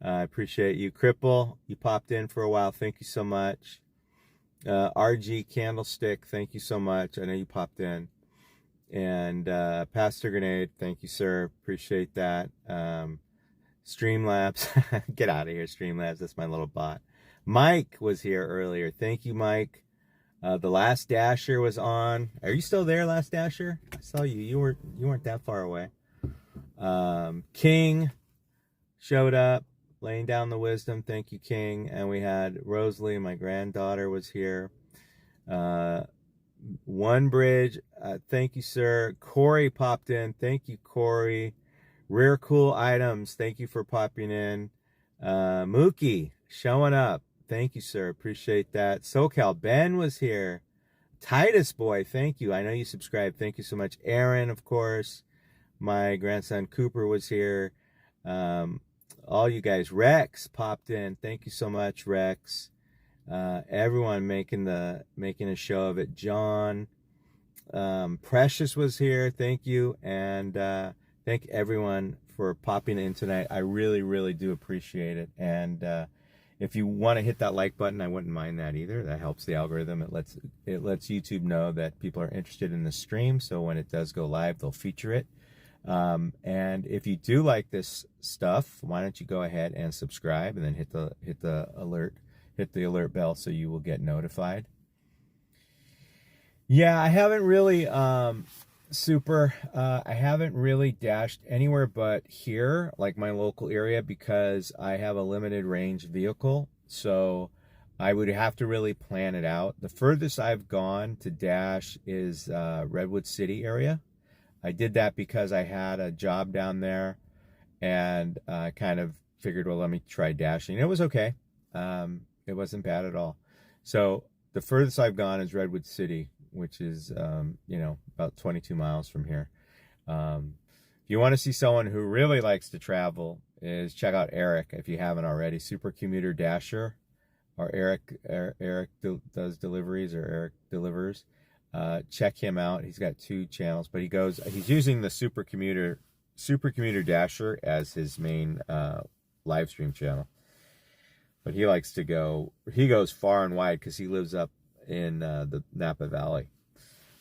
I appreciate you. Cripple, you popped in for a while. Thank you so much. RG Candlestick, thank you so much. I know you popped in. And Pastor Grenade, thank you, sir. Appreciate that. Streamlabs, get out of here, Streamlabs. That's my little bot. Mike was here earlier. Thank you, Mike. The Last Dasher was on. Are you still there, Last Dasher? I saw you. You weren't that far away. King showed up, laying down the wisdom. Thank you, King. And we had Rosalie, my granddaughter, was here. One Bridge, thank you, sir. Corey popped in. Thank you, Corey. Rare Cool Items, thank you for popping in. Mookie showing up. Thank you, sir. Appreciate that. SoCal Ben was here. Titus Boy, thank you. I know you subscribed. Thank you so much. Aaron, of course. My grandson Cooper was here. All you guys. Rex popped in. Thank you so much, Rex. Everyone making a show of it. John. Precious was here. Thank you. And thank everyone for popping in tonight. I really, really do appreciate it. And if you want to hit that like button, I wouldn't mind that either. That helps the algorithm. It lets YouTube know that people are interested in the stream. So when it does go live, they'll feature it. And if you do like this stuff, why don't you go ahead and subscribe and then hit the alert bell so you will get notified. Yeah, I haven't really I haven't really dashed anywhere but here, like my local area, because I have a limited range vehicle. So I would have to really plan it out. The furthest I've gone to dash is Redwood City area. I did that because I had a job down there and I kind of figured, well, let me try dashing. It was okay. It wasn't bad at all. So the furthest I've gone is Redwood City, which is, you know, about 22 miles from here. If you want to see someone who really likes to travel, is check out Eric if you haven't already. Super Commuter Dasher, or Eric does deliveries, or Eric delivers. Check him out. He's got 2 channels, but he's using the Super Commuter Dasher as his main live stream channel. But he likes to he goes far and wide because he lives up in the Napa Valley.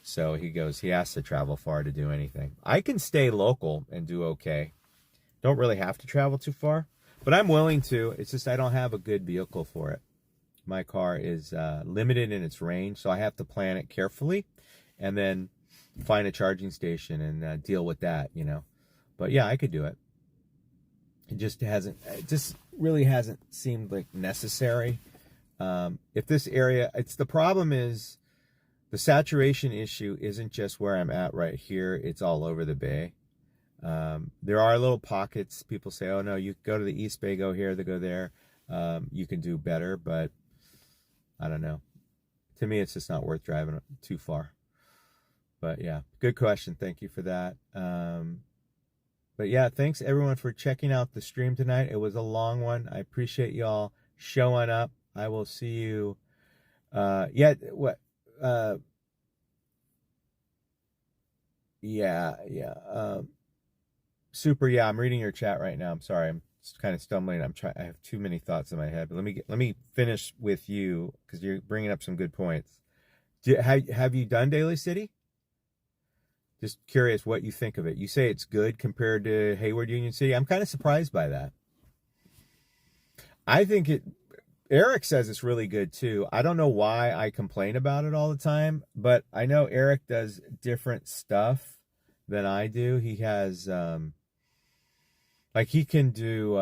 So he has to travel far to do anything. I can stay local and do okay. Don't really have to travel too far, but I'm willing to. It's just I don't have a good vehicle for it. My car is limited in its range, so I have to plan it carefully and then find a charging station and deal with that, you know. But yeah, I could do it. It just really hasn't seemed like necessary. If this area, the problem is the saturation issue isn't just where I'm at right here. It's all over the bay. There are little pockets. People say, oh no, you go to the East Bay, go here, they go there. You can do better, but I don't know. To me, it's just not worth driving too far. But yeah, good question. Thank you for that. But yeah, thanks everyone for checking out the stream tonight. It was a long one. I appreciate y'all showing up. I will see you. Super. Yeah, I'm reading your chat right now. I'm sorry. I'm kind of stumbling. I have too many thoughts in my head. But let me finish with you because you're bringing up some good points. Have you done Daly City? Just curious what you think of it. You say it's good compared to Hayward Union City. I'm kind of surprised by that. I think Eric says it's really good too. I don't know why I complain about it all the time, but I know Eric does different stuff than I do. He has, like he can do,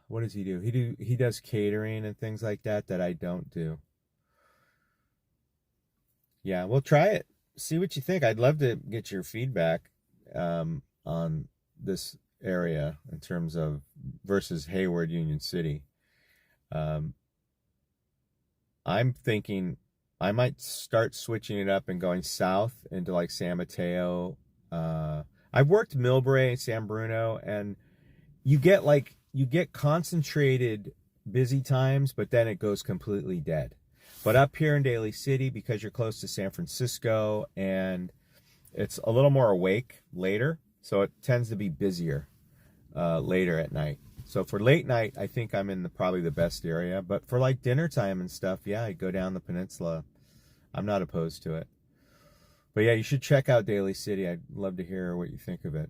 what does he do? He does catering and things like that I don't do. Yeah, we'll try it. See what you think. I'd love to get your feedback on this area in terms of versus Hayward Union City. I'm thinking I might start switching it up and going south into like San Mateo. I've worked Millbrae, San Bruno, and you get concentrated busy times, but then it goes completely dead. But up here in Daly City, because you're close to San Francisco and it's a little more awake later, so it tends to be busier later at night. So for late night, I think I'm in probably the best area. But for like dinner time and stuff, yeah, I go down the peninsula. I'm not opposed to it. But yeah, you should check out Daly City. I'd love to hear what you think of it.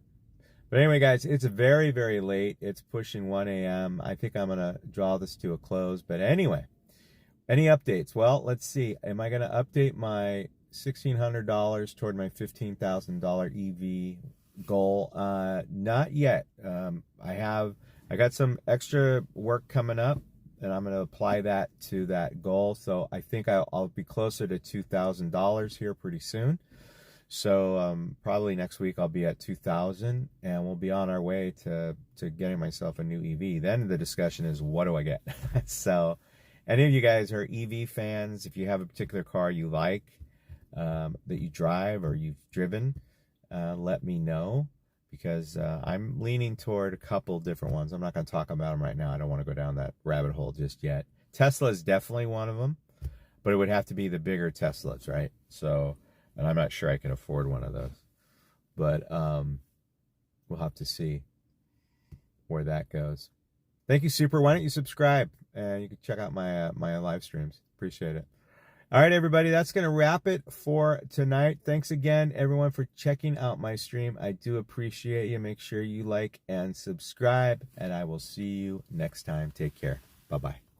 But anyway, guys, it's very, very late. It's pushing 1 a.m. I think I'm going to draw this to a close. But anyway, any updates? Well, let's see. Am I going to update my $1,600 toward my $15,000 EV goal? Not yet. I got some extra work coming up, and I'm going to apply that to that goal. So I think I'll be closer to $2,000 here pretty soon. So probably next week I'll be at 2,000, and we'll be on our way to getting myself a new EV. Then the discussion is, what do I get? So any of you guys are EV fans, if you have a particular car you like that you drive or you've driven, let me know, because I'm leaning toward a couple different ones. I'm not going to talk about them right now. I don't want to go down that rabbit hole just yet. Tesla is definitely one of them, but it would have to be the bigger Teslas, right? So, and I'm not sure I can afford one of those. But we'll have to see where that goes. Thank you, Super. Why don't you subscribe? And you can check out my my live streams. Appreciate it. All right, everybody, that's going to wrap it for tonight. Thanks again, everyone, for checking out my stream. I do appreciate you. Make sure you like and subscribe, and I will see you next time. Take care. Bye-bye.